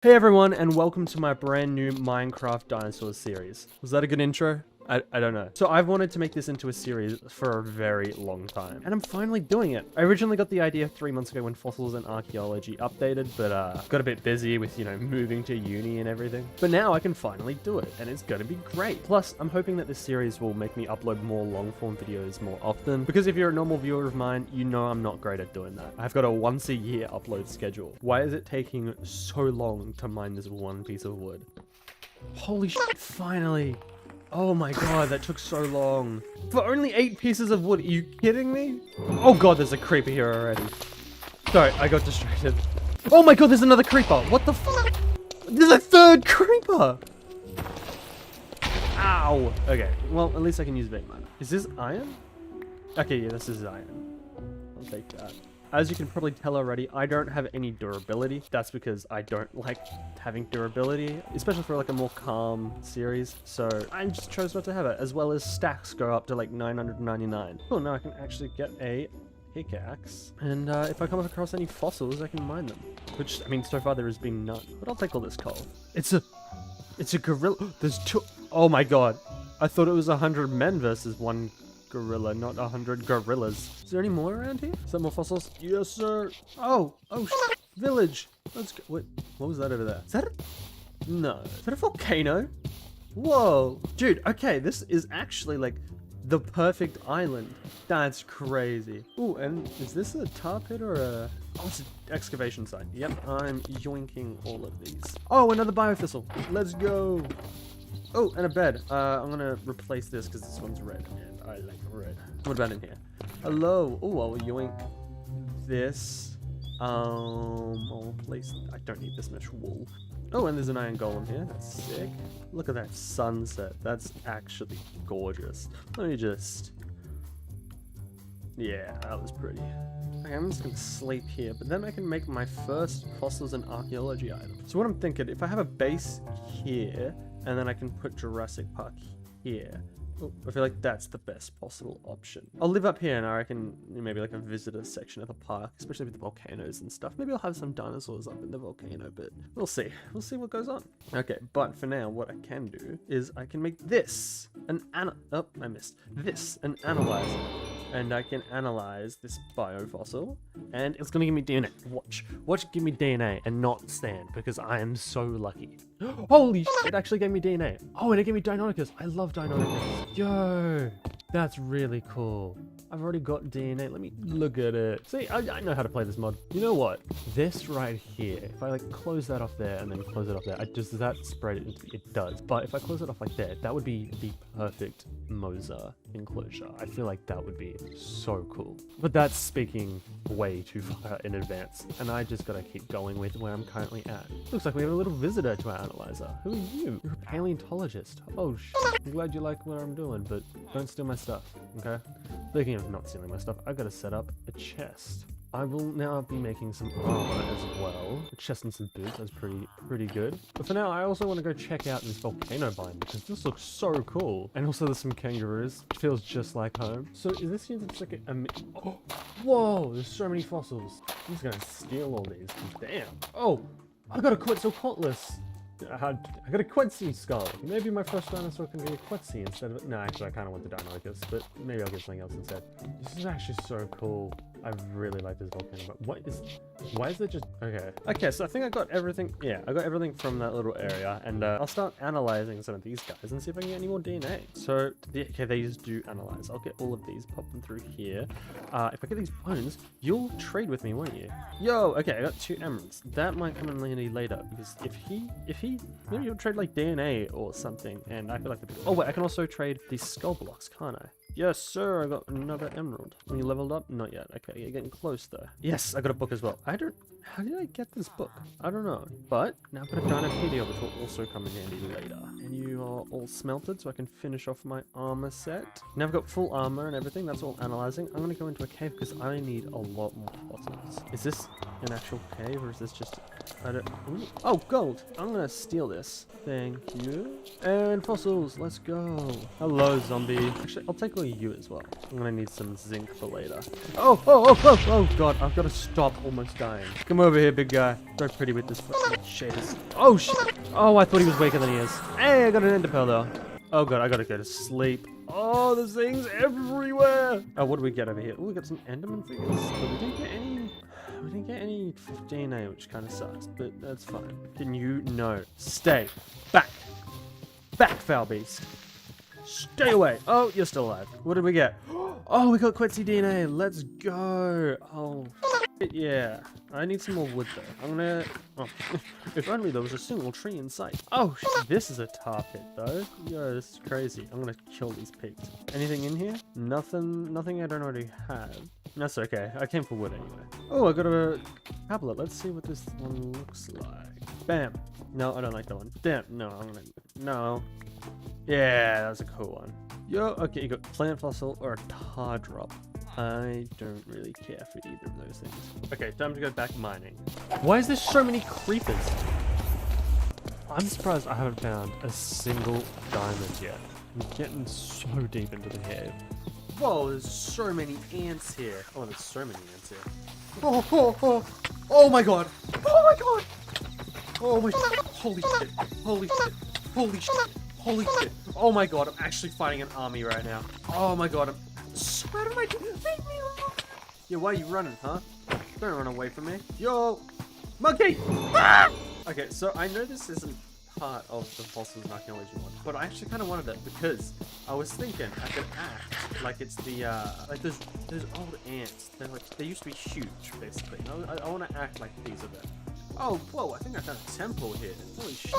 Hey everyone, and welcome to my brand new Minecraft Dinosaurs series. Was that a good intro? I don't know. So I've wanted to make this into a series for a very long time, and I'm finally doing it. I originally got the idea 3 months ago when Fossils and Archeology updated, but got a bit busy with, moving to uni and everything. But now I can finally do it, and it's gonna be great. Plus, I'm hoping that this series will make me upload more long-form videos more often, because if you're a normal viewer of mine, you know I'm not great at doing that. I've got a once-a-year upload schedule. Why is it taking so long to mine this one piece of wood? Holy shit, finally! Oh my god, that took so long. For only 8 pieces of wood, are you kidding me? Oh god, there's a creeper here already. Sorry, I got distracted. Oh my god, there's another creeper. What the fuck? There's a third creeper! Ow! Okay, well, at least I can use vein miner. Is this iron? Okay, yeah, this is iron. I'll take that. As you can probably tell already, I don't have any durability. That's because I don't like having durability, especially for like a more calm series. So I just chose not to have it, as well as stacks go up to like 999. Oh, now I can actually get a pickaxe. And if I come across any fossils, I can mine them. Which, I mean, so far there has been none. But I'll take all this coal. It's a gorilla. There's two. Oh my god. I thought it was 100 men versus one gorilla, not 100 gorillas. Is there any more around here? Is there more fossils? Yes, sir. Oh, village. Let's go. Wait, what was that over there? Is that a... No. Is that a volcano? Whoa. Dude, okay, this is actually like the perfect island. That's crazy. Ooh, and is this a tar pit or a... Oh, it's an excavation site. Yep, I'm yoinking all of these. Oh, another biothistle. Let's go. Oh, and a bed. I'm gonna replace this because this one's red, and I like red. What about in here? Hello. Oh, I'll yoink this. I'll place. I don't need this much wool. Oh, and there's an iron golem here. That's sick. Look at that sunset. That's actually gorgeous. Let me just. Yeah, that was pretty. Okay, I'm just gonna sleep here, but then I can make my first fossils and archaeology item. So what I'm thinking, if I have a base here, and then I can put Jurassic Park here. Oh, I feel like that's the best possible option. I'll live up here and I reckon maybe like a visitor section of the park, especially with the volcanoes and stuff. Maybe I'll have some dinosaurs up in the volcano, but we'll see. We'll see what goes on. Okay, but for now, what I can do is I can make this an analyzer. And I can analyze this biofossil, and it's gonna give me DNA. Watch give me DNA and not sand, because I am so lucky. Holy shit, it actually gave me DNA. Oh, and it gave me Deinonychus. I love Deinonychus. Yo, that's really cool. I've already got DNA. Let me look at it. See, I know how to play this mod. You know what? This right here, if I like close that off there and then close it off there, does that spread it? It does. But if I close it off like that, that would be the perfect Mosa enclosure. I feel like that would be so cool. But that's speaking way too far in advance. And I just gotta keep going with where I'm currently at. Looks like we have a little visitor to our analyzer. Who are you? You're a paleontologist. Oh shit. I'm glad you like what I'm doing, but don't steal my stuff, okay? Speaking of not stealing my stuff, I've got to set up a chest. I will now be making some armor as well. A chest and some boots, that's pretty good. But for now, I also want to go check out this volcano biome, because this looks so cool. And also there's some kangaroos. It feels just like home. So is this just like oh, whoa, there's so many fossils. I'm just gonna steal all these. Damn. Oh, I got a Quetzalcoatlus. I got a Quetzal skull. Maybe my first dinosaur can be a Quetzal instead of... No, actually, I kind of want the Deinonychus, but maybe I'll get something else instead. This is actually so cool. I really like this volcano. But why is it just... Okay, so I think I got everything... Yeah, I got everything from that little area, and I'll start analyzing some of these guys and see if I can get any more DNA. So, okay, they just do analyze. I'll get all of these, pop them through here. If I get these bones, you'll trade with me, won't you? Yo, okay, I got 2 emeralds. That might come in handy later, because if he, maybe he'll trade like DNA or something, and I feel like oh wait, I can also trade these skull blocks, can't I? Yes, sir, I got another emerald. Are you leveled up? Not yet. Okay, you're getting close though. Yes, I got a book as well. How did I get this book? I don't know. But now I've got a Dinopedia, which will also come in handy later. And you are all smelted, so I can finish off my armor set. Now I've got full armor and everything. That's all analyzing. I'm gonna go into a cave because I need a lot more fossils. Is this an actual cave or is this just... Ooh. Oh, gold! I'm gonna steal this. Thank you. And fossils, let's go. Hello, zombie. Actually, I'll take all you as well. I'm gonna need some zinc for later. Oh god, I've got to stop almost dying. Come Come over here, big guy. So pretty with this fucking shaders. Oh, shit. Oh, I thought he was weaker than he is. Hey, I got an ender pearl, though. Oh, God, I gotta go to sleep. Oh, there's things everywhere. Oh, what do we get over here? Oh, we got some enderman figures. But we didn't get any... We didn't get any DNA, which kind of sucks. But that's fine. Can you? No. Stay. Back. Back, foul beast. Stay away. Oh, you're still alive. What did we get? Oh, we got Quetzy DNA. Let's go. Oh, yeah. I need some more wood, though. I'm gonna... Oh, if only there was a single tree in sight. Oh, this is a tar pit, though. Yo, this is crazy. I'm gonna kill these pigs. Anything in here? Nothing I don't already have. That's okay. I came for wood anyway. Oh, I got a tablet. Let's see what this one looks like. Bam. No, I don't like that one. Damn. No, I'm gonna... No. Yeah, that's a cool one. Yo, okay, you got plant fossil or a tar drop. I don't really care for either of those things. Okay, time to go back mining. Why is there so many creepers? I'm surprised I haven't found a single diamond yet. I'm getting so deep into the cave. Whoa, there's so many ants here. Oh, there's so many ants here. Oh my god. Oh my god. Oh my, holy shit. Holy shit. Holy shit. Holy shit. Oh my god, I'm actually fighting an army right now. Oh my god, how did I do? Leave me alone. Yo, why are you running, huh? Don't run away from me. Yo, monkey! Ah! Okay, so I know this isn't part of the fossils and archaeology one, but I actually kind of wanted it because I was thinking I could act like it's the like those old ants. They used to be huge, basically. I want to act like these are them. Oh, whoa! I think I found a temple here. Holy shit!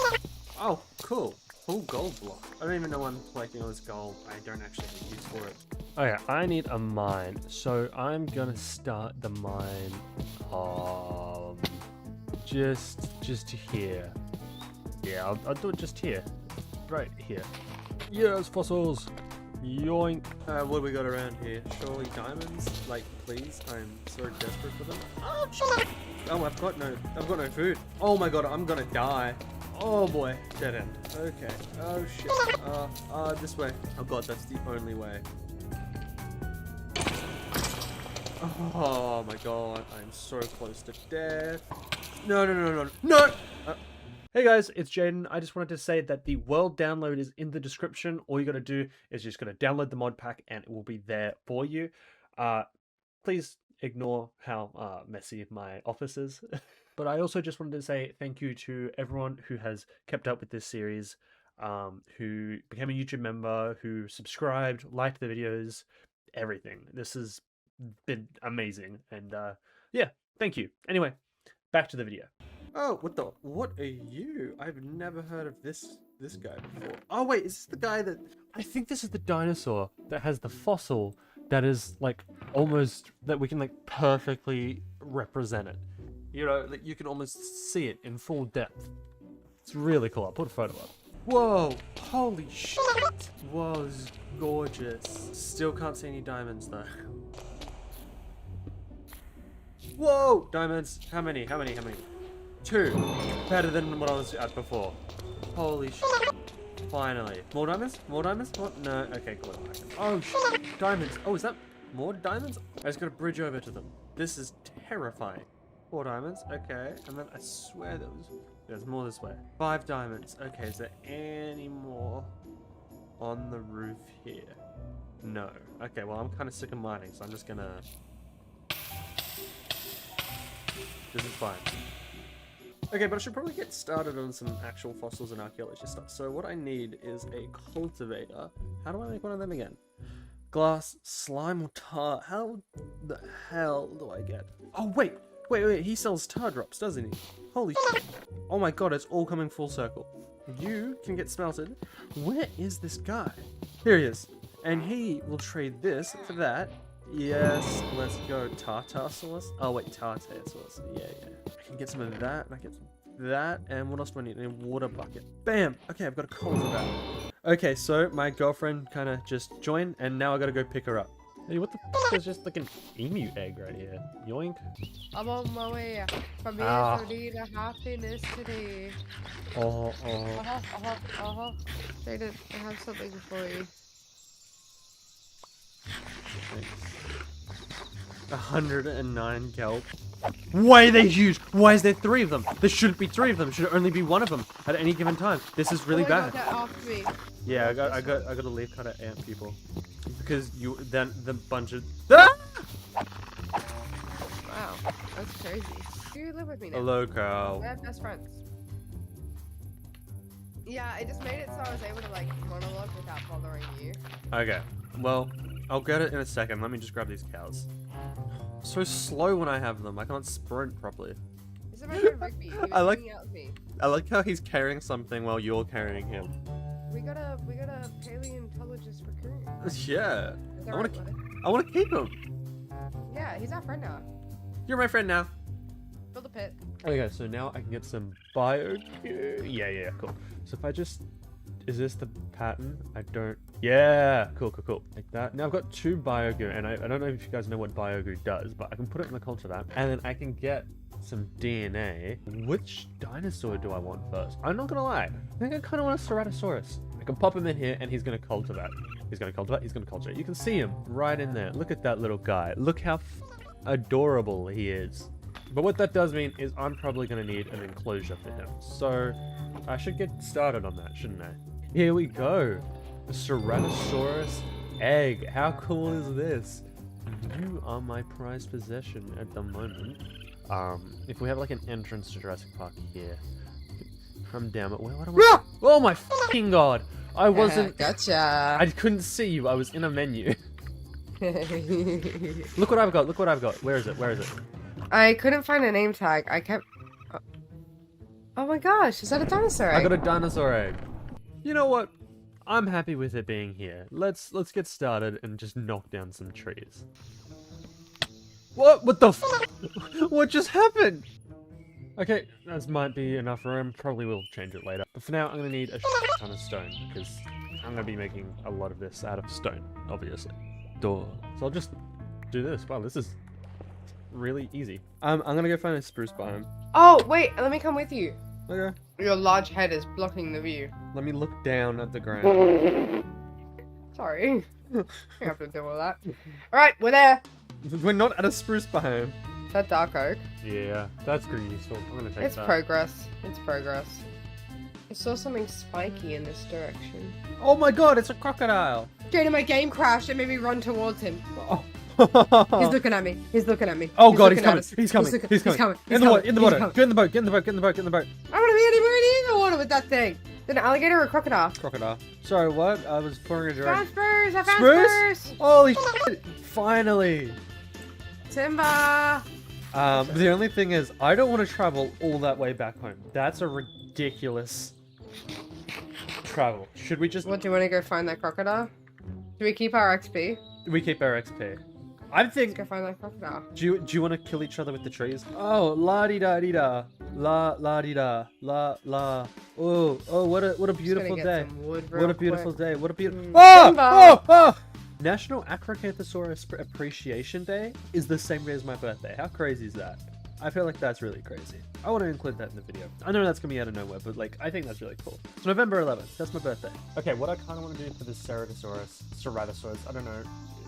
Oh, cool. Full gold block. I don't even know why I'm collecting all this gold. I don't actually have use for it. Oh yeah, I need a mine. So I'm gonna start the mine just here. Yeah, I'll do it just here. Right here. Yes, fossils! Yoink! What do we got around here? Surely diamonds? Like, please? I'm so desperate for them. Oh, shit! Oh, I've got no food. Oh my god, I'm gonna die. Oh boy, dead end. Okay. Oh shit. This way. Oh god, that's the only way. Oh my god, I'm so close to death. No! Hey guys, it's Jayden. I just wanted to say that the world download is in the description. All you gotta do is just gotta download the mod pack and it will be there for you. Please ignore how messy my office is. But I also just wanted to say thank you to everyone who has kept up with this series, who became a YouTube member, who subscribed, liked the videos, everything. This has been amazing. And yeah, thank you. Anyway, back to the video. Oh, what are you? I've never heard of this guy before. Oh wait, is this the guy that... I think this is the dinosaur that has the fossil that is like almost, that we can like perfectly represent it. You know, like you can almost see it in full depth. It's really cool. I'll put a photo up. Whoa, holy shit. Whoa, this is gorgeous. Still can't see any diamonds though. Whoa, diamonds. How many? 2. Better than what I was at before. Holy shit. Finally. More diamonds? What? No. Okay, cool. Oh shit. Diamonds. Oh, is that more diamonds? I just gotta bridge over to them. This is terrifying. 4 diamonds. Okay. And then I swear there's more this way. 5 diamonds. Okay, is there any more on the roof here? No. Okay, well, I'm kind of sick of mining, so I'm just gonna... This is fine. Okay, but I should probably get started on some actual fossils and archaeology stuff. So what I need is a cultivator. How do I make one of them again? Glass, slime, or tar? How the hell do I get... Oh, wait, he sells tar drops, doesn't he? Holy shit. Oh my god, it's all coming full circle. You can get smelted. Where is this guy? Here he is. And he will trade this for that. Yes, let's go. Tartarsaurus? Oh wait, Tartarsaurus. Yeah. I can get some of that, and I get some of that, and what else do I need? I need a water bucket. Bam! Okay, I've got a cultivator. Okay, so my girlfriend kind of just joined, and now I gotta go pick her up. Hey, what the f*** is just like an emu egg right here? Yoink. I'm on my way. From here to need a happiness today. Jayden, I have something for you. 109 kelp. Why are they huge? Why is there 3 of them? There shouldn't be 3 of them. Should only be 1 of them at any given time. This is really Oh my bad. God, they're after me. Yeah, I got to leave kind of ant people because then the bunch of. Ah! Wow, that's crazy. You live with me now. Hello, Carl. We're best friends. Yeah, it just made it so I was able to like monologue without bothering you. Okay, well, I'll get it in a second. Let me just grab these cows. So slow when I have them. I can't sprint properly. This is my friend Rigby. He was I like- hanging out with me. I like how he's carrying something while you're carrying him. We got a paleontologist raccoon. Yeah, Is that I wanna right, buddy? I want to keep him. Yeah, he's our friend now. You're my friend now. Build a pit. Okay, so now I can get some bio. Yeah, cool. So if I just, is this the pattern? I don't. Yeah, cool. Like that. Now I've got 2 biogoo, and I don't know if you guys know what biogoo does, but I can put it in the culture lab, and then I can get some DNA. Which dinosaur do I want first? I'm not gonna lie. I think I kind of want a Tyrannosaurus. I can pop him in here, and he's gonna cultivate. He's gonna cultivate. You can see him right in there. Look at that little guy. Look how adorable he is. But what that does mean is I'm probably going to need an enclosure for him. So I should get started on that, shouldn't I? Here we go. The Tyrannosaurus egg. How cool is this? You are my prized possession at the moment. If we have like an entrance to Jurassic Park here. Come down, but what am I? Oh my fucking god! I wasn't. Gotcha. I couldn't see you. I was in a menu. Look what I've got. Where is it? I couldn't find a name tag. I kept. Oh my gosh, is that a dinosaur? I got a dinosaur egg. You know what? I'm happy with it being here. Let's get started and just knock down some trees. What the f? What just happened? Okay, that might be enough room. Probably will change it later. But for now, I'm gonna need a ton of stone because I'm gonna be making a lot of this out of stone, obviously. Duh. So I'll just do this. Wow, this is really easy. I'm gonna go find a spruce biome. Oh wait, let me come with you. Okay. Your large head is blocking the view. Let me look down at the ground. Sorry. You have to deal with that. Alright, we're there. We're not at a spruce biome. Is that dark oak? Yeah, that's pretty useful. I'm gonna take It's that. progress. It's progress. I saw something spiky in this direction. Oh my god, it's a crocodile! Jayden, my game crashed. It made me run towards him. Oh. He's looking at me. Oh god, looking at us. he's coming. In the water. Get in the boat. Get in the boat. I don't want to be anywhere near the water with that thing. Is it an alligator or a crocodile? Crocodile. Sorry, what? I was pouring a Found direct. spurs! I found Spruce? spurs! Holy shit! Finally! Timber! The only thing is, I don't want to travel all that way back home. That's a ridiculous travel. Should we just... What, do you want to go find that crocodile? Do we keep our XP? We keep our XP. I Let's think... go find that crocodile. Do you want to kill each other with the trees? Oh, la-di-da-di-da. La-di-da. La. Oh, what a beautiful day. What a beautiful day. What a beautiful... Oh! National Acrocanthosaurus Appreciation Day is the same day as my birthday. How crazy is that? I feel like that's really crazy. I want to include that in the video. I know that's going to be out of nowhere, but like, I think that's really cool. It's November 11th. That's my birthday. Okay, what I kind of want to do for this Ceratosaurus, I don't know.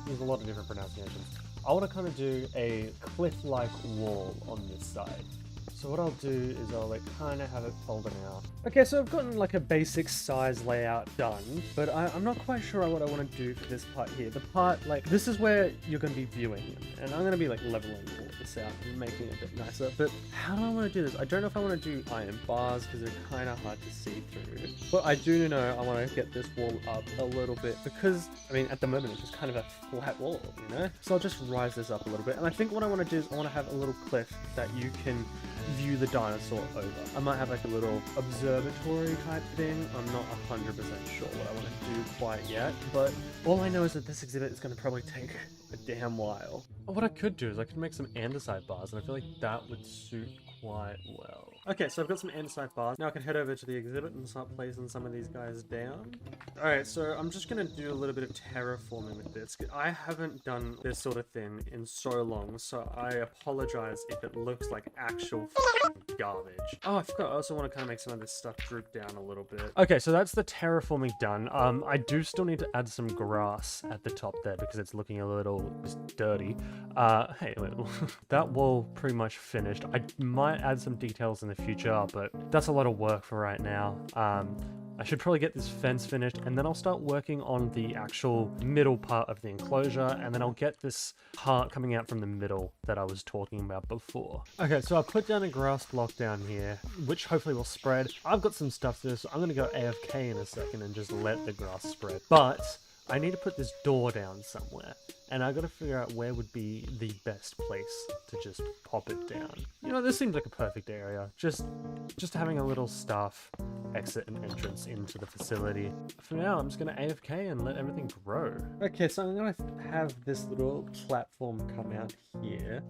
There's a lot of different pronunciations. I want to kind of do a cliff-like wall on this side. So what I'll do is I'll like kind of have it folded out. Okay, so I've gotten like a basic size layout done, but I'm not quite sure what I want to do for this part here. The part, like, this is where you're going to be viewing it, and I'm going to be like leveling all this out and making it a bit nicer. But how do I want to do this? I don't know if I want to do iron bars because they're kind of hard to see through. But I do know I want to get this wall up a little bit because, I mean, at the moment it's just kind of a flat wall, you know? So I'll just rise this up a little bit. And I think what I want to do is I want to have a little cliff that you can view the dinosaur over. I might have like a little observatory type thing. I'm not 100% sure what I want to do quite yet, but all I know is that this exhibit is going to probably take a damn while. What I could do is I could make some andesite bars, and I feel like that would suit quite well. Okay, so I've got some andesite bars. Now I can head over to the exhibit and start placing some of these guys down. Alright, so I'm just going to do a little bit of terraforming with this. I haven't done this sort of thing in so long, so I apologize if it looks like actual garbage. Oh, I forgot. I also want to kind of make some of this stuff droop down a little bit. Okay, so that's the terraforming done. I do still need to add some grass at the top there because it's looking a little wall is dirty. Hey, wait, that wall pretty much finished. I might add some details in the future, but that's a lot of work for right now. I should probably get this fence finished, and then I'll start working on the actual middle part of the enclosure, and then I'll get this part coming out from the middle that I was talking about before. Okay, so I put down a grass block down here, which hopefully will spread. I've got some stuff to do, so I'm gonna go AFK in a second and just let the grass spread. But I need to put this door down somewhere, and I gotta figure out where would be the best place to just pop it down. You know, this seems like a perfect area. Just having a little staff exit and entrance into the facility. For now, I'm just gonna AFK and let everything grow. Okay, so I'm gonna have this little platform come out here.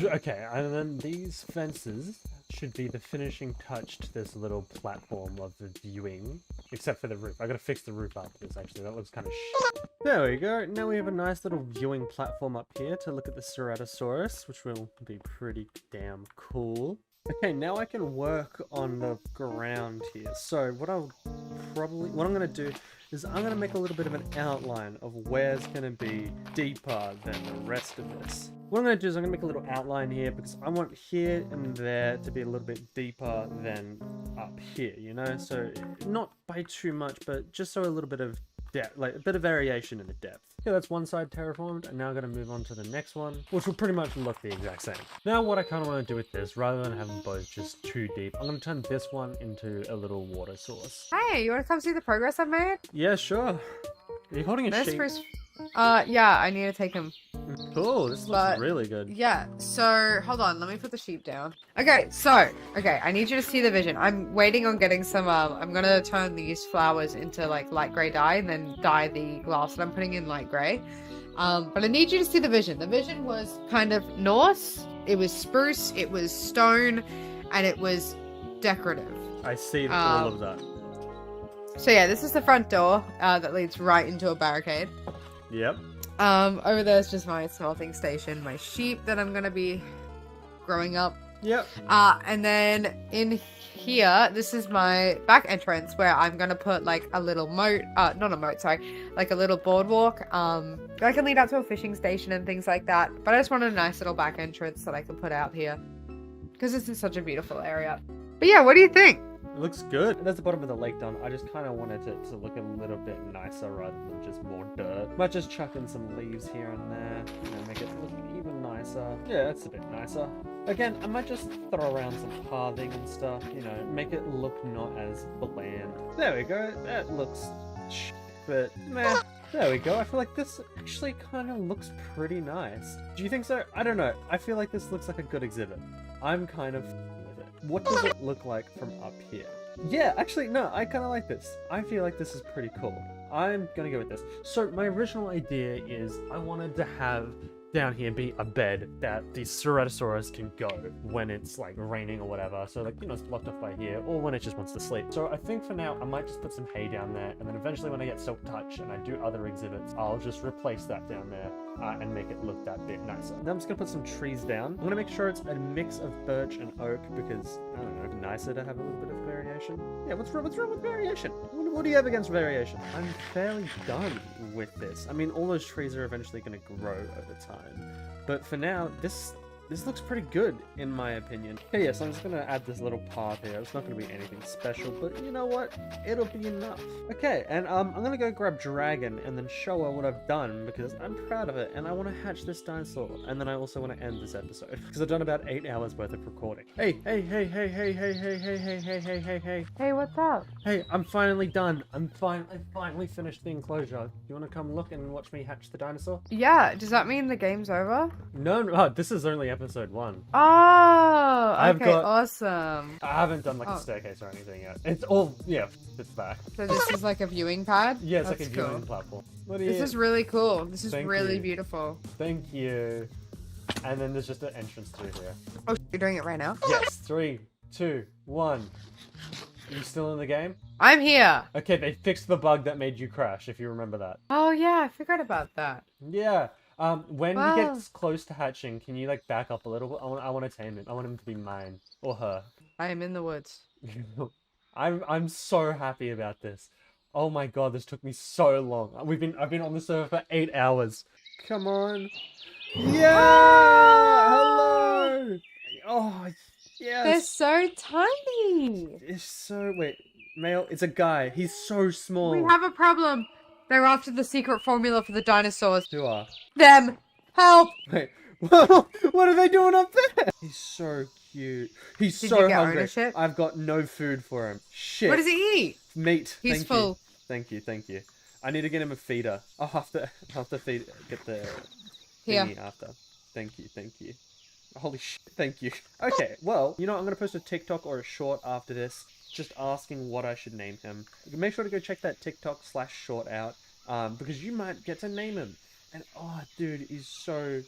Okay, and then these fences should be the finishing touch to this little platform of the viewing, except for the roof. I gotta fix the roof after this, actually. That looks kind of shit. There we go. Now we have a nice little viewing platform up here to look at the Tyrannosaurus, which will be pretty damn cool. Okay, now I can work on the ground here. So what I'm gonna do is I'm gonna make a little bit of an outline of where's gonna be deeper than the rest of this. What I'm gonna do is I'm gonna make a little outline here because I want here and there to be a little bit deeper than up here, you know? So not by too much, but just so a little bit of depth, like a bit of variation in the depth. Okay, that's one side terraformed, and now I'm going to move on to the next one, which will pretty much look the exact same. Now what I kind of want to do with this, rather than have them both just too deep, I'm going to turn this one into a little water source. Hey, you want to come see the progress I've made? Yeah, sure. Are you holding a sheep? Yeah, I need to take him. Cool, this looks really good. Yeah, so hold on, let me put the sheep down. Okay, I need you to see the vision. I'm waiting on getting some, I'm gonna turn these flowers into like light gray dye and then dye the glass that I'm putting in light gray. But I need you to see the vision. The vision was kind of Norse, it was spruce, it was stone, and it was decorative. I see all of that. So yeah, this is the front door that leads right into a barricade. Yep. Over there's just my smelting station, my sheep that I'm gonna be growing up. Yep. And then in here, this is my back entrance where I'm gonna put like a little moat, not a moat, sorry, like a little boardwalk. I can lead out to a fishing station and things like that. But I just wanted a nice little back entrance that I could put out here because this is such a beautiful area. But yeah, what do you think? It looks good. That's the bottom of the lake done. I just kind of wanted it to look a little bit nicer rather than just more dirt. Might just chuck in some leaves here and there, you know, make it look even nicer. Yeah, that's a bit nicer. Again, I might just throw around some pathing and stuff, you know, make it look not as bland. There we go. That looks but meh. There we go. I feel like this actually kind of looks pretty nice. Do you think so? I don't know. I feel like this looks like a good exhibit. I'm kind of with it. What does it look like from up here? Yeah, actually, no, I kind of like this. I feel like this is pretty cool. I'm gonna go with this. So my original idea is I wanted to have down here be a bed that the Tyrannosaurus can go when it's like raining or whatever. So like, you know, it's blocked off by here, or when it just wants to sleep. So I think for now, I might just put some hay down there, and then eventually when I get Silk Touch and I do other exhibits, I'll just replace that down there and make it look that bit nicer. Then I'm just gonna put some trees down. I'm gonna make sure it's a mix of birch and oak because, I don't know, nicer to have a little bit of variation. Yeah, what's wrong with variation? What do you have against variation? I'm fairly done with this. I mean, all those trees are eventually gonna grow over time. But for now, this looks pretty good, in my opinion. Okay, yeah, so I'm just gonna add this little path here. It's not gonna be anything special, but you know what? It'll be enough. Okay, and I'm gonna go grab Dragon and then show her what I've done because I'm proud of it and I want to hatch this dinosaur. And then I also want to end this episode because I've done about 8 hours worth of recording. Hey. Hey, what's up? Hey, I'm finally done. I finally finished the enclosure. You want to come look and watch me hatch the dinosaur? Yeah, does that mean the game's over? No, this is only episode 1. Oh, okay, awesome. I haven't done like a staircase or anything yet. It's all, yeah, it's back. So this is like a viewing pad? Yeah, it's like a viewing platform. This is really cool. This is really beautiful. Thank you. And then there's just an entrance through here. Oh, you're doing it right now? Yes, 3, 2, 1. Are you still in the game? I'm here. Okay, they fixed the bug that made you crash, if you remember that. Oh yeah, I forgot about that. Yeah. When he gets close to hatching, can you like back up a little bit? I want to tame him. I want him to be mine or her. I am in the woods. I'm so happy about this. Oh my god, this took me so long. I've been on the server for 8 hours. Come on. Yeah! Hello! Oh, yes! They're so tiny. It's so... Wait, male? It's a guy. He's so small. We have a problem. They're after the secret formula for the dinosaurs. Who are? Them. Help. Wait, what are they doing up there? He's so cute. He's Did so you get hungry. ownership? I've got no food for him. Shit. What does he eat? Meat. He's Thank full. you. Thank you. Thank you. I need to get him a feeder. I'll have to get the Here. thingy after. Thank you. Thank you. Holy shit. Thank you. Okay. Well, you know, I'm gonna post a TikTok or a short after this, just asking what I should name him. Make sure to go check that TikTok/short out, because you might get to name him. And oh, dude, he's so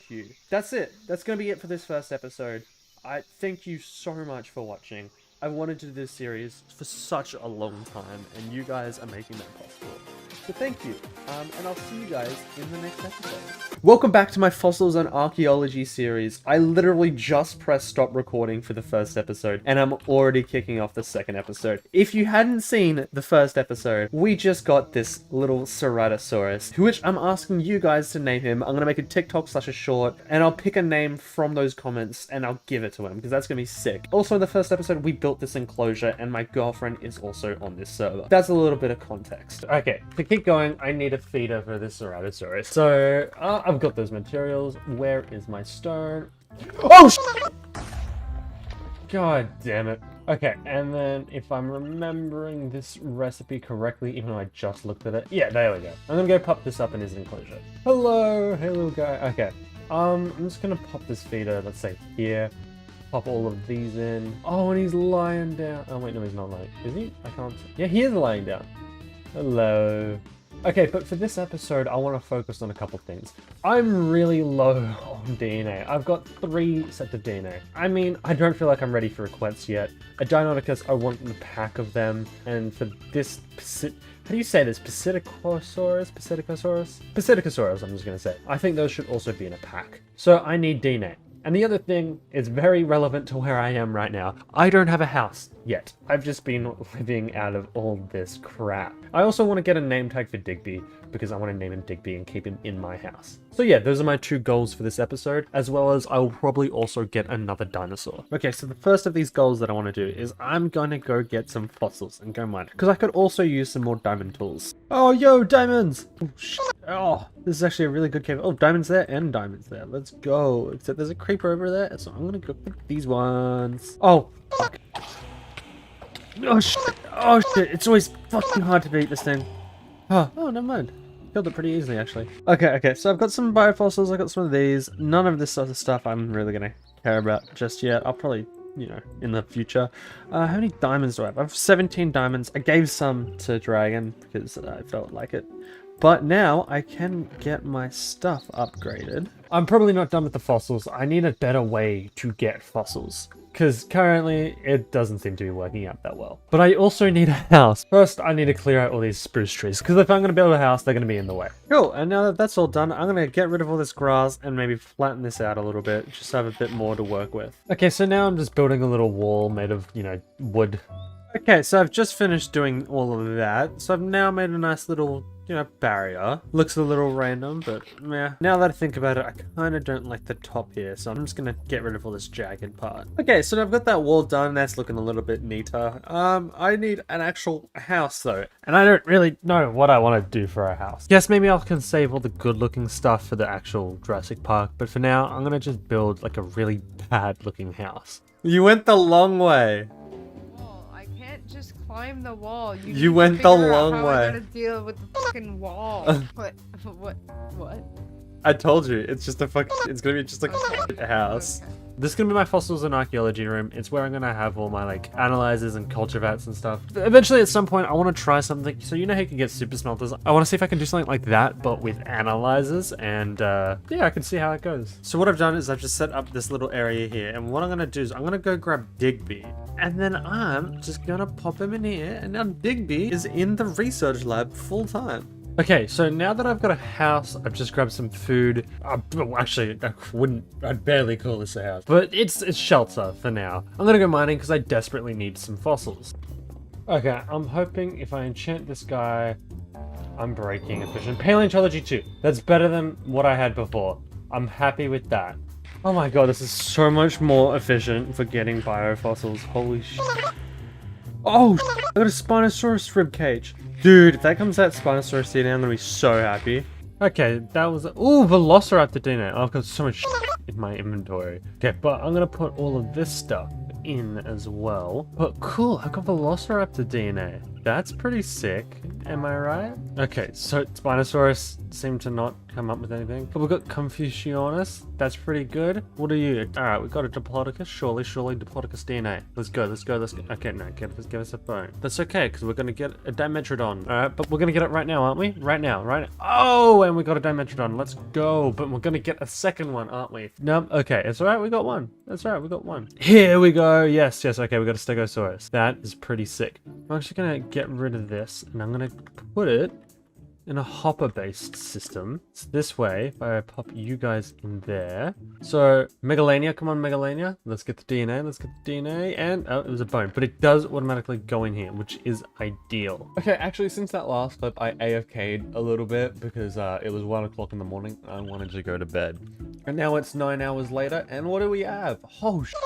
cute. That's it. That's gonna be it for this first episode. I thank you so much for watching. I wanted to do this series for such a long time, and you guys are making that possible. So thank you, and I'll see you guys in the next episode. Welcome back to my Fossils and Archaeology series. I literally just pressed stop recording for the first episode, and I'm already kicking off the second episode. If you hadn't seen the first episode, we just got this little Tyrannosaurus, which I'm asking you guys to name him. I'm gonna make a TikTok/a short, and I'll pick a name from those comments, and I'll give it to him, because that's gonna be sick. Also, in the first episode, we built this enclosure, and my girlfriend is also on this server. That's a little bit of context. Okay, to keep going, I need a feeder for this Tyrannosaurus. So, I've got those materials. Where is my stone? Oh, God damn it. Okay, and then if I'm remembering this recipe correctly, even though I just looked at it. Yeah, there we go. I'm gonna go pop this up in his enclosure. Hello, hey little guy. Okay, I'm just gonna pop this feeder, let's say here. Pop all of these in. Oh, and he's lying down. Oh wait, no, he's not lying. Is he? I can't see. Yeah, he is lying down. Hello. Okay, but for this episode, I want to focus on a couple things. I'm really low on DNA. I've got 3 sets of DNA. I mean, I don't feel like I'm ready for a quest yet. A Deinonychus, I want a pack of them. And for this, how do you say this? Psittacosaurus? Psittacosaurus, I'm just going to say. I think those should also be in a pack. So I need DNA. And the other thing is very relevant to where I am right now. I don't have a house yet. I've just been living out of all this crap. I also want to get a name tag for Digby because I want to name him Digby and keep him in my house. So yeah, those are my 2 goals for this episode, as well as I will probably also get another dinosaur. Okay, so the first of these goals that I want to do is I'm going to go get some fossils and go mine. Because I could also use some more diamond tools. Oh, yo, diamonds! Oh, shit. Oh, this is actually a really good cave. Oh, diamonds there and diamonds there. Let's go. Except there's a creeper over there, so I'm going to go pick these ones. Oh, fuck. Oh, shit. Oh, shit. It's always fucking hard to beat this thing. Oh, never mind. Killed it pretty easily, actually. Okay, so I've got some biofossils, I got some of these. None of this sort of stuff I'm really gonna care about just yet. I'll probably, you know, in the future. How many diamonds do I have? I have 17 diamonds. I gave some to Dragon because I felt like it. But now I can get my stuff upgraded. I'm probably not done with the fossils. I need a better way to get fossils, because currently it doesn't seem to be working out that well. But I also need a house. First, I need to clear out all these spruce trees, because if I'm going to build a house, they're going to be in the way. Cool, and now that that's all done, I'm going to get rid of all this grass and maybe flatten this out a little bit, just have a bit more to work with. Okay, so now I'm just building a little wall made of, you know, wood. Okay, so I've just finished doing all of that, so I've now made a nice little, you know, barrier. Looks a little random, but yeah. Now that I think about it, I kind of don't like the top here, so I'm just gonna get rid of all this jagged part. Okay, so I've got that wall done. That's looking a little bit neater. I need an actual house though, and I don't really know what I want to do for a house. Yes, maybe I can save all the good-looking stuff for the actual Jurassic Park, but for now, I'm gonna just build like a really bad-looking house. You went the long way. Just climb the wall. You went the long way. I gotta deal with the fucking wall. What? I told you, it's just a it's gonna be just like a house. Okay. This is gonna be my fossils and archaeology room. It's where I'm gonna have all my like analyzers and culture vats and stuff. Eventually at some point I want to try something. So you know how you can get super smelters? I want to see if I can do something like that, but with analyzers, and yeah, I can see how it goes. So what I've done is I've just set up this little area here, and what I'm gonna do is I'm gonna go grab Digby, and then I'm just gonna pop him in here, and now Digby is in the research lab full time. Okay, so now that I've got a house, I've just grabbed some food. Actually, I'd barely call this a house, but it's shelter for now. I'm gonna go mining because I desperately need some fossils. Okay, I'm hoping if I enchant this guy, I'm breaking efficient. Paleontology 2. That's better than what I had before. I'm happy with that. Oh my god, this is so much more efficient for getting biofossils. Holy shit. Oh, I got a Spinosaurus ribcage. Dude, if that comes out Spinosaurus DNA, I'm gonna be so happy. Okay, that was... Ooh, Velociraptor DNA. I've got so much in my inventory. Okay, but I'm gonna put all of this stuff in as well. But cool, I got Velociraptor DNA. That's pretty sick. Am I right? Okay, so Spinosaurus seemed to not come up with anything. But we've got Confucianus. That's pretty good. What are you? Alright, we've got a Diplodocus. Surely Diplodocus DNA. Let's go. Okay, no, give us a bone. That's okay, because we're going to get a Dimetrodon. Alright, but we're going to get it right now, aren't we? Right now. Oh, and we got a Dimetrodon. Let's go. But we're going to get a second one, aren't we? No, okay, it's alright, we got one. That's right, we got one. Here we go. Yes, okay, we got a Stegosaurus. That is pretty sick. I'm actually going to get rid of this, and I'm going to put it in a hopper-based system. It's this way, if I pop you guys in there. So, Megalania, come on, Megalania. Let's get the DNA, and, oh, it was a bone. But it does automatically go in here, which is ideal. Okay, actually, since that last clip, I AFK'd a little bit because it was 1 o'clock in the morning, and I wanted to go to bed. And now it's 9 hours later, and what do we have? Oh, shit.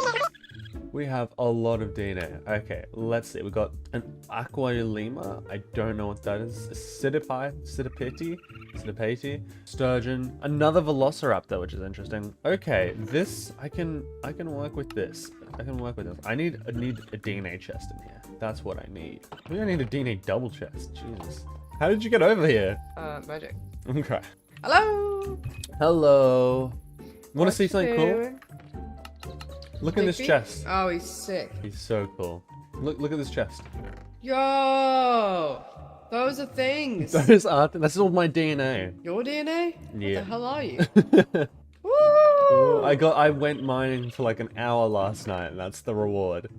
We have a lot of DNA. Okay, let's see. We got an Aquilema. I don't know what that is. Sidipiti, Sturgeon. Another Velociraptor, which is interesting. Okay, this I can work with this. I need a DNA chest in here. That's what I need. Maybe I need a DNA double chest. Jesus. How did you get over here? Magic. Okay. Hello. Hello. Want to see something cool? Look in this chest. Oh, he's sick. He's so cool. Look at this chest. Yo! Those are things. Those are that's all my DNA. Your DNA? Yeah. What the hell are you? Woo! I went mining for like an hour last night, and that's the reward.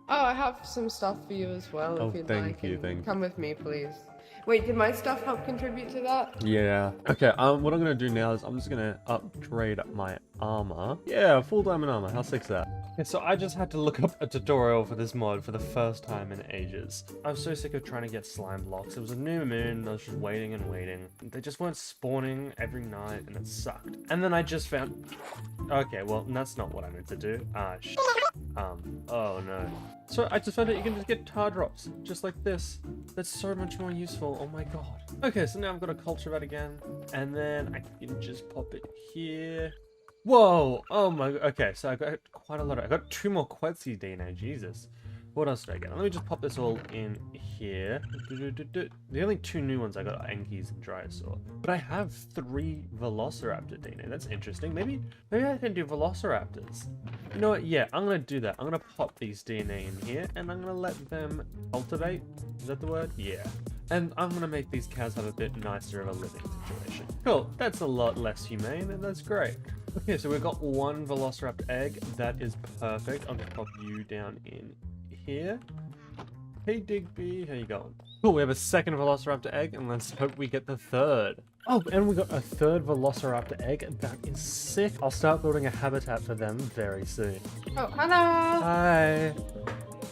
Oh, I have some stuff for you as well. Oh, if you'd thank like. you. Come with me, please. Wait, did my stuff help contribute to that? Yeah. Okay, what I'm gonna do now is I'm just gonna upgrade my armor. Yeah, full diamond armor. How sick's that? Yeah, so I just had to look up a tutorial for this mod for the first time in ages. I was so sick of trying to get slime blocks. It was a new moon, I was just waiting and waiting. They just weren't spawning every night, and it sucked. And then I just found... Okay, well, that's not what I meant to do. Oh no. So I just found out you can just get tar drops, just like this. That's so much more useful, oh my god. Okay, so now I've got a culture vat again, and then I can just pop it here. Whoa! Oh my, okay, so I got quite a lot I got 2 more Quetzi DNA, Jesus. What else did I get? Let me just pop this all in here. The only 2 new ones I got are Enquiries and Dryosaur. But I have 3 Velociraptor DNA. That's interesting. Maybe I can do Velociraptors. You know what? Yeah, I'm gonna do that. I'm gonna pop these DNA in here, and I'm gonna let them cultivate. Is that the word? Yeah. And I'm gonna make these cows have a bit nicer of a living situation. Cool. That's a lot less humane, and that's great. Okay, so we've got 1 Velociraptor egg. That is perfect. I'm gonna pop you down in here. Hey Digby, how you going? Cool, we have a 2nd Velociraptor egg, and let's hope we get the 3rd. Oh, and we got a 3rd Velociraptor egg. That is sick. I'll start building a habitat for them very soon. Oh, hello. Hi.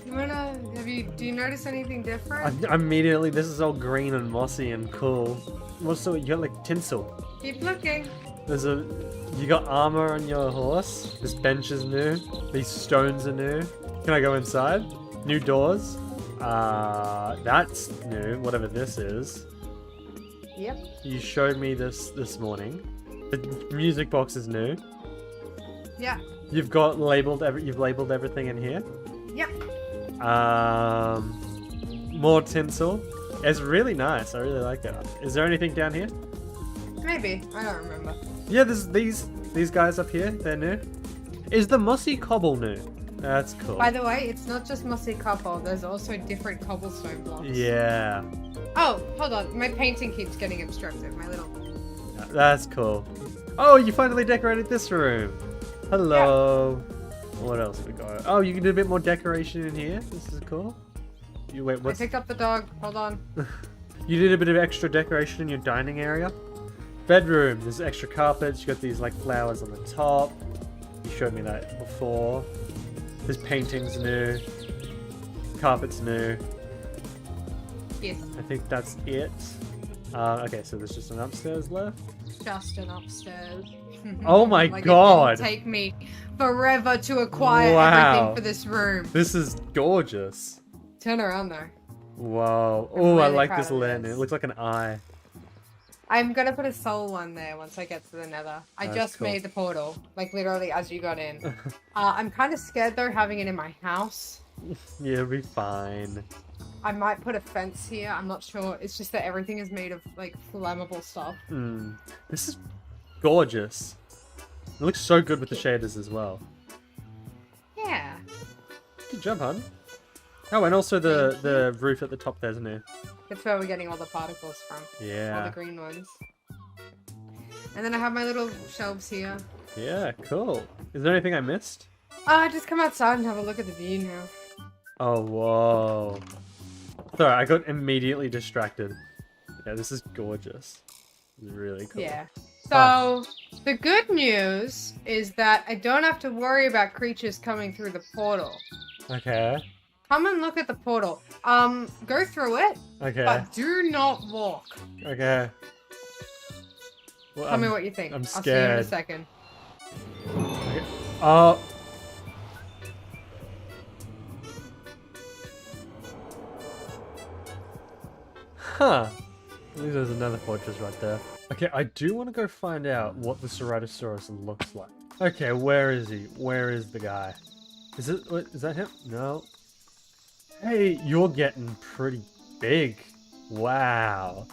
Do you notice anything different? Immediately, this is all green and mossy and cool. Also, you got like tinsel. Keep looking. You got armor on your horse. This bench is new. These stones are new. Can I go inside? New doors. That's new, whatever this is. Yep. You showed me this morning. The music box is new. Yeah. You've labeled everything in here. Yep. More tinsel. It's really nice. I really like it. Is there anything down here? Maybe. I don't remember. Yeah, there's these guys up here. They're new. Is the mossy cobble new? That's cool. By the way, it's not just mossy cobble. There's also different cobblestone blocks. Yeah. Oh, hold on. My painting keeps getting obstructed. My little... That's cool. Oh, you finally decorated this room. Hello. Yeah. What else we got? Oh, you can do a bit more decoration in here. This is cool. I picked up the dog. Hold on. You did a bit of extra decoration in your dining area. Bedroom. There's extra carpets. You got these like flowers on the top. You showed me that before. This painting's new. Carpet's new. Yes. I think that's it. Okay, so there's just an upstairs left. Just an upstairs. Oh my like god! It didn't take me forever to acquire Wow. everything for this room. This is gorgeous. Turn around though. Wow. I'm Oh, I really like proud this of landing. this. It looks like an eye. I'm gonna put a soul one there once I get to the nether. I That's just cool. made the portal, like literally as you got in. I'm kind of scared though having it in my house. Yeah, it'll be fine. I might put a fence here, I'm not sure. It's just that everything is made of like flammable stuff. This is gorgeous. It looks so good with the shaders as well. Yeah. Good job, hon. Oh, and also the roof at the top there, isn't it? That's where we're getting all the particles from. All Yeah. the green ones. And then I have my little shelves here. Yeah, cool. Is there anything I missed? Just come outside and have a look at the view now. Oh, whoa. Sorry, I got immediately distracted. Yeah, this is gorgeous. This is really cool. Yeah. So, the good news is that I don't have to worry about creatures coming through the portal. Okay. Come and look at the portal. Go through it, Okay. but do not walk. Okay. Well, Tell me what you think. I'm I'll see you in a scared. second. Okay. Oh. Huh. At least there's another fortress right there. Okay, I do want to go find out what the Ceratosaurus looks like. Okay, where is he? Where is the guy? Is it? Wait, is that him? No. Hey, you're getting pretty big. Wow.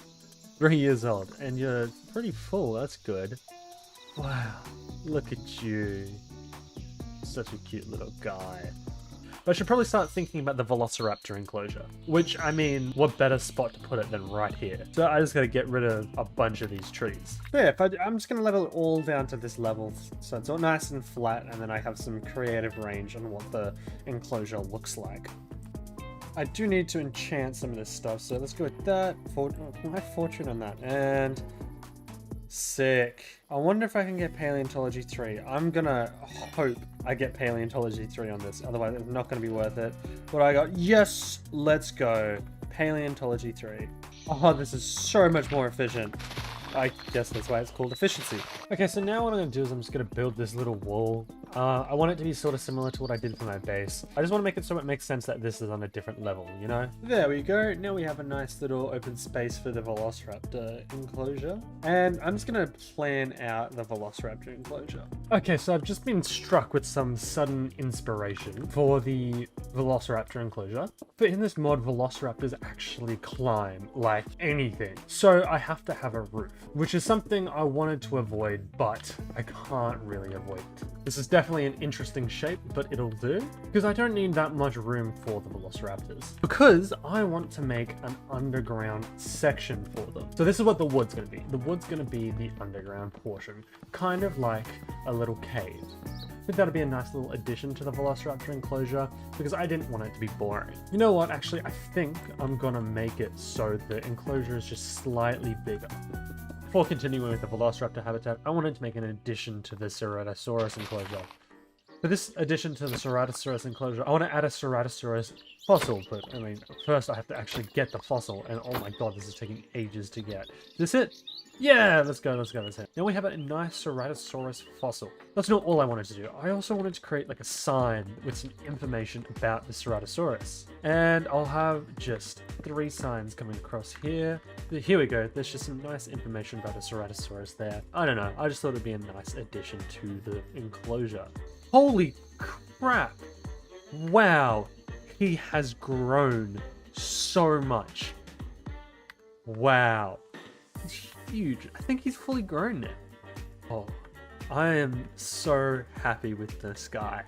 3 years old, and you're pretty full. That's good. Wow. Look at you. Such a cute little guy. But I should probably start thinking about the Velociraptor enclosure. Which, I mean, what better spot to put it than right here? So I just gotta get rid of a bunch of these trees. So yeah, I'm just gonna level it all down to this level so it's all nice and flat, and then I have some creative range on what the enclosure looks like. I do need to enchant some of this stuff, so let's go with that. My fortune on that. And sick. I wonder if I can get Paleontology 3. I'm gonna hope I get Paleontology 3 on this, otherwise it's not gonna be worth it. But I got, yes, let's go. Paleontology 3. Oh, this is so much more efficient. I guess that's why it's called efficiency. Okay, so now what I'm going to do is I'm just going to build this little wall. I want it to be sort of similar to what I did for my base. I just want to make it so it makes sense that this is on a different level, you know? There we go. Now we have a nice little open space for the Velociraptor enclosure. And I'm just going to plan out the Velociraptor enclosure. Okay, so I've just been struck with some sudden inspiration for the Velociraptor enclosure. But in this mod, Velociraptors actually climb like anything. So I have to have a roof, which is something I wanted to avoid, but I can't really avoid it. This is definitely an interesting shape, but it'll do, because I don't need that much room for the Velociraptors, because I want to make an underground section for them. So this is what the wood's going to be. The wood's going to be the underground portion, kind of like a little cave. I think that'd be a nice little addition to the Velociraptor enclosure, because I didn't want it to be boring. You know what, actually, I think I'm gonna make it so the enclosure is just slightly bigger. Before continuing with the Velociraptor habitat, I wanted to make an addition to the Ceratosaurus enclosure. For this addition to the Ceratosaurus enclosure, I want to add a Ceratosaurus fossil, but I mean, first I have to actually get the fossil, and oh my god, this is taking ages to get. Is this it? Yeah, let's go, let's go. Now we have a nice Ceratosaurus fossil. That's not all I wanted to do. I also wanted to create like a sign with some information about the Ceratosaurus. And I'll have just 3 signs coming across here. Here we go, there's just some nice information about the Ceratosaurus there. I don't know, I just thought it'd be a nice addition to the enclosure. Holy crap! Wow, he has grown so much. Wow. He's huge. I think he's fully grown now. Oh, I am so happy with this guy.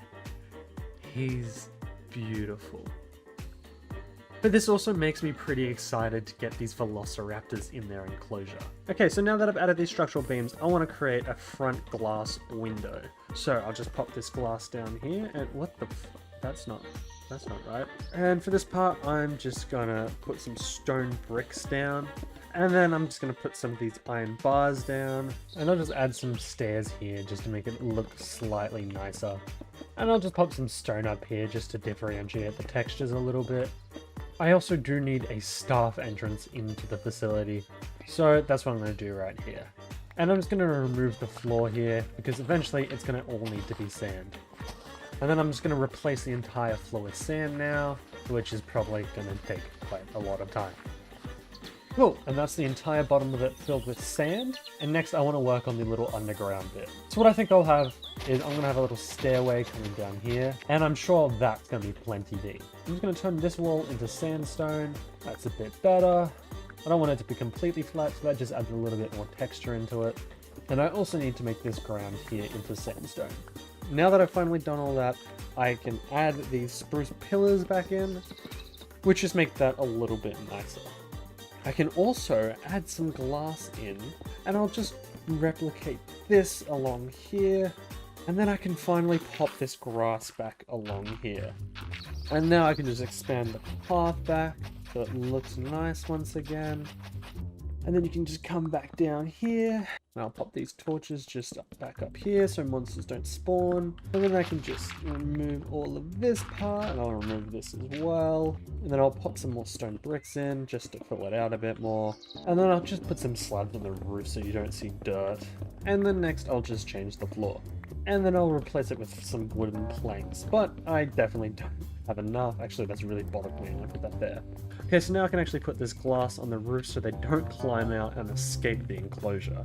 He's beautiful. But this also makes me pretty excited to get these Velociraptors in their enclosure. Okay, so now that I've added these structural beams, I want to create a front glass window. So I'll just pop this glass down here, and what the that's not right. And for this part, I'm just gonna put some stone bricks down. And then I'm just going to put some of these iron bars down. And I'll just add some stairs here just to make it look slightly nicer. And I'll just pop some stone up here just to differentiate the textures a little bit. I also do need a staff entrance into the facility. So that's what I'm going to do right here. And I'm just going to remove the floor here because eventually it's going to all need to be sand. And then I'm just going to replace the entire floor with sand now, which is probably going to take quite a lot of time. Cool, and that's the entire bottom of it filled with sand. And next I want to work on the little underground bit. So what I think I'll have is I'm going to have a little stairway coming down here. And I'm sure that's going to be plenty deep. I'm just going to turn this wall into sandstone. That's a bit better. I don't want it to be completely flat, so that just adds a little bit more texture into it. And I also need to make this ground here into sandstone. Now that I've finally done all that, I can add these spruce pillars back in, which just make that a little bit nicer. I can also add some glass in, and I'll just replicate this along here, and then I can finally pop this grass back along here. And now I can just expand the path back, so it looks nice once again. And then you can just come back down here. And I'll pop these torches just back up here so monsters don't spawn. And then I can just remove all of this part, and I'll remove this as well. And then I'll pop some more stone bricks in just to fill it out a bit more. And then I'll just put some slabs on the roof so you don't see dirt. And then next I'll just change the floor. And then I'll replace it with some wooden planks. But I definitely don't have enough. Actually, that's really bothered me. I'll put that there. Okay, so now I can actually put this glass on the roof so they don't climb out and escape the enclosure.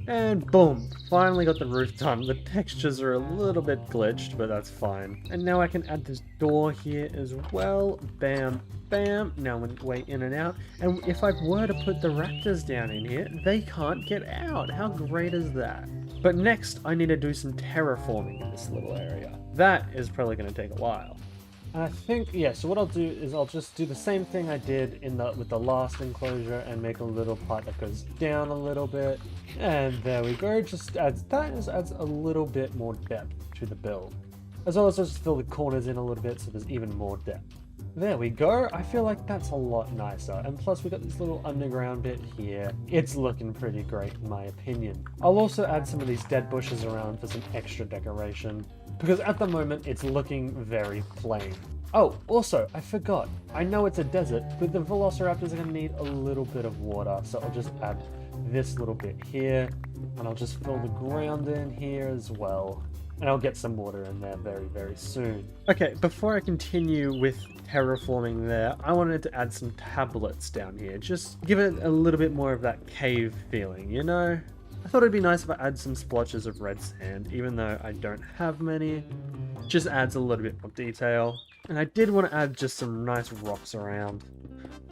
And boom, finally got the roof done. The textures are a little bit glitched, but that's fine. And now I can add this door here as well. Bam, bam. Now when way in and out. And if I were to put the raptors down in here, they can't get out. How great is that? But next, I need to do some terraforming in this little area. That is probably going to take a while. And I think, yeah, so what I'll do is I'll just do the same thing I did with the last enclosure and make a little part that goes down a little bit. And there we go, just adds a little bit more depth to the build. As well as just fill the corners in a little bit so there's even more depth. There we go, I feel like that's a lot nicer. And plus we got this little underground bit here. It's looking pretty great in my opinion. I'll also add some of these dead bushes around for some extra decoration, because at the moment it's looking very plain. Oh, also, I forgot. I know it's a desert, but the Velociraptors are going to need a little bit of water, so I'll just add this little bit here, and I'll just fill the ground in here as well. And I'll get some water in there very, very soon. Okay, before I continue with terraforming there, I wanted to add some tablets down here. Just give it a little bit more of that cave feeling, you know? I thought it'd be nice if I add some splotches of red sand, even though I don't have many. Just adds a little bit more detail. And I did want to add just some nice rocks around.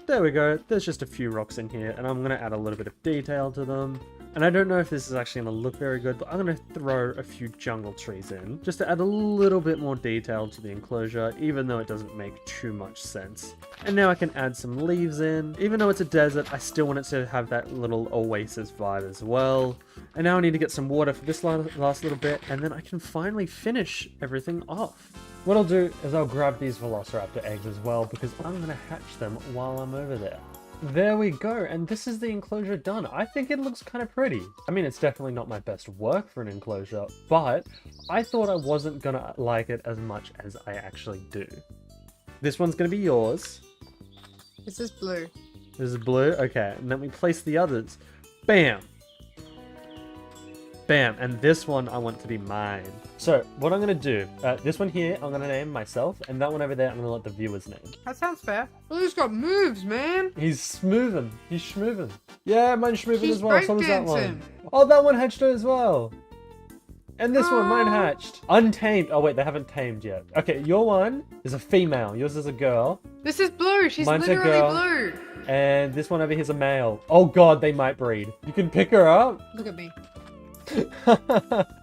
There we go, there's just a few rocks in here, and I'm going to add a little bit of detail to them. And I don't know if this is actually going to look very good, but I'm going to throw a few jungle trees in, just to add a little bit more detail to the enclosure, even though it doesn't make too much sense. And now I can add some leaves in. Even though it's a desert, I still want it to have that little oasis vibe as well. And now I need to get some water for this last little bit, and then I can finally finish everything off. What I'll do is I'll grab these Velociraptor eggs as well, because I'm going to hatch them while I'm over there. There we go, and this is the enclosure done. I think it looks kind of pretty. I mean, it's definitely not my best work for an enclosure, but I thought I wasn't gonna like it as much as I actually do. This one's gonna be yours. This is blue. This is blue? Okay, and then we place the others. Bam! Bam, and this one I want to be mine. So, what I'm going to do, this one here, I'm going to name myself, and that one over there, I'm going to let the viewers name. That sounds fair. Oh, he's got moves, man. He's smoothing. He's schmooving. Yeah, mine's schmooving as well. So was that one. breakdancing. Oh, that one hatched as well. And this one, mine hatched. Untamed. Oh, wait, they haven't tamed yet. Okay, your one is a female. Yours is a girl. This is blue. She's Mine's a literally girl. blue. And this one over here is a male. Oh, God, they might breed. You can pick her up. Look at me.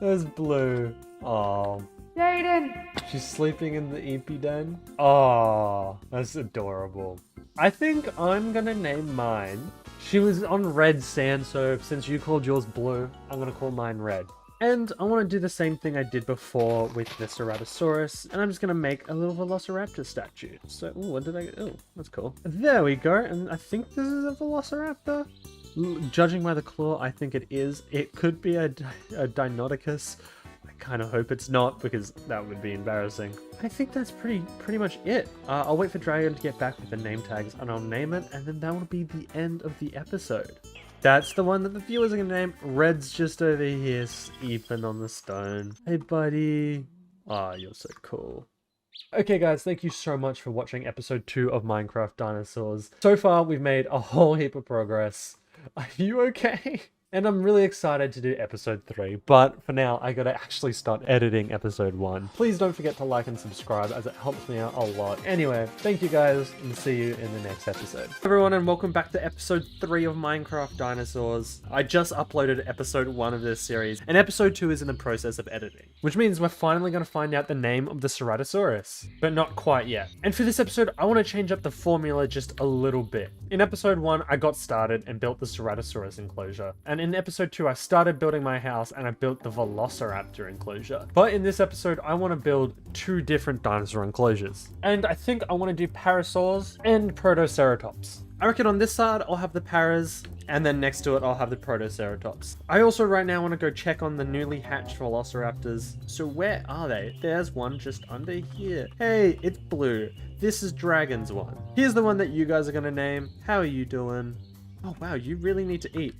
There's blue. Oh. Jayden. She's sleeping in the eepy den. Oh, that's adorable. I think I'm gonna name mine. She was on red sand, so since you called yours blue, I'm gonna call mine red. And I want to do the same thing I did before with the Tyrannosaurus, and I'm just gonna make a little Velociraptor statue. So, ooh, what did I get? Oh, that's cool. There we go, and I think this is a Velociraptor. Judging by the claw, I think it is. It could be a Deinonychus. I kind of hope it's not, because that would be embarrassing. I think that's pretty much it. I'll wait for Dragon to get back with the name tags, and I'll name it, and then that will be the end of the episode. That's the one that the viewers are gonna name. Red's just over here sleeping on the stone. Hey, buddy. Ah, you're so cool. Okay guys, thank you so much for watching episode 2 of Minecraft Dinosaurs. So far, we've made a whole heap of progress. Are you okay? And I'm really excited to do episode 3, but for now, I gotta actually start editing episode 1. Please don't forget to like and subscribe, as it helps me out a lot. Anyway, thank you guys, and see you in the next episode. Hey everyone, and welcome back to episode 3 of Minecraft Dinosaurs. I just uploaded episode 1 of this series, and episode 2 is in the process of editing, which means we're finally gonna find out the name of the Tyrannosaurus, but not quite yet. And for this episode, I want to change up the formula just a little bit. In episode 1, I got started and built the Tyrannosaurus enclosure, and in episode 2, I started building my house and I built the Velociraptor enclosure. But in this episode, I want to build 2 different dinosaur enclosures. And I think I want to do parasaurs and protoceratops. I reckon on this side, I'll have the paras, and then next to it, I'll have the protoceratops. I also right now want to go check on the newly hatched Velociraptors. So where are they? There's one just under here. Hey, it's blue. This is Dragon's one. Here's the one that you guys are going to name. How are you doing? Oh wow, you really need to eat.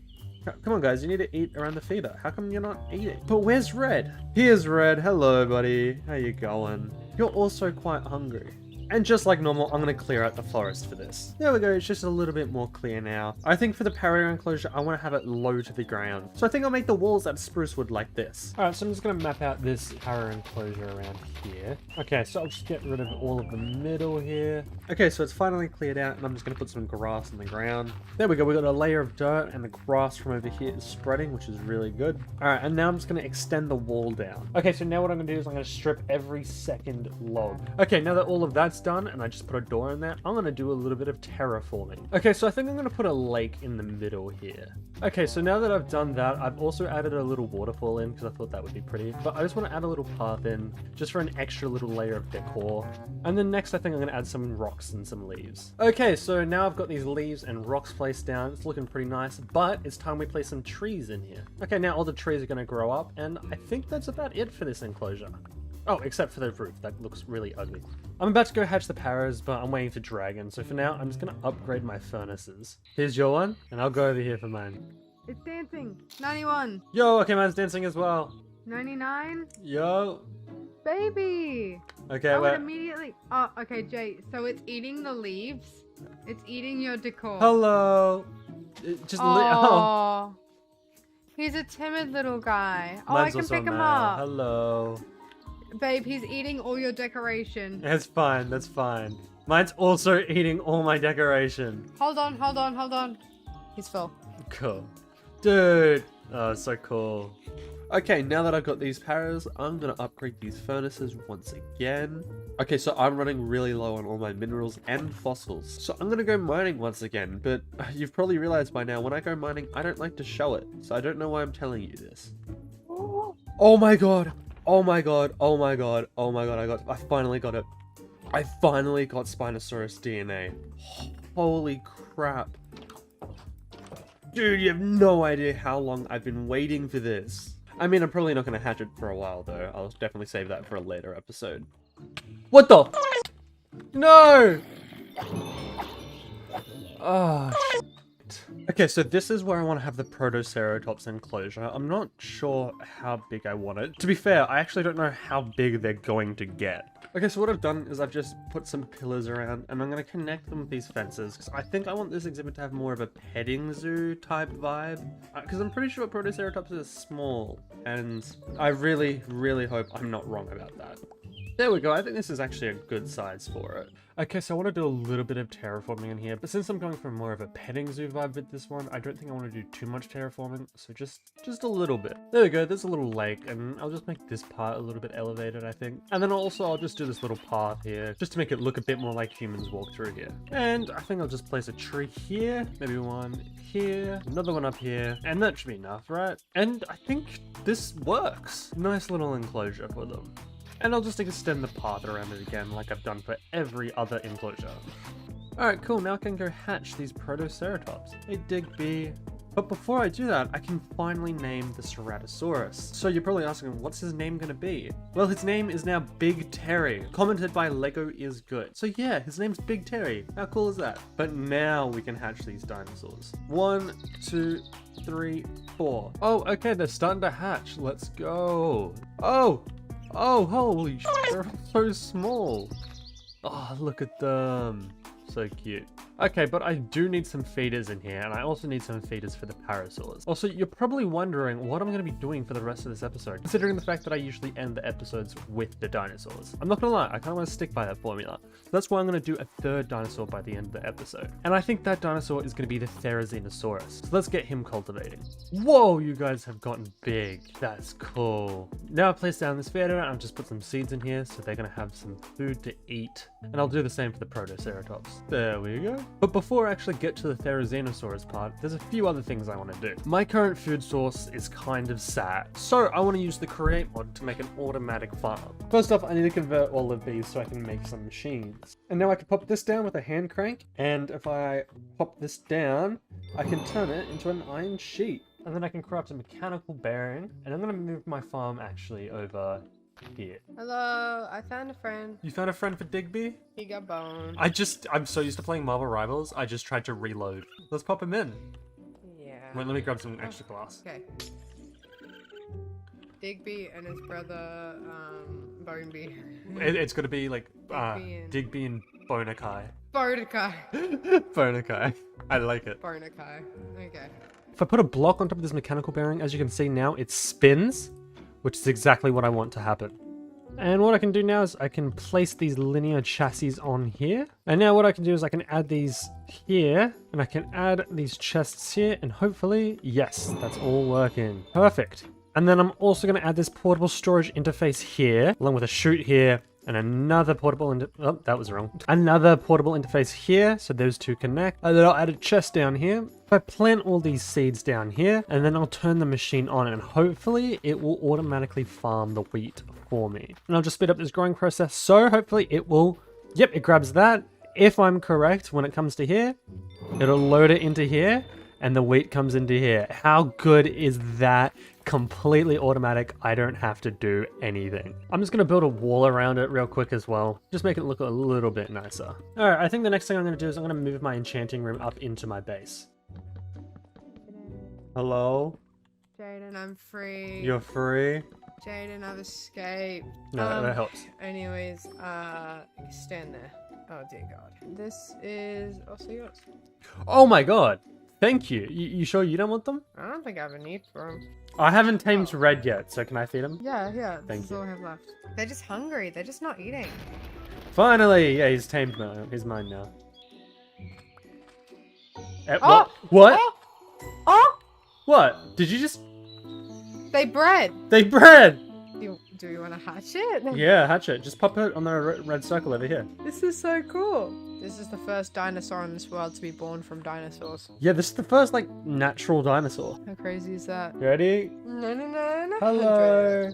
Come on guys, you need to eat around the feeder. How come you're not eating? But where's Red? Here's Red. Hello, buddy. How you going? You're also quite hungry. And just like normal, I'm going to clear out the forest for this. There we go, it's just a little bit more clear now. I think for the para enclosure, I want to have it low to the ground. So I think I'll make the walls out of spruce wood like this. Alright, so I'm just going to map out this para enclosure around here. Okay, so I'll just get rid of all of the middle here. Okay, so it's finally cleared out, and I'm just going to put some grass on the ground. There we go, we got a layer of dirt, and the grass from over here is spreading, which is really good. Alright, and now I'm just going to extend the wall down. Okay, so now what I'm going to do is I'm going to strip every second log. Okay, now that all of that's done and I just put a door in there, I'm gonna do a little bit of terraforming. Okay, so I think I'm gonna put a lake in the middle here. Okay, so now that I've done that, I've also added a little waterfall in because I thought that would be pretty, but I just want to add a little path in just for an extra little layer of decor. And then next, I think I'm gonna add some rocks and some leaves. Okay, so now I've got these leaves and rocks placed down. It's looking pretty nice, but it's time we place some trees in here. Okay, now all the trees are gonna grow up, and I think that's about it for this enclosure. Oh, except for the roof. That looks really ugly. I'm about to go hatch the paras, but I'm waiting for Dragon. So for now, I'm just going to upgrade my furnaces. Here's your one, and I'll go over here for mine. It's dancing. 91. Yo, okay, mine's dancing as well. 99. Yo. Baby. Okay, I wait. would immediately. Oh, okay, Jay. So it's eating the leaves. It's eating your decor. Hello. Oh. He's a timid little guy. Oh, I can pick him up. Hello. Babe, he's eating all your decoration. That's fine, that's fine. Mine's also eating all my decoration. Hold on. He's full. Cool. Dude. Oh, so cool. Okay, now that I've got these paras, I'm going to upgrade these furnaces once again. Okay, so I'm running really low on all my minerals and fossils. So I'm going to go mining once again, but you've probably realized by now, when I go mining, I don't like to show it. So I don't know why I'm telling you this. Oh my god. Oh my god, oh my god, oh my god, I finally got it. I finally got Spinosaurus DNA. Holy crap. Dude, you have no idea how long I've been waiting for this. I mean, I'm probably not going to hatch it for a while, though. I'll definitely save that for a later episode. What the? No! Oh, shit. Okay, so this is where I want to have the Protoceratops enclosure. I'm not sure how big I want it. To be fair, I actually don't know how big they're going to get. Okay, so what I've done is I've just put some pillars around, and I'm going to connect them with these fences, because I think I want this exhibit to have more of a petting zoo type vibe. Because I'm pretty sure Protoceratops is small, and I really, really hope I'm not wrong about that. There we go, I think this is actually a good size for it. Okay, so I want to do a little bit of terraforming in here, but since I'm going for more of a petting zoo vibe with this one, I don't think I want to do too much terraforming, so just a little bit. There we go, there's a little lake, and I'll just make this part a little bit elevated, I think. And then also I'll just do this little path here, just to make it look a bit more like humans walk through here. And I think I'll just place a tree here, maybe one here, another one up here, and that should be enough, right? And I think this works. Nice little enclosure for them. And I'll just extend the path around it again like I've done for every other enclosure. Alright, cool, now I can go hatch these Protoceratops. Hey, Digby. But before I do that, I can finally name the Tyrannosaurus. So you're probably asking, what's his name gonna be? Well, his name is now Big Terry, commented by Lego is good. So yeah, his name's Big Terry. How cool is that? But now we can hatch these dinosaurs. 1, 2, 3, 4. Oh, okay, they're starting to hatch. Let's go. Oh, holy shit, they're so small. Oh, look at them. So cute. Okay, but I do need some feeders in here, and I also need some feeders for the parasaurs. Also, you're probably wondering what I'm going to be doing for the rest of this episode, considering the fact that I usually end the episodes with the dinosaurs. I'm not going to lie, I kind of want to stick by that formula. So that's why I'm going to do a third dinosaur by the end of the episode. And I think that dinosaur is going to be the Tyrannosaurus. So let's get him cultivating. Whoa, you guys have gotten big. That's cool. Now I've placed down this feeder, and I've just put some seeds in here, so they're going to have some food to eat. And I'll do the same for the Protoceratops. There we go. But before I actually get to the Tyrannosaurus part, there's a few other things I want to do. My current food source is kind of sad, so I want to use the create mod to make an automatic farm. First off, I need to convert all of these so I can make some machines. And now I can pop this down with a hand crank, and if I pop this down, I can turn it into an iron sheet. And then I can craft a mechanical bearing, and I'm going to move my farm actually over here. Hello, I found a friend. You found a friend for Digby? He got boned. I'm so used to playing Marvel Rivals, I just tried to reload. Let's pop him in. Yeah. Wait, let me grab some extra glass. Okay. Digby and his brother, Boneby. It's gonna be like, and- Digby and Bonakai. Bonakai. Bonakai. I like it. Bonakai. Okay. If I put a block on top of this mechanical bearing, as you can see now, it spins, which is exactly what I want to happen. And what I can do now is I can place these linear chassis on here. And now what I can do is I can add these here, and I can add these chests here, and hopefully, yes, that's all working. Perfect. And then I'm also going to add this portable storage interface here, along with a chute here, and another portable oh, that was wrong. Another portable interface here, so those two connect. And then I'll add a chest down here. If I plant all these seeds down here, and then I'll turn the machine on, and hopefully it will automatically farm the wheat for me. And I'll just speed up this growing process, so hopefully it will, yep, it grabs that. If I'm correct, when it comes to here, it'll load it into here, and the wheat comes into here. How good is that? Completely automatic. I don't have to do anything. I'm just going to build a wall around it real quick as well. Just make it look a little bit nicer. All right, I think the next thing I'm going to do is I'm going to move my enchanting room up into my base. Hello? Jayden, I'm free. You're free? Jayden, I've escaped. No, that helps. Anyways, stand there. Oh dear God. This is also yours. Oh my God. Thank you. You sure you don't want them? I don't think I have a need for them. I haven't tamed Red yet, so can I feed him? Yeah. Thank This is all I have left. They're just hungry. They're just not eating. Finally! Yeah, he's tamed now. He's mine now. Oh! What? Oh! Oh! What? Did you just... They bred. They bred! Do you want to hatch it? Yeah, hatch it. Just pop it on the red circle over here. This is so cool. This is the first dinosaur in this world to be born from dinosaurs. Yeah, this is the first, like, natural dinosaur. How crazy is that? You ready? No. Hello!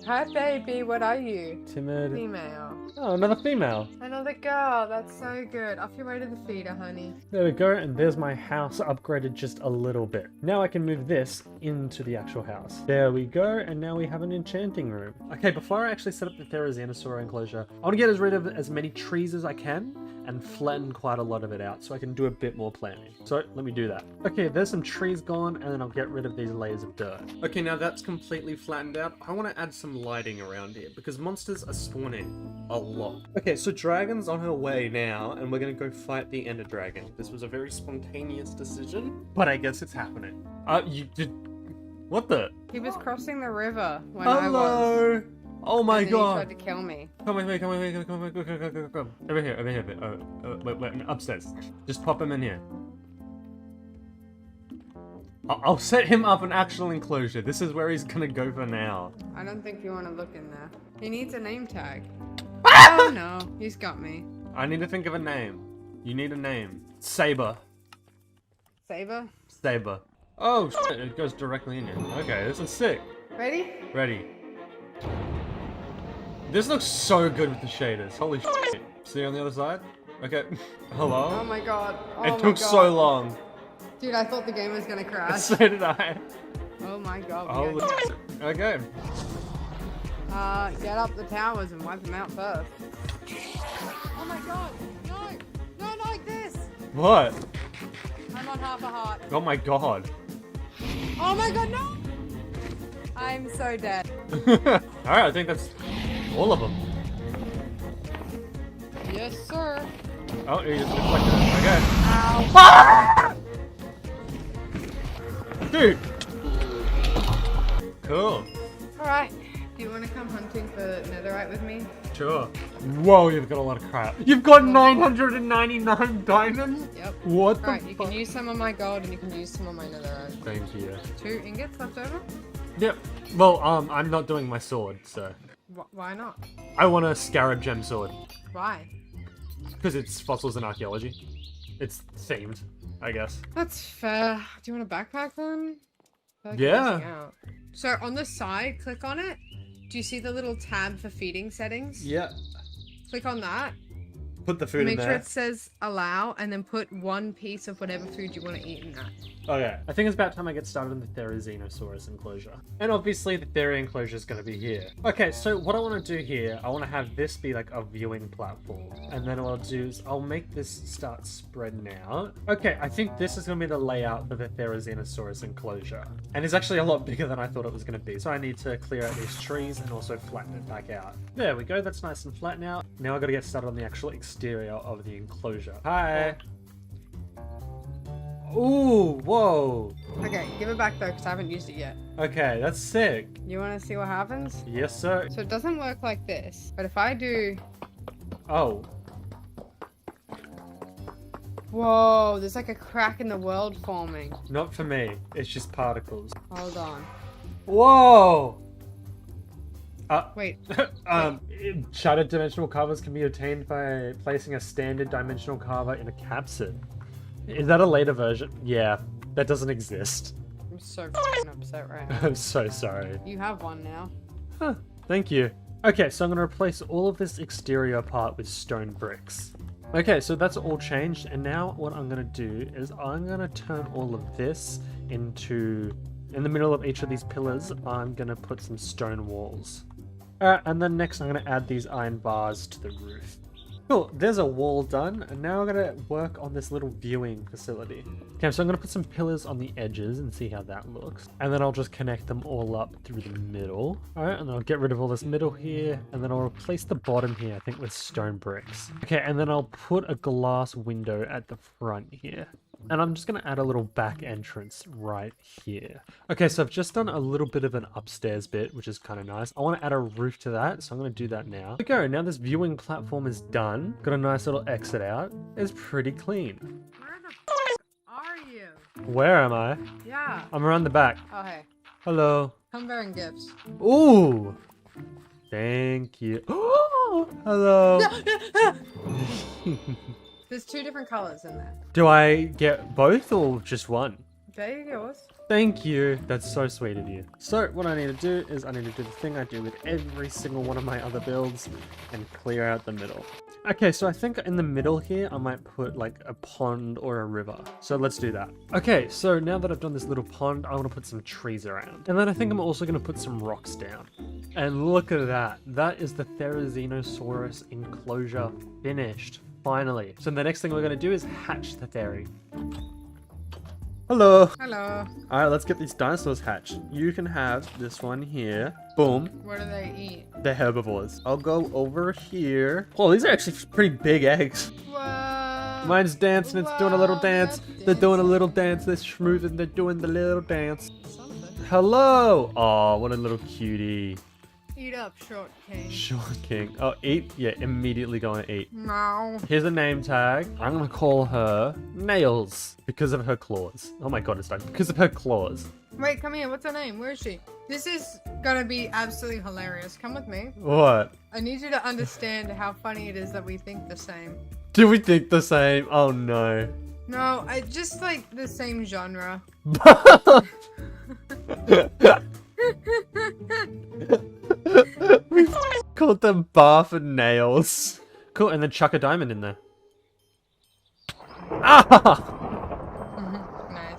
Hi, baby. What are you? Timid. Female. Oh, another female. Another girl. That's so good. Off your way to the feeder, honey. There we go, and there's my house upgraded just a little bit. Now I can move this into the actual house. There we go, and now we have an enchanting room. Okay, before I actually set up the Tyrannosaurus enclosure, I want to get rid of as many trees as I can and flatten quite a lot of it out so I can do a bit more planting. So let me do that. Okay, there's some trees gone, and then I'll get rid of these layers of dirt. Okay, now that's completely flattened out. I want to add some lighting around here because monsters are spawning a lot. Okay, so Dragon's on her way now, and we're gonna go fight the Ender Dragon. This was a very spontaneous decision, but I guess it's happening. You did... What the? He was crossing the river when I was. Hello! Oh my and then God! He tried to kill me. Come with me, come with me, come with me, come. Over here. Wait, upstairs. Just pop him in here. I'll set him up an actual enclosure. This is where he's gonna go for now. I don't think you want to look in there. He needs a name tag. Oh no, he's got me. I need to think of a name. You need a name. Saber. Saber? Saber. Oh shit, it goes directly in here. Okay, this is sick. Ready? Ready. This looks so good with the shaders. Holy shit. See you on the other side? Okay. Hello? Oh my God. Oh It my took God. so long. Dude, I thought the game was gonna crash. So did I. Oh my god. Oh, okay. Get up the towers and wipe them out first. Oh my god. No. No, not like this. What? I'm on half a heart. Oh my god. Oh my god, no. I'm so dead. Alright, I think that's all of them. Yes, sir. Oh, you just deflected it. Okay. Ow. Ah! Dude! Cool. Alright. Do you want to come hunting for netherite with me? Sure. Whoa, you've got a lot of crap. You've got 999 diamonds? Yep. What the Alright, you can use some of my gold and you can use some of my netherite. Thank you. 2 ingots left over? Yep. Well, I'm not doing my sword, so. Why not? I want a scarab gem sword. Why? Because it's fossils and archaeology. It's themed, I guess. That's fair. Do you want a backpack then? I feel like Yeah. I'm missing out. So on the side, click on it. Do you see the little tab for feeding settings? Yeah. Click on that. Put the food in Make there. sure it says allow, and then put 1 piece of whatever food you want to eat in that. Okay. I think it's about time I get started on the Tyrannosaurus enclosure. And obviously the Theria enclosure is going to be here. Okay, so what I want to do here, I want to have this be like a viewing platform. And then what I'll do is I'll make this start spreading out. Okay, I think this is going to be the layout for the Tyrannosaurus enclosure. And it's actually a lot bigger than I thought it was going to be. So I need to clear out these trees and also flatten it back out. There we go, that's nice and flat now. Now I've got to get started on the actual exterior of the enclosure. Hi! Ooh, whoa. Okay, give it back though, because I haven't used it yet. Okay, that's sick. You want to see what happens? Yes, sir. So it doesn't work like this, but if I do... Oh. Whoa, there's like a crack in the world forming. Not for me. It's just particles. Hold on. Whoa! Wait. Shattered dimensional carvers can be obtained by placing a standard dimensional carver in a capsid. Is that a later version? Yeah, that doesn't exist. I'm so f***ing upset right now. I'm so sorry. You have one now. Huh, thank you. Okay, so I'm going to replace all of this exterior part with stone bricks. Okay, so that's all changed, and now what I'm going to do is I'm going to turn all of this into... In the middle of each of these pillars, I'm going to put some stone walls. Alright, and then next I'm going to add these iron bars to the roof. Cool, there's a wall done, and now I'm going to work on this little viewing facility. Okay, so I'm going to put some pillars on the edges and see how that looks. And then I'll just connect them all up through the middle. Alright, and then I'll get rid of all this middle here, and then I'll replace the bottom here, I think, with stone bricks. Okay, and then I'll put a glass window at the front here. And I'm just going to add a little back entrance right here. Okay, so I've just done a little bit of an upstairs bit, which is kind of nice. I want to add a roof to that, so I'm going to do that now. There we go, now this viewing platform is done. Got a nice little exit out. It's pretty clean. Where the f*** are you? Where am I? Yeah. I'm around the back. Oh, hey. Hello. I'm bearing gifts. Ooh! Thank you. Oh, hello. There's 2 different colors in there. Do I get both or just one? There you go. Thank you. That's so sweet of you. So what I need to do is I need to do the thing I do with every single one of my other builds and clear out the middle. Okay, so I think in the middle here, I might put like a pond or a river. So let's do that. Okay, so now that I've done this little pond, I want to put some trees around. And then I think I'm also going to put some rocks down. And look at that. That is the Tyrannosaurus enclosure finished. Finally. So the next thing we're going to do is hatch the Theria. Hello. Hello. Alright, let's get these dinosaurs hatched. You can have this one here. Boom. What do they eat? They're herbivores. I'll go over here. Oh, these are actually pretty big eggs. What? Mine's dancing. It's doing a little dance. They're doing a little dance. They're schmoozing. They're doing the little dance. Something. Hello. Oh, what a little cutie. Eat up, short king. Short king. Oh, eat? Yeah, immediately going to eat. No. Here's a name tag. I'm going to call her Nails because of her claws. Oh my god, it's done. Because of her claws. Wait, come here. What's her name? Where is she? This is gonna be absolutely hilarious. Come with me. What? I need you to understand how funny it is that we think the same. Do we think the same? Oh no. No, I just like the same genre. Called them Bath and Nails. Cool, and then chuck a diamond in there. Ah! Nice.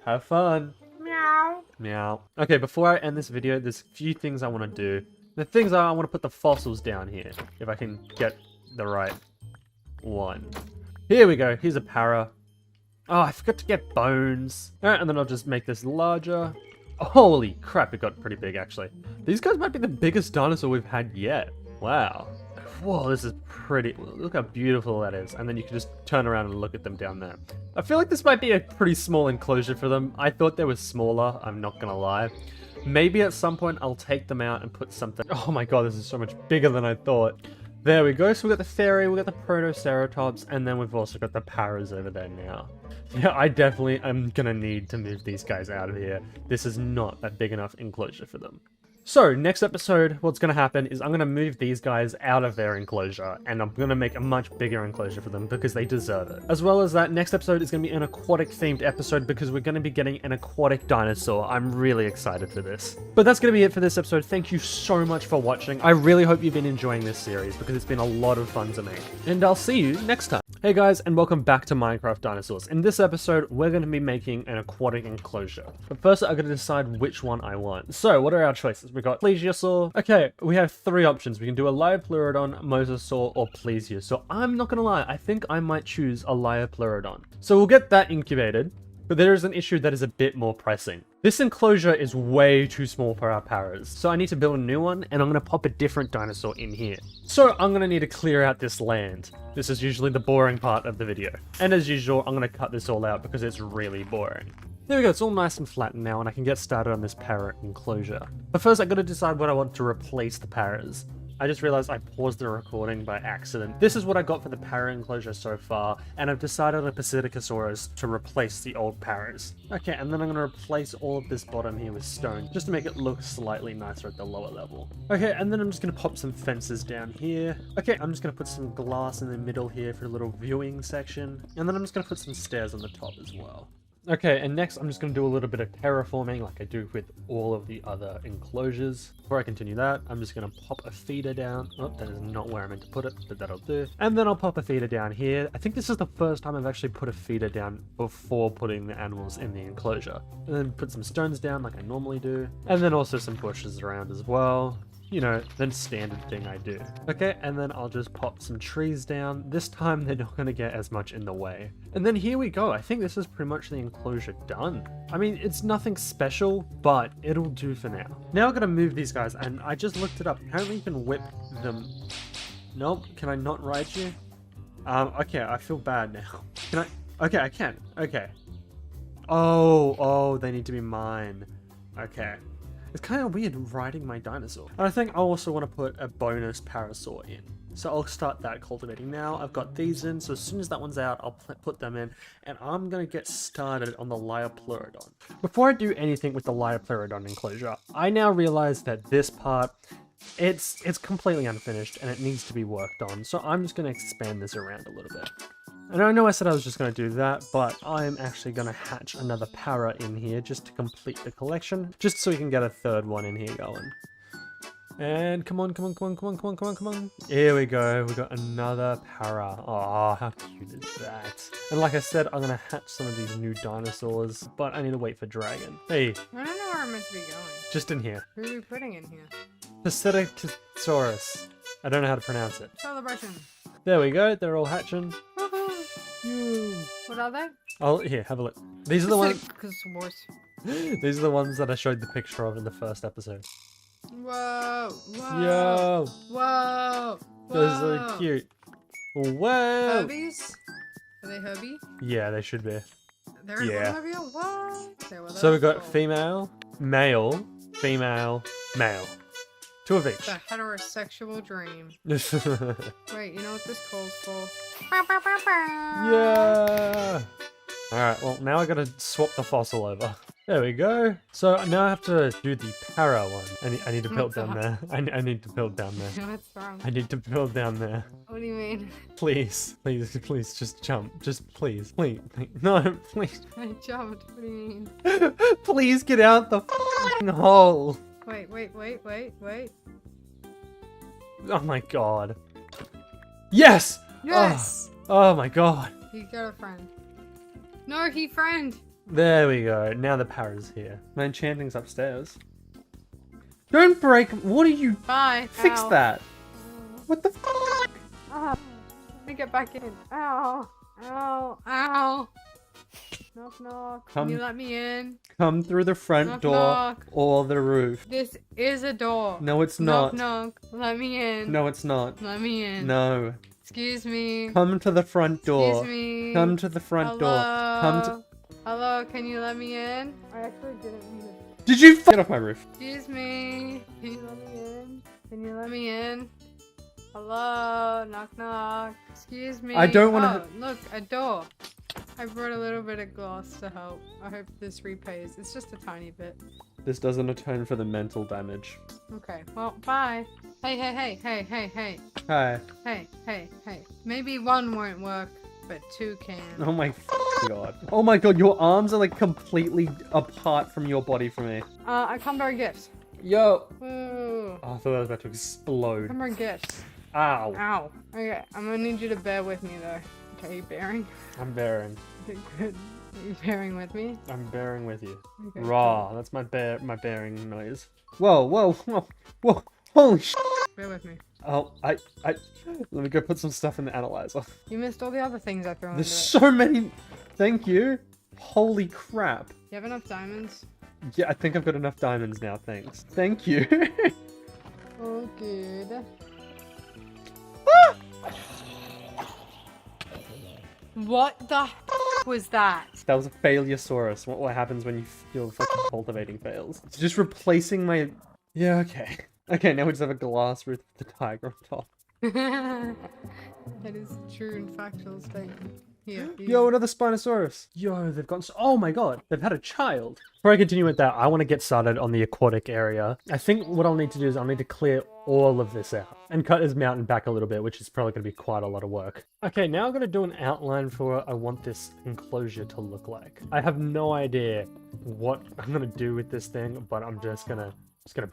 Have fun. Meow. Meow. Okay, before I end this video, there's a few things I want to do. The things are, I want to put the fossils down here, if I can get the right one. Here we go. Here's a para. Oh, I forgot to get bones. All right, and then I'll just make this larger. Holy crap, it got pretty big, actually. These guys might be the biggest dinosaur we've had yet. Wow. Whoa, this is pretty. Look how beautiful that is. And then you can just turn around and look at them down there. I feel like this might be a pretty small enclosure for them. I thought they were smaller, I'm not gonna lie. Maybe at some point I'll take them out and put something. Oh my god, this is so much bigger than I thought. There we go. So we've got the fairy, we've got the protoceratops, and then we've also got the paras over there now. Yeah, I definitely am gonna need to move these guys out of here. This is not a big enough enclosure for them. So, next episode, what's going to happen is I'm going to move these guys out of their enclosure, and I'm going to make a much bigger enclosure for them because they deserve it. As well as that, next episode is going to be an aquatic-themed episode because we're going to be getting an aquatic dinosaur. I'm really excited for this. But that's going to be it for this episode. Thank you so much for watching. I really hope you've been enjoying this series because it's been a lot of fun to make. And I'll see you next time. Hey guys, and welcome back to Minecraft Dinosaurs. In this episode, we're going to be making an aquatic enclosure. But first, I've got to decide which one I want. So, what are our choices? We've got Plesiosaur. Okay, we have three options. We can do a Liopleurodon, Mosasaur, or Plesio. So, I'm not going to lie, I think I might choose a Liopleurodon. So, we'll get that incubated. But there is an issue that is a bit more pressing. This enclosure is way too small for our paras, so I need to build a new one, and I'm going to pop a different dinosaur in here. So I'm going to need to clear out this land. This is usually the boring part of the video. And as usual, I'm going to cut this all out because it's really boring. There we go, it's all nice and flattened now, and I can get started on this para enclosure. But first, I've got to decide what I want to replace the paras. I just realized I paused the recording by accident. This is what I got for the para enclosure so far, and I've decided on Psittacosaurus to replace the old paras. Okay, and then I'm going to replace all of this bottom here with stone, just to make it look slightly nicer at the lower level. Okay, and then I'm just going to pop some fences down here. Okay, I'm just going to put some glass in the middle here for a little viewing section, and then I'm just going to put some stairs on the top as well. Okay, and next I'm just going to do a little bit of terraforming like I do with all of the other enclosures. Before I continue that, I'm just going to pop a feeder down. Oh, that is not where I meant to put it, but that'll do. And then I'll pop a feeder down here. I think this is the first time I've actually put a feeder down before putting the animals in the enclosure. And then put some stones down like I normally do. And then also some bushes around as well. You know, the standard thing I do. Okay, and then I'll just pop some trees down. This time they're not going to get as much in the way. And then here we go. I think this is pretty much the enclosure done. I mean, it's nothing special, but it'll do for now. Now I'm going to move these guys, and I just looked it up. Apparently you can whip them. Nope, can I not ride you? Okay, I feel bad now. Can I? Okay, I can. Okay. Oh, they need to be mine. Okay. It's kind of weird riding my dinosaur. And I think I also want to put a bonus parasaur in. So I'll start that cultivating now. I've got these in, so as soon as that one's out, I'll put them in. And I'm going to get started on the Liopleurodon. Before I do anything with the Liopleurodon enclosure, I now realize that this part, it's completely unfinished and it needs to be worked on. So I'm just going to expand this around a little bit. And I know I said I was just going to do that, but I'm actually going to hatch another para in here just to complete the collection, just so we can get a third one in here going. And come on. Here we go. We got another para. Oh, how cute is that? And like I said, I'm going to hatch some of these new dinosaurs, but I need to wait for Dragon. Hey. I don't know where I'm meant to be going. Just in here. Who are you putting in here? Psittacosaurus. I don't know how to pronounce it. Celebration. There we go. They're all hatching. What are they? Oh, here, have a look. These are the ones. These are the ones that I showed the picture of in the first episode. Whoa! Yo! Whoa! Those are cute. Whoa! Herbies? Are they Herbie? Yeah, they should be. They're Herbie? What? Okay, well, so we've got female, male, female, male. Two of each. It's a heterosexual dream. Wait, you know what this calls for? Yeah! Alright, well, now I gotta swap the fossil over. There we go. So now I have to do the para one. I need to build down there. I need to build down there. What's wrong? I need to build down there. What do you mean? Please, just jump. Just please. No, please. I jumped. What do you mean? Please get out the f***ing hole. Wait. Oh my god. Yes! Yes! Oh my god. You got a friend. No, he friend. There we go. Now the para's here. My enchanting's upstairs. Don't break. What are you? Bye. Fix Ow. that. What the f? Ah, let me get back in. Ow. Ow. Ow. Knock knock. Can you let me in? Come through the front Knock, door knock. or the roof. This is a door. No, it's not. Knock knock. Let me in. No, it's not. Let me in. No. Excuse me. Come to the front door. Excuse me. Come to the front door. Come to. Hello, can you let me in? I actually didn't mean it. Did you get off my roof? Excuse me. Can you let me in? Can you let me in? Hello, knock knock. Excuse me. I don't wanna- Oh, look, a door. I brought a little bit of glass to help. I hope this repays. It's just a tiny bit. This doesn't atone for the mental damage. Okay, well, bye. Hey. Hi. Hey. Maybe one won't work, but two can. Oh my god. Oh my god, your arms are like completely apart from your body for me. I come to our gifts. Yo. Ooh. Oh, I thought that was about to explode. Come our gifts. Ow. Ow. Okay, I'm gonna need you to bear with me though. Okay, you bearing? I'm bearing. Okay, good. Are you bearing with me? I'm bearing with you. Okay, Raw. That's my bearing noise. Whoa. Holy sh! bear with me. Oh, let me go put some stuff in the analyzer. You missed all the other things I threw into There's it. so many. Thank you. Holy crap. You have enough diamonds? Yeah, I think I've got enough diamonds now. Thanks. Thank you. Oh, good. What the was that? That was a Failuresaurus. What happens when your fucking cultivating fails? It's just replacing my... Yeah, okay. Okay, now we just have a glass roof with the tiger on top. That is a true and factual statement. Here. Yo, another Spinosaurus. Yo, they've got... Oh my god, they've had a child. Before I continue with that, I want to get started on the aquatic area. I think what I'll need to do is I'll need to clear all of this out and cut this mountain back a little bit, which is probably going to be quite a lot of work. Okay, now I'm going to do an outline for what I want this enclosure to look like. I have no idea what I'm going to do with this thing, but I'm just gonna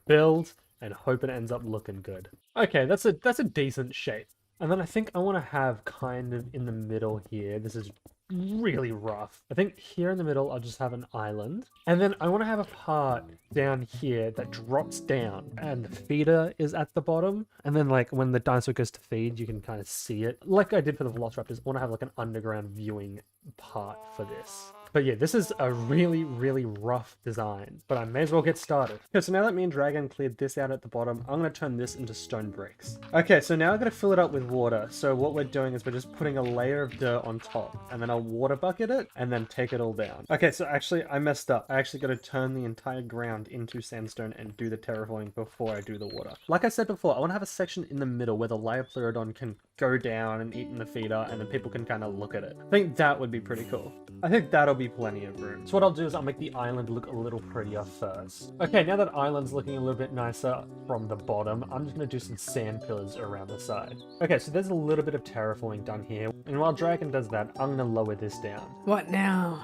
build and hope it ends up looking good. Okay, that's a decent shape. And then I think I want to have kind of in the middle here, this is really rough. I think here in the middle, I'll just have an island. And then I want to have a part down here that drops down and the feeder is at the bottom. And then like when the dinosaur goes to feed, you can kind of see it. Like I did for the Velociraptors, I want to have like an underground viewing part for this. But yeah, this is a really, really rough design, but I may as well get started. Okay, so now that me and Dragon cleared this out at the bottom, I'm going to turn this into stone bricks. Okay, so now I'm going to fill it up with water. So what we're doing is we're just putting a layer of dirt on top, and then I'll water bucket it, and then take it all down. Okay, so actually I messed up. I actually got to turn the entire ground into sandstone and do the terraforming before I do the water. Like I said before, I want to have a section in the middle where the Liopleurodon can go down and eat in the feeder, and then people can kind of look at it. I think that would be pretty cool. I think that'll be plenty of room. So what I'll do is I'll make the island look a little prettier first. Okay, now that island's looking a little bit nicer from the bottom, I'm just going to do some sand pillars around the side. Okay, so there's a little bit of terraforming done here. And while Dragon does that, I'm going to lower this down. What now?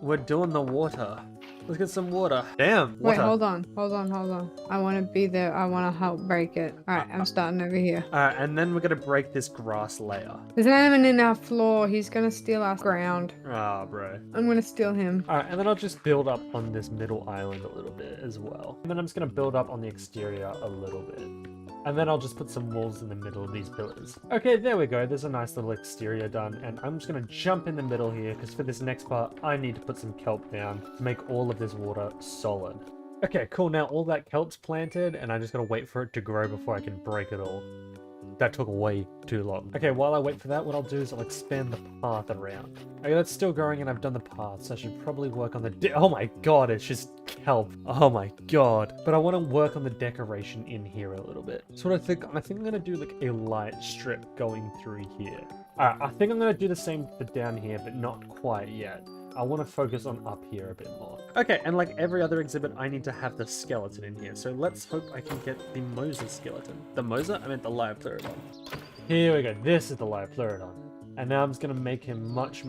We're doing the water. Let's get some water. Damn, water. Wait, hold on. I want to be there. I want to help break it. Alright, I'm starting over here. Alright, and then we're going to break this grass layer. There's an enemy in our floor. He's going to steal our ground. Ah, bro. I'm going to steal him. Alright, and then I'll just build up on this middle island a little bit as well. And then I'm just going to build up on the exterior a little bit. And then I'll just put some walls in the middle of these pillars. Okay, there we go. There's a nice little exterior done. And I'm just going to jump in the middle here because for this next part, I need to put some kelp down to make all of this water solid. Okay, cool. Now all that kelp's planted and I just got to wait for it to grow before I can break it all. That took way too long. Okay, while I wait for that, what I'll do is I'll expand the path around. Okay, that's still growing and I've done the path, so I should probably work on the oh my god, it's just kelp. Oh my god. But I want to work on the decoration in here a little bit. So what I think I'm going to do like a light strip going through here. Alright, I think I'm going to do the same for down here, but not quite yet. I want to focus on up here a bit more. Okay, and like every other exhibit, I need to have the skeleton in here. So let's hope I can get the Mosa skeleton. The Mosa? I meant the Liopleurodon. Here we go. This is the Liopleurodon. And now I'm just gonna make him much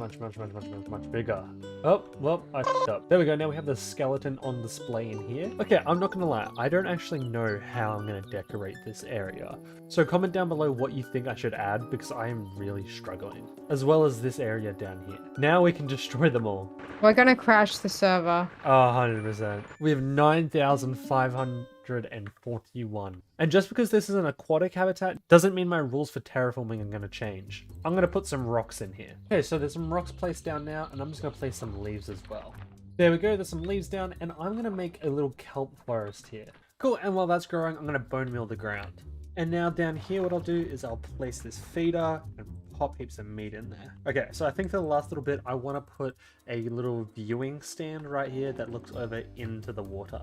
bigger. Oh, well, I f***ed up. There we go, now we have the skeleton on display in here. Okay, I'm not gonna lie, I don't actually know how I'm gonna decorate this area. So comment down below what you think I should add, because I am really struggling. As well as this area down here. Now we can destroy them all. We're gonna crash the server. Oh, 100%. We have 9,541. And just because this is an aquatic habitat doesn't mean my rules for terraforming are going to change. I'm going to put some rocks in here. Okay, so there's some rocks placed down now, and I'm just going to place some leaves as well. There we go, there's some leaves down, and I'm going to make a little kelp forest here. Cool, and while that's growing, I'm going to bone meal the ground. And now down here, what I'll do is I'll place this feeder and pop heaps of meat in there. Okay, so I think for the last little bit, I want to put a little viewing stand right here that looks over into the water.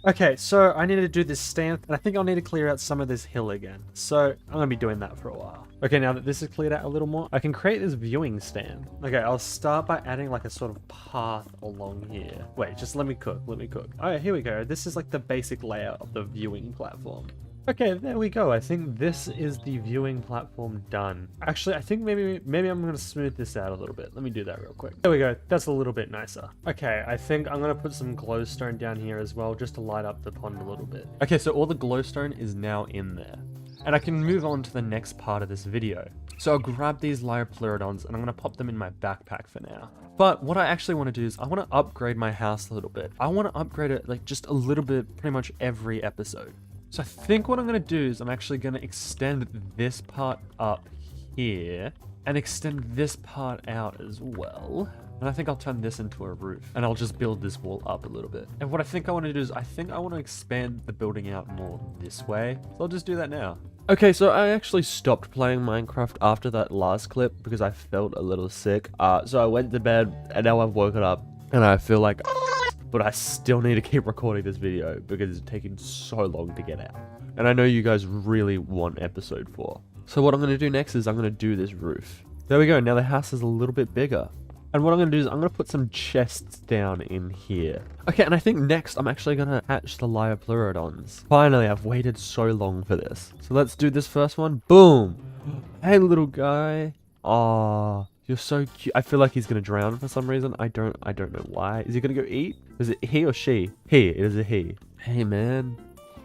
Okay, so I need to do this stand, and I think I'll need to clear out some of this hill again. So I'm going to be doing that for a while. Okay, now that this is cleared out a little more, I can create this viewing stand. Okay, I'll start by adding like a sort of path along here. Wait, just let me cook. Alright, here we go. This is like the basic layout of the viewing platform. Okay, there we go. I think this is the viewing platform done. Actually, I think maybe I'm going to smooth this out a little bit. Let me do that real quick. There we go. That's a little bit nicer. Okay, I think I'm going to put some glowstone down here as well, just to light up the pond a little bit. Okay, so all the glowstone is now in there. And I can move on to the next part of this video. So I'll grab these Liopleurodons and I'm going to pop them in my backpack for now. But what I actually want to do is I want to upgrade my house a little bit. I want to upgrade it like just a little bit pretty much every episode. So I think what I'm going to do is I'm actually going to extend this part up here and extend this part out as well. And I think I'll turn this into a roof and I'll just build this wall up a little bit. And what I think I want to do is I think I want to expand the building out more this way. So I'll just do that now. Okay, so I actually stopped playing Minecraft after that last clip because I felt a little sick. So I went to bed and now I've woken up and I feel like... But I still need to keep recording this video because it's taking so long to get out. And I know you guys really want episode 4. So what I'm going to do next is I'm going to do this roof. There we go. Now the house is a little bit bigger. And what I'm going to do is I'm going to put some chests down in here. Okay, and I think next I'm actually going to hatch the Liopleurodons. Finally, I've waited so long for this. So let's do this first one. Boom. Hey, little guy. Aww. You're so cute. I feel like he's gonna drown for some reason. I don't know why. Is he gonna go eat? Is it he or she? He. It is a he. Hey, man.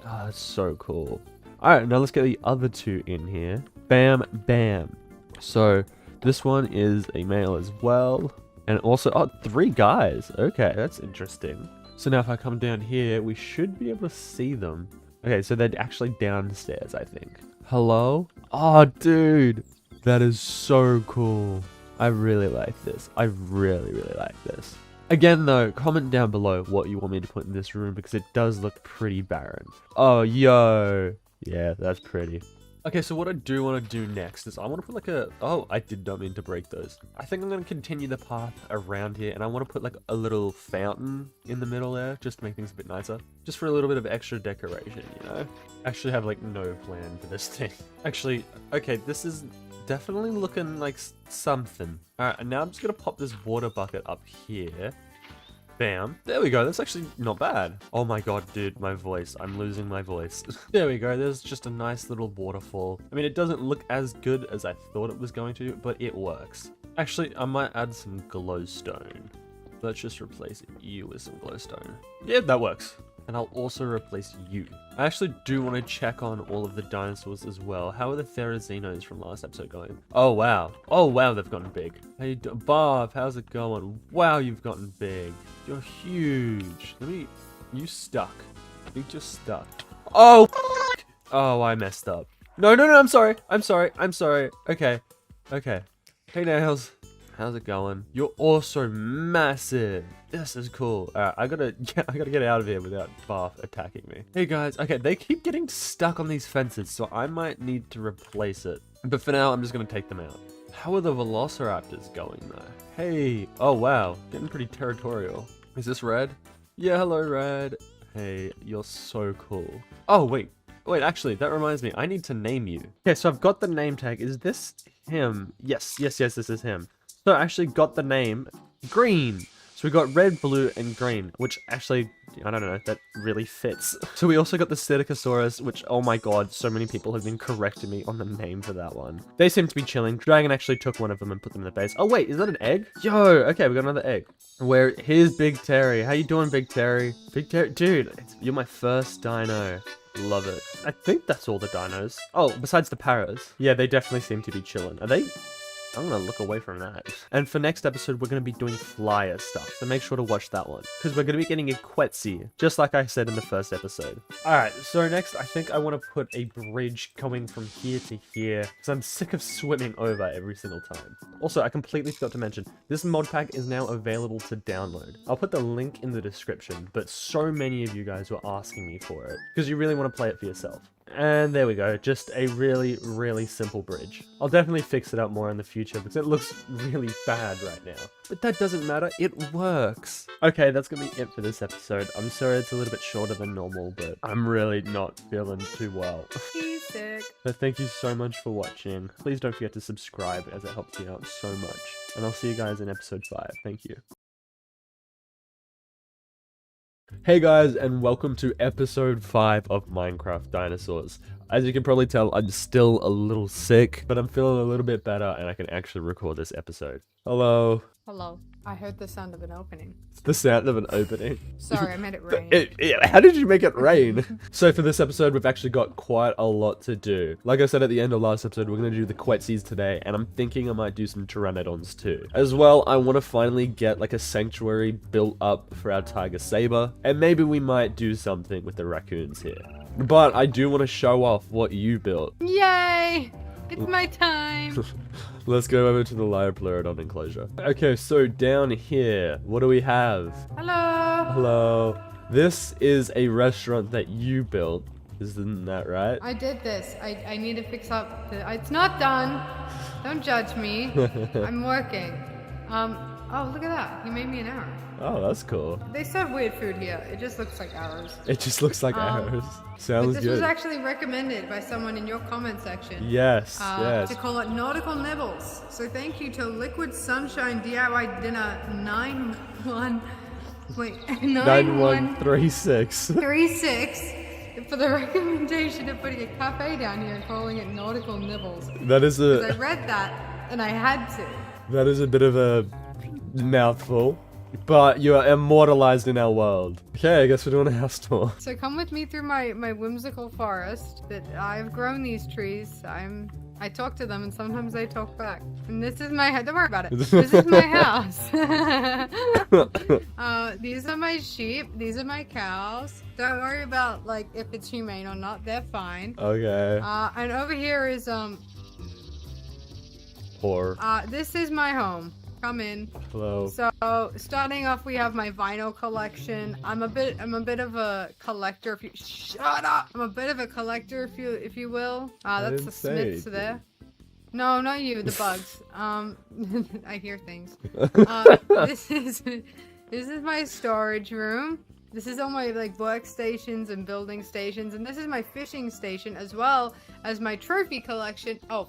Oh, that's so cool. Alright, now let's get the other two in here. Bam, bam. So, this one is a male as well. And also, oh, 3 guys. Okay, that's interesting. So now if I come down here, we should be able to see them. Okay, so they're actually downstairs, I think. Hello? Oh, dude. That is so cool. I really like this. I really like this. Again though, comment down below what you want me to put in this room because it does look pretty barren. Oh, yo. Yeah, that's pretty. Okay, so what I do want to do next is I want to put like a... Oh, I did not mean to break those. I think I'm going to continue the path around here and I want to put like a little fountain in the middle there just to make things a bit nicer. Just for a little bit of extra decoration, you know? Actually have like no plan for this thing. Actually, okay, this is... definitely looking like something. Alright, and now I'm just gonna pop this water bucket up here. Bam. There we go. That's actually not bad. Oh my god, dude, my voice. I'm losing my voice. There we go. There's just a nice little waterfall. I mean, it doesn't look as good as I thought it was going to, but it works. Actually, I might add some glowstone. Let's just replace you with some glowstone. Yeah, that works. And I'll also replace you. I actually do want to check on all of the dinosaurs as well. How are the Therazinos from last episode going? Oh, wow. Oh, wow, they've gotten big. How you doing? Bob, how's it going? Wow, you've gotten big. You're huge. You stuck. You just stuck. Oh, oh, I messed up. No, I'm sorry. Okay. Hey, Nails. How's it going? You're also massive. This is cool. Alright, I gotta get out of here without Bath attacking me. Hey guys, okay, they keep getting stuck on these fences, so I might need to replace it. But for now, I'm just gonna take them out. How are the Velociraptors going though? Hey, oh wow, getting pretty territorial. Is this Red? Yeah, hello Red. Hey, you're so cool. Oh wait, actually, that reminds me, I need to name you. Okay, so I've got the name tag. Is this him? Yes, this is him. So I actually got the name Green. So we got red, blue, and green, which actually I don't know, that really fits. So we also got the Stegosaurus, which, oh my god, so many people have been correcting me on the name for that one. They seem to be chilling. Dragon actually took one of them and put them in the base. Oh wait, is that an egg? Yo, okay, we got another egg. Here's Big Terry. How you doing, Big Terry? Big Terry, dude, you're my first dino. Love it. I think that's all the dinos. Oh, besides the paras. Yeah, they definitely seem to be chilling. Are they? I'm gonna look away from that. And for next episode, we're gonna be doing flyer stuff, so make sure to watch that one. Because we're gonna be getting a Quetzi, just like I said in the first episode. Alright, so next, I think I want to put a bridge going from here to here, because I'm sick of swimming over every single time. Also, I completely forgot to mention, this mod pack is now available to download. I'll put the link in the description, but so many of you guys were asking me for it, because you really want to play it for yourself. And there we go, just a really, really simple bridge. I'll definitely fix it up more in the future because it looks really bad right now. But that doesn't matter, it works. Okay, that's gonna be it for this episode. I'm sorry it's a little bit shorter than normal, but I'm really not feeling too well. He's sick. But thank you so much for watching. Please don't forget to subscribe as it helps me out so much. And I'll see you guys in episode 5. Thank you. Hey guys, and welcome to episode 5 of Minecraft Dinosaurs. As you can probably tell, I'm still a little sick, but I'm feeling a little bit better and I can actually record this episode. Hello. Hello. I heard the sound of an opening. It's the sound of an opening. Sorry, I made it rain. How did you make it rain? So for this episode, we've actually got quite a lot to do. Like I said at the end of last episode, we're going to do the Quetzis today, and I'm thinking I might do some Pteranodons too. As well, I want to finally get like a sanctuary built up for our Tiger Saber, and maybe we might do something with the raccoons here. But I do want to show off what you built. Yay! It's my time! Let's go over to the Liopleurodon enclosure. Okay, so down here, what do we have? Hello! Hello. This is a restaurant that you built. Isn't that right? I did this. I need to fix up the... It's not done! Don't judge me. I'm working. Oh, look at that. He made me an arrow. Oh, that's cool. They serve weird food here. It just looks like arrows. It just looks like arrows. Sounds but this good. was actually recommended by someone in your comment section. Yes, yes. To call it nautical nibbles. So thank you to Liquid Sunshine DIY Dinner 9136 36 for the recommendation of putting a cafe down here and calling it nautical nibbles. That is a... I read that and I had to. That is a bit of a mouthful. But you are immortalized in our world. Okay, I guess we're doing a house tour. So come with me through my whimsical forest that I've grown these trees. I talk to them and sometimes they talk back. And this is my don't worry about it. This is my house. These are my sheep. These are my cows. Don't worry about like if it's humane or not. They're fine. Okay. And over here is Horror. This is my home. Come in. Hello. So starting off, we have my vinyl collection. I'm a bit of a collector. If you shut up, I'm a bit of a collector, if you will. That's the Smiths there. No, not you. The bugs. I hear things. This is my storage room. This is all my like workstations and building stations, and this is my fishing station as well as my trophy collection. Oh.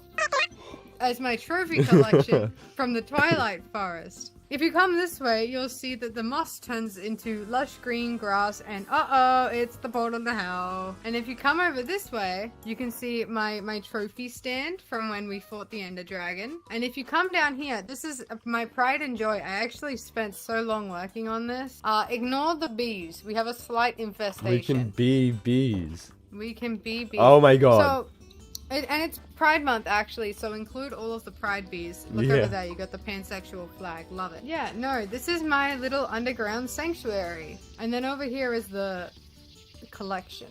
As my trophy collection from the Twilight Forest. If you come this way, you'll see that the moss turns into lush green grass and it's the portal to hell. And if you come over this way, you can see my trophy stand from when we fought the Ender Dragon. And if you come down here, this is my pride and joy. I actually spent so long working on this. Ignore the bees. We have a slight infestation. We can be bees. We can be bees. Oh my god. So, and it's Pride Month, actually, so include all of the Pride bees. Look over there, you got the pansexual flag. Love it. Yeah, no, this is my little underground sanctuary. And then over here is the collection.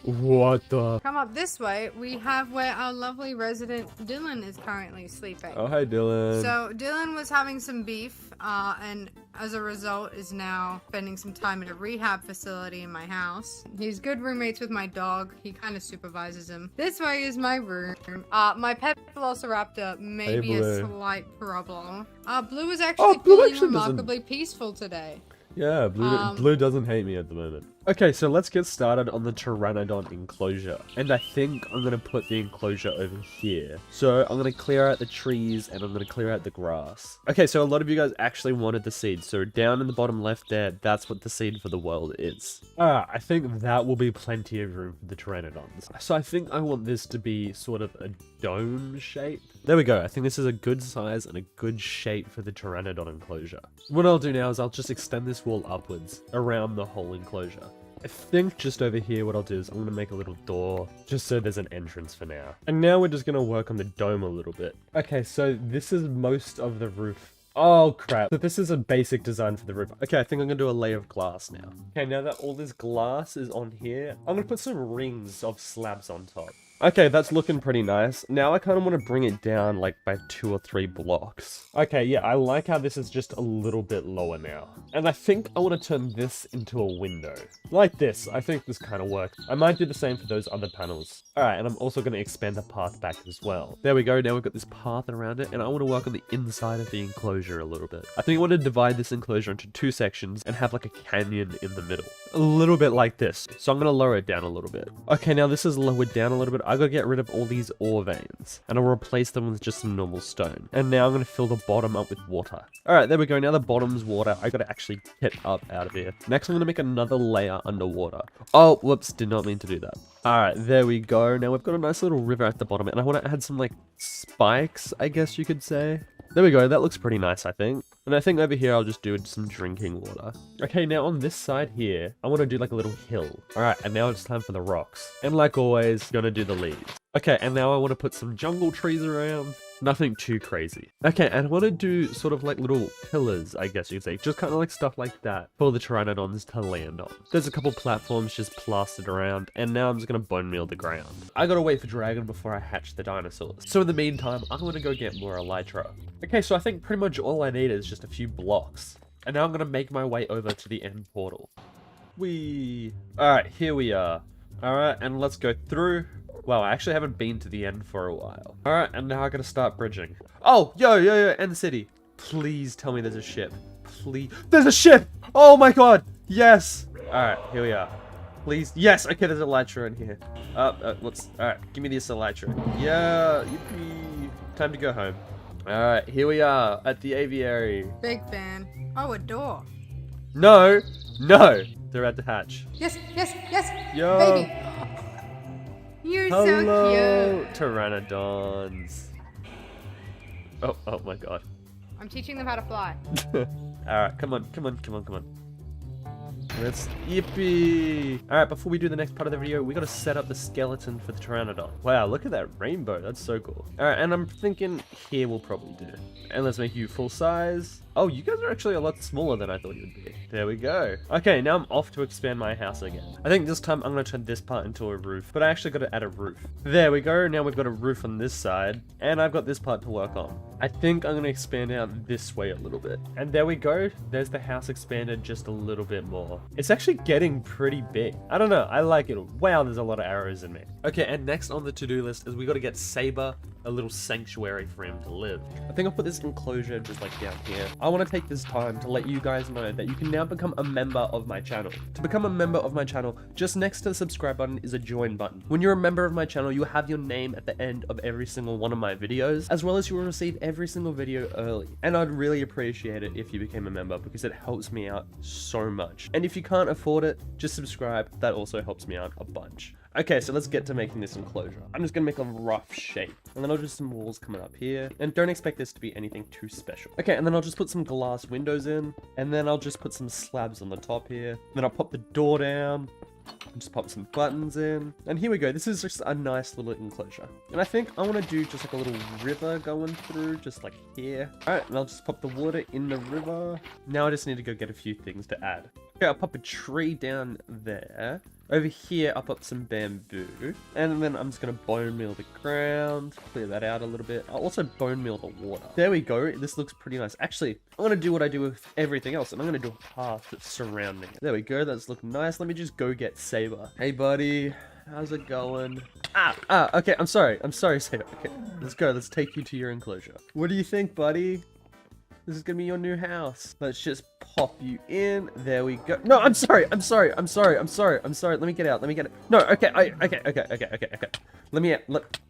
What the? Come up this way, we have where our lovely resident Dylan is currently sleeping. Oh, hi, Dylan. So, Dylan was having some beef, and as a result is now spending some time in a rehab facility in my house. He's good roommates with my dog. He kind of supervises him. This way is my room. My pet Velociraptor may be a slight problem. Blue is actually feeling remarkably peaceful today. Yeah, Blue doesn't hate me at the moment. Okay, so let's get started on the Pteranodon enclosure. And I think I'm going to put the enclosure over here. So I'm going to clear out the trees and I'm going to clear out the grass. Okay, so a lot of you guys actually wanted the seed. So down in the bottom left there, that's what the seed for the world is. I think that will be plenty of room for the Pteranodons. So I think I want this to be sort of a dome shape. There we go. I think this is a good size and a good shape for the Pteranodon enclosure. What I'll do now is I'll just extend this wall upwards around the whole enclosure. I think just over here what I'll do is I'm going to make a little door just so there's an entrance for now. And now we're just going to work on the dome a little bit. Okay, so this is most of the roof. Oh crap. So this is a basic design for the roof. Okay, I think I'm going to do a layer of glass now. Okay, now that all this glass is on here, I'm going to put some rings of slabs on top. Okay, that's looking pretty nice. Now I kind of want to bring it down like by 2 or 3 blocks. Okay, yeah, I like how this is just a little bit lower now. And I think I want to turn this into a window. Like this. I think this kind of works. I might do the same for those other panels. Alright, and I'm also going to expand the path back as well. There we go. Now we've got this path around it, and I want to work on the inside of the enclosure a little bit. I think I want to divide this enclosure into 2 sections and have like a canyon in the middle. A little bit like this. So I'm going to lower it down a little bit. Okay, now this is lowered down a little bit. I gotta get rid of all these ore veins and I'll replace them with just some normal stone. And now I'm gonna fill the bottom up with water. Alright, there we go. Now the bottom's water. I gotta actually get up out of here. Next, I'm gonna make another layer underwater. Oh, whoops, did not mean to do that. Alright, there we go. Now we've got a nice little river at the bottom and I want to add some like spikes, I guess you could say. There we go. That looks pretty nice, I think. And I think over here, I'll just do some drinking water. Okay, now on this side here, I want to do like a little hill. All right, and now it's time for the rocks. And like always, gonna do the leaves. Okay, and now I want to put some jungle trees around. Nothing too crazy. Okay, and I want to do sort of like little pillars, I guess you could say. Just kind of like stuff like that for the Pteranodons to land on. There's a couple platforms just plastered around, and now I'm just going to bone meal the ground. I gotta wait for Dragon before I hatch the dinosaurs. So in the meantime, I'm going to go get more elytra. Okay, so I think pretty much all I need is just a few blocks. And now I'm going to make my way over to the end portal. Whee! Alright, here we are. Alright, and let's go through. Wow, I actually haven't been to the end for a while. Alright, and now I gotta start bridging. Oh, yo, end city. Please tell me there's a ship. Please. There's a ship! Oh my god! Yes! Alright, here we are. Please. Yes! Okay, there's a elytra in here. Alright, give me this elytra. Yeah, yippee. Time to go home. Alright, here we are at the aviary. Big fan. Oh, a door. No! No! They're at the hatch. Yes! Yo! Baby! You're Hello, so cute. Pteranodons. Oh my god. I'm teaching them how to fly. Alright, come on. Let's yippee! Alright, before we do the next part of the video, we gotta set up the skeleton for the Pteranodon. Wow, look at that rainbow. That's so cool. Alright, and I'm thinking here will probably do. And let's make you full size. Oh, you guys are actually a lot smaller than I thought you would be. There we go. Okay, now I'm off to expand my house again. I think this time I'm going to turn this part into a roof, but I actually got to add a roof. There we go. Now we've got a roof on this side, and I've got this part to work on. I think I'm going to expand out this way a little bit. And there we go. There's the house expanded just a little bit more. It's actually getting pretty big. I don't know. I like it. Wow, there's a lot of arrows in me. Okay, and next on the to-do list is we got to get Saber a little sanctuary for him to live. I think I'll put this enclosure just like down here. I want to take this time to let you guys know that you can now become a member of my channel. To become a member of my channel, just next to the subscribe button is a join button. When you're a member of my channel, you have your name at the end of every single one of my videos, as well as you will receive every single video early. And I'd really appreciate it if you became a member because it helps me out so much. And if you can't afford it, just subscribe. That also helps me out a bunch. Okay, so let's get to making this enclosure. I'm just gonna make a rough shape, and then I'll just some walls coming up here, and don't expect this to be anything too special. Okay, and then I'll just put some glass windows in, and then I'll just put some slabs on the top here. Then I'll pop the door down, and just pop some buttons in, and here we go. This is just a nice little enclosure. And I think I want to do just like a little river going through, just like here. All right, and I'll just pop the water in the river. Now I just need to go get a few things to add. Okay, I'll pop a tree down there. Over here, I'll pop some bamboo. And then I'm just going to bone meal the ground. Clear that out a little bit. I'll also bone meal the water. There we go. This looks pretty nice. Actually, I'm going to do what I do with everything else. And I'm going to do a path that's surrounding it. There we go. That's looking nice. Let me just go get Saber. Hey, buddy. How's it going? Okay. I'm sorry, Saber. Okay, let's go. Let's take you to your enclosure. What do you think, buddy? This is gonna be your new house. Let's just pop you in. There we go. No, I'm sorry. I'm sorry. Let me get out. No, okay. Okay. Let me out.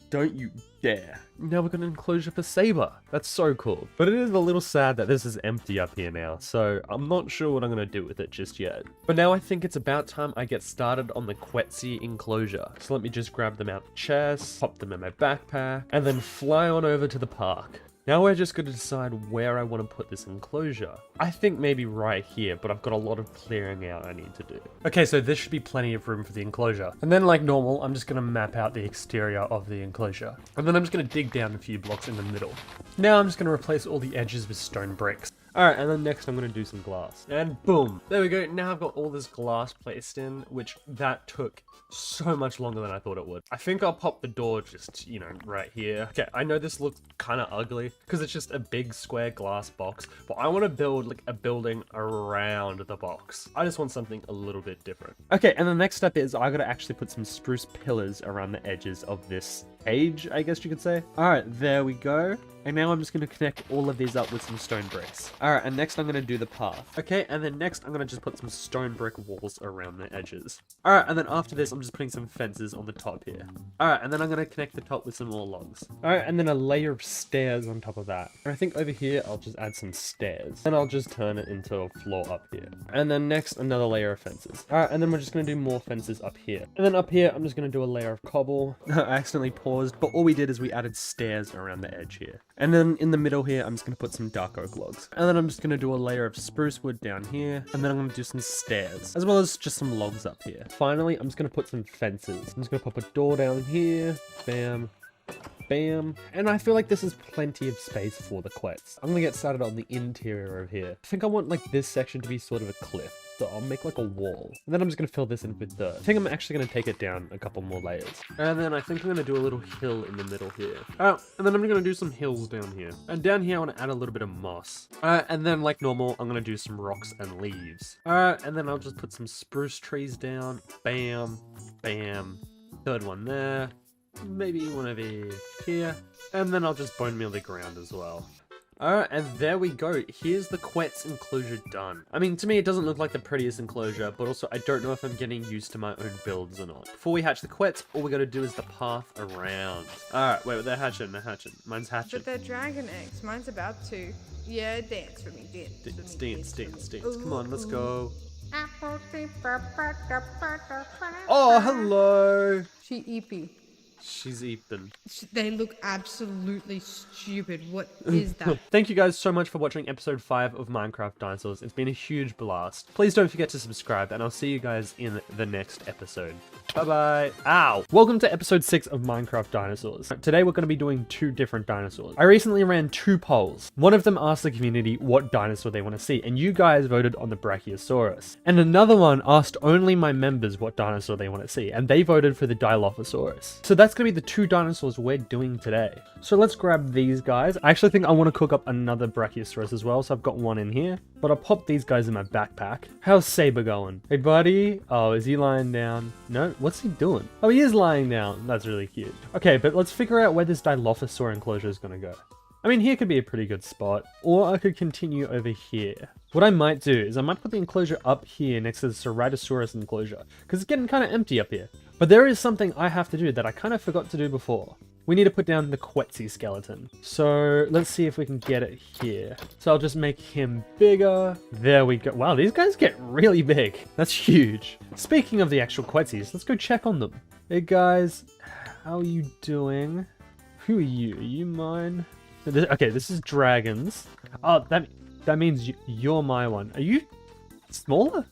Don't you dare. Now we've got an enclosure for Saber. That's so cool. But it is a little sad that this is empty up here now, so I'm not sure what I'm gonna do with it just yet. But now I think it's about time I get started on the Quetzy enclosure. So let me just grab them out the chest, pop them in my backpack, and then fly on over to the park. Now we're just going to decide where I want to put this enclosure. I think maybe right here, but I've got a lot of clearing out I need to do. Okay, so this should be plenty of room for the enclosure. And then like normal, I'm just going to map out the exterior of the enclosure. And then I'm just going to dig down a few blocks in the middle. Now I'm just going to replace all the edges with stone bricks. Alright, and then next I'm going to do some glass. And boom! There we go. Now I've got all this glass placed in, which that took so much longer than I thought it would. I think I'll pop the door just, you know, right here. Okay, I know this looks kind of ugly because it's just a big square glass box, but I want to build like a building around the box. I just want something a little bit different. Okay, and the next step is I got to actually put some spruce pillars around the edges of this cage, I guess you could say. Alright, there we go. And now I'm just going to connect all of these up with some stone bricks. Alright, and next I'm going to do the path. Okay, and then next I'm going to just put some stone brick walls around the edges. Alright, and then after this I'm just putting some fences on the top here. Alright, and then I'm going to connect the top with some more logs. Alright, and then a layer of stairs on top of that. And I think over here I'll just add some stairs. And I'll just turn it into a floor up here. And then next another layer of fences. Alright, and then we're just going to do more fences up here. And then up here I'm just going to do a layer of cobble. I accidentally paused, but all we did is we added stairs around the edge here. And then in the middle here, I'm just going to put some dark oak logs. And then I'm just going to do a layer of spruce wood down here. And then I'm going to do some stairs, as well as just some logs up here. Finally, I'm just going to put some fences. I'm just going to pop a door down here. Bam. Bam. And I feel like this is plenty of space for the quets. I'm going to get started on the interior over here. I think I want like this section to be sort of a cliff. So I'll make like a wall. And then I'm just going to fill this in with dirt. I think I'm actually going to take it down a couple more layers. And then I think I'm going to do a little hill in the middle here. Oh, and then I'm going to do some hills down here. And down here I want to add a little bit of moss. And then like normal, I'm going to do some rocks and leaves. And then I'll just put some spruce trees down. Bam. Bam. Third one there. Maybe one over here. And then I'll just bone meal the ground as well. Alright, and there we go. Here's the Quetz enclosure done. I mean, to me, it doesn't look like the prettiest enclosure, but also I don't know if I'm getting used to my own builds or not. Before we hatch the Quetz, all we gotta do is the path around. Alright, wait, they're hatching. Mine's hatching. But they're dragon eggs. Mine's about to. Yeah, dance for me. Dance. Come on, let's go. Oh, Oh, hello. She eepy. She's Ethan. They look absolutely stupid. What is that? Thank you guys so much for watching episode 5 of Minecraft Dinosaurs. It's been a huge blast. Please don't forget to subscribe, and I'll see you guys in the next episode. Bye-bye. Ow! Welcome to episode 6 of Minecraft Dinosaurs. Today we're going to be doing 2 different dinosaurs. I recently ran 2 polls. One of them asked the community what dinosaur they want to see, and you guys voted on the Brachiosaurus. And another one asked only my members what dinosaur they want to see, and they voted for the Dilophosaurus. So that's going to be the 2 dinosaurs we're doing today. So let's grab these guys. I actually think I want to cook up another Brachiosaurus as well, so I've got one in here. But I'll pop these guys in my backpack. How's Saber going? Hey buddy. Oh, is he lying down? No, what's he doing? Oh, he is lying down. That's really cute. Okay, but let's figure out where this Dilophosaur enclosure is going to go. I mean, here could be a pretty good spot, or I could continue over here. What I might do is I might put the enclosure up here next to the Ceratosaurus enclosure, because it's getting kind of empty up here. But there is something I have to do that I kind of forgot to do before. We need to put down the Quetzy skeleton. So let's see if we can get it here. So I'll just make him bigger. There we go. Wow, these guys get really big. That's huge. Speaking of the actual Quetzys, let's go check on them. Hey guys, how are you doing? Who are you? Are you mine? Okay, this is dragons. Oh, that means you're my one. Are you smaller?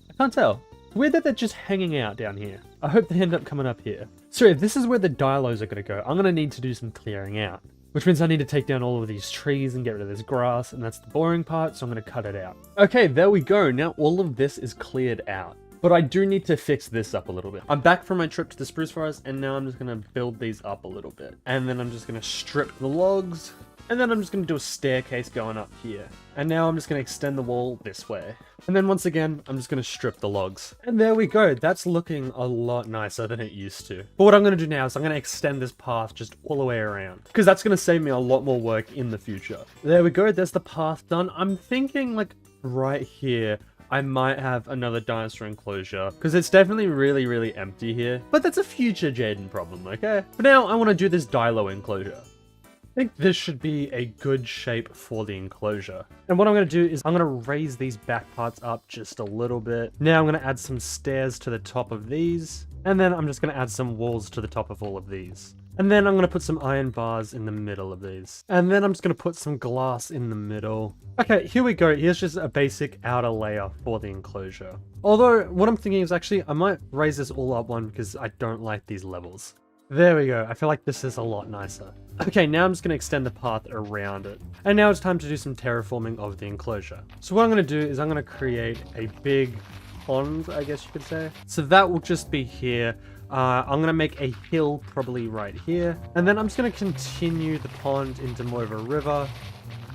I can't tell. Weird that they're just hanging out down here. I hope they end up coming up here. So if this is where the dilos are going to go, I'm going to need to do some clearing out. Which means I need to take down all of these trees and get rid of this grass, and that's the boring part, so I'm going to cut it out. Okay, there we go. Now all of this is cleared out. But I do need to fix this up a little bit. I'm back from my trip to the spruce forest, and now I'm just going to build these up a little bit. And then I'm just going to strip the logs. And then I'm just going to do a staircase going up here. And now I'm just going to extend the wall this way. And then once again, I'm just going to strip the logs. And there we go. That's looking a lot nicer than it used to. But what I'm going to do now is I'm going to extend this path just all the way around. Because that's going to save me a lot more work in the future. There we go. There's the path done. I'm thinking like right here, I might have another dinosaur enclosure. Because it's definitely really, really empty here. But that's a future Jayden problem, okay? For now, I want to do this Dilo enclosure. I think this should be a good shape for the enclosure. And what I'm going to do is I'm going to raise these back parts up just a little bit. Now I'm going to add some stairs to the top of these. And then I'm just going to add some walls to the top of all of these. And then I'm going to put some iron bars in the middle of these. And then I'm just going to put some glass in the middle. Okay, here we go. Here's just a basic outer layer for the enclosure. Although, what I'm thinking is actually, I might raise this all up one because I don't like these levels. There we go. I feel like this is a lot nicer. Okay, now I'm just going to extend the path around it. And now it's time to do some terraforming of the enclosure. So what I'm going to do is I'm going to create a big pond, I guess you could say. So that will just be here. I'm going to make a hill probably right here. And then I'm just going to continue the pond into more of a river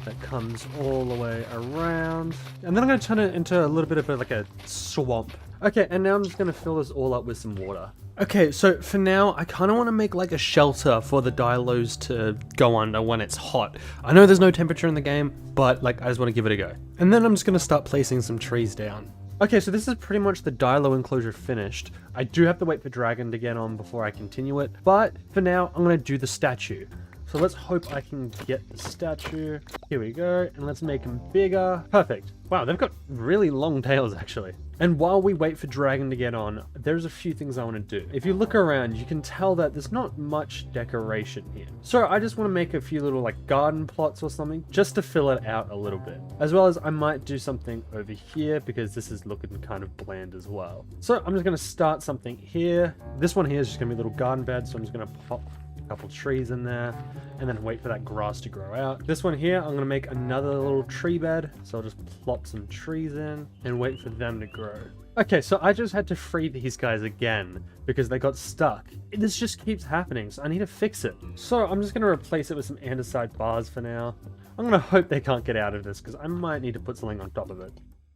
that comes all the way around. And then I'm going to turn it into a little bit of like a swamp. Okay, and now I'm just going to fill this all up with some water. Okay, so for now, I kind of want to make like a shelter for the Dilos to go under when it's hot. I know there's no temperature in the game, but like I just want to give it a go. And then I'm just going to start placing some trees down. Okay, so this is pretty much the Dilo enclosure finished. I do have to wait for Dragon to get on before I continue it, but for now, I'm going to do the statue. So let's hope I can get the statue. Here we go, and let's make him bigger. Perfect. Wow, they've got really long tails actually. And while we wait for Dragon to get on, there's a few things I want to do. If you look around, you can tell that there's not much decoration here. So I just want to make a few little like garden plots or something, just to fill it out a little bit. As well as I might do something over here, because this is looking kind of bland as well. So I'm just going to start something here. This one here is just going to be a little garden bed, so I'm just going to pop couple trees in there and then wait for that grass to grow out. This one here, I'm going to make another little tree bed. So I'll just plop some trees in and wait for them to grow. Okay, so I just had to free these guys again because they got stuck. This just keeps happening, so I need to fix it. So I'm just going to replace it with some andesite bars for now. I'm going to hope they can't get out of this because I might need to put something on top of it.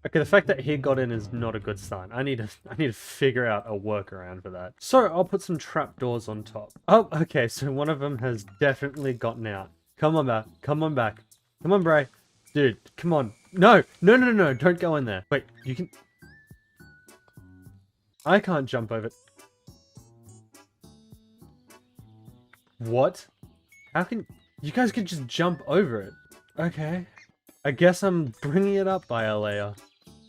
Okay, the fact that he got in is not a good sign. I need to figure out a workaround for that. So I'll put some trapdoors on top. Oh, okay, so one of them has definitely gotten out. Come on back. Come on back. Come on, Bray. Dude, come on. No, no, no, no, no, don't go in there. Wait, you can... I can't jump over... What? How can... You guys can just jump over it. Okay. I guess I'm bringing it up by Alea.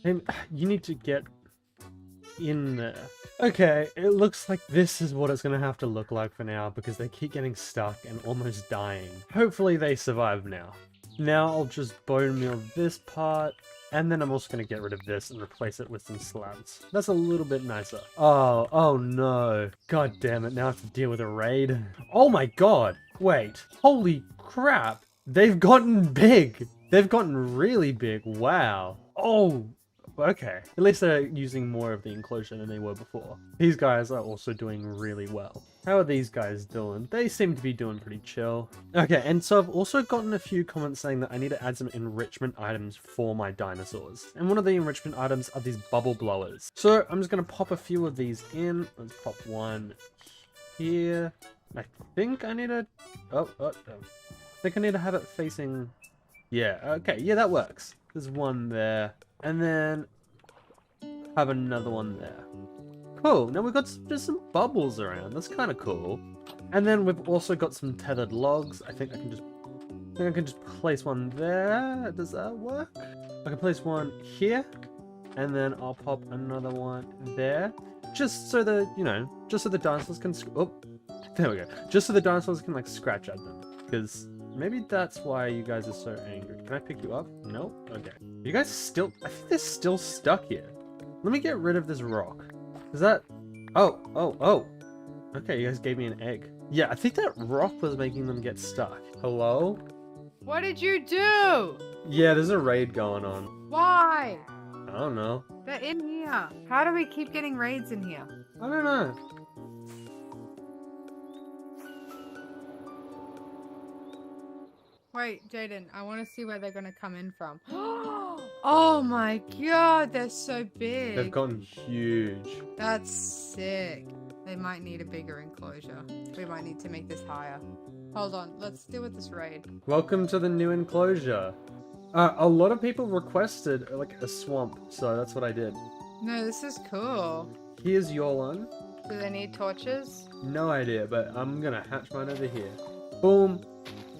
You need to get in there. Okay, it looks like this is what it's going to have to look like for now because they keep getting stuck and almost dying. Hopefully they survive now. Now I'll just bone meal this part and then I'm also going to get rid of this and replace it with some slabs. That's a little bit nicer. Oh no. God damn it, now I have to deal with a raid. Oh my god. Wait, holy crap. They've gotten big. They've gotten really big. Wow. Oh, okay. At least they're using more of the enclosure than they were before. These guys are also doing really well. How are these guys doing? They seem to be doing pretty chill. Okay, and so I've also gotten a few comments saying that I need to add some enrichment items for my dinosaurs. And one of the enrichment items are these bubble blowers. So I'm just going to pop a few of these in. Let's pop one here. I think I need to... I think I need to have it facing... Yeah, okay, yeah, that works. There's one there. And then have another one there. Cool, now we've got just some bubbles around. That's kind of cool. And then we've also got some tethered logs. I think I can just place one there. Does that work? I can place one here. And then I'll pop another one there. Just so that, you know, just so the dinosaurs can... Oh, there we go. Just so the dinosaurs can, like, scratch at them. Because... maybe that's why you guys are so angry. Can I pick you up? No? Okay. You guys still... I think they're still stuck here. Let me get rid of this rock. Is that... Oh. Okay, you guys gave me an egg. Yeah, I think that rock was making them get stuck. Hello? What did you do? Yeah, there's a raid going on. Why? I don't know. They're in here. How do we keep getting raids in here? I don't know. Wait, Jayden, I want to see where they're gonna come in from. Oh my god, they're so big. They've gotten huge. That's sick. They might need a bigger enclosure. We might need to make this higher. Hold on, let's deal with this raid. Welcome to the new enclosure. A lot of people requested like a swamp, so that's what I did. No, this is cool. Here's your one. Do they need torches? No idea, but I'm gonna hatch mine over here. Boom,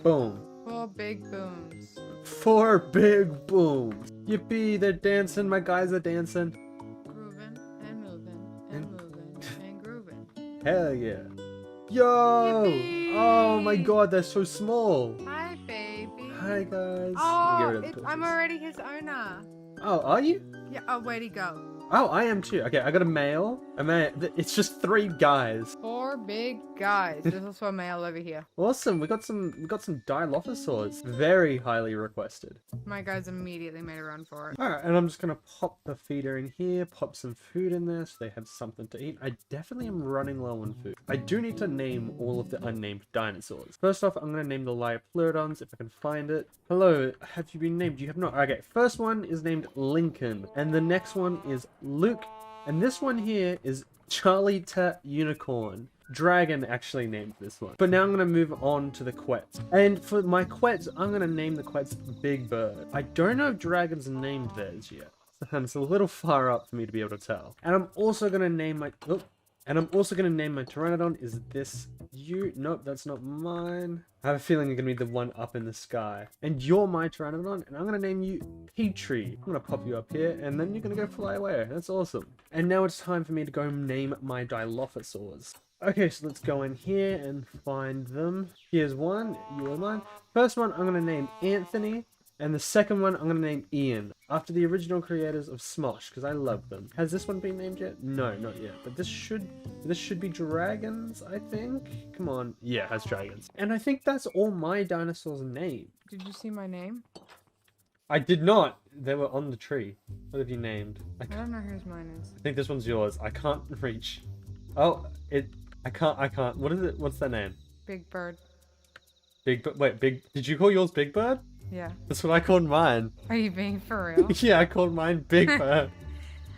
boom. 4 big booms. 4 big booms. Yippee, they're dancing. My guys are dancing. Grooving and moving and moving and grooving. Hell yeah. Yo! Yippee! Oh my god, they're so small. Hi, baby. Hi guys. Oh, I'm already his owner. Oh, are you? Yeah. Oh, where'd he go? Oh, I am too. Okay, I got a male. It's just 3 guys. 4 big guys. There's also a male over here. Awesome. We got some Dilophosaurs. Very highly requested. My guys immediately made a run for it. Alright, and I'm just gonna pop the feeder in here, pop some food in there so they have something to eat. I definitely am running low on food. I do need to name all of the unnamed dinosaurs. First off, I'm gonna name the Liopleurodons if I can find it. Hello, have you been named? You have not. Okay, first one is named Lincoln, and the next one is Luke, and this one here is Charlie Tat Unicorn. Dragon actually named this one. But now I'm going to move on to the Quets. And for my Quets, I'm going to name the Quets Big Bird. I don't know if Dragon's named theirs yet. And it's a little far up for me to be able to tell. And I'm also going to name my... Oh, and I'm also going to name my Pteranodon. Is this you? Nope, that's not mine. I have a feeling you're going to be the one up in the sky. And you're my Pteranodon, and I'm going to name you Petrie. I'm going to pop you up here, and then you're going to go fly away. That's awesome. And now it's time for me to go name my Dilophosaurs. Okay, so let's go in here and find them. Here's one, you are mine. First one, I'm going to name Anthony. And the second one, I'm going to name Ian, after the original creators of Smosh, because I love them. Has this one been named yet? No, not yet. But this should be dragons, I think? Come on. Yeah, it has dragons. And I think that's all my dinosaurs named. Did you see my name? I did not. They were on the tree. What have you named? I don't know whose mine is. I think this one's yours. I can't reach. Oh, I can't. What is it? What's their name? Big Bird. Big, did you call yours Big Bird? Yeah. That's what I called mine. Are you being for real? Yeah, I called mine Big Bird.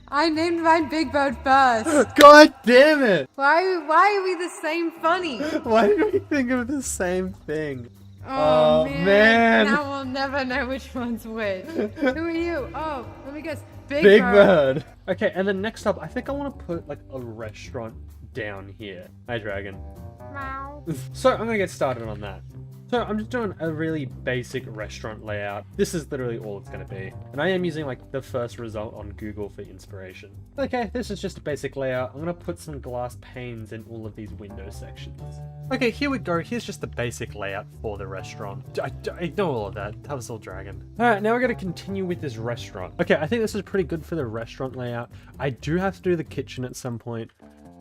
I named mine Big Bird first. God damn it! Why are we the same funny? Why did we think of the same thing? Oh, man. Now we'll never know which one's which. Who are you? Oh, let me guess. Big Bird. Okay, and then next up, I think I want to put like a restaurant down here. Hi, Dragon. Meow. So I'm gonna get started on that. So I'm just doing a really basic restaurant layout. This is literally all it's going to be. And I am using like the first result on Google for inspiration. Okay, this is just a basic layout. I'm going to put some glass panes in all of these window sections. Okay, here we go. Here's just the basic layout for the restaurant. I ignore all of that. That was all Dragon. Alright, now we're going to continue with this restaurant. Okay, I think this is pretty good for the restaurant layout. I do have to do the kitchen at some point,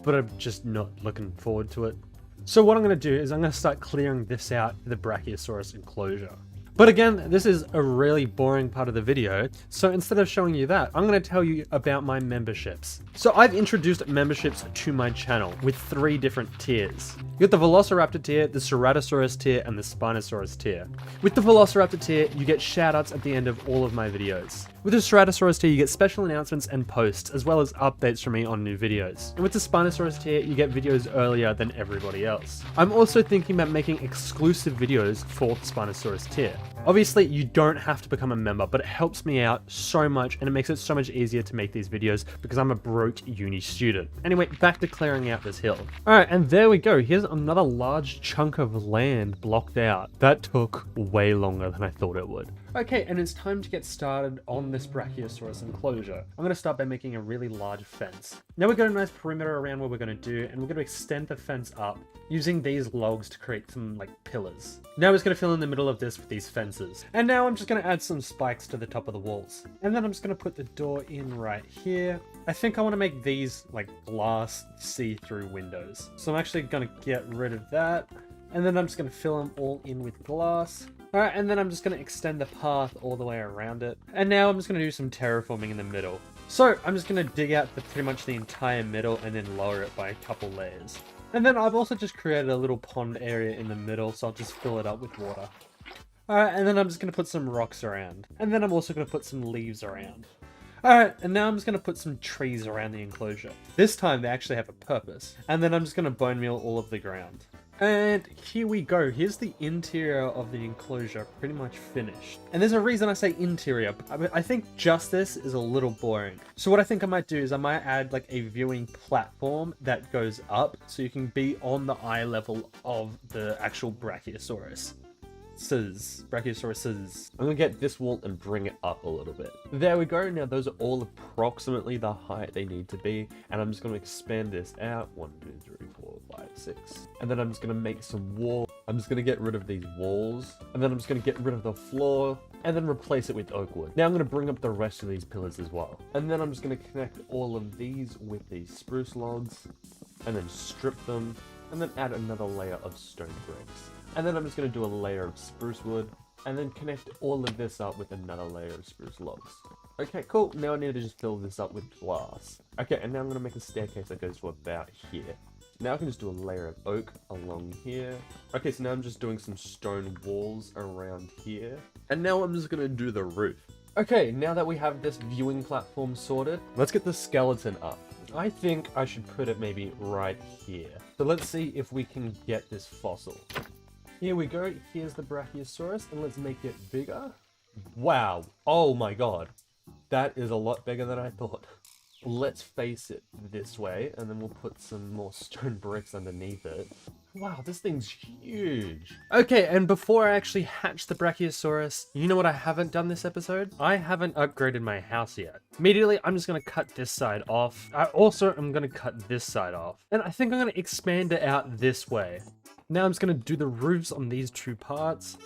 but I'm just not looking forward to it. So what I'm going to do is I'm going to start clearing this out for the Brachiosaurus enclosure. But again, this is a really boring part of the video, so instead of showing you that, I'm going to tell you about my memberships. So I've introduced memberships to my channel with 3 different tiers. You got the Velociraptor tier, the Ceratosaurus tier, and the Spinosaurus tier. With the Velociraptor tier, you get shoutouts at the end of all of my videos. With the Ceratosaurus tier, you get special announcements and posts, as well as updates from me on new videos. And with the Spinosaurus tier, you get videos earlier than everybody else. I'm also thinking about making exclusive videos for the Spinosaurus tier. Obviously, you don't have to become a member, but it helps me out so much and it makes it so much easier to make these videos because I'm a broke uni student. Anyway, back to clearing out this hill. Alright, and there we go. Here's another large chunk of land blocked out. That took way longer than I thought it would. Okay, and it's time to get started on this Brachiosaurus enclosure. I'm going to start by making a really large fence. Now we've got a nice perimeter around what we're going to do, and we're going to extend the fence up using these logs to create some like pillars. Now we're just going to fill in the middle of this with these fences. And now I'm just going to add some spikes to the top of the walls. And then I'm just going to put the door in right here. I think I want to make these like glass see-through windows. So I'm actually going to get rid of that. And then I'm just going to fill them all in with glass. Alright, and then I'm just going to extend the path all the way around it. And now I'm just going to do some terraforming in the middle. So I'm just going to dig out pretty much the entire middle and then lower it by a couple layers. And then I've also just created a little pond area in the middle, so I'll just fill it up with water. Alright, and then I'm just going to put some rocks around. And then I'm also going to put some leaves around. Alright, and now I'm just going to put some trees around the enclosure. This time they actually have a purpose. And then I'm just going to bone meal all of the ground. And here we go. Here's the interior of the enclosure pretty much finished. And there's a reason I say interior. I think just this is a little boring. So what I think I might do is I might add like a viewing platform that goes up so you can be on the eye level of the actual Brachiosaurus. Brachiosauruses. I'm gonna get this wall and bring it up a little bit. There we go. Now those are all approximately the height they need to be, and I'm just gonna expand this out. 1, 2, 3, 4, 5, 6. And then I'm just gonna make some wall. I'm just gonna get rid of these walls, and then I'm just gonna get rid of the floor, and then replace it with oak wood. Now I'm gonna bring up the rest of these pillars as well. And then I'm just gonna connect all of these with these spruce logs, and then strip them, and then add another layer of stone bricks. And then I'm just going to do a layer of spruce wood, and then connect all of this up with another layer of spruce logs. Okay, cool. Now I need to just fill this up with glass. Okay, and now I'm going to make a staircase that goes to about here. Now I can just do a layer of oak along here. Okay, so now I'm just doing some stone walls around here. And now I'm just going to do the roof. Okay, now that we have this viewing platform sorted, let's get the skeleton up. I think I should put it maybe right here. So let's see if we can get this fossil. Here we go, here's the Brachiosaurus, and let's make it bigger. Wow, oh my god. That is a lot bigger than I thought. Let's face it this way, and then we'll put some more stone bricks underneath it. Wow, this thing's huge. Okay, and before I actually hatch the Brachiosaurus, you know what I haven't done this episode? I haven't upgraded my house yet. Immediately, I'm just gonna cut this side off. I also am gonna cut this side off. And I think I'm gonna expand it out this way. Now I'm just going to do the roofs on these two parts.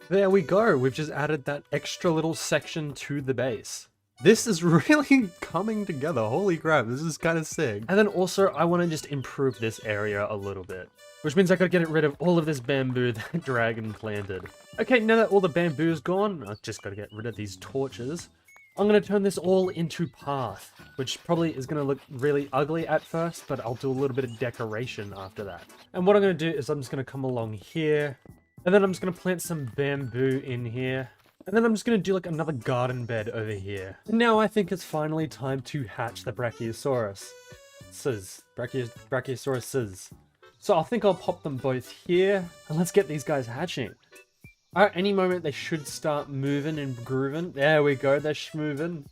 There we go. We've just added that extra little section to the base. This is really coming together. Holy crap, this is kind of sick. And then also I want to just improve this area a little bit, which means I got to get rid of all of this bamboo that Dragon planted. Okay, now that all the bamboo is gone, I've just got to get rid of these torches. I'm going to turn this all into path, which probably is going to look really ugly at first, but I'll do a little bit of decoration after that. And what I'm going to do is I'm just going to come along here, and then I'm just going to plant some bamboo in here, and then I'm just going to do like another garden bed over here. And now I think it's finally time to hatch the Brachiosaurus. Brachiosaurus. So I think I'll pop them both here, and let's get these guys hatching. At any moment, they should start moving and grooving. There we go, they're schmoving.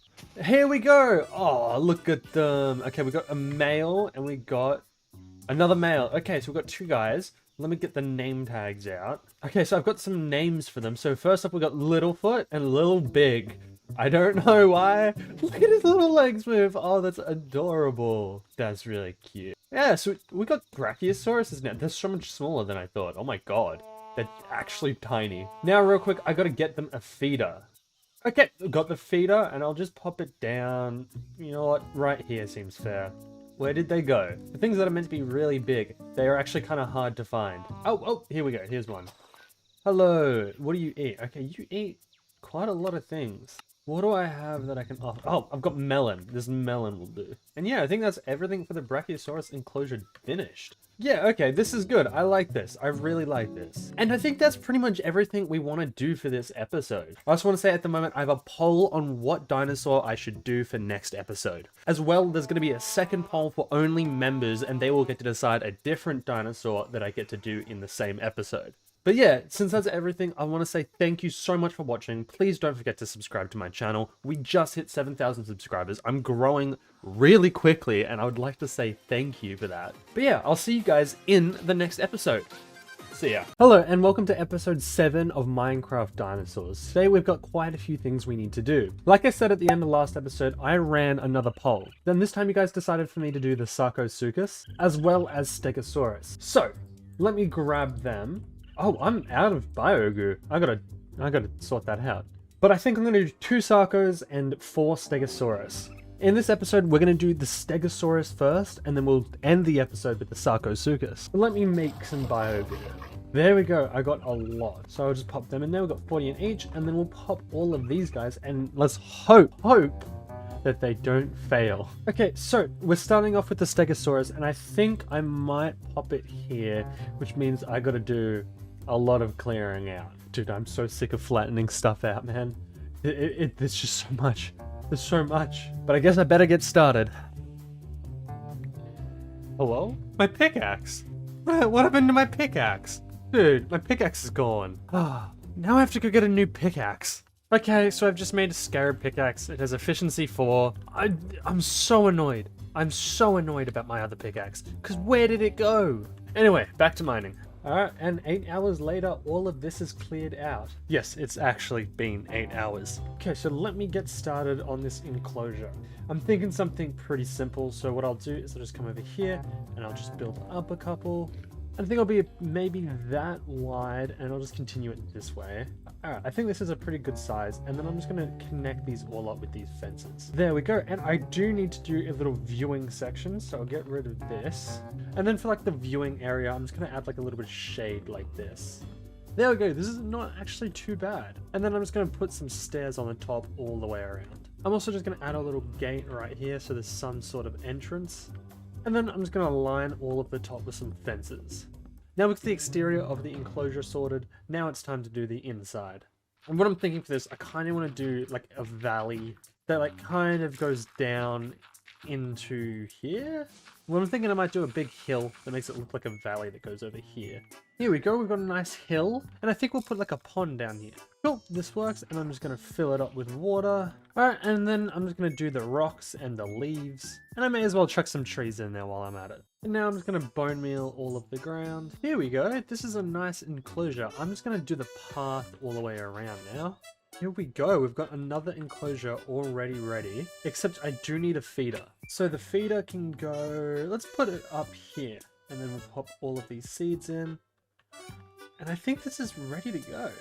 Here we go! Oh, look at them. Okay, we got a male and we got another male. Okay, so we've got two guys. Let me get the name tags out. Okay, so I've got some names for them. So first up, we got Littlefoot and Little Big. I don't know why. Look at his little legs move. Oh, that's adorable. That's really cute. Yeah, so we got Brachiosauruses now. They're so much smaller than I thought. Oh my god. They're actually tiny. Now, real quick, I gotta get them a feeder. Okay, got the feeder, and I'll just pop it down. You know what? Right here seems fair. Where did they go? The things that are meant to be really big, they are actually kind of hard to find. Oh, here we go. Here's one. Hello. What do you eat? Okay, you eat quite a lot of things. What do I have that I can offer? Oh, I've got melon. This melon will do. And yeah, I think that's everything for the Brachiosaurus enclosure finished. Yeah, okay, this is good. I like this. I really like this. And I think that's pretty much everything we want to do for this episode. I just want to say at the moment, I have a poll on what dinosaur I should do for next episode. As well, there's going to be a second poll for only members, and they will get to decide a different dinosaur that I get to do in the same episode. But yeah, since that's everything, I want to say thank you so much for watching. Please don't forget to subscribe to my channel. We just hit 7,000 subscribers. I'm growing really quickly, and I would like to say thank you for that. But yeah, I'll see you guys in the next episode. See ya. Hello, and welcome to episode 7 of Minecraft Dinosaurs. Today we've got quite a few things we need to do. Like I said at the end of last episode, I ran another poll. Then this time you guys decided for me to do the Sarcosuchus, as well as Stegosaurus. So, let me grab them. Oh, I'm out of biogoo. I gotta sort that out. But I think I'm gonna do 2 Sarcos and 4 Stegosaurus. In this episode, we're gonna do the Stegosaurus first, and then we'll end the episode with the Sarcosuchus. But let me make some biogoo. There we go, I got a lot. So I'll just pop them in there, we've got 40 in each, and then we'll pop all of these guys, and let's hope that they don't fail. Okay, so we're starting off with the Stegosaurus, and I think I might pop it here, which means I gotta do a lot of clearing out. Dude, I'm so sick of flattening stuff out, man. There's just so much. There's so much. But I guess I better get started. Hello? My pickaxe. What happened to my pickaxe? Dude, my pickaxe is gone. Now I have to go get a new pickaxe. Okay, so I've just made a scarab pickaxe. It has efficiency 4. I'm so annoyed. I'm so annoyed about my other pickaxe. Because where did it go? Anyway, back to mining. Alright, and 8 hours later, all of this is cleared out. Yes, it's actually been 8 hours. Okay, so let me get started on this enclosure. I'm thinking something pretty simple, so what I'll do is I'll just come over here, and I'll just build up a couple. I think I'll be maybe that wide, and I'll just continue it this way. Alright, I think this is a pretty good size, and then I'm just going to connect these all up with these fences. There we go, and I do need to do a little viewing section, so I'll get rid of this. And then for like the viewing area, I'm just going to add like a little bit of shade like this. There we go, this is not actually too bad. And then I'm just going to put some stairs on the top all the way around. I'm also just going to add a little gate right here, so there's some sort of entrance. And then I'm just going to line all of the top with some fences. Now with the exterior of the enclosure sorted, now it's time to do the inside. And what I'm thinking for this, I kind of want to do like a valley that like kind of goes down into here. Well, I'm thinking I might do a big hill that makes it look like a valley that goes over here. Here we go, we've got a nice hill, and I think we'll put like a pond down here. Cool, this works, and I'm just going to fill it up with water. Alright, and then I'm just going to do the rocks and the leaves, and I may as well chuck some trees in there while I'm at it. And now I'm just going to bone meal all of the ground. Here we go, this is a nice enclosure. I'm just going to do the path all the way around now. Here we go, we've got another enclosure already ready, except I do need a feeder. So the feeder can go, let's put it up here, and then we'll pop all of these seeds in. And I think this is ready to go.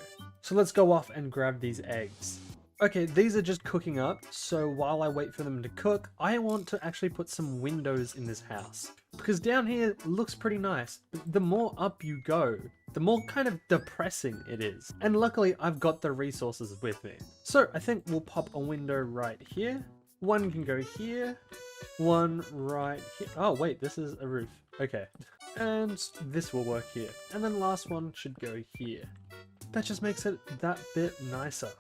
So let's go off and grab these eggs. Okay, these are just cooking up, so while I wait for them to cook, I want to actually put some windows in this house. Because down here it looks pretty nice, but the more up you go, the more kind of depressing it is. And luckily I've got the resources with me. So I think we'll pop a window right here. One can go here, one right here. Oh wait, this is a roof. Okay. And this will work here. And then last one should go here. That just makes it that bit nicer.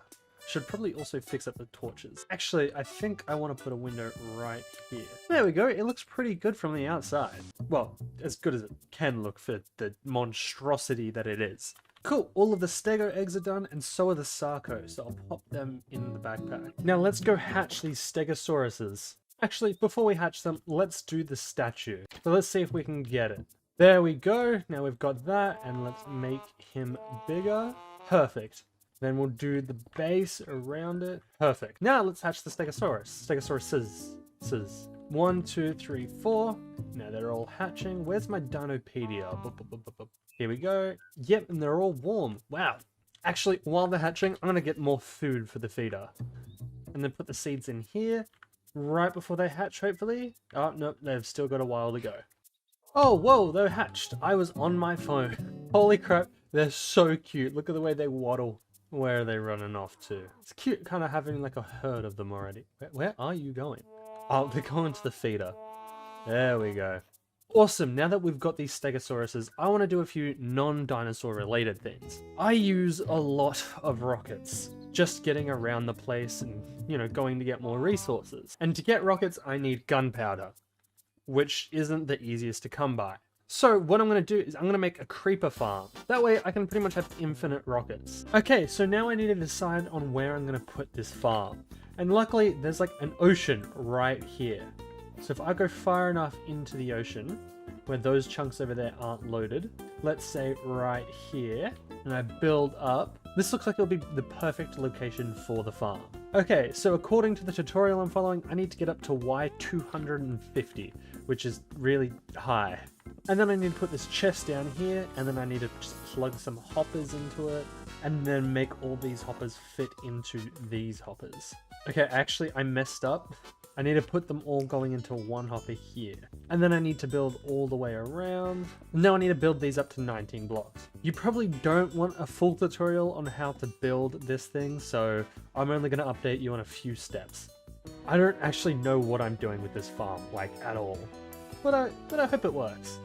Should probably also fix up the torches. Actually, I think I want to put a window right here. There we go, it looks pretty good from the outside. Well, as good as it can look for the monstrosity that it is. Cool, all of the stego eggs are done, and so are the sarco, so I'll pop them in the backpack. Now let's go hatch these stegosauruses. Actually, before we hatch them, let's do the statue. So let's see if we can get it. There we go, now we've got that, and let's make him bigger. Perfect. Then we'll do the base around it. Perfect. Now let's hatch the Stegosaurus. Stegosauruses. 1, 2, 3, 4. Now they're all hatching. Where's my Dinopedia? Here we go. Yep, and they're all warm. Wow. Actually, while they're hatching, I'm going to get more food for the feeder. And then put the seeds in here. Right before they hatch, hopefully. Oh, no, they've still got a while to go. Oh, whoa, they're hatched. I was on my phone. Holy crap, they're so cute. Look at the way they waddle. Where are they running off to? It's cute kind of having like a herd of them already. Where are you going? Oh, they're going to the feeder. There we go. Awesome, now that we've got these Stegosauruses, I want to do a few non-dinosaur related things. I use a lot of rockets, just getting around the place and, you know, going to get more resources. And to get rockets, I need gunpowder, which isn't the easiest to come by. So what I'm going to do is I'm going to make a creeper farm. That way I can pretty much have infinite rockets. Okay, so now I need to decide on where I'm going to put this farm. And luckily there's like an ocean right here. So if I go far enough into the ocean, where those chunks over there aren't loaded, let's say right here, and I build up, this looks like it'll be the perfect location for the farm. Okay, so according to the tutorial I'm following, I need to get up to Y250, which is really high. And then I need to put this chest down here, and then I need to just plug some hoppers into it, and then make all these hoppers fit into these hoppers. Okay, actually I messed up. I need to put them all going into one hopper here. And then I need to build all the way around. Now I need to build these up to 19 blocks. You probably don't want a full tutorial on how to build this thing, so I'm only going to update you on a few steps. I don't actually know what I'm doing with this farm, like at all. But I hope it works.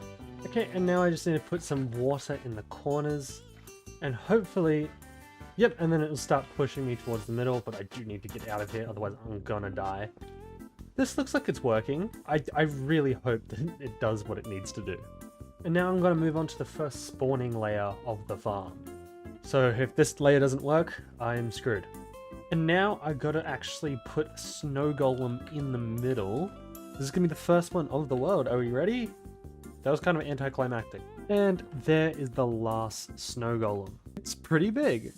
Okay, and now I just need to put some water in the corners. And hopefully, yep, and then it'll start pushing me towards the middle, but I do need to get out of here, otherwise I'm gonna die. This looks like it's working. I really hope that it does what it needs to do. And now I'm gonna move on to the first spawning layer of the farm. So if this layer doesn't work, I'm screwed. And now I gotta actually put a snow golem in the middle. This is gonna be the first one of the world. Are we ready? That was kind of anticlimactic. And there is the last snow golem. It's pretty big.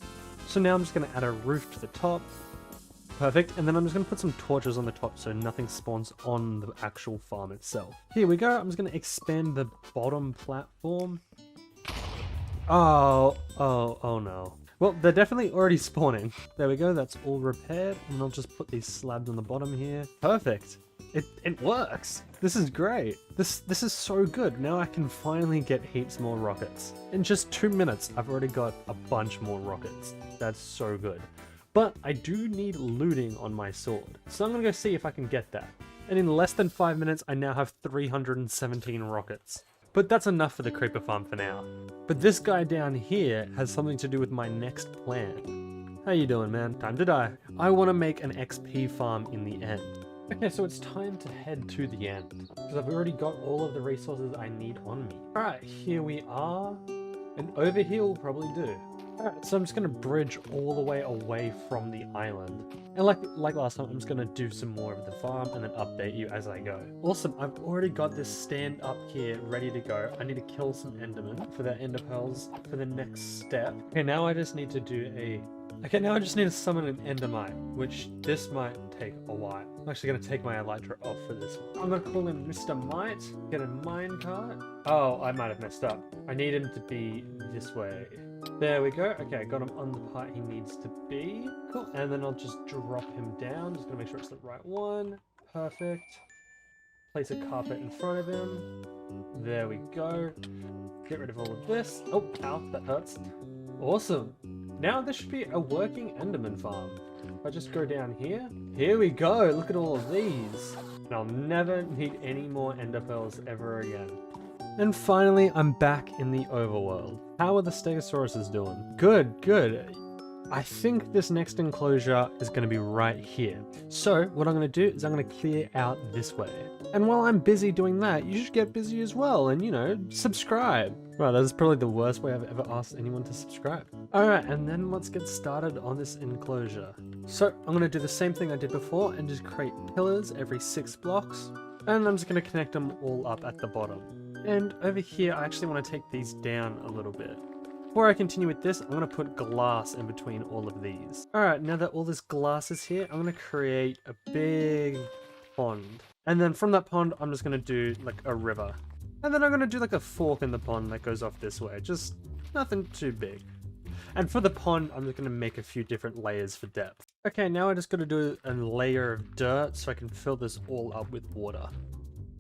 So now I'm just gonna add a roof to the top. Perfect. And then I'm just gonna put some torches on the top so nothing spawns on the actual farm itself. Here we go. I'm just gonna expand the bottom platform. Oh no. Well, they're definitely already spawning. There we go, that's all repaired. And I'll just put these slabs on the bottom here. Perfect. It works. This is great. This is so good. Now I can finally get heaps more rockets. In just 2 minutes, I've already got a bunch more rockets. That's so good. But I do need looting on my sword. So I'm gonna go see if I can get that. And in less than 5 minutes, I now have 317 rockets. But that's enough for the creeper farm for now. But this guy down here has something to do with my next plan. How you doing, man? Time to die. I want to make an XP farm in the end. Okay, so it's time to head to the end, because I've already got all of the resources I need on me. Alright, here we are, and over here will probably do. Alright, so I'm just going to bridge all the way away from the island. And like last time, I'm just going to do some more of the farm and then update you as I go. Awesome, I've already got this stand up here ready to go. I need to kill some endermen for their ender pearls for the next step. Okay, now I just need to do a... Okay, now I just need to summon an endermite, which this might take a while. I'm actually going to take my elytra off for this one. I'm going to call him Mr. Mite, get a minecart. Oh, I might have messed up. I need him to be this way. There we go. Okay, I got him on the part he needs to be. Cool. And then I'll just drop him down. Just going to make sure it's the right one. Perfect. Place a carpet in front of him. There we go. Get rid of all of this. Oh, ow, that hurts. Awesome. Now this should be a working enderman farm. If I just go down here. Here we go. Look at all of these. And I'll never need any more ender pearls ever again. And finally, I'm back in the overworld. How are the stegosauruses doing? Good, good. I think this next enclosure is going to be right here. So what I'm going to do is I'm going to clear out this way. And while I'm busy doing that, you should get busy as well and, you know, subscribe. Well, that's probably the worst way I've ever asked anyone to subscribe. Alright, and then let's get started on this enclosure. So I'm going to do the same thing I did before and just create pillars every 6 blocks. And I'm just going to connect them all up at the bottom. And over here, I actually want to take these down a little bit. Before I continue with this, I'm going to put glass in between all of these. Alright, now that all this glass is here, I'm going to create a big pond. And then from that pond, I'm just going to do like a river. And then I'm going to do like a fork in the pond that goes off this way. Just nothing too big. And for the pond, I'm just going to make a few different layers for depth. Okay, now I just got to do a layer of dirt so I can fill this all up with water.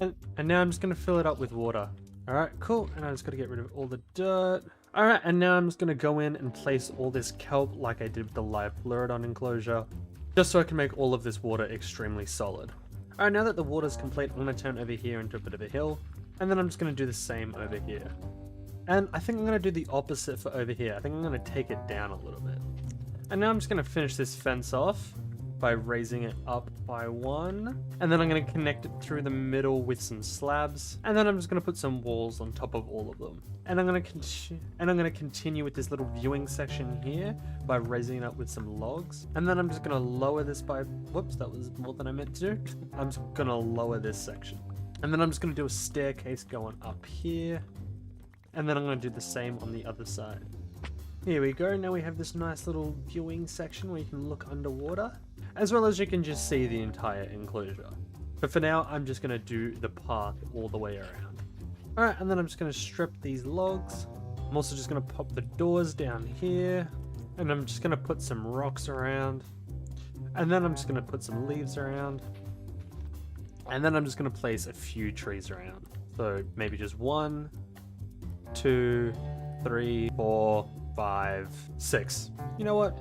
And now I'm just going to fill it up with water. Alright, cool. And I just got to get rid of all the dirt. Alright, and now I'm just going to go in and place all this kelp like I did with the live pleurodon enclosure. Just so I can make all of this water extremely solid. Alright, now that the water's complete, I'm going to turn over here into a bit of a hill. And then I'm just going to do the same over here. And I think I'm going to do the opposite for over here. I think I'm going to take it down a little bit. And now I'm just going to finish this fence off by raising it up by 1. And then I'm going to connect it through the middle with some slabs. And then I'm just going to put some walls on top of all of them. And I'm going to continue with this little viewing section here by raising it up with some logs. And then I'm just going to lower this by... Whoops, that was more than I meant to do. I'm just going to lower this section. And then I'm just going to do a staircase going up here. And then I'm going to do the same on the other side. Here we go. Now we have this nice little viewing section where you can look underwater. As well as you can just see the entire enclosure. But for now, I'm just going to do the path all the way around. Alright, and then I'm just going to strip these logs. I'm also just going to pop the doors down here. And I'm just going to put some rocks around. And then I'm just going to put some leaves around. And then I'm just going to place a few trees around. So maybe just 1, 2, 3, 4, 5, 6. You know what?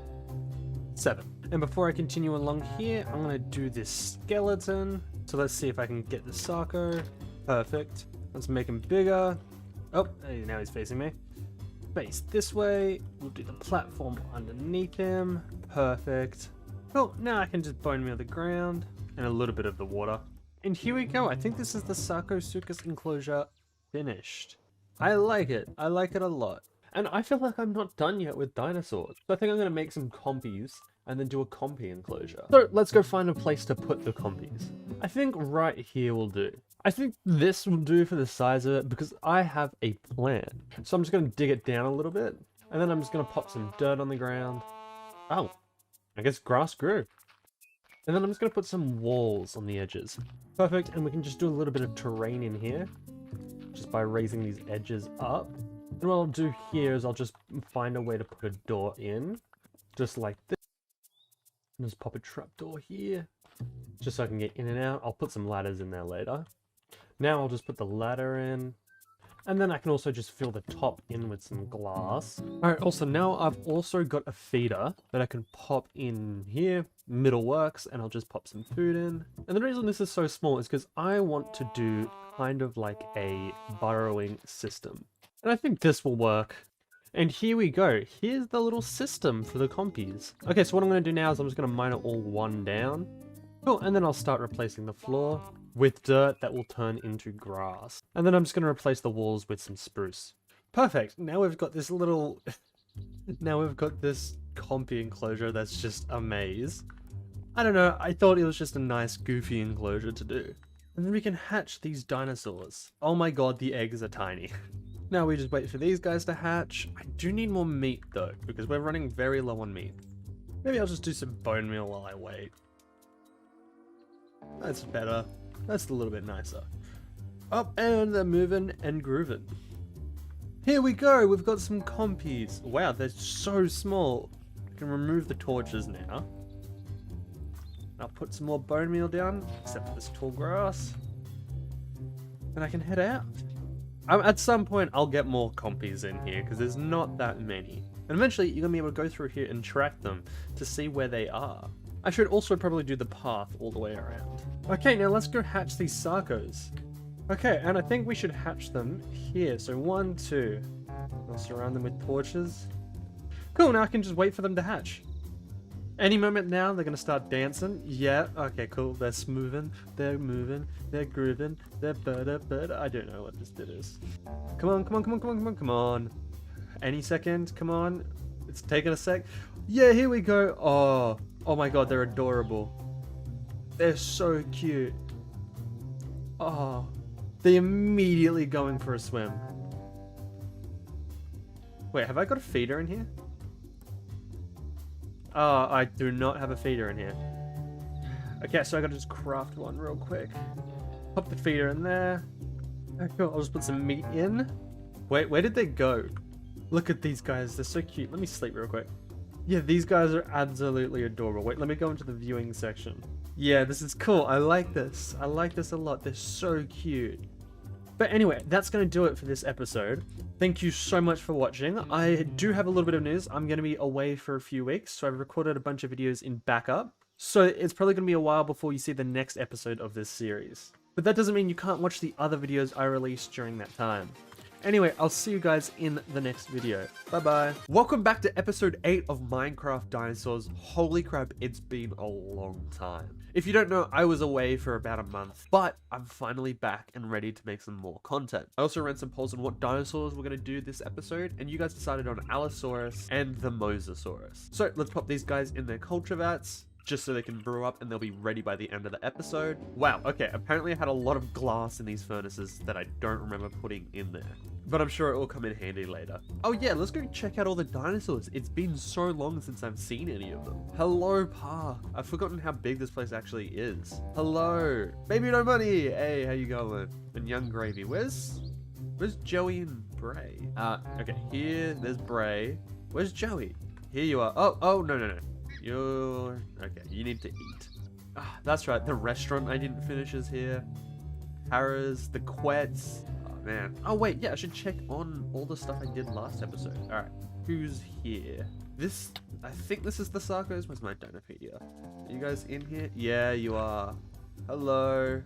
7. And before I continue along here, I'm going to do this skeleton. So let's see if I can get the Sarco. Perfect. Let's make him bigger. Oh, now he's facing me. space this way. We'll do the platform underneath him. Perfect. Cool, now I can just bone meal the ground and a little bit of the water. And here we go. I think this is the Sarcosuchus enclosure finished. I like it. I like it a lot. And I feel like I'm not done yet with dinosaurs. So I think I'm going to make some compies and then do a compy enclosure. So let's go find a place to put the compies. I think right here will do. I think this will do for the size of it because I have a plan. So I'm just going to dig it down a little bit and then I'm just going to pop some dirt on the ground. Oh, I guess grass grew. And then I'm just going to put some walls on the edges. Perfect, and we can just do a little bit of terrain in here just by raising these edges up. And what I'll do here is I'll just find a way to put a door in, just like this. And just pop a trapdoor here, just so I can get in and out. I'll put some ladders in there later. Now I'll just put the ladder in, and then I can also just fill the top in with some glass. Alright, also now I've also got a feeder that I can pop in here. Middle works, and I'll just pop some food in. And the reason this is so small is because I want to do kind of like a burrowing system. And I think this will work. And here we go. Here's the little system for the compies. Okay, so what I'm going to do now is I'm just going to mine it all one down. Cool, and then I'll start replacing the floor with dirt that will turn into grass. And then I'm just going to replace the walls with some spruce. Perfect. Now we've got this little... now we've got this compy enclosure that's just a maze. I don't know, I thought it was just a nice goofy enclosure to do. And then we can hatch these dinosaurs. Oh my god, the eggs are tiny. Now we just wait for these guys to hatch. I do need more meat though, because we're running very low on meat. Maybe I'll just do some bone meal while I wait. That's better. That's a little bit nicer. Up, and they're moving and grooving. Here we go, we've got some compies. Wow, they're so small. I can remove the torches now. I'll put some more bone meal down, except for this tall grass. And I can head out. At some point, I'll get more compies in here, because there's not that many. And eventually, you're going to be able to go through here and track them to see where they are. I should also probably do the path all the way around. Okay, now let's go hatch these Sarcos. Okay, and I think we should hatch them here. So 1, 2. I'll surround them with torches. Cool, now I can just wait for them to hatch. Any moment now, they're going to start dancing. Yeah, okay, cool. They're smoothing, they're moving, they're grooving, they're but I don't know what this bit is. Come on, come on, come on, come on, come on, come on. Any second, come on. It's taking a sec. Yeah, here we go. Oh my god, they're adorable. They're so cute. Oh, they're immediately going for a swim. Wait, have I got a feeder in here? Oh, I do not have a feeder in here. Okay, so I gotta just craft one real quick. Pop the feeder in there. Okay, cool. I'll just put some meat in. Wait, where did they go? Look at these guys, they're so cute. Let me sleep real quick. Yeah, these guys are absolutely adorable. Wait, let me go into the viewing section. Yeah, this is cool. I like this. I like this a lot. They're so cute. But anyway, that's going to do it for this episode. Thank you so much for watching. I do have a little bit of news. I'm going to be away for a few weeks, so I've recorded a bunch of videos in backup. So it's probably going to be a while before you see the next episode of this series. But that doesn't mean you can't watch the other videos I released during that time. Anyway, I'll see you guys in the next video. Bye-bye. Welcome back to episode 8 of Minecraft Dinosaurs. Holy crap, it's been a long time. If you don't know, I was away for about a month, but I'm finally back and ready to make some more content. I also ran some polls on what dinosaurs we're going to do this episode, and you guys decided on Allosaurus and the Mosasaurus. So let's pop these guys in their culture vats, just so they can brew up and they'll be ready by the end of the episode. Wow, okay, apparently I had a lot of glass in these furnaces that I don't remember putting in there. But I'm sure it will come in handy later. Oh yeah, let's go check out all the dinosaurs. It's been so long since I've seen any of them. Hello, Park. I've forgotten how big this place actually is. Hello. Baby No Money. Hey, how you going? And Young Gravy. Where's Joey and Bray? Okay, here, there's Bray. Where's Joey? Here you are. Oh, no. You're... okay, you need to eat. Ah, that's right, the restaurant I didn't finish is here. Harrah's, the Quets. Oh, man. Oh, wait, yeah, I should check on all the stuff I did last episode. Alright, who's here? This... I think this is the Sarcos. Where's my Dinopedia? Are you guys in here? Yeah, you are. Hello.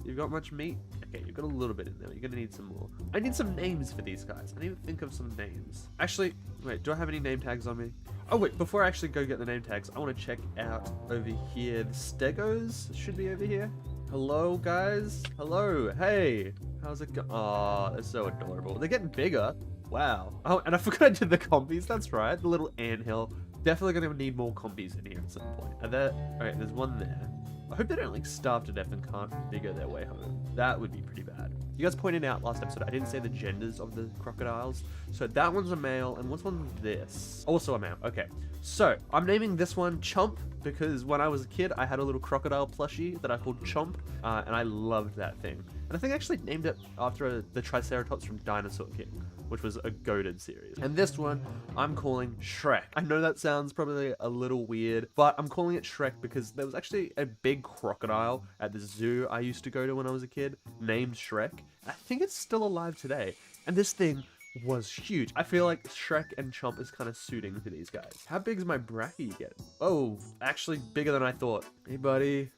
You've got much meat? Okay, you've got a little bit in there. You're gonna need some more. I need some names for these guys. I need to think of some names. Actually, wait, do I have any name tags on me? Oh wait, before I actually go get the name tags, I want to check out over here. The Stegos should be over here. Hello, guys. Hello. Hey. How's it going? Aw, they're so adorable. They're getting bigger. Wow. Oh, and I forgot I did the compies. That's right. The little anthill. Definitely gonna need more compies in here at some point. Are there? Alright, there's one there. I hope they don't like starve to death and can't figure their way home. That would be pretty bad. You guys pointed out last episode I didn't say the genders of the crocodiles. So that one's a male, and what's one this? Also a male. Okay. So I'm naming this one Chomp because when I was a kid I had a little crocodile plushie that I called Chomp, and I loved that thing. And I think I actually named it after the Triceratops from Dinosaur King, which was a goated series. And this one I'm calling Shrek. I know that sounds probably a little weird, but I'm calling it Shrek because there was actually a big crocodile at the zoo I used to go to when I was a kid named Shrek. I think it's still alive today. And this thing was huge. I feel like Shrek and Chomp is kind of suiting for these guys. How big is my Bracky getting? Oh, actually bigger than I thought. Hey, buddy.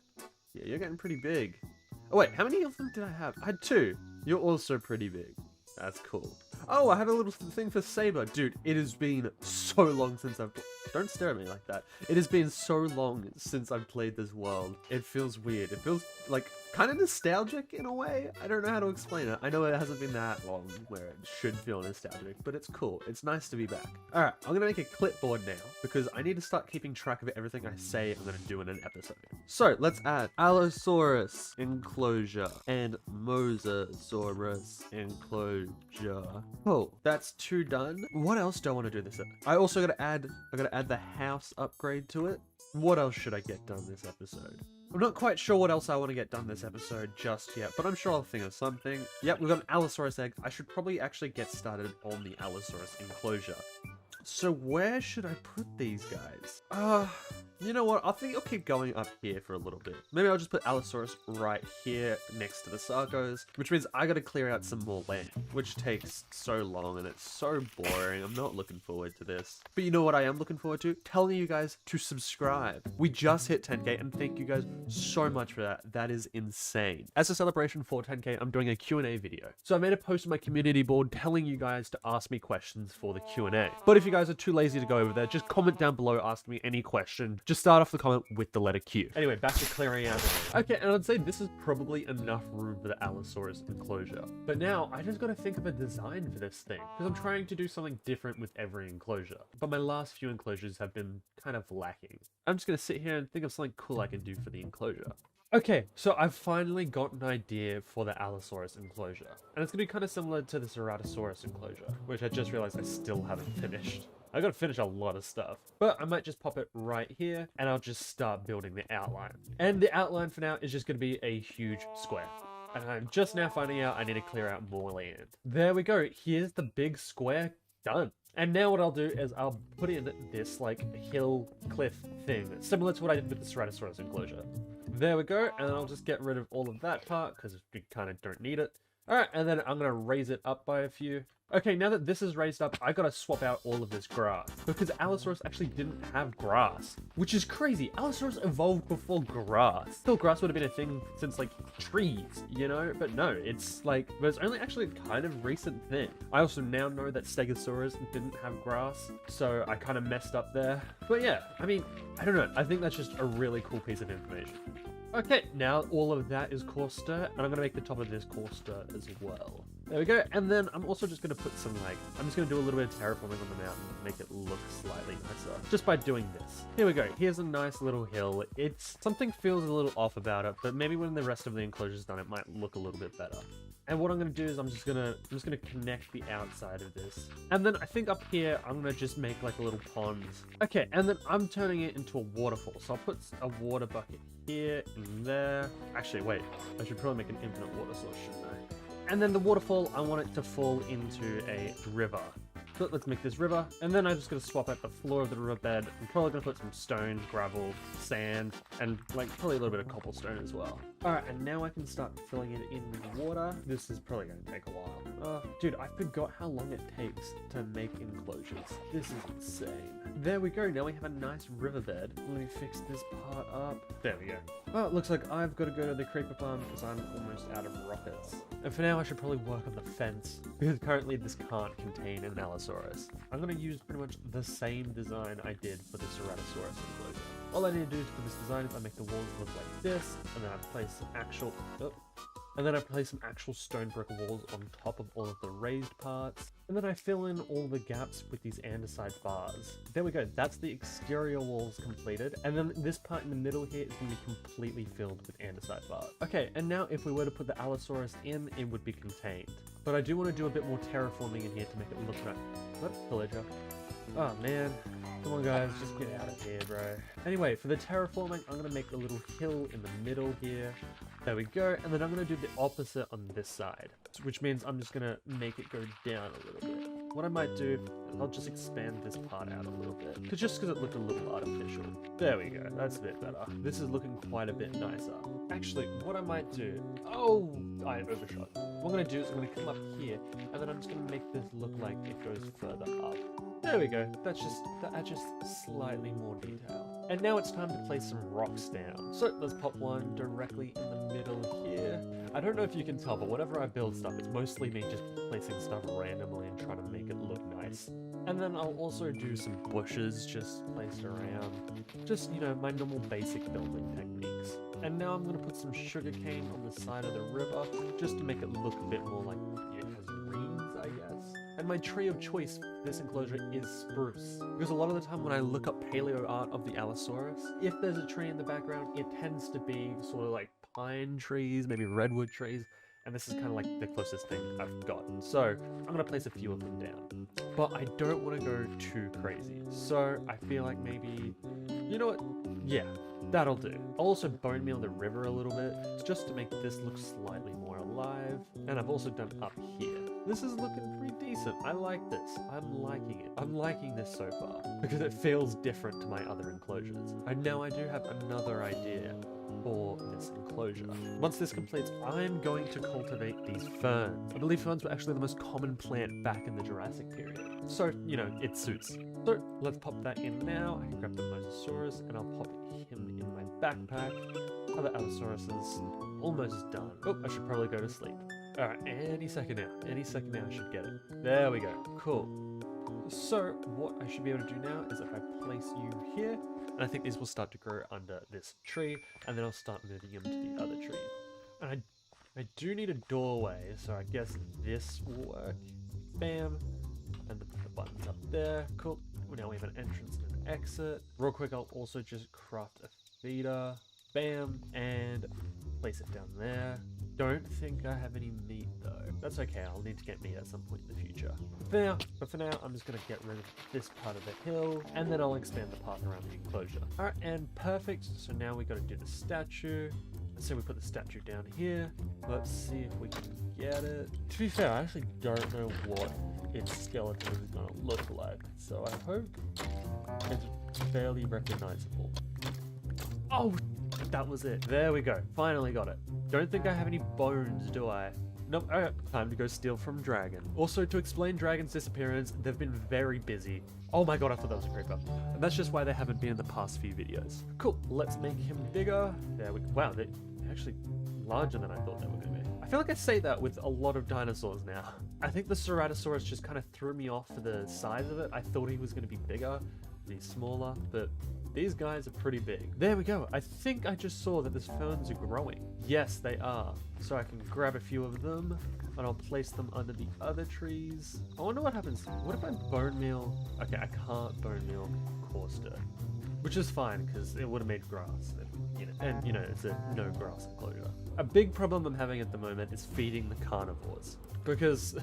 Yeah, you're getting pretty big. Oh, wait, how many of them did I have? I had 2. You're also pretty big. That's cool. Oh, I have a little thing for Saber. Dude, it has been so long since I've... Don't stare at me like that. It has been so long since I've played this world. It feels weird. It feels like kind of nostalgic in a way. I don't know how to explain it. I know it hasn't been that long where it should feel nostalgic, but it's cool. It's nice to be back. All right, I'm gonna make a clipboard now because I need to start keeping track of everything I say I'm gonna do in an episode. So let's add Allosaurus enclosure and Mosasaurus enclosure. Oh, that's 2 done. What else do I want to do this? I also gotta add the house upgrade to it. What else should I get done this episode? I'm not quite sure what else I want to get done this episode just yet, but I'm sure I'll think of something. Yep, we've got an Allosaurus egg. I should probably actually get started on the Allosaurus enclosure. So where should I put these guys? You know what? I think I'll keep going up here for a little bit. Maybe I'll just put Allosaurus right here next to the Sarcos, which means I gotta clear out some more land, which takes so long and it's so boring. I'm not looking forward to this. But you know what I am looking forward to? Telling you guys to subscribe. We just hit 10K and thank you guys so much for that. That is insane. As a celebration for 10K, I'm doing a Q&A video. So I made a post on my community board telling you guys to ask me questions for the Q&A. But if you guys are too lazy to go over there, just comment down below asking me any question. Just start off the comment with the letter Q. Anyway, back to clearing out. Okay, and I'd say this is probably enough room for the Allosaurus enclosure. But now, I just gotta think of a design for this thing, because I'm trying to do something different with every enclosure. But my last few enclosures have been kind of lacking. I'm just gonna sit here and think of something cool I can do for the enclosure. Okay, so I've finally got an idea for the Allosaurus enclosure. And it's gonna be kind of similar to the Ceratosaurus enclosure, which I just realized I still haven't finished. I gotta finish a lot of stuff, but I might just pop it right here and I'll just start building the outline. And the outline for now is just gonna be a huge square. And I'm just now finding out I need to clear out more land. There we go. Here's the big square done. And now what I'll do is I'll put in this like hill cliff thing, similar to what I did with the Ceratosaurus enclosure. There we go. And I'll just get rid of all of that part because we kind of don't need it. All right, and then I'm gonna raise it up by a few. Okay, now that this is raised up, I gotta swap out all of this grass because Allosaurus actually didn't have grass, which is crazy. Allosaurus evolved before grass. Still, grass would have been a thing since like trees, you know? But no, it's like, but it's only actually a kind of recent thing. I also now know that Stegosaurus didn't have grass, so I kind of messed up there. But yeah, I mean, I don't know. I think that's just a really cool piece of information. Okay, now all of that is coarse dirt, and I'm gonna make the top of this coarse dirt as well. There we go, and then I'm also just gonna put some I'm just gonna do a little bit of terraforming on the mountain, make it look slightly nicer, just by doing this. Here we go, here's a nice little hill. Something feels a little off about it, but maybe when the rest of the enclosure's done, it might look a little bit better. And what I'm gonna do is I'm just gonna connect the outside of this. And then I think up here, I'm gonna just make like a little pond. Okay, and then I'm turning it into a waterfall. So I'll put a water bucket here and there. Actually, wait, I should probably make an infinite water source, shouldn't I? And then the waterfall, I want it to fall into a river. So let's make this river, and then I'm just gonna swap out the floor of the riverbed. I'm probably gonna put some stone, gravel, sand, and like probably a little bit of cobblestone as well. All right, and now I can start filling it in with water. This is probably gonna take a while, Dude, I forgot how long it takes to make enclosures. This is insane. There we go. Now we have a nice riverbed. Let me fix this part up. There we go. Well, it looks like I've got to go to the creeper farm because I'm almost out of rockets. And for now, I should probably work on the fence because currently this can't contain an Allosaurus. I'm going to use pretty much the same design I did for the Tyrannosaurus enclosure. All I need to do for this design is I make the walls look like this, and then I place some actual... stone brick walls on top of all of the raised parts, and then I fill in all the gaps with these andesite bars. There we go, that's the exterior walls completed, and then this part in the middle here is going to be completely filled with andesite bars. Okay, and now if we were to put the Allosaurus in, it would be contained. But I do want to do a bit more terraforming in here to make it look nice. What? Villager. Oh man. Come on guys, just get out of here, bro. Anyway, for the terraforming, I'm going to make a little hill in the middle here. There we go, and then I'm going to do the opposite on this side, which means I'm just going to make it go down a little bit. What I might do is I'll just expand this part out a little bit, just because it looked a little artificial. There we go, that's a bit better. This is looking quite a bit nicer. Actually, what I might do... Oh, I overshot. What I'm going to do is I'm going to come up here, and then I'm just going to make this look like it goes further up. There we go, that adds just slightly more detail. And now it's time to place some rocks down. So let's pop one directly in the middle here. I don't know if you can tell, but whenever I build stuff, it's mostly me just placing stuff randomly and trying to make it look nice. And then I'll also do some bushes just placed around. Just, you know, my normal basic building techniques. And now I'm going to put some sugarcane on the side of the river, just to make it look a bit more like it has greens, I guess. And my tree of choice for this enclosure is spruce. Because a lot of the time when I look up paleo art of the Allosaurus, if there's a tree in the background, it tends to be sort of like pine trees, maybe redwood trees, and this is kind of like the closest thing I've gotten. So I'm going to place a few of them down. But I don't want to go too crazy. So I feel like maybe, you know what? Yeah, that'll do. I'll also bone meal the river a little bit, just to make this look slightly more alive. And I've also done up here. This is looking pretty decent. I like this. I'm liking it. I'm liking this so far because it feels different to my other enclosures. And now I do have another idea for this enclosure. Once this completes, I'm going to cultivate these ferns. I believe ferns were actually the most common plant back in the Jurassic period. So, you know, it suits. So let's pop that in now. I can grab the Mosasaurus and I'll pop him in my backpack. Other Allosaurus is almost done. Oh, I should probably go to sleep. Alright, any second now I should get it. There we go, cool. So, what I should be able to do now is if I place you here, and I think these will start to grow under this tree, and then I'll start moving them to the other tree. And I do need a doorway, so I guess this will work. Bam. And the button's up there, cool. Well, now we have an entrance and an exit. Real quick, I'll also just craft a feeder. Bam, and place it down there. Don't think I have any meat though. That's okay, I'll need to get meat at some point in the future. But for now, I'm just gonna get rid of this part of the hill, and then I'll expand the part around the enclosure. Alright, and perfect. So now we gotta do the statue. So we put the statue down here. Let's see if we can get it. To be fair, I actually don't know what its skeleton is gonna look like. So I hope it's fairly recognizable. Oh, that was it. There we go. Finally got it. Don't think I have any bones, do I? Nope. Alright, time to go steal from Dragon. Also, to explain Dragon's disappearance, they've been very busy. Oh my god, I thought that was a creeper. And that's just why they haven't been in the past few videos. Cool. Let's make him bigger. There we go. Wow, they're actually larger than I thought they were going to be. I feel like I say that with a lot of dinosaurs now. I think the Ceratosaurus just kind of threw me off for the size of it. I thought he was going to be bigger, be smaller, but these guys are pretty big. There we go. I think I just saw that the ferns are growing. Yes, they are. So I can grab a few of them and I'll place them under the other trees. I wonder what happens. What if I bone meal? Okay, I can't bone meal coarse dirt, which is fine because it would have made grass. And you know, it's a no grass enclosure. A big problem I'm having at the moment is feeding the carnivores. Because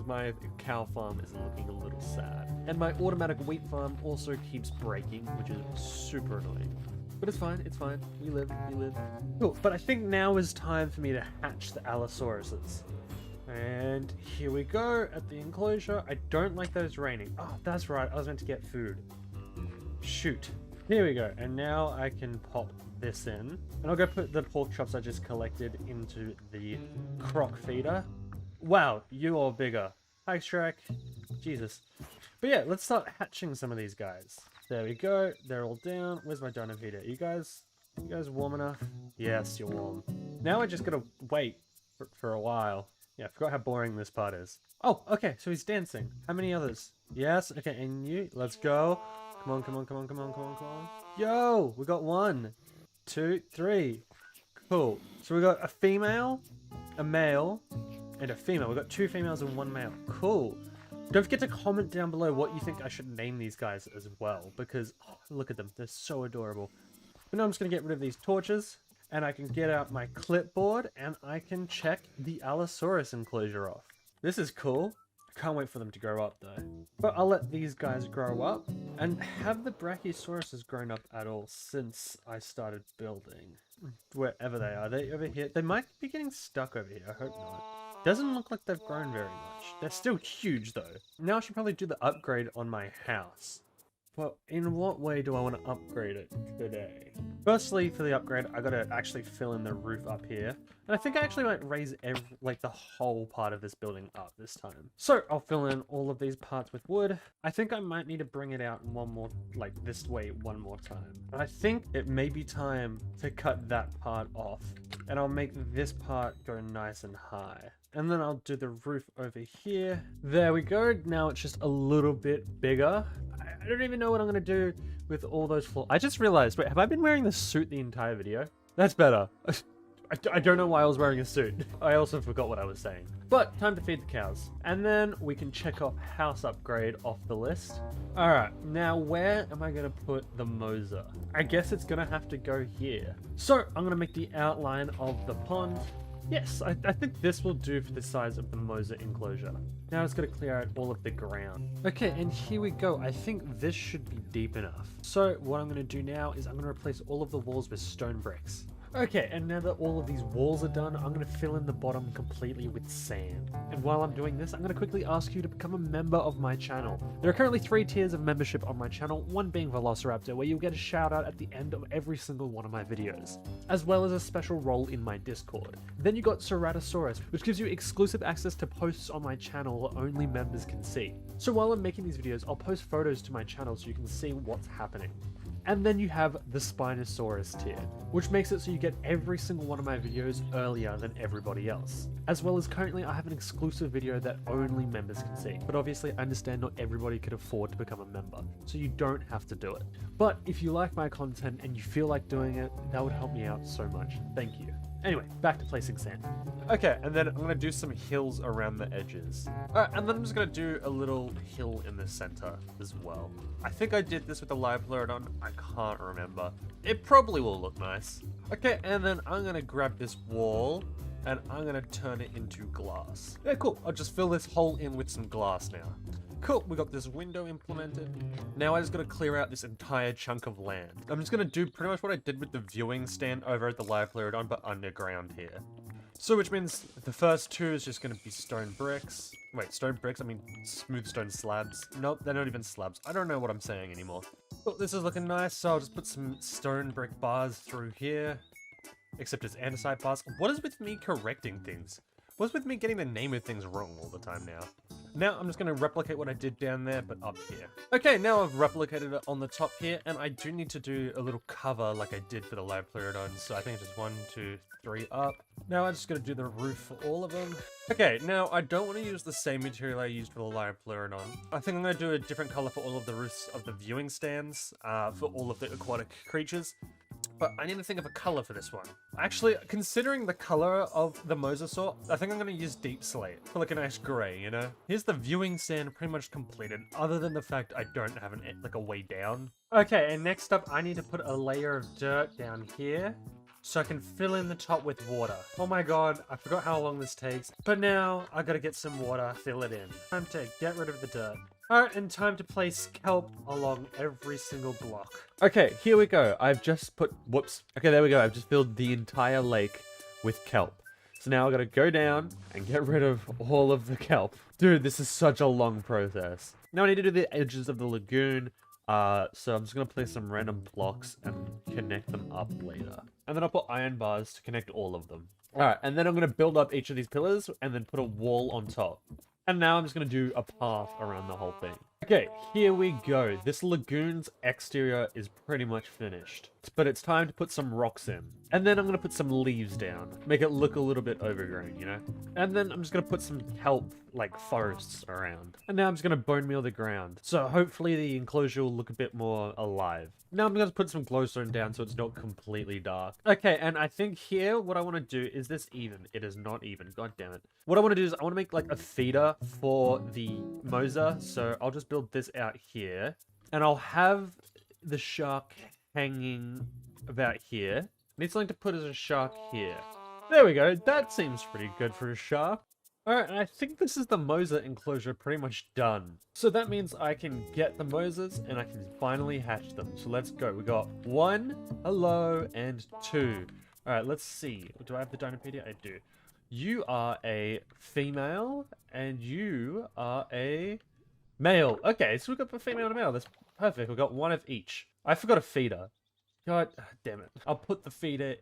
my cow farm is looking a little sad. And my automatic wheat farm also keeps breaking, which is super annoying. But it's fine, it's fine. We live. Cool, but I think now is time for me to hatch the Allosauruses. And here we go at the enclosure. I don't like those raining. Oh, that's right, I was meant to get food. Shoot. Here we go, and now I can pop this in. And I'll go put the pork chops I just collected into the crock feeder. Wow, you are bigger. Hi, Shrek. Jesus. But yeah, let's start hatching some of these guys. There we go. They're all down. Where's my donor feeder? You guys warm enough? Yes, you're warm. Now I just gotta wait for a while. Yeah, I forgot how boring this part is. Oh, okay, so he's dancing. How many others? Yes, okay, and you? Let's go. Come on, come on, come on, come on, come on, come on. Yo, we got 1, 2, 3. Cool. So we got a female, a male, and a female. We've got 2 females and 1 male. Cool. Don't forget to comment down below what you think I should name these guys as well, because oh, look at them. They're so adorable. But now I'm just going to get rid of these torches, and I can get out my clipboard, and I can check the Allosaurus enclosure off. This is cool. I can't wait for them to grow up, though. But I'll let these guys grow up, and have the Brachiosauruses grown up at all since I started building? Wherever they are. They over here? They might be getting stuck over here. I hope not. Doesn't look like they've grown very much. They're still huge though. Now I should probably do the upgrade on my house. Well, in what way do I want to upgrade it today? Firstly, for the upgrade, I gotta actually fill in the roof up here. And I think I actually might raise the whole part of this building up this time. So I'll fill in all of these parts with wood. I think I might need to bring it out this way one more time. And I think it may be time to cut that part off. And I'll make this part go nice and high. And then I'll do the roof over here. There we go. Now it's just a little bit bigger. I don't even know what I'm going to do with all those floors. I just realized, wait, have I been wearing the suit the entire video? That's better. I don't know why I was wearing a suit. I also forgot what I was saying. But time to feed the cows. And then we can check off house upgrade off the list. All right, now where am I going to put the Mosa? I guess it's going to have to go here. So I'm going to make the outline of the pond. Yes, I think this will do for the size of the Mosa enclosure. Now it's going to clear out all of the ground. Okay, and here we go. I think this should be deep enough. So what I'm going to do now is I'm going to replace all of the walls with stone bricks. Okay, and now that all of these walls are done, I'm going to fill in the bottom completely with sand. And while I'm doing this, I'm going to quickly ask you to become a member of my channel. There are currently 3 tiers of membership on my channel, one being Velociraptor, where you'll get a shout out at the end of every single one of my videos, as well as a special role in my Discord. Then you got Tyrannosaurus, which gives you exclusive access to posts on my channel that only members can see. So while I'm making these videos, I'll post photos to my channel so you can see what's happening. And then you have the Spinosaurus tier, which makes it so you get every single one of my videos earlier than everybody else. As well as currently I have an exclusive video that only members can see. But obviously I understand not everybody could afford to become a member, so you don't have to do it. But if you like my content and you feel like doing it, that would help me out so much. Thank you. Anyway, back to placing sand. Okay, and then I'm going to do some hills around the edges. And then I'm just going to do a little hill in the center as well. I think I did this with the live Pleurodon. I can't remember. It probably will look nice. Okay, and then I'm going to grab this wall and I'm going to turn it into glass. Yeah, cool. I'll just fill this hole in with some glass now. Cool, we got this window implemented. Now I just gotta clear out this entire chunk of land. I'm just gonna do pretty much what I did with the viewing stand over at the live Pleurodon, but underground here. So which means the first 2 is just gonna be stone bricks. Wait, stone bricks? I mean smooth stone slabs. Nope, they're not even slabs. I don't know what I'm saying anymore. But this is looking nice, so I'll just put some stone brick bars through here. Except it's andesite bars. What is with me correcting things? What's with me getting the name of things wrong all the time now? Now I'm just going to replicate what I did down there, but up here. Okay, now I've replicated it on the top here, and I do need to do a little cover like I did for the live Pleurodon, so I think it's just 1, 2, 3 up. Now I'm just going to do the roof for all of them. Okay, now I don't want to use the same material I used for the live Pleurodon. I think I'm going to do a different color for all of the roofs of the viewing stands, for all of the aquatic creatures. But I need to think of a color for this one. Actually, considering the color of the Mosasaur, I think I'm going to use deep slate for like a nice gray, you know? Here's the viewing stand pretty much completed, other than the fact I don't have a way down. Okay, and next up, I need to put a layer of dirt down here so I can fill in the top with water. Oh my god, I forgot how long this takes. But now, I gotta get some water, fill it in. Time to get rid of the dirt. Alright, and time to place kelp along every single block. Okay, here we go. I've just put, whoops. Okay, there we go. I've just filled the entire lake with kelp. So now I've got to go down and get rid of all of the kelp. Dude, this is such a long process. Now I need to do the edges of the lagoon, So I'm just gonna place some random blocks and connect them up later. And then I'll put iron bars to connect all of them. Alright, and then I'm gonna build up each of these pillars and then put a wall on top. And now I'm just gonna do a path around the whole thing. Okay, here we go. This lagoon's exterior is pretty much finished. But it's time to put some rocks in. And then I'm gonna put some leaves down. Make it look a little bit overgrown, you know? And then I'm just gonna put some kelp, like forests around. And now I'm just gonna bone meal the ground. So hopefully the enclosure will look a bit more alive. Now I'm gonna put some glowstone down so it's not completely dark. Okay, and I think here what I wanna do, is this even? It is not even, god damn it. What I wanna do is I wanna make like a feeder for the Mosa. So I'll just build this out here. And I'll have the shark hanging about here. I need something to put as a shark here. There we go. That seems pretty good for a shark. Alright, and I think this is the Mosa enclosure pretty much done. So that means I can get the Mosas and I can finally hatch them. So let's go. We got 1, hello, and 2. Alright, let's see. Do I have the Dinopedia? I do. You are a female and you are a male. Okay, so we've got a female and a male. That's perfect. We've got 1 of each. I forgot a feeder. God damn it. I'll put the feeder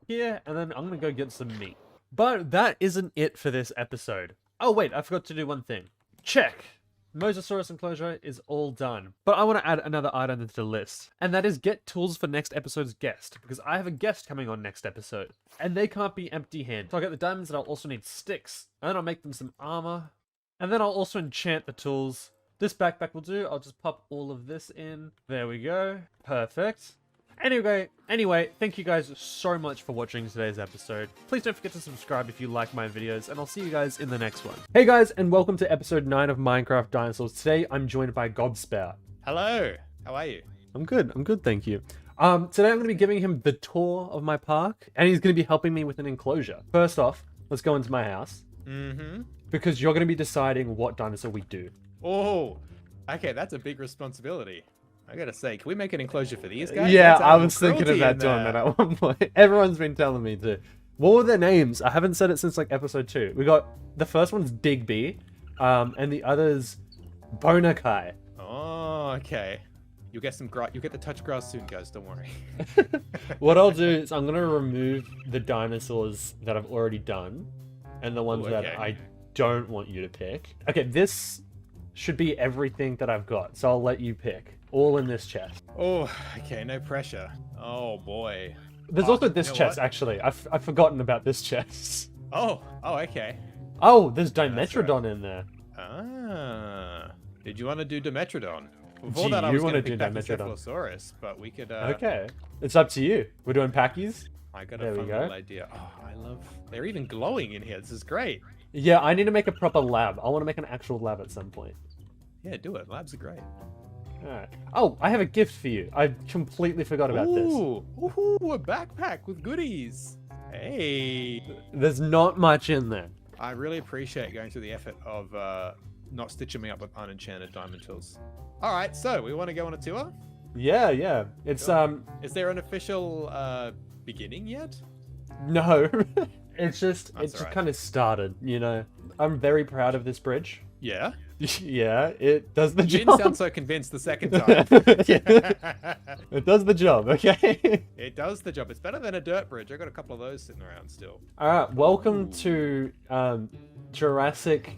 here, and then I'm gonna go get some meat. But that isn't it for this episode. Oh wait, I forgot to do one thing. Check! Mosasaurus enclosure is all done. But I want to add another item to the list. And that is get tools for next episode's guest. Because I have a guest coming on next episode. And they can't be empty-handed. So I'll get the diamonds, and I'll also need sticks. And then I'll make them some armor. And then I'll also enchant the tools. This backpack will do. I'll just pop all of this in. There we go. Perfect. Anyway, thank you guys so much for watching today's episode. Please don't forget to subscribe if you like my videos, and I'll see you guys in the next one. Hey guys, and welcome to episode 9 of Minecraft Dinosaurs. Today, I'm joined by Gobspout. Hello, how are you? I'm good, thank you. Today I'm going to be giving him the tour of my park, and he's going to be helping me with an enclosure. First off, let's go into my house. Mm-hmm. Because you're going to be deciding what dinosaur we do. Oh, okay, that's a big responsibility. I gotta say, can we make an enclosure for these guys? Yeah, That's I was thinking cruelty about in doing there. that at one point. Everyone's been telling me to. What were their names? I haven't said it since like episode 2. We got the first one's Digby, and the other's Bonakai. Oh, okay. You'll get some grass. You'll get the touch grass soon, guys. Don't worry. What I'll do is I'm gonna remove the dinosaurs that I've already done, and the ones that I don't want you to pick. Okay, this should be everything that I've got, so I'll let you pick. All in this chest. Oh, okay, no pressure. Oh boy. There's also this you know chest, what? actually. I've forgotten about this chest. Oh, okay. Oh, there's That's Dimetrodon in there. Ah, did you want to do Dimetrodon? Do Before that, I you was wanna going to do pick back the Dimetrodon? Cephalosaurus, but we could. Okay, it's up to you. We're doing packies. I got There a we fun go. little idea. Oh, I love. They're even glowing in here. This is great. Yeah, I need to make a proper lab. I want to make an actual lab at some point. Yeah, do it. Labs are great. Alright. Oh, I have a gift for you. I completely forgot about this. Ooh, a backpack with goodies. Hey. There's not much in there. I really appreciate going through the effort of not stitching me up with unenchanted diamond tools. All right, so we want to go on a tour. Yeah. It's Sure. Is there an official beginning yet? no. It's just alright. kind of started, you know. I'm very proud of this bridge. Yeah. Yeah, it does the You job. didn't sound so convinced the second time. Yeah. It does the job, okay? It does the job. It's better than a dirt bridge. I got a couple of those sitting around still. Alright, welcome Ooh. to Jurassic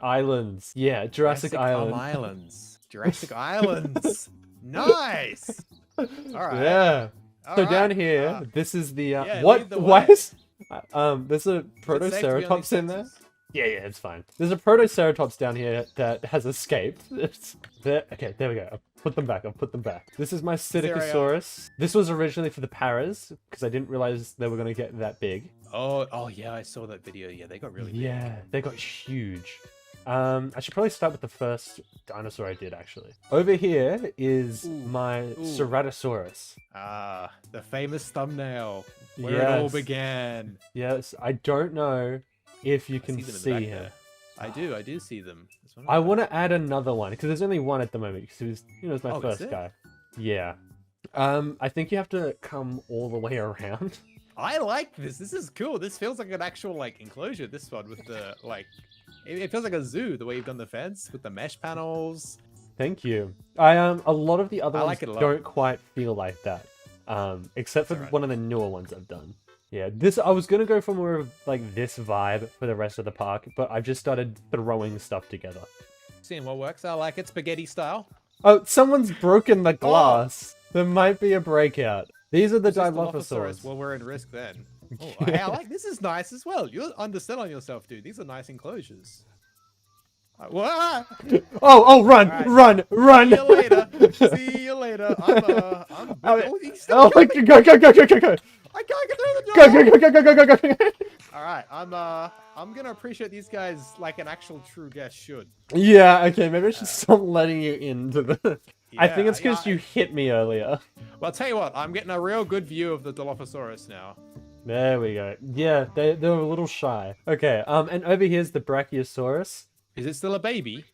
Islands. Yeah, Jurassic Island. Islands. Jurassic Islands. Nice. All right. Yeah. All So right. down here, this is the yeah, what? lead the Why way. is there's a Is it safe to be on these Protoceratops in there? fences? Yeah, it's fine. There's a Protoceratops down here that has escaped. It's there. Okay, there we go. I'll put them back. This is my there a, Psittacosaurus. This was originally for the paras because I didn't realize they were going to get that big. Oh yeah, I saw that video. Yeah, they got really big. Yeah, they got huge. I should probably start with the first dinosaur I did, actually. Over here is my Ceratosaurus. Ah, the famous thumbnail where it all Yes. began. Yes, I don't know if you can I see them in the see back him. there. I do see them. There's one I in the want back. to add another one because there's only one at the moment because it was, it was my Oh, that's first it? guy. Yeah. I think you have to come all the way around. I like this. This is cool. This feels like an actual like enclosure. This one with the like, it feels like a zoo the way you've done the fence with the mesh panels. Thank you. I a lot of the other I ones like it a lot. don't quite feel like that. Except for Alright. one of the newer ones I've done. Yeah, this I was gonna go for more of like this vibe for the rest of the park, but I've just started throwing stuff together. Seeing what works. I like it spaghetti style. Oh, someone's broken the glass. There might be a breakout. These are the It's just Dilophosaurus. Well, we're in risk then. Oh, hey, I like this. Is nice as well. You're underselling yourself, dude. These are nice enclosures. Whoa! Oh, run, Alright. run, run! See you later. See you later. I'm. Oh, he's still Oh, my coming. go, go, go, go, go, go! I can't get through the door. Go, go, go, go, go, go, go, go! All right, I'm gonna appreciate these guys like an actual true guest should. Yeah, okay, maybe I should stop letting you into the... I think it's because yeah, you hit me earlier. Well, I'll tell you what, I'm getting a real good view of the Dilophosaurus now. There we go. Yeah, they're a little shy. Okay, and over here's the Brachiosaurus. Is it still a baby?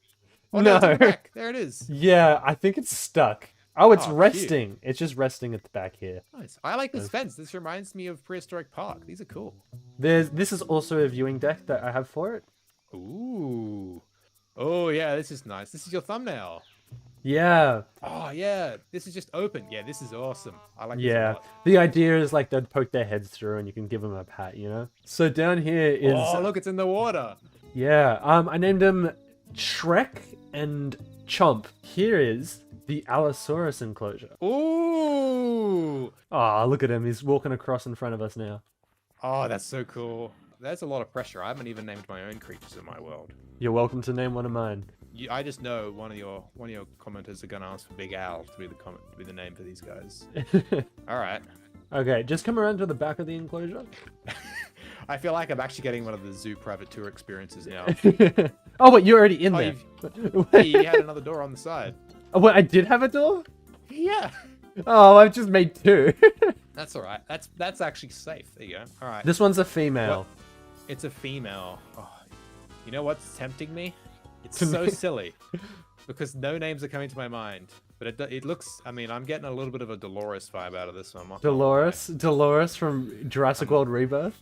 Oh, No. it's in the back. There it is. Yeah, I think it's stuck. Oh, it's Oh, cute. resting. It's just resting at the back here. Nice. I like this fence. This reminds me of Prehistoric Park. These are cool. This is also a viewing deck that I have for it. Ooh. Oh yeah, this is nice. This is your thumbnail. Yeah, Oh yeah, this is just open. Yeah, this is awesome. I like this a yeah. lot. The idea is like they'd poke their heads through and you can give them a pat, you know? So down here is... Oh look, it's in the water. Yeah, I named them Shrek and Chomp. Here is the Allosaurus enclosure. Ooh. Ah, look at him. He's walking across in front of us now. Oh, that's so cool. There's a lot of pressure. I haven't even named my own creatures in my world. You're welcome to name one of mine. I just know one of your commenters are gonna ask for Big Al to be the name for these guys. All right. Okay, just come around to the back of the enclosure. I feel like I'm actually getting one of the zoo private tour experiences now. Oh, wait, you're already in Oh, there. Hey, you had another door on the side. Oh, wait, I did have a door? Yeah. Oh, I've just made two. That's all right. That's actually safe. There you go. All right. This one's a female. What? It's a female. Oh, you know what's tempting me? It's To so me? silly because no names are coming to my mind. But it looks. I mean, I'm getting a little bit of a Dolores vibe out of this one. Dolores from Jurassic World Rebirth.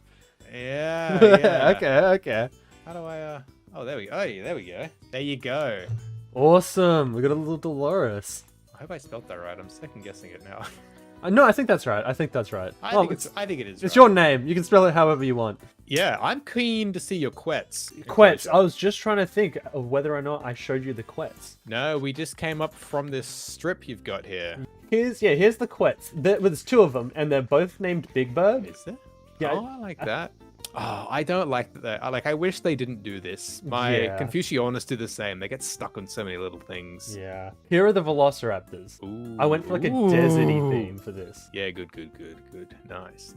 Yeah. Yeah. Okay. How do I? Oh, there we go. Oh, yeah, there we go. There you go. Awesome. We got a little Dolores. I hope I spelled that right. I'm second guessing it now. No, I think that's right. I think that's right. I think it is. It's right. your name. You can spell it however you want. Yeah, I'm keen to see your quets. Quets. I was just trying to think of whether or not I showed you the quets. No, we just came up from this strip you've got here. Here's the quets. There's two of them, and they're both named Big Bird. Is there? Yeah. Oh, I like that. Oh, I don't like that. I wish they didn't do this. My Yeah. Confucionists do the same. They get stuck on so many little things. Yeah. Here are the Velociraptors. Ooh. I went for like a deserty theme for this. Yeah, good. Nice.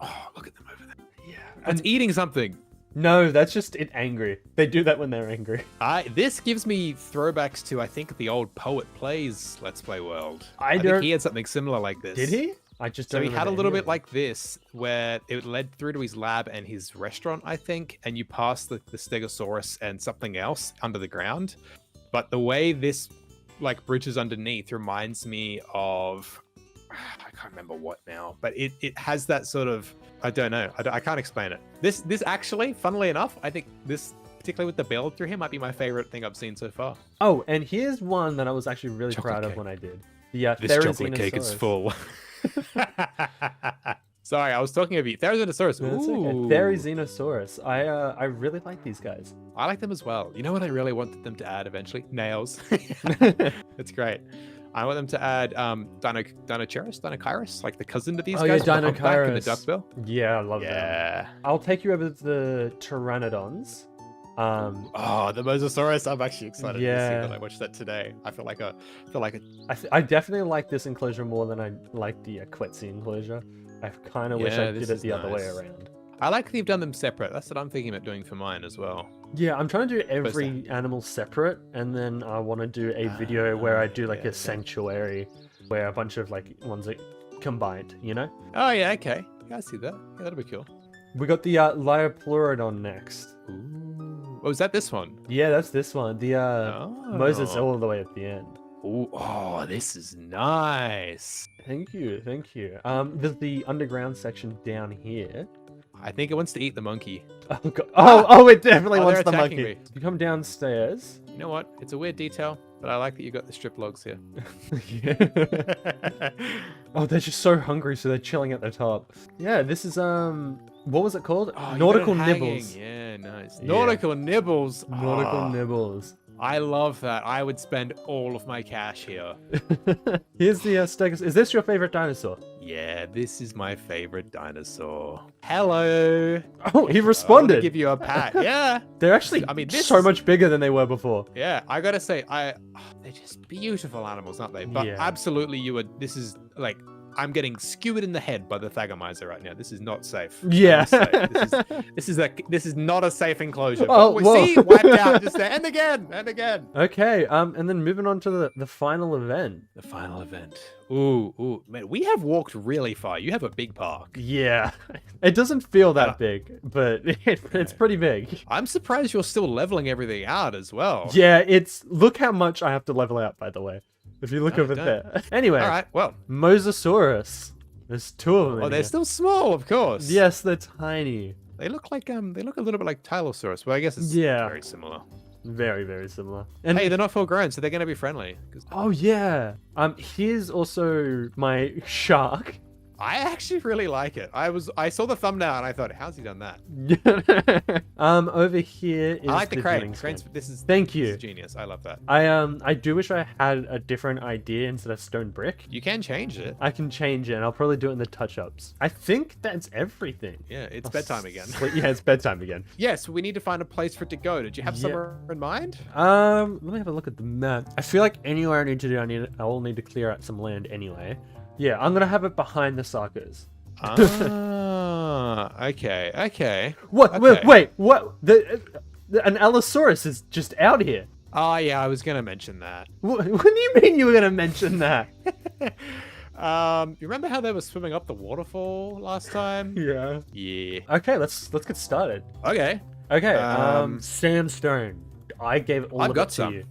Oh, look at them over there. Yeah. It's eating something. No, that's just it angry. They do that when they're angry. This gives me throwbacks to, I think, the old Poet Plays Let's Play world. I think don't- he had something similar like this. Did he? I just So don't he had a remember little bit hearing. like this, where it led through to his lab and his restaurant, I think, and you pass the Stegosaurus and something else under the ground. But the way this like bridges underneath reminds me of, I can't remember what now, but it has that sort of, I don't know, I can't explain it. This actually, funnily enough, I think this, particularly with the build through here, might be my favorite thing I've seen so far. Oh, and here's one that I was actually really Chocolate proud of cake. when I did. The This chocolate cake is Therizinosaurus. full. Sorry, I was talking of you. Therizinosaurus. No, that's okay. Ooh. Therizinosaurus. I really like these guys. I like them as well. You know what I really wanted them to add eventually? Nails. It's great. I want them to add Dinocheirus, like the cousin to these Oh, yeah, guys. with the humpback and the Dinocheirus. duckbill. Yeah, I love that. Yeah. I'll take you over to the Pteranodons. Oh, the Mosasaurus. I'm actually excited to see Yeah. that. I watched that today. I feel like a I definitely like this enclosure more than I like the Quetzi enclosure. I kind of wish Yeah, I this did it is the other way nice. around. I like that you've done them separate. That's what I'm thinking about doing for mine as well. Yeah, I'm trying to do every animal separate, and then I want to do a video where I do like yeah, a sanctuary, where a bunch of like ones are combined, you know? Oh yeah, okay. Yeah, I see that. Yeah, that'll be cool. We got the Liopleurodon next. Ooh. Oh, is that this one? Yeah, that's this one. The Moses Oh. all the way at the end. Ooh, oh, this is nice. Thank you. There's the underground section down here. I think it wants to eat the monkey. Oh, God. Oh, it definitely Oh, wants they're the attacking monkey. me. You come downstairs. You know what? It's a weird detail. But I like that you got the strip logs here. Yeah. Oh, they're just so hungry, so they're chilling at the top. Yeah, this is what was it called? Oh, you Nautical got it hanging. Nibbles. Yeah, nice. Yeah. Nautical Nibbles. Nautical Oh, Nibbles. I love that. I would spend all of my cash here. Here's the Stegosaurus. Is this your favorite dinosaur? Yeah, this is my favorite dinosaur. Hello. Oh, he I want responded. to give you a pat. Yeah. They're actually, I mean, this so is- much bigger than they were before. Yeah, I gotta say, they're just beautiful animals, aren't they? But Yeah. absolutely, this is like, I'm getting skewered in the head by the Thagomizer right now. This is not safe. Yeah. This is not a safe enclosure. Oh, But whoa. see, wiped out just there, and again, and again. Okay, and then moving on to the final event. The final event. Ooh, man, we have walked really far. You have a big park. Yeah, it doesn't feel that Yeah. big, but it's pretty big. I'm surprised you're still leveling everything out as well. Yeah, look how much I have to level out, by the way. If you look No, over don't. there. Anyway, All right. Well, Mosasaurus. There's two of them. oh, in they're here. still small, of course. Yes, they're tiny. They look like they look a little bit like Tylosaurus. Well, I guess it's Yeah. very similar. Very, very similar. And Hey, they're not full grown, so they're gonna be friendly. 'Cause oh yeah. Here's also my shark. I actually really like it. I saw the thumbnail and I thought, how's he done that? Over here is I like the crane. drilling Crane's, stone. this is Thank this you. is genius. I love that. I do wish I had a different idea instead of stone brick. You can change it. I can change it, and I'll probably do it in the touch-ups. I think that's everything. Yeah, it's bedtime again. Yeah, it's bedtime again. Yes, we need to find a place for it to go. Did you have Yeah. somewhere in mind? Let me have a look at the map. I feel like anywhere I need to do, I will need to clear out some land anyway. Yeah, I'm gonna have it behind the suckers. Okay. What? Okay. Wait, what? An Allosaurus is just out here. Oh yeah, I was gonna mention that. What do you mean you were gonna mention that? You remember how they were swimming up the waterfall last time? Yeah. Yeah. Okay, let's get started. Okay. Okay, Um, sandstone. I gave all I've of got it to some. you.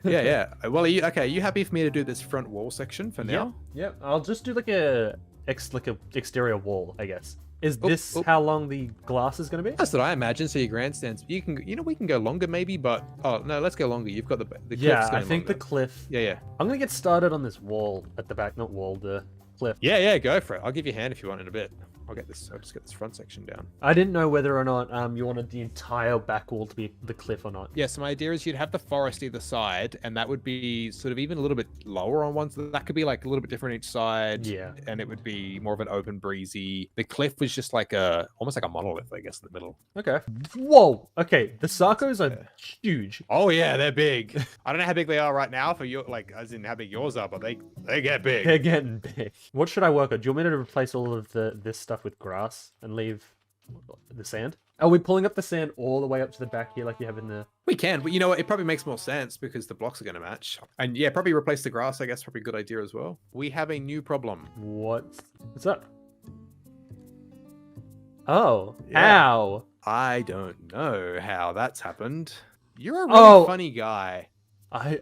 Yeah. Well, are you happy for me to do this front wall section for now? Yep. I'll just do like a exterior wall, I guess. Is Oop, this oop. how long the glass is gonna be? That's what I imagine. So your grandstands, we can go longer maybe, but oh no, let's go longer. You've got the cliff's Yeah, I going think the longer. cliff. Yeah. I'm gonna get started on this wall at the back, not wall, the cliff. Yeah, go for it. I'll give you a hand if you want in a bit. I'll just get this front section down. I didn't know whether or not you wanted the entire back wall to be the cliff or not. Yeah, so my idea is you'd have the forest either side, and that would be sort of even a little bit lower on one. So that could be like a little bit different each side. Yeah. And it would be more of an open, breezy. The cliff was just like almost like a monolith, I guess, in the middle. Okay. Whoa. Okay. The Sarcos are huge. Oh yeah, they're big. I don't know how big they are right now for your as in how big yours are, but they get big. They're getting big. What should I work on? Do you want me to replace all of this stuff with grass and leave the sand? Are we pulling up the sand all the way up to the back here like you have in the... We can, but you know what? It probably makes more sense because the blocks are going to match. And yeah, probably replace the grass, I guess, probably a good idea as well. We have a new problem. What's up? Oh. Yeah. Ow. I don't know how that's happened. You're a really Oh. funny guy. I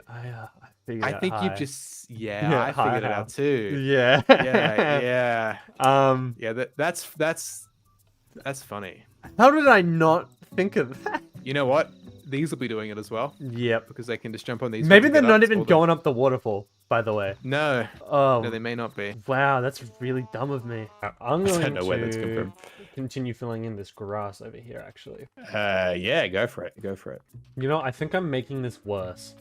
figured I out think high. you've just, I Yeah, figured it hi. out too. Yeah. Yeah. Yeah, that's funny. How did I not think of that? You know what? These will be doing it as well Yep. because they can just jump on these. Maybe and they're get not up even all the- going up the waterfall, by the way. No, Oh. no, they may not be. Wow, that's really dumb of me. I'm I going don't know where that's come to from. continue filling in this grass over here, actually. Yeah, go for it. Go for it. You know, I think I'm making this worse.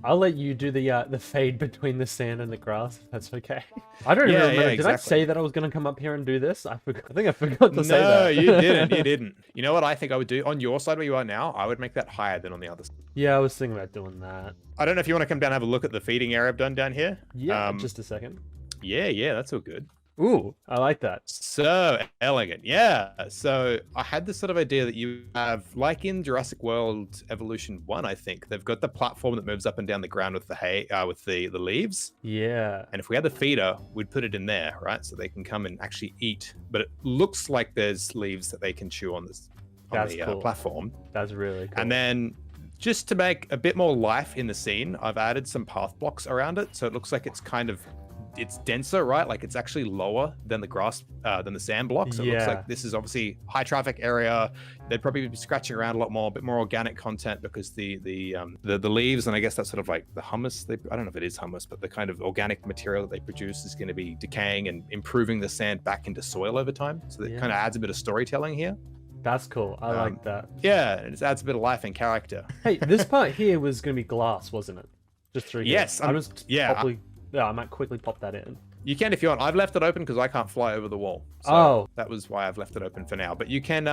I'll let you do the fade between the sand and the grass, if that's okay. I don't even Yeah, remember. yeah, Did I exactly. say that I was going to come up here and do this? I think I forgot to say No, that. you didn't. You didn't. You know what I think I would do? On your side where you are now, I would make that higher than on the other side. Yeah, I was thinking about doing that. I don't know if you want to come down and have a look at the feeding area I've done down here. Yeah, just a second. Yeah, that's all good. Ooh, I like that. So elegant. Yeah. So I had this sort of idea that you have, like in Jurassic World Evolution 1, I think, they've got the platform that moves up and down the ground with the hay, with the leaves. Yeah. And if we had the feeder, we'd put it in there, right? So they can come and actually eat. But it looks like there's leaves that they can chew on this That's cool. platform. That's really cool. And then just to make a bit more life in the scene, I've added some path blocks around it. So it looks like it's kind of it's denser, right? Like it's actually lower than the grass, than the sand blocks. So it looks Yeah. like this is obviously high traffic area. They'd probably be scratching around a lot more, a bit more organic content because the leaves, and I guess that's sort of like the humus. I don't know if it is humus, but the kind of organic material that they produce is going to be decaying and improving the sand back into soil over time. So that Yeah. kind of adds a bit of storytelling here. That's cool. I like that. Yeah, it just adds a bit of life and character. Hey, this part here was going to be glass, wasn't it? Just through here. Yes, I might quickly pop that in. You can if you want. I've left it open because I can't fly over the wall. So Oh. that was why I've left it open for now. But you can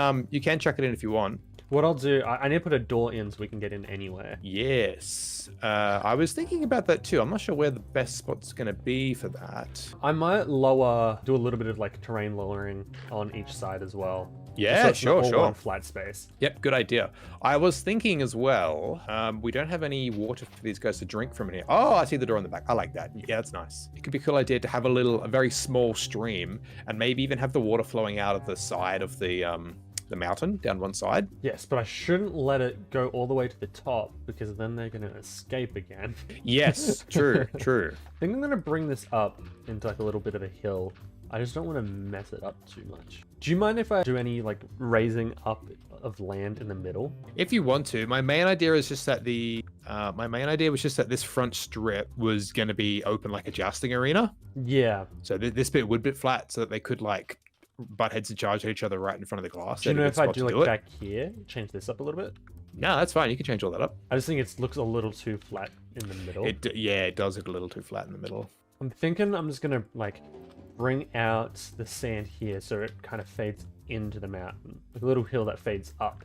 chuck it in if you want. What I'll do, I need to put a door in so we can get in anywhere. Yes. I was thinking about that too. I'm not sure where the best spot's going to be for that. I might do a little bit of like terrain lowering on each side as well. Yeah, So it's not sure. all one flat space. Yep, good idea. I was thinking as well, we don't have any water for these guys to drink from in here. Oh, I see the door in the back. I like that. Yeah, that's nice. It could be a cool idea to have a very small stream and maybe even have the water flowing out of the side of the mountain down one side. Yes, but I shouldn't let it go all the way to the top because then they're going to escape again. Yes, true. I think I'm going to bring this up into like a little bit of a hill. I just don't want to mess it up too much. Do you mind if I do any like raising up of land in the middle? If you want to. My main idea is just that this front strip was going to be open like a jousting arena. Yeah. So this bit would be flat so that they could like butt heads and charge at each other right in front of the glass. Do you know if I do like it. back here, change this up a little bit? No, that's fine. You can change all that up. I just think it looks a little too flat in the middle. It does look a little too flat in the middle. I'm thinking I'm just gonna like bring out the sand here so it kind of fades into the mountain, like a little hill that fades up.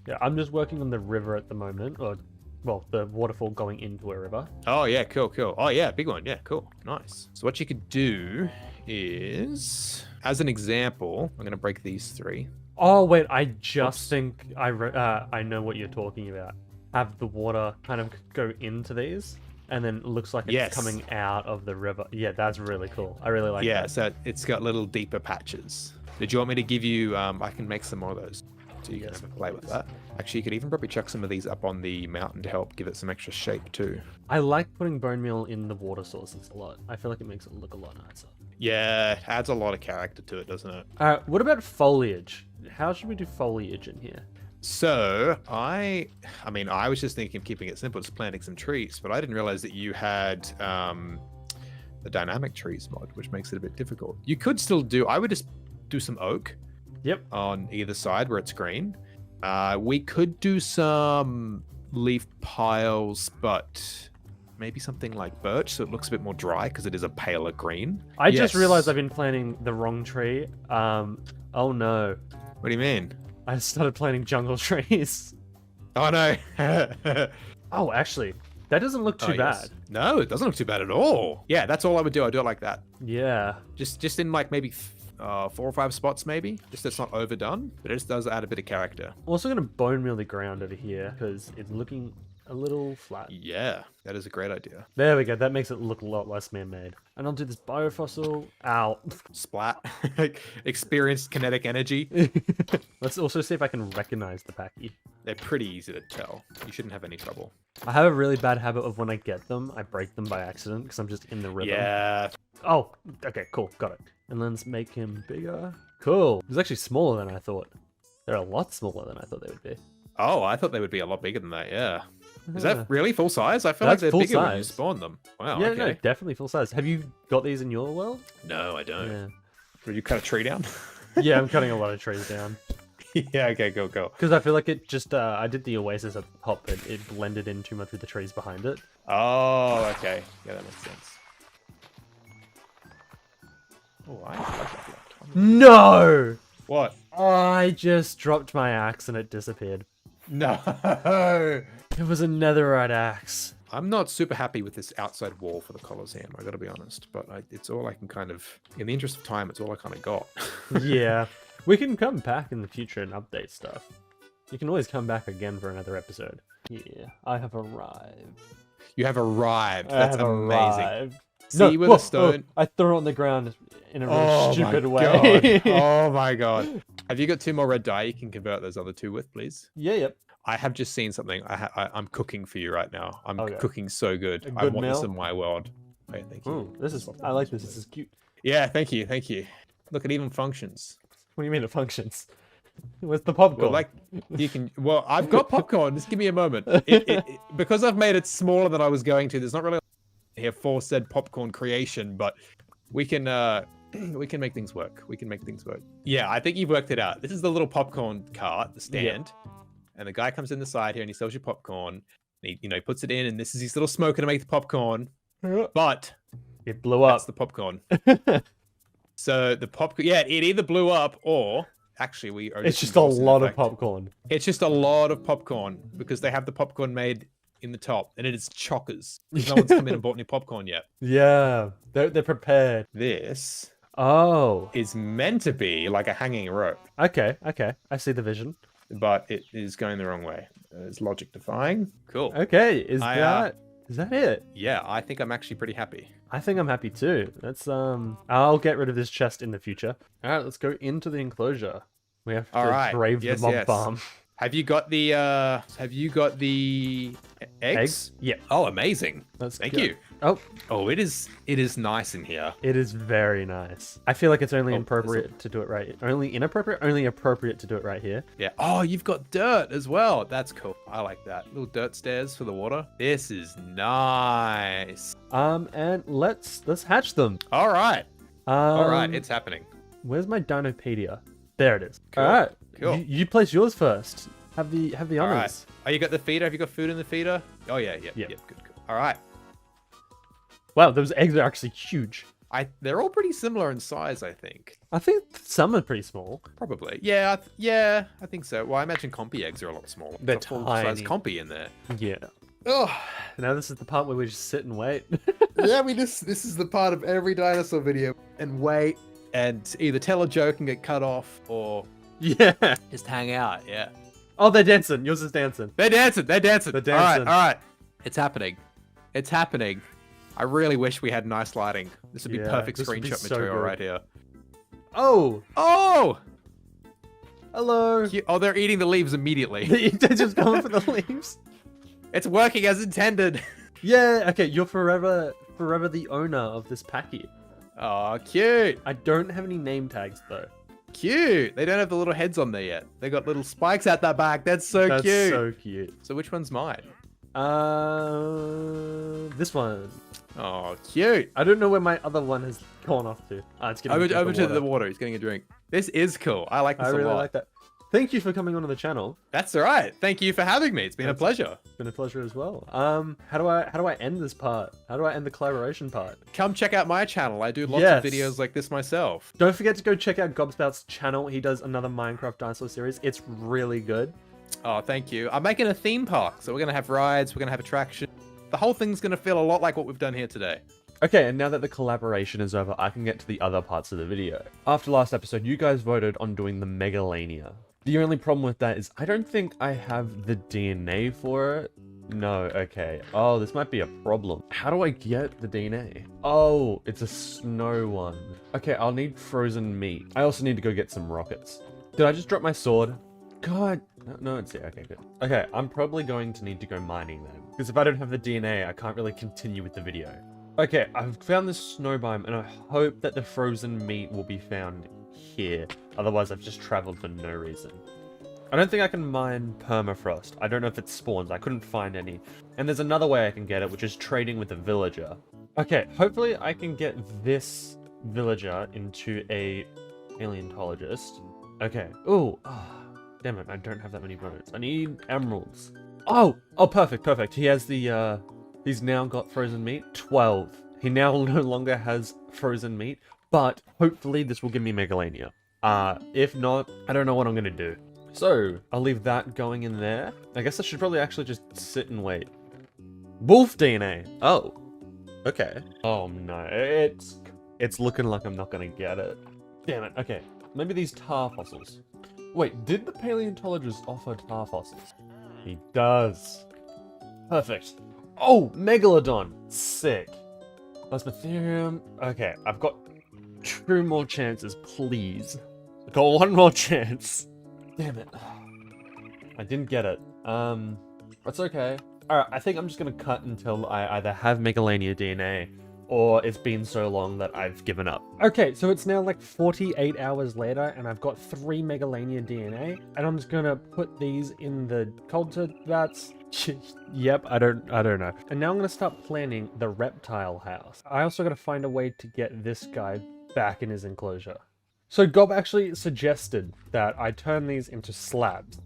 Yeah, I'm just working on the river at the moment, or well, the waterfall going into a river. Oh yeah, cool. Oh yeah, big one. Yeah, cool, nice. So what you could do is, as an example, I'm gonna break these three. Oh wait, I just think I know what you're talking about. Have the water kind of go into these, and then it looks like it's coming out of the river. Yeah, that's really cool. I really like that. Yeah, so it's got little deeper patches. Did you want me to give you, I can make some more of those. So you can have a play with that. Actually, you could even probably chuck some of these up on the mountain to help give it some extra shape too. I like putting bone meal in the water sources a lot. I feel like it makes it look a lot nicer. Yeah, it adds a lot of character to it, doesn't it? What about foliage? How should we do foliage in here? So I was just thinking of keeping it simple, just planting some trees, but I didn't realize that you had the dynamic trees mod, which makes it a bit difficult. You could still I would just do some oak. Yep. On either side where it's green. We could do some leaf piles, but maybe something like birch so it looks a bit more dry because it is a paler green. I just realized I've been planting the wrong tree. Oh no. What do you mean? I started planting jungle trees. Oh no. Oh, actually, that doesn't look too bad. No, it doesn't look too bad at all. Yeah, that's all I would do. I'd do it like that. Yeah. Just in like maybe 4 or 5 spots maybe, just so it's not overdone, but it just does add a bit of character. I'm also going to bone meal the ground over here because it's looking a little flat. Yeah, that is a great idea. There we go. That makes it look a lot less man-made. And I'll do this biofossil. Ow. Splat. Experienced kinetic energy. Let's also see if I can recognize the packy. They're pretty easy to tell. You shouldn't have any trouble. I have a really bad habit of when I get them, I break them by accident because I'm just in the rhythm. Yeah. Oh, okay, cool. Got it. And let's make him bigger. Cool. He's actually smaller than I thought. They're a lot smaller than I thought they would be. Oh, I thought they would be a lot bigger than that, yeah. Is Yeah. that really full size? I feel That's like they're full bigger when you size. spawn them. Wow, Yeah, okay. no, definitely full size. Have you got these in your world? No, I don't. Yeah. Will you cut a tree down? Yeah, I'm cutting a lot of trees down. Yeah, okay, go. Because I feel like it just, I did the oasis at the top, but it blended in too much with the trees behind it. Oh, okay. Yeah, that makes sense. Oh, I like that block. No! What? I just dropped my axe and it disappeared. No! It was a netherite axe. I'm not super happy with this outside wall for the Colosseum, I gotta be honest. But it's all I can kind of, in the interest of time, it's all I kind of got. Yeah. We can come back in the future and update stuff. You can always come back again for another episode. Yeah, I have arrived. You have arrived. I That's have amazing. arrived. See with the stone. I threw it on the ground in a really Oh stupid my way. God. Oh my god. Have you got 2 more red dye you can convert those other 2 with, please? Yeah, yep. I have just seen something. I'm cooking for you right now. I'm Okay. cooking so good. A I good want this meal? in my world. Oh, yeah, thank you. Ooh, this is. I like this. This is cute. Yeah, thank you, thank you. Look, it even functions. What do you mean it functions? Where's the popcorn? Well, like you can. Well, I've got popcorn. Just give me a moment. Because I've made it smaller than I was going to. There's not really here for said popcorn creation, but we can make things work. We can make things work. Yeah, I think you've worked it out. This is the little popcorn cart, the stand, and the guy comes in the side here and he sells you popcorn. And he puts it in, and this is his little smoker to make the popcorn. But it blew up. that's the popcorn. So the popcorn, yeah, it either blew up or actually we. It's just a lot of popcorn. It's just a lot of popcorn because they have the popcorn made in the top, and it is chockers. No one's come in and bought any popcorn yet. Yeah, they're prepared. This Oh, is meant to be like a hanging rope, okay, I see the vision. but it is going the wrong way. It's logic defying. Cool. Okay, is that it? Yeah, I think I'm actually pretty happy. I think I'm happy too. That's I'll get rid of this chest in the future. All right, let's go into the enclosure. We have to brave the mob farm. Have you got the eggs? Yeah. Oh, amazing. Thank go. you. Oh, it is nice in here. It is very nice. I feel like it's only appropriate to do it right. Only inappropriate? Only appropriate to do it right here. Yeah. Oh, you've got dirt as well. That's cool. I like that. Little dirt stairs for the water. This is nice. And let's hatch them. All right. All right, it's happening. Where's my Dinopedia? There it is. Cool. All right. Cool. You place yours first. Have the honors. All right. Oh, you got the feeder? Have you got food in the feeder? Oh, yeah. Good. All right. Wow, those eggs are actually huge. They're all pretty similar in size, I think. I think some are pretty small. Probably. Yeah, I think so. Well, I imagine compy eggs are a lot smaller. They're There's a full-size tiny. compy in there. Yeah. Oh, Now this is the part where we just sit and wait. yeah. This is the part of every dinosaur video, and wait, and either tell a joke and get cut off, or Yeah. just hang out. Yeah. Oh, they're dancing. Yours is dancing. They're dancing. They're dancing. All right. It's happening. It's happening. I really wish we had nice lighting. This would be perfect this would be screenshot so material good. right here. Oh, Oh! hello. Oh, they're eating the leaves immediately. They're just going for the leaves. It's working as intended. Yeah. Okay, you're forever the owner of this packy. Oh, cute. I don't have any name tags though. Cute. They don't have the little heads on there yet. They got little spikes at the back. That's so That's cute. so cute. So which one's mine? This one. Oh, cute. I don't know where my other one has gone off to. It's getting Over to the water. He's getting a drink. This is cool. I like this I a really lot. like that. Thank you for coming onto the channel. That's all right. Thank you for having me. It's been a pleasure. It's been a pleasure as well. How do I end this part? How do I end the collaboration part? Come check out my channel. I do lots Yes. of videos like this myself. Don't forget to go check out Gobspout's channel. He does another Minecraft Dinosaurs Series. It's really good. Oh, thank you. I'm making a theme park, so we're going to have rides, we're going to have attractions. The whole thing's going to feel a lot like what we've done here today. Okay, and now that the collaboration is over, I can get to the other parts of the video. After last episode, you guys voted on doing the Megalania. The only problem with that is I don't think I have the DNA for it. No, okay. Oh, this might be a problem. How do I get the DNA? Oh, it's a snow one. Okay, I'll need frozen meat. I also need to go get some rockets. Did I just drop my sword? God. No, it's here. Okay, good. Okay, I'm probably going to need to go mining then. Because if I don't have the DNA, I can't really continue with the video. Okay, I've found this snow biome, and I hope that the frozen meat will be found here. Otherwise, I've just traveled for no reason. I don't think I can mine permafrost. I don't know if it spawns. I couldn't find any. And there's another way I can get it, which is trading with a villager. Okay, hopefully I can get this villager into a paleontologist. Okay. Ooh. Damn it, I don't have that many bones. I need emeralds. Oh, perfect. He has the, he's now got frozen meat. 12. He now no longer has frozen meat, but hopefully this will give me Megalania. If not, I don't know what I'm gonna do. So, I'll leave that going in there. I guess I should probably actually just sit and wait. Wolf DNA! Oh. Okay. Oh no, it's looking like I'm not gonna get it. Damn it, okay. Maybe these tar fossils. Wait, did the paleontologist offer tar fossils? He does. Perfect. Oh, Megalodon! Sick. Plasmatherium. Okay, I've got 2 more chances, please. I've got 1 more chance. Damn it. I didn't get it. That's okay. Alright, I think I'm just gonna cut until I either have Megalania DNA or it's been so long that I've given up. Okay, so it's now like 48 hours later, and I've got 3 Megalania DNA, and I'm just gonna put these in the culture vats. Yep, I don't know. And now I'm gonna start planning the reptile house. I also gotta find a way to get this guy back in his enclosure. So Gob actually suggested that I turn these into slabs.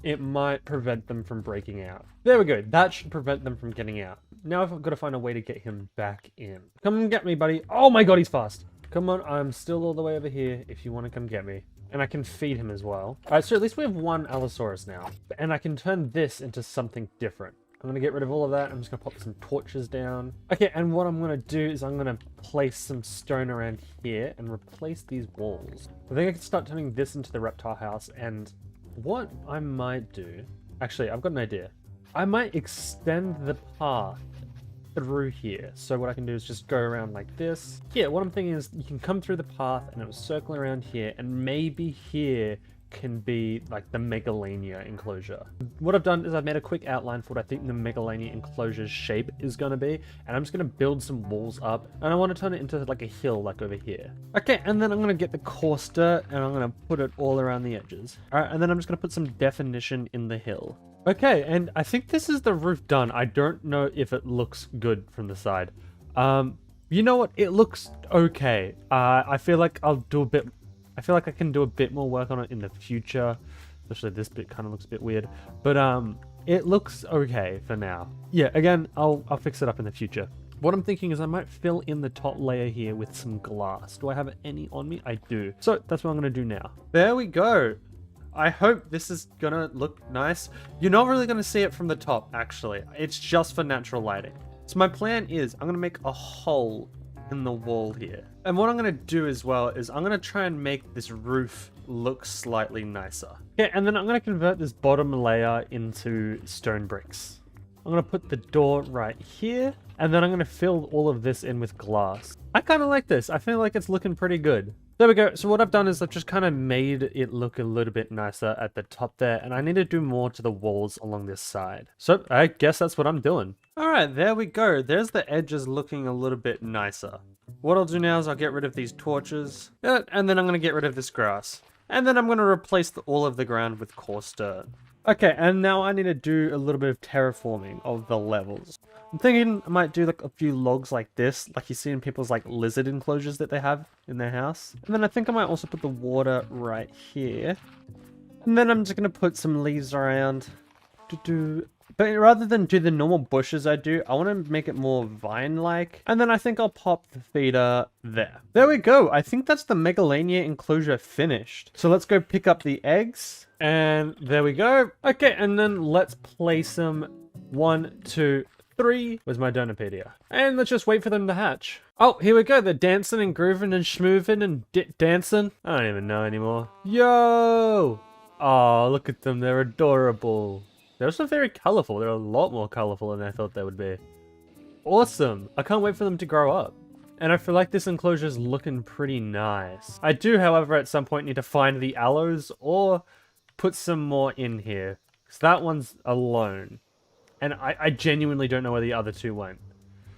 It might prevent them from breaking out. There we go. That should prevent them from getting out. Now I've got to find a way to get him back in. Come and get me, buddy. Oh my god, he's fast. Come on, I'm still all the way over here if you want to come get me. And I can feed him as well. Alright, so at least we have 1 Allosaurus now. And I can turn this into something different. I'm going to get rid of all of that. I'm just going to pop some torches down. Okay, and what I'm going to do is I'm going to place some stone around here and replace these walls. I think I can start turning this into the reptile house, and what I might do... Actually, I've got an idea. I might extend the path through here. So what I can do is just go around like this. Yeah, what I'm thinking is you can come through the path and it will circle around here, and maybe here can be like the Megalania enclosure. What I've done is I've made a quick outline for what I think the Megalania enclosure's shape is going to be, and I'm just going to build some walls up, and I want to turn it into like a hill like over here. Okay, and then I'm going to get the coarse dirt and I'm going to put it all around the edges. Alright, and then I'm just going to put some definition in the hill. Okay, and I think this is the roof done. I don't know if it looks good from the side. You know what? It looks okay. I feel like I can do a bit more work on it in the future. Especially this bit kind of looks a bit weird. But it looks okay for now. Yeah, again, I'll fix it up in the future. What I'm thinking is I might fill in the top layer here with some glass. Do I have any on me? I do. So that's what I'm going to do now. There we go. I hope this is gonna look nice. You're not really gonna see it from the top, actually. It's just for natural lighting. So my plan is I'm gonna make a hole in the wall here. And what I'm gonna do as well is I'm gonna try and make this roof look slightly nicer. Yeah, and then I'm gonna convert this bottom layer into stone bricks. I'm gonna put the door right here, and then I'm gonna fill all of this in with glass. I kind of like this. I feel like it's looking pretty good. There we go. So what I've done is I've just kind of made it look a little bit nicer at the top there, and I need to do more to the walls along this side. So I guess that's what I'm doing. All right, there we go. There's the edges looking a little bit nicer. What I'll do now is I'll get rid of these torches, and then I'm going to get rid of this grass. And then I'm going to replace all of the ground with coarse dirt. Okay, and now I need to do a little bit of terraforming of the levels. I'm thinking I might do like a few logs like this, like you see in people's like lizard enclosures that they have in their house. And then I think I might also put the water right here. And then I'm just going to put some leaves around. But rather than do the normal bushes I do, I want to make it more vine-like. And then I think I'll pop the feeder there. There we go. I think that's the Megalania enclosure finished. So let's go pick up the eggs. And there we go. Okay, and then let's place them 1, 2, 3. Where's my Donopedia? And let's just wait for them to hatch. Oh, here we go. They're dancing and grooving and schmooving and dancing. I don't even know anymore. Yo! Oh, look at them. They're adorable. They're also very colorful. They're a lot more colorful than I thought they would be. Awesome. I can't wait for them to grow up. And I feel like this enclosure is looking pretty nice. I do, however, at some point need to find the aloes or put some more in here. Because that one's alone. And I genuinely don't know where the other two went.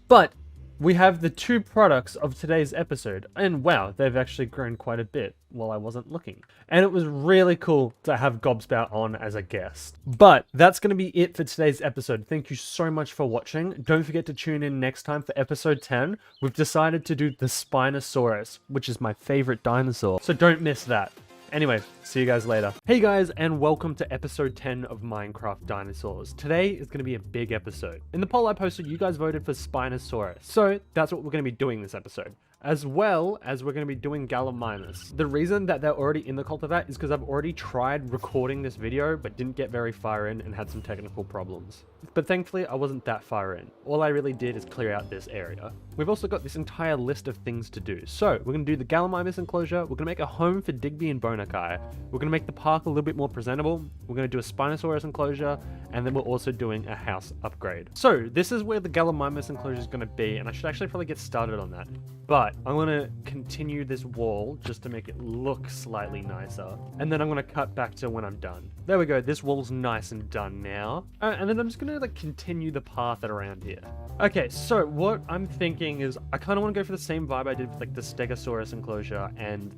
But we have the 2 products of today's episode. And wow, they've actually grown quite a bit while I wasn't looking. And it was really cool to have Gobspout on as a guest. But that's going to be it for today's episode. Thank you so much for watching. Don't forget to tune in next time for episode 10. We've decided to do the Spinosaurus, which is my favorite dinosaur. So don't miss that. Anyway, see you guys later. Hey guys, and welcome to episode 10 of Minecraft Dinosaurs. Today is going to be a big episode. In the poll I posted, you guys voted for Spinosaurus. So that's what we're going to be doing this episode. As well as we're going to be doing Gallimimus. The reason that they're already in the cultivat is because I've already tried recording this video, but didn't get very far in and had some technical problems. But thankfully, I wasn't that far in. All I really did is clear out this area. We've also got this entire list of things to do. So we're going to do the Gallimimus enclosure. We're going to make a home for Digby and Bonakai. We're going to make the park a little bit more presentable. We're going to do a Spinosaurus enclosure. And then we're also doing a house upgrade. So this is where the Gallimimus enclosure is going to be. And I should actually probably get started on that. But But I'm gonna continue this wall just to make it look slightly nicer. And then I'm gonna cut back to when I'm done. There we go, this wall's nice and done now. And then I'm just gonna like continue the path around here. Okay, so what I'm thinking is I kind of want to go for the same vibe I did with like the Stegosaurus enclosure and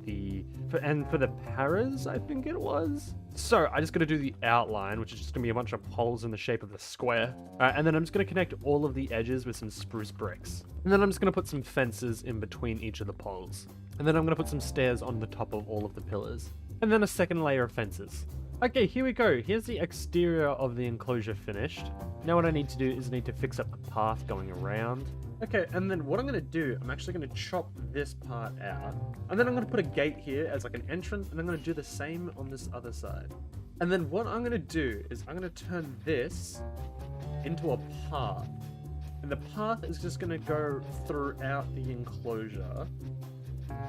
for the Paras, I think it was. So I just got to do the outline, which is just gonna be a bunch of poles in the shape of a square. And then I'm just gonna connect all of the edges with some spruce bricks. And then I'm just gonna put some fences in between each of the poles. And then I'm gonna put some stairs on the top of all of the pillars. And then a second layer of fences. Okay, here we go. Here's the exterior of the enclosure finished. Now what I need to do is I need to fix up the path going around. Okay, and then what I'm going to do, I'm actually going to chop this part out. And then I'm going to put a gate here as like an entrance, and I'm going to do the same on this other side. And then what I'm going to do is I'm going to turn this into a path. And the path is just going to go throughout the enclosure.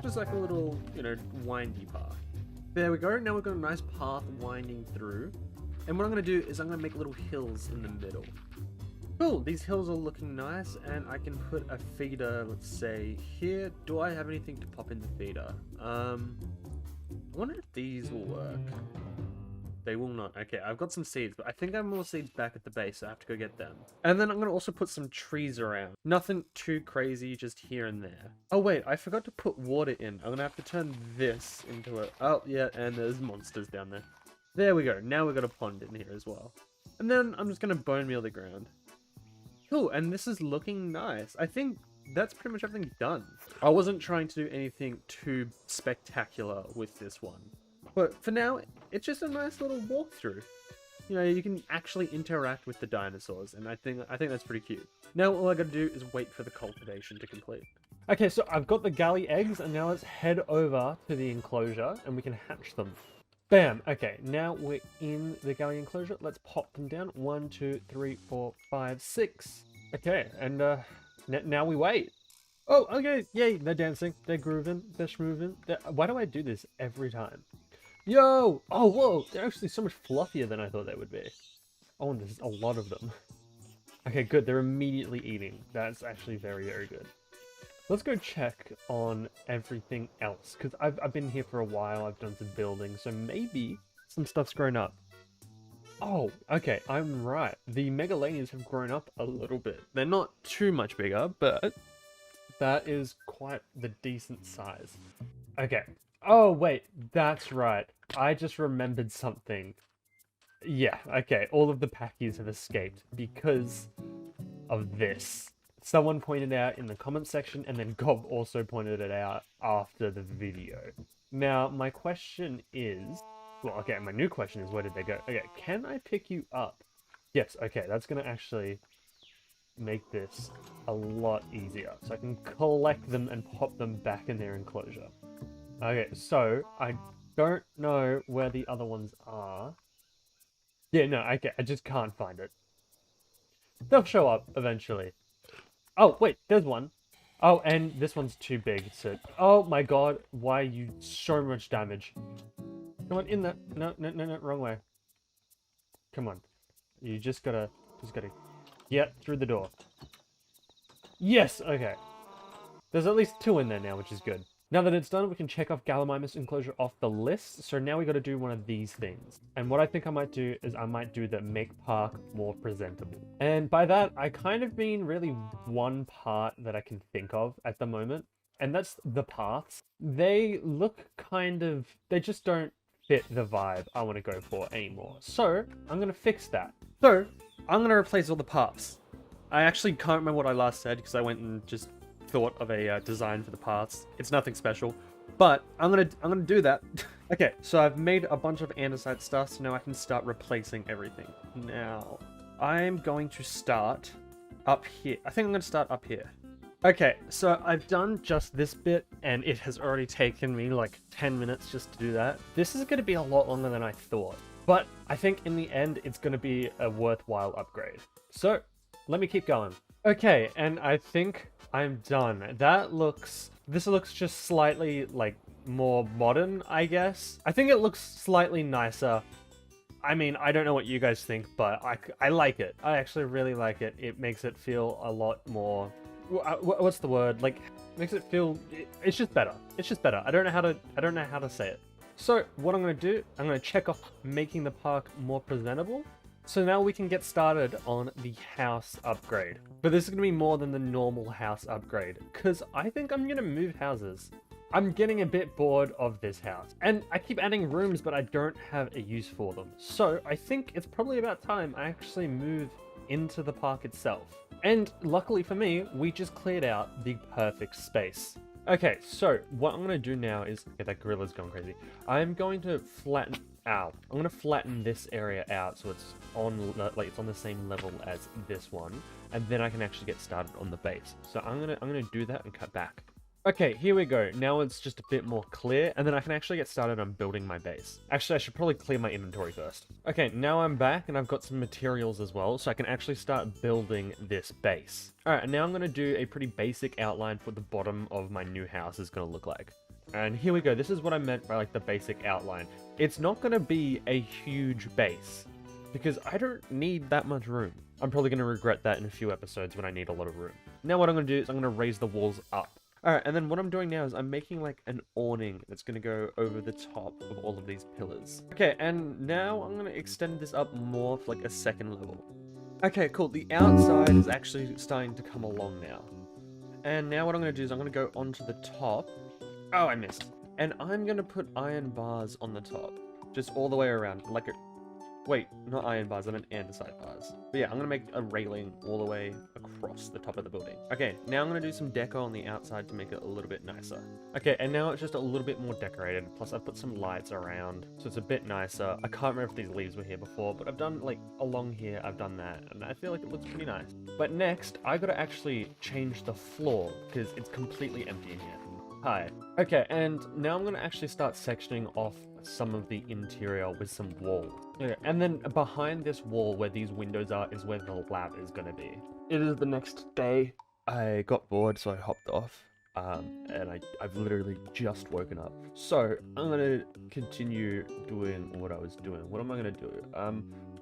Just like a little, you know, windy path. There we go. Now we've got a nice path winding through. And what I'm going to do is I'm going to make little hills in the middle. Cool, these hills are looking nice, and I can put a feeder, let's say, here. Do I have anything to pop in the feeder? I wonder if these will work. They will not. Okay, I've got some seeds, but I think I have more seeds back at the base, so I have to go get them. And then I'm going to also put some trees around. Nothing too crazy, just here and there. Oh wait, I forgot to put water in. I'm going to have to turn this into a... Oh, yeah, and there's monsters down there. There we go. Now we've got a pond in here as well. And then I'm just going to bone meal the ground. Cool, and this is looking nice. I think that's pretty much everything done. I wasn't trying to do anything too spectacular with this one. But for now, it's just a nice little walkthrough. You know, you can actually interact with the dinosaurs, and I think that's pretty cute. Now all I gotta do is wait for the cultivation to complete. Okay, so I've got the galley eggs, and now let's head over to the enclosure, and we can hatch them. Bam! Okay, now we're in the galley enclosure. Let's pop them down. 1, 2, 3, 4, 5, 6. Okay, and now we wait. Oh, okay, yay! They're dancing, they're grooving, they're schmooving. Why do I do this every time? Yo! Oh, whoa! They're actually so much fluffier than I thought they would be. Oh, and there's a lot of them. Okay, good. They're immediately eating. That's actually very, very good. Let's go check on everything else, because I've been here for a while, I've done some building, so maybe some stuff's grown up. Oh, okay, I'm right. The Megalanias have grown up a little bit. They're not too much bigger, but that is quite the decent size. Okay. Oh, wait, that's right. I just remembered something. Yeah, okay, all of the Packies have escaped because of this. Someone pointed out in the comment section, and then Gob also pointed it out after the video. Now, my question is... Well, okay, my new question is, where did they go? Okay, can I pick you up? Yes, okay, that's going to actually make this a lot easier. So I can collect them and pop them back in their enclosure. Okay, so I don't know where the other ones are. Yeah, no, okay, I just can't find it. They'll show up eventually. Oh, wait, there's one. Oh, and this one's too big, so... Oh my god, why you so much damage? Come on, in there. No, wrong way. Come on. You just gotta get through the door. Yes, okay. There's at least 2 in there now, which is good. Now that it's done, we can check off Gallimimus enclosure off the list. So now we got to do one of these things. And what I think I might do is I might do the make park more presentable. And by that, I kind of mean really one part that I can think of at the moment. And that's the paths. They look kind of, they just don't fit the vibe I want to go for anymore. So I'm going to fix that. So I'm going to replace all the paths. I actually can't remember what I last said because I went and just thought of a design for the paths. It's nothing special, but I'm gonna do that. Okay, so I've made a bunch of andesite stuff, so now I can start replacing everything. Now I'm going to start up here. I think I'm gonna start up here. Okay, so I've done just this bit, and it has already taken me like 10 minutes just to do that. This is gonna be a lot longer than I thought, but I think in the end it's gonna be a worthwhile upgrade. So let me keep going. Okay, and I think I'm done. This looks just slightly, like, more modern, I guess. I think it looks slightly nicer. I mean, I don't know what you guys think, but I like it. I actually really like it. It makes it feel a lot more, what's the word? Like, makes it feel. It's just better. It's just better. I don't know how to say it. So what I'm gonna do, I'm gonna check off making the park more presentable. So now we can get started on the house upgrade. But this is gonna be more than the normal house upgrade, because I think I'm gonna move houses. I'm getting a bit bored of this house, and I keep adding rooms, but I don't have a use for them. So I think it's probably about time I actually move into the park itself. And luckily for me, we just cleared out the perfect space. Okay, so what I'm gonna do now is, okay, that gorilla's gone crazy. I'm going to flatten out. I'm gonna flatten this area out so it's on it's on the same level as this one, and then I can actually get started on the base. So I'm gonna do that and cut back. Okay, here we go. Now it's just a bit more clear, and then I can actually get started on building my base. Actually, I should probably clear my inventory first. Okay, now I'm back, and I've got some materials as well, so I can actually start building this base. Alright, and now I'm going to do a pretty basic outline for the bottom of my new house is going to look like. And here we go. This is what I meant by like the basic outline. It's not going to be a huge base, because I don't need that much room. I'm probably going to regret that in a few episodes when I need a lot of room. Now what I'm going to do is I'm going to raise the walls up. Alright, and then what I'm doing now is I'm making like an awning that's going to go over the top of all of these pillars. Okay, and now I'm going to extend this up more for like a second level. Okay, cool. The outside is actually starting to come along now. And now what I'm going to do is I'm going to go onto the top. Oh, I missed. And I'm going to put iron bars on the top. Just all the way around. Like a... Wait, not iron bars, I meant andesite bars. But yeah, I'm going to make a railing all the way across the top of the building. Okay, now I'm going to do some deco on the outside to make it a little bit nicer. Okay, and now it's just a little bit more decorated. Plus I've put some lights around, so it's a bit nicer. I can't remember if these leaves were here before, but I've done like along here, I've done that. And I feel like it looks pretty nice. But next, I got to actually change the floor because it's completely empty in here. Hi. Okay, and now I'm going to actually start sectioning off some of the interior with some wall. Okay, and then behind this wall where these windows are is where the lab is going to be. It is the next day. I got bored, so I hopped off. And I've literally just woken up. So I'm going to continue doing what I was doing. What am I going to do?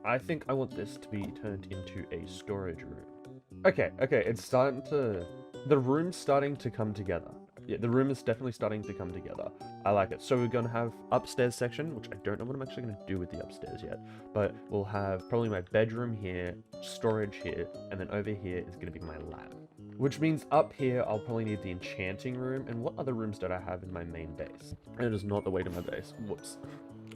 I think I want this to be turned into a storage room. Okay, it's starting to... The room's starting to come together. Yeah, the room is definitely starting to come together. I like it. So we're going to have upstairs section, which I don't know what I'm actually going to do with the upstairs yet. But we'll have probably my bedroom here, storage here, and then over here is going to be my lab. Which means up here, I'll probably need the enchanting room. And what other rooms did I have in my main base? It is not the way to my base. Whoops.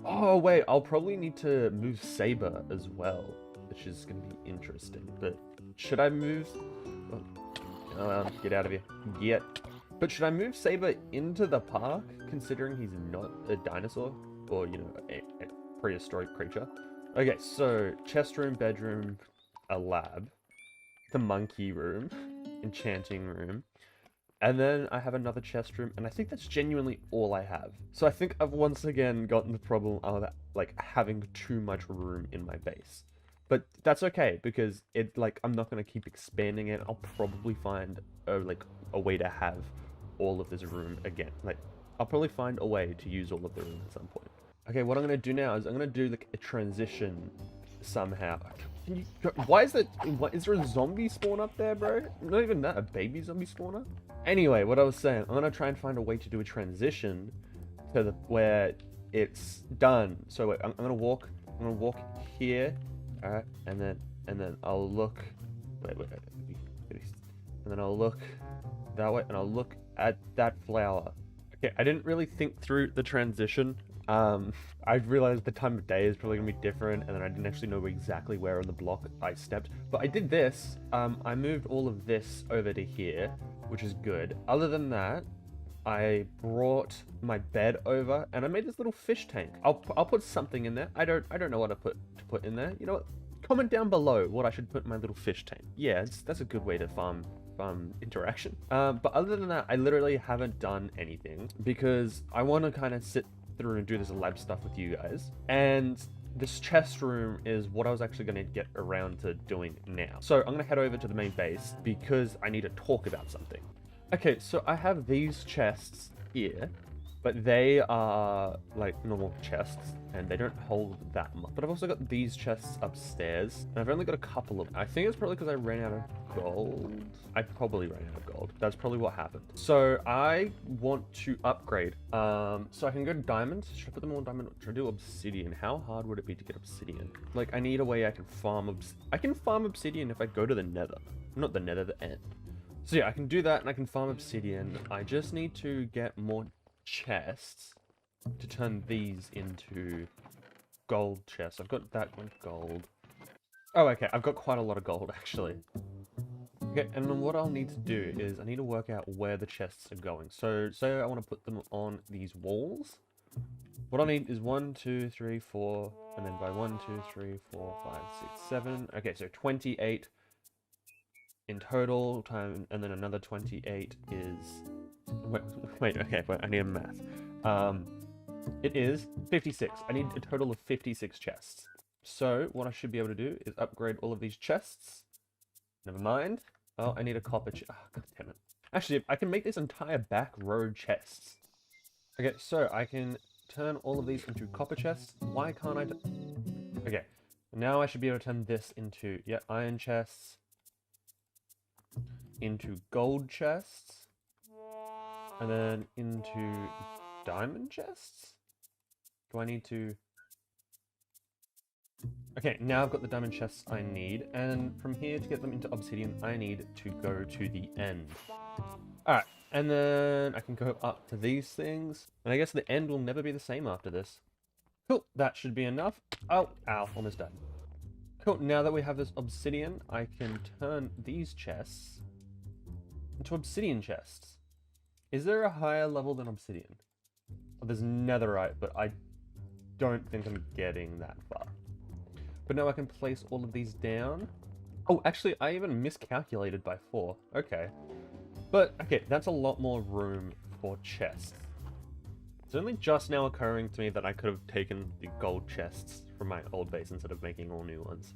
Oh, wait. I'll probably need to move Saber as well, which is going to be interesting. But should I move... Oh, get out of here. Get... But should I move Saber into the park, considering he's not a dinosaur? Or, you know, a prehistoric creature? Okay, so chest room, bedroom, a lab, the monkey room, enchanting room, and then I have another chest room, and I think that's genuinely all I have. So I think I've once again gotten the problem of, like, having too much room in my base. But that's okay, because it, like, I'm not going to keep expanding it. I'll probably find, a way to have all of this room again. Like, I'll probably find a way to use all of the room at some point. Okay, what I'm going to do now is I'm going to do, like, a transition somehow. Can you go, why is there a zombie spawn up there, bro? Not even that, a baby zombie spawner? Anyway, what I was saying, I'm going to try and find a way to do a transition to the, it's done. So wait, I'm going to walk here. Alright, and then I'll look, wait, and then I'll look that way, and I'll look at that flower. Okay, I didn't really think through the transition. I realized the time of day is probably gonna be different, and then I didn't actually know exactly where on the block I stepped. But I did this. I moved all of this over to here, which is good. Other than that, I brought my bed over, and I made this little fish tank. I'll put something in there. I don't know what to put in there. You know what? Comment down below what I should put in my little fish tank. Yeah, that's a good way to farm interaction. But other than that, I literally haven't done anything because I want to kind of sit through and do this lab stuff with you guys. And this chest room is what I was actually going to get around to doing now. So I'm going to head over to the main base because I need to talk about something. Okay, so I have these chests here, but they are like normal chests and they don't hold that much. But I've also got these chests upstairs and I've only got a couple of them. I think it's probably because I ran out of gold. I probably ran out of gold. That's probably what happened. So I want to upgrade. So I can go diamond. Should I put them all on diamond? Should I do obsidian? How hard would it be to get obsidian? Like I need a way I can farm I can farm obsidian if I go to the nether. Not the nether, the end. So yeah, I can do that and I can farm obsidian. I just need to get more chests to turn these into gold chests. I've got that much gold. Oh, okay. I've got quite a lot of gold, actually. Okay, and then what I'll need to do is I need to work out where the chests are going. So, say I want to put them on these walls. What I'll need is 1, 2, 3, 4, and then by 1, 2, 3, 4, 5, 6, 7. Okay, so 28 in total time, and then another 28 is... Wait, okay, wait, I need a math. It is 56. I need a total of 56 chests. So what I should be able to do is upgrade all of these chests. Never mind. Oh, I need a copper chest. Oh, God damn it. Actually, I can make this entire back row chests. Okay, so I can turn all of these into copper chests. Why can't I... Okay, now I should be able to turn this into, yeah, iron chests. Into gold chests. And then into diamond chests? Do I need to... Okay, now I've got the diamond chests I need, and from here to get them into obsidian, I need to go to the end. Alright, and then I can go up to these things, and I guess the end will never be the same after this. Cool, that should be enough. Oh, ow, almost died. Cool, now that we have this obsidian, I can turn these chests into obsidian chests. Is there a higher level than obsidian? Oh, there's netherite, but I don't think I'm getting that far. But now I can place all of these down. Oh, actually, I even miscalculated by 4. Okay. But, okay, that's a lot more room for chests. It's only just now occurring to me that I could have taken the gold chests from my old base instead of making all new ones.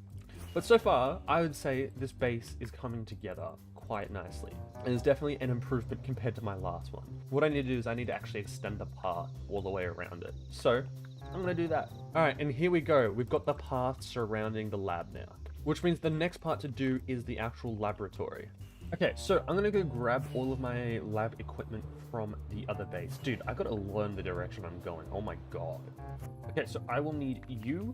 But so far, I would say this base is coming together quite nicely. And it's definitely an improvement compared to my last one. What I need to do is I need to actually extend the path all the way around it. So, I'm going to do that. Alright, and here we go. We've got the path surrounding the lab now. Which means the next part to do is the actual laboratory. Okay, so I'm going to go grab all of my lab equipment from the other base. Dude, I got to learn the direction I'm going. Oh my god. Okay, so I will need you,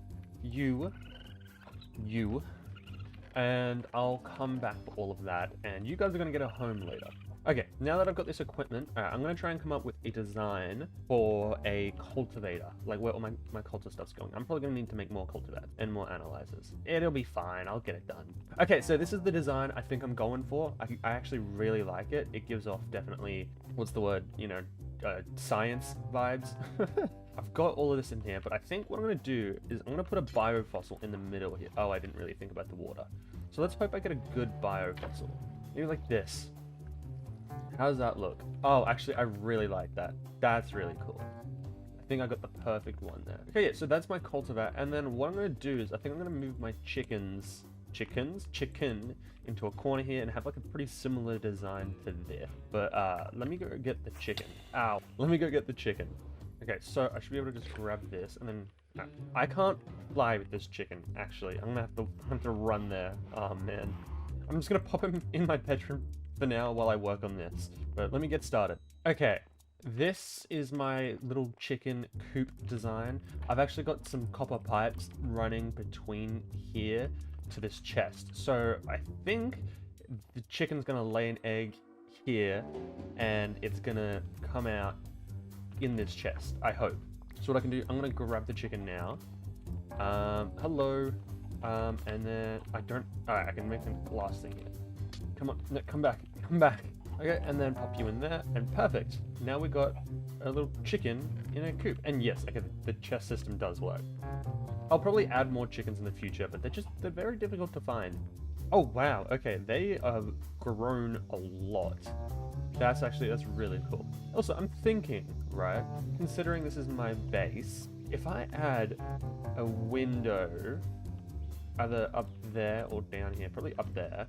and I'll come back for all of that, and you guys are going to get a home later. Okay, now that I've got this equipment, I'm going to try and come up with a design for a cultivator, like where all my culture stuff's going. I'm probably going to need to make more cultivators and more analyzers. It'll be fine, I'll get it done. Okay, so this is the design I think I'm going for. I actually really like it. It gives off definitely, what's the word, you know, science vibes. I've got all of this in here, but I think what I'm going to do is I'm going to put a biofossil in the middle here. Oh, I didn't really think about the water. So let's hope I get a good biofossil. Maybe like this. How does that look? Oh, actually, I really like that. That's really cool. I think I got the perfect one there. Okay, yeah, so that's my cultivar. And then what I'm going to do is I think I'm going to move my chicken into a corner here and have like a pretty similar design to this. But let me go get the chicken. Ow. Let me go get the chicken. Okay, so I should be able to just grab this and then... I can't fly with this chicken, actually. I'm going to have to run there. Oh, man. I'm just going to pop him in my bedroom for now while I work on this. But let me get started. Okay, this is my little chicken coop design. I've actually got some copper pipes running between here to this chest. So I think the chicken's going to lay an egg here and it's going to come out in this chest, I hope. So what I can do, I'm going to grab the chicken now. Hello. And then I don't... Alright, I can make them last thing here. Come on, no, come back. Okay, and then pop you in there, and perfect. Now we got a little chicken in a coop. And yes, okay, the chest system does work. I'll probably add more chickens in the future, but they're very difficult to find. Oh, wow, okay, they have grown a lot. That's really cool. Also, I'm thinking, right, considering this is my base, if I add a window either up there or down here, probably up there,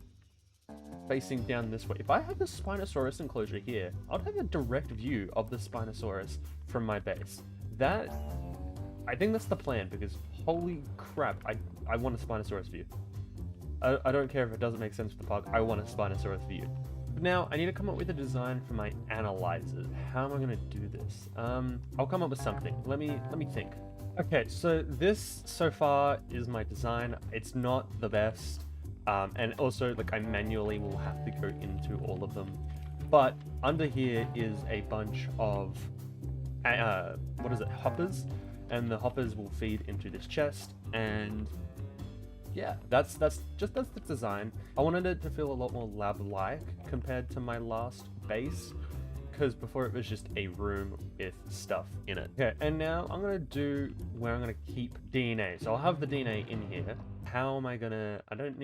facing down this way. If I had the Spinosaurus enclosure here, I'd have a direct view of the Spinosaurus from my base. I think that's the plan, because holy crap, I want a Spinosaurus view. I don't care if it doesn't make sense for the park, I want a Spinosaurus view. But now, I need to come up with a design for my analyzers. How am I gonna do this? I'll come up with something. Let me think. Okay, so this so far is my design. It's not the best. And also, like, I manually will have to go into all of them. But under here is a bunch of, hoppers. And the hoppers will feed into this chest. And yeah, that's the design. I wanted it to feel a lot more lab-like compared to my last base, because before it was just a room with stuff in it. Okay, and now I'm gonna do where I'm gonna keep DNA. So I'll have the DNA in here. How am I gonna? I don't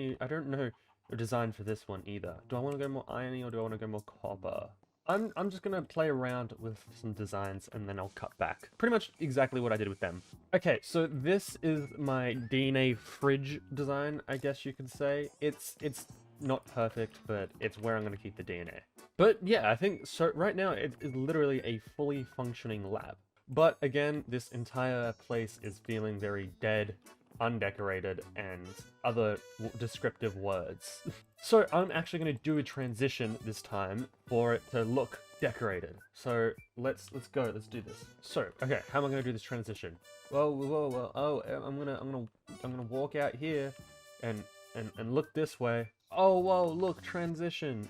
know a design for this one either. Do I want to go more irony or do I want to go more copper? I'm just gonna play around with some designs and then I'll cut back. Pretty much exactly what I did with them. Okay, so this is my DNA fridge design, I guess you could say. It's not perfect, but it's where I'm gonna keep the DNA. But yeah, I think so. Right now it is literally a fully functioning lab. But again, this entire place is feeling very dead, undecorated, and other descriptive words. So I'm actually going to do a transition this time for it to look decorated. So let's go. Let's do this. So okay, how am I going to do this transition? Whoa. Oh, I'm gonna walk out here, and look this way. Oh, whoa, look, transition.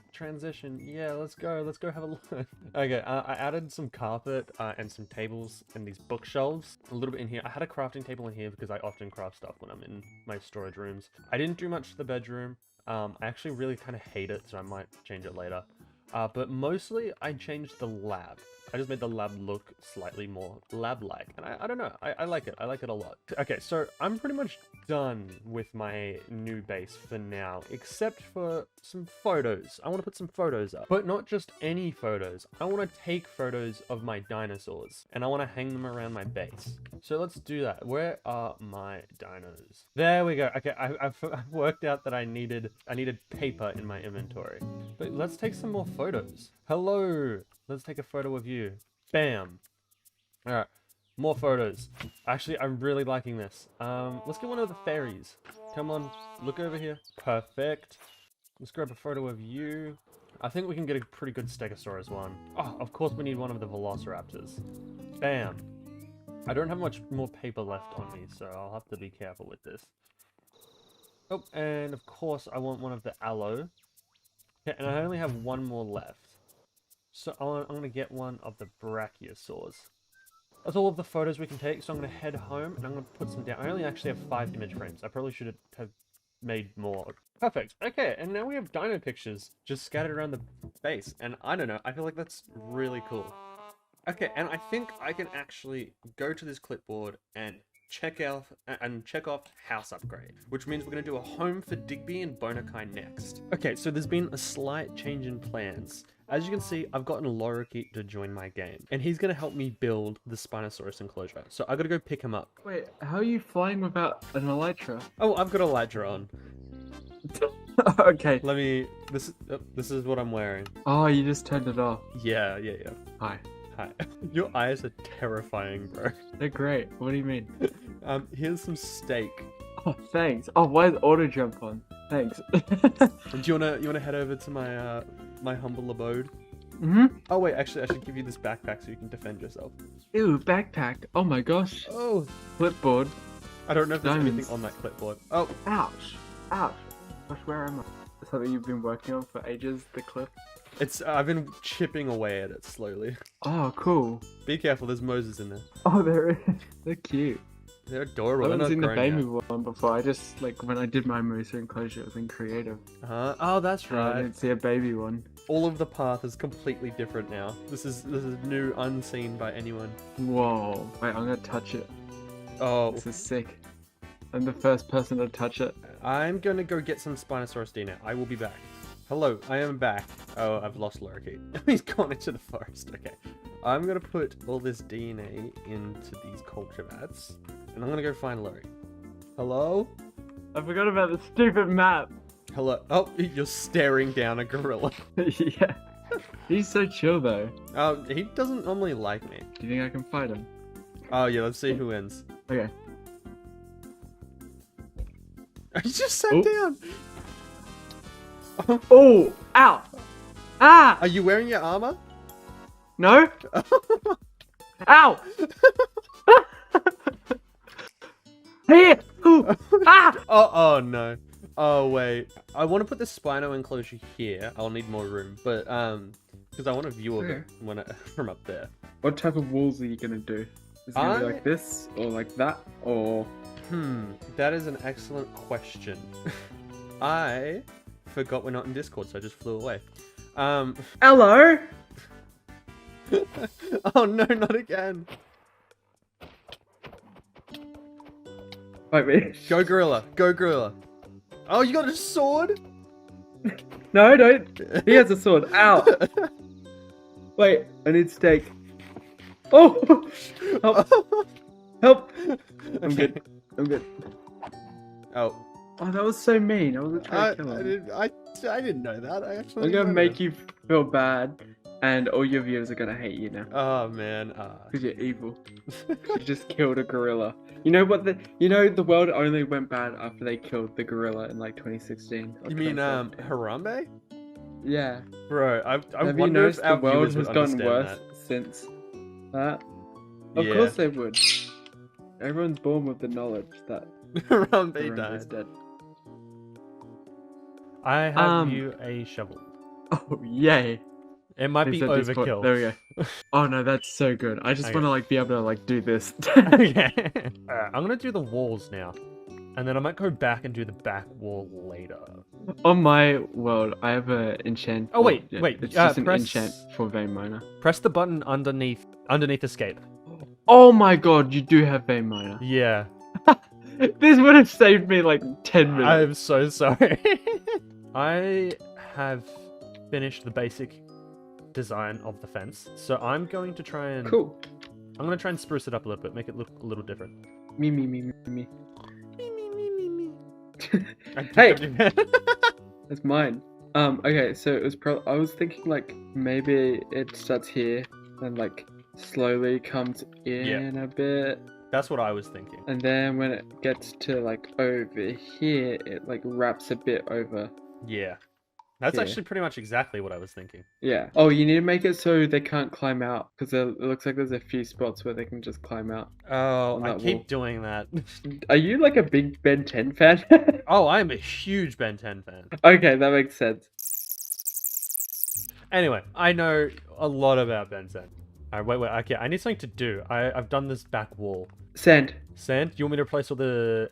Yeah, let's go have a look. Okay, I added some carpet and some tables and these bookshelves a little bit in here. I had a crafting table in here because I often craft stuff when I'm in my storage rooms. I didn't do much to the bedroom. I actually really kind of hate it, so I might change it later. But mostly I changed the lab. I just made the lab look slightly more lab-like, and I don't know, I like it. I like it a lot. Okay, so I'm pretty much done with my new base for now, except for some photos. I want to put some photos up, but not just any photos. I want to take photos of my dinosaurs, and I want to hang them around my base. So let's do that. Where are my dinos? There we go. Okay, I've worked out that I needed paper in my inventory. But let's take some more photos. Hello. Let's take a photo of you. Bam. All right, more photos. Actually, I'm really liking this. Let's get one of the fairies. Come on, look over here. Perfect. Let's grab a photo of you. I think we can get a pretty good Stegosaurus one. Oh, of course we need one of the Velociraptors. Bam. I don't have much more paper left on me, so I'll have to be careful with this. Oh, and of course I want one of the Allo. Okay, and I only have one more left. So I'm going to get one of the Brachiosaurs. That's all of the photos we can take, so I'm going to head home and I'm going to put some down. I only actually have 5 image frames. I probably should have made more. Perfect. Okay, and now we have dino pictures just scattered around the base. And I don't know, I feel like that's really cool. Okay, and I think I can actually go to this clipboard and check off house upgrade, which means we're going to do a home for Digby and Bonakai next. Okay, so there's been a slight change in plans. As you can see, I've gotten Lorikeet to join my game, and he's going to help me build the Spinosaurus enclosure. So I got to go pick him up. Wait, how are you flying without an elytra? Oh, I've got a elytra on. Okay. Let me. This is what I'm wearing. Oh, you just turned it off. Yeah. Hi. Hi. Your eyes are terrifying, bro. They're great. What do you mean? Here's some steak. Oh, thanks. Oh, why is auto jump on? Thanks. Do you wanna head over to my my humble abode? Mm-hmm. Oh wait, actually I should give you this backpack so you can defend yourself. Ew, backpack. Oh my gosh. Oh. Clipboard. I don't know if there's Diamonds. anything on that clipboard. Oh. Ouch. Ouch. Gosh, where am I? Something you've been working on for ages, the clip? I've been chipping away at it slowly. Oh, cool. Be careful, there's Moses in there. Oh, there is. They're cute. They're adorable. I They're haven't not seen the grown baby one before. I just, like, when I did my moose enclosure, it was in creative. yet. Oh, that's I right. didn't see a baby one. All of the path is completely different now. This is new, unseen by anyone. Whoa. Wait, I'm gonna touch it. Oh. This is sick. I'm the first person to touch it. I'm gonna go get some Spinosaurus DNA. I will be back. Hello, I am back. Oh, I've lost Lorikeet. He's gone into the forest. Okay. I'm gonna put all this DNA into these culture vats, and I'm gonna go find Lori. Hello? I forgot about the stupid map. Hello. Oh, you're staring down a gorilla. Yeah. He's so chill though. He doesn't normally like me. Do you think I can fight him? Oh yeah, let's see who wins. Okay. I just sat Oh. down. Oh! Ow! Ah! Are you wearing your armor? No? Ow! Here! Ooh! Ah! Oh no. Oh wait. I want to put the Spino enclosure here. I'll need more room, but because I want a view of it from up there. What type of walls are you gonna do? Is it gonna be like this, or like that, or? That is an excellent question. I forgot we're not in Discord, so I just flew away. Hello? Oh no, not again. Wait. Go gorilla. Go gorilla. Oh, you got a sword? No, don't. He has a sword. Ow. Wait, I need steak. Oh! Help. Help. I'm good. I'm good. Oh. Oh, that was so mean. I wasn't trying to kill him. I didn't know that. I actually. I'm gonna make you feel bad, and all your viewers are gonna hate you now. Oh man. Because you're evil. You just killed a gorilla. You know what the world only went bad after they killed the gorilla in like 2016. You mean Harambe? Yeah. Bro, I Have you wonder if noticed our the world viewers has would gotten understand worse that. since that? Of Yeah. course they would. Everyone's born with the knowledge that Harambe Harambe's died. dead. I have you a shovel. Oh yay! It might be Is that Discord? overkill. There we go. Oh no, that's so good. I just Okay. want to like be able to like do this. Okay. Alright, I'm gonna do the walls now. And then I might go back and do the back wall later. On my world, I have a enchant. Oh, wait, yeah, wait, It's just an press- enchant for vein miner. Press the button underneath escape. Oh my god, you do have vein miner. Yeah. This would have saved me like 10 minutes. I'm so sorry. I have finished the basic design of the fence. So I'm going to try and Cool. I'm gonna try and spruce it up a little bit, make it look a little different. Me. I Hey! picked up your- That's mine. Okay, so it was I was thinking like maybe it starts here and like slowly comes in a bit, That's what I was thinking. and then when it gets to like over here, it like wraps a bit over. Yeah. That's Yeah. actually pretty much exactly what I was thinking. Yeah. Oh, you need to make it so they can't climb out because it looks like there's a few spots where they can just climb out. Oh, On I that keep wall. doing that. Are you like a big Ben 10 fan? Oh, I'm a huge Ben 10 fan. Okay, that makes sense. Anyway, I know a lot about Ben 10. Alright, wait, okay, I need something to do. I've done this back wall. Sand. Sand? You want me to replace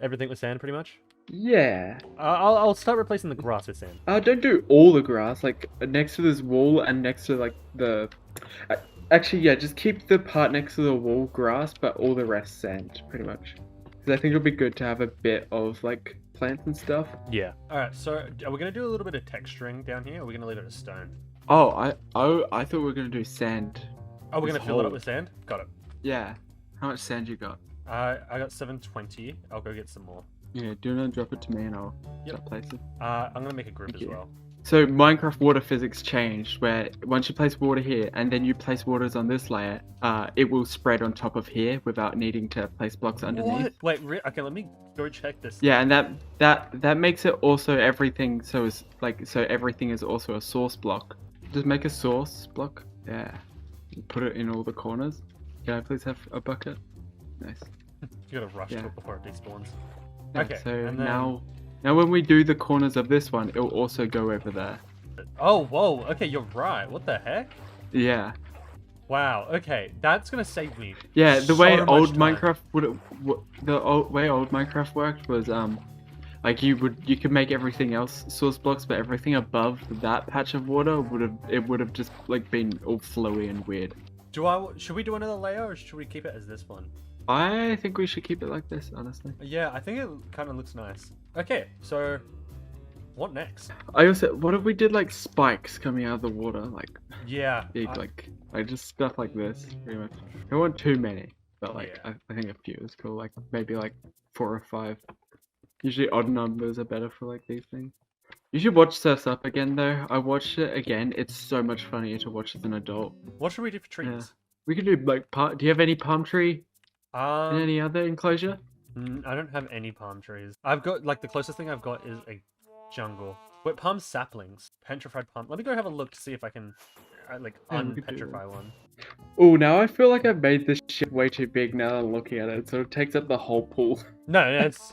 everything with sand, pretty much? Yeah. I'll start replacing the grass with sand. Don't do all the grass, like next to this wall and next to like the. Actually, yeah, just keep the part next to the wall grass, but all the rest sand, pretty much. Because I think it'll be good to have a bit of like plants and stuff. Yeah. Alright, so are we going to do a little bit of texturing down here, or are we going to leave it as stone? Oh, I thought we were gonna do sand. Oh, we're This going to fill it up hole. with sand? Got it. Yeah. How much sand you got? I got 720. I'll go get some more. Yeah, do you want to drop it to me and I'll Yep. start placing? I'm going to make a group Thank as you. well. So Minecraft water physics changed, where once you place water here and then you place waters on this layer, it will spread on top of here without needing to place blocks underneath. What? Wait, okay, let me go check this. Yeah, and that makes it also everything so everything is also a source block. Just make a source block. Yeah. Put it in all the corners. Can I please have a bucket? Nice. You gotta rush Yeah. to it before it despawns. Yeah, Okay, so and then- now when we do the corners of this one, it'll also go over there. Oh, whoa, okay, you're right. What the heck? Yeah. Wow, okay, that's gonna save me. Yeah, the way so much old time. Minecraft way old Minecraft worked was like you could make everything else source blocks, but everything above that patch of water would have just like been all flowy and weird. Should we do another layer, or should we keep it as this one? I think we should keep it like this, honestly. Yeah, I think it kind of looks nice. Okay, so what next? What if we did like spikes coming out of the water, like Yeah, big, like just stuff like this, pretty much. I don't want too many, but like Yeah. I think a few is cool, like maybe like 4 or 5. Usually odd numbers are better for like these things. You should watch Surf's Up again though. I watched it again. It's so much funnier to watch as an adult. What should we do for trees? Yeah. We could do like do you have any palm tree in Um, any other enclosure? I don't have any palm trees. I've got like the closest thing I've got is a jungle. Wait, palm saplings, petrified palm. Let me go have a look to see if I can like Yeah, we could do unpetrify one. Oh, now I feel like I've made this ship way too big now that I'm looking at it. It sort of takes up the whole pool. No, it's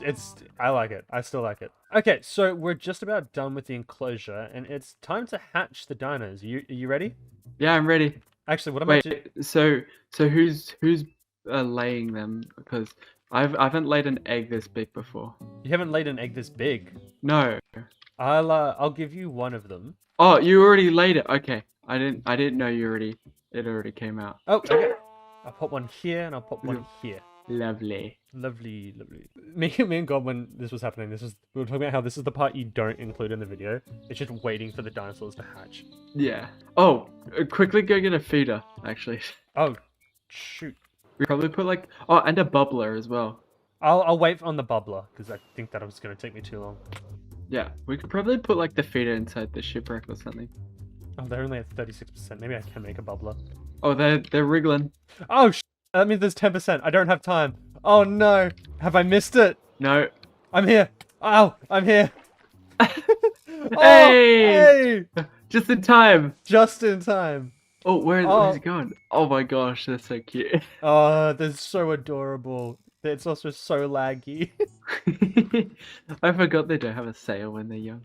I like it. I still like it. Okay, so we're just about done with the enclosure, and it's time to hatch the dinos. Are you ready? Yeah, I'm ready. Actually, what am I doing? Wait, so who's laying them? Because I haven't laid an egg this big before. You haven't laid an egg this big. No. I'll give you one of them. Oh, you already laid it. Okay. I didn't know it already came out. Oh, okay. I'll put one here and I'll put one here. Lovely. Lovely, lovely. Me and God, when this was happening, we were talking about how this is the part you don't include in the video. It's just waiting for the dinosaurs to hatch. Yeah. Oh, quickly go get a feeder, actually. Oh, shoot. We probably put and a bubbler as well. I'll wait on the bubbler because I think that was going to take me too long. Yeah, we could probably put the feeder inside the shipwreck or something. Oh, they're only at 36%. Maybe I can make a bubbler. Oh, they're wriggling. Oh, that means there's 10%. I don't have time. Oh no. Have I missed it? No. I'm here. Oh, I'm here. Oh, Hey! Just in time. Just in time. Oh, where's it going? Oh my gosh, that's so cute. Oh, they're so adorable. It's also so laggy. I forgot they don't have a sail when they're young.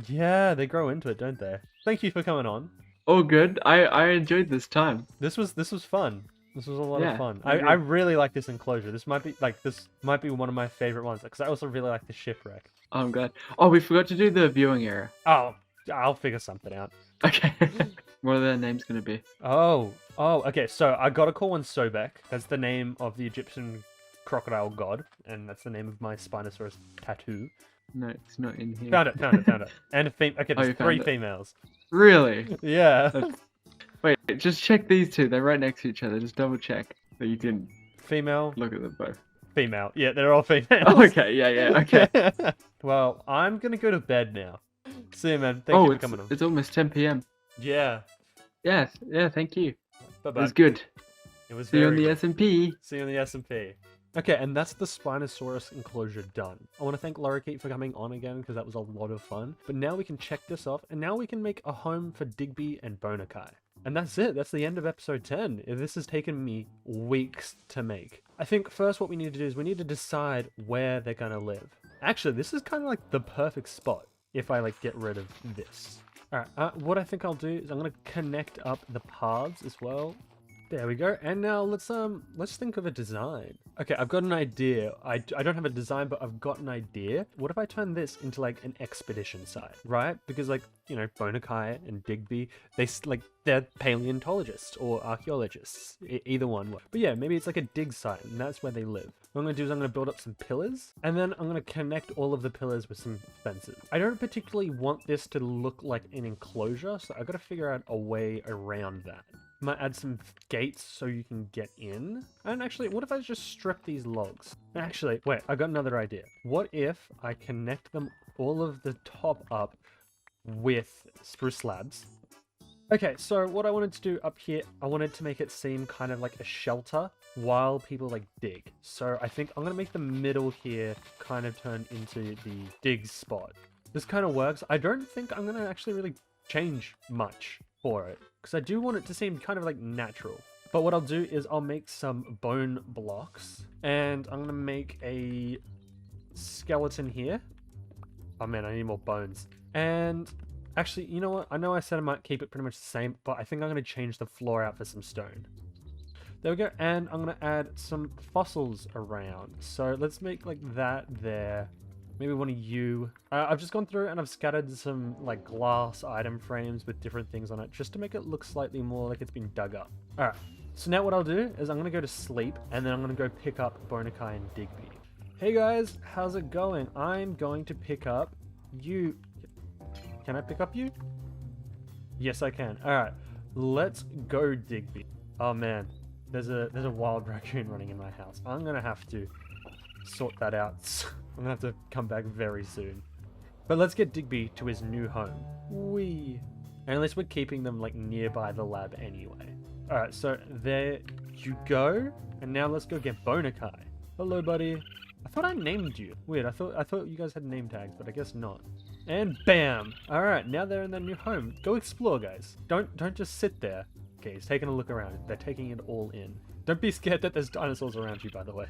Yeah, they grow into it, don't they? Thank you for coming on. Oh, good. I enjoyed this time. This was fun. This was a lot of fun. I I really like this enclosure. This might be one of my favorite ones because I also really like the shipwreck. Oh, I'm glad. Oh, we forgot to do the viewing area. Oh, I'll figure something out. Okay. What are their names gonna be? Oh, okay. So I gotta call one Sobek. That's the name of the Egyptian crocodile god, and that's the name of my Spinosaurus tattoo. No, it's not in here. Found it. And a okay, Oh, there's you 3 found it. females. Really? Yeah. Wait, just check these two. They're right next to each other. Just double check that you didn't Female, look at them both. female. Yeah, they're all females. Oh, okay. Yeah. Okay. Well, I'm gonna go to bed now. See you, man. Thank you for coming on. It's almost 10 p.m. Yeah. Yes. Yeah. Thank you. Bye It bye. was good. It was See you very on the good. S&P. See you on the S&P. Okay, and that's the Spinosaurus enclosure done. I want to thank Lorikeet for coming on again because that was a lot of fun. But now we can check this off, and now we can make a home for Digby and Bonakai. And that's it. That's the end of episode 10. This has taken me weeks to make. I think first what we need to do is we need to decide where they're going to live. Actually, this is kind of like the perfect spot if I get rid of this. All right, what I think I'll do is I'm going to connect up the paths as well. There we go. And now let's think of a design. Okay, I've got an idea. I don't have a design, but I've got an idea. What if I turn this into an expedition site, right? Because Bonakai and Digby, they're paleontologists or archaeologists, either one. But yeah, maybe it's a dig site, and that's where they live. What I'm going to do is I'm going to build up some pillars, and then I'm going to connect all of the pillars with some fences. I don't particularly want this to look like an enclosure, so I've got to figure out a way around that. Might add some gates so you can get in. And actually, what if I just strip these logs? Actually, wait, I got another idea. What if I connect them all of the top up with spruce slabs? Okay, so what I wanted to do up here, I wanted to make it seem kind of like a shelter while people dig. So I think I'm going to make the middle here kind of turn into the dig spot. This kind of works. I don't think I'm going to actually really change much for it, because I do want it to seem kind of natural. But what I'll do is I'll make some bone blocks, and I'm gonna make a skeleton here. Oh man, I need more bones. And actually, you know what? I know I said I might keep it pretty much the same, but I think I'm gonna change the floor out for some stone. There we go, and I'm gonna add some fossils around. So let's make that there. Maybe one of you. I've just gone through and I've scattered some glass item frames with different things on it just to make it look slightly more like it's been dug up. Alright, so now what I'll do is I'm going to go to sleep and then I'm going to go pick up Bonakai and Digby. Hey guys, how's it going? I'm going to pick up you. Can I pick up you? Yes, I can. Alright, let's go Digby. Oh man, there's a wild raccoon running in my house. I'm going to have to sort that out. I'm gonna have to come back very soon. But let's get Digby to his new home. Whee! And at least we're keeping them like nearby the lab anyway. Alright, so there you go. And now let's go get Bonakai. Hello, buddy. I thought I named you. Weird, I thought you guys had name tags, but I guess not. And bam! Alright, now they're in their new home. Go explore, guys. Don't just sit there. Okay, he's taking a look around. They're taking it all in. Don't be scared that there's dinosaurs around you, by the way.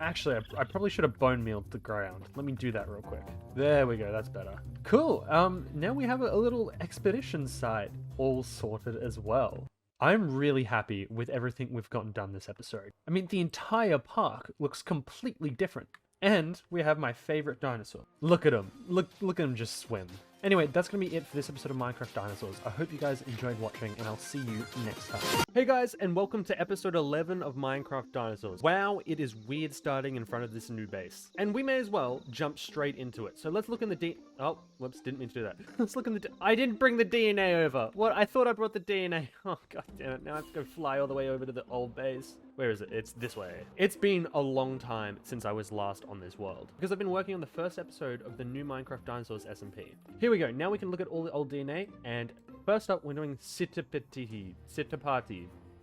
Actually, I probably should have bone mealed the ground. Let me do that real quick. There we go, that's better. Cool, now we have a little expedition site all sorted as well. I'm really happy with everything we've gotten done this episode. I mean, the entire park looks completely different. And we have my favorite dinosaur. Look at him. Look at him just swim. Anyway, that's going to be it for this episode of Minecraft Dinosaurs. I hope you guys enjoyed watching, and I'll see you next time. Hey guys, and welcome to episode 11 of Minecraft Dinosaurs. Wow, it is weird starting in front of this new base. And we may as well jump straight into it. So let's look in the Oh, whoops, didn't mean to do that. Let's look in the I didn't bring the DNA over. What? I thought I brought the DNA. Oh, god damn it. Now I have to go fly all the way over to the old base. Where is it? It's this way. It's been a long time since I was last on this world, because I've been working on the first episode of the new Minecraft Dinosaurs SMP. Here we go. Now we can look at all the old DNA, and first up we're doing Sitapati.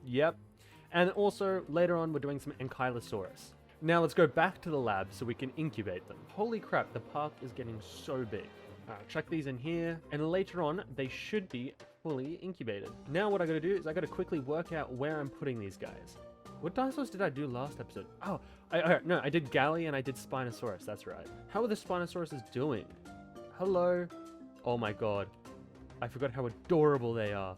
Yep. And also later on we're doing some Ankylosaurus. Now let's go back to the lab so we can incubate them. Holy crap, the park is getting so big. Alright, chuck these in here, and later on they should be fully incubated. Now what I gotta do is I gotta quickly work out where I'm putting these guys. What dinosaurs did I do last episode? Oh, no, I did Galley and I did Spinosaurus, that's right. How are the Spinosauruses doing? Hello? Oh my god. I forgot how adorable they are.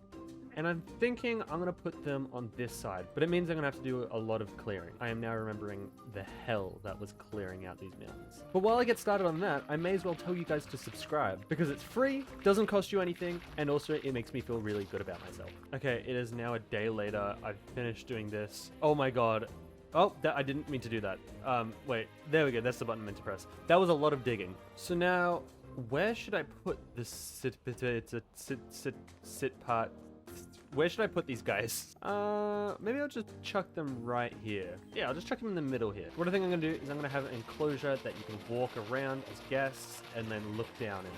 And I'm thinking I'm going to put them on this side, but it means I'm going to have to do a lot of clearing. I am now remembering the hell that was clearing out these mountains. But while I get started on that, I may as well tell you guys to subscribe, because it's free, doesn't cost you anything, and also it makes me feel really good about myself. Okay, it is now a day later. I've finished doing this. Oh my god. Oh, I didn't mean to do that. Wait, there we go. That's the button I meant to press. That was a lot of digging. So now, where should I put this sit part? Where should I put these guys? Maybe I'll just chuck them right here. Yeah, I'll just chuck them in the middle here. What I think I'm gonna do is I'm gonna have an enclosure that you can walk around as guests and then look down in.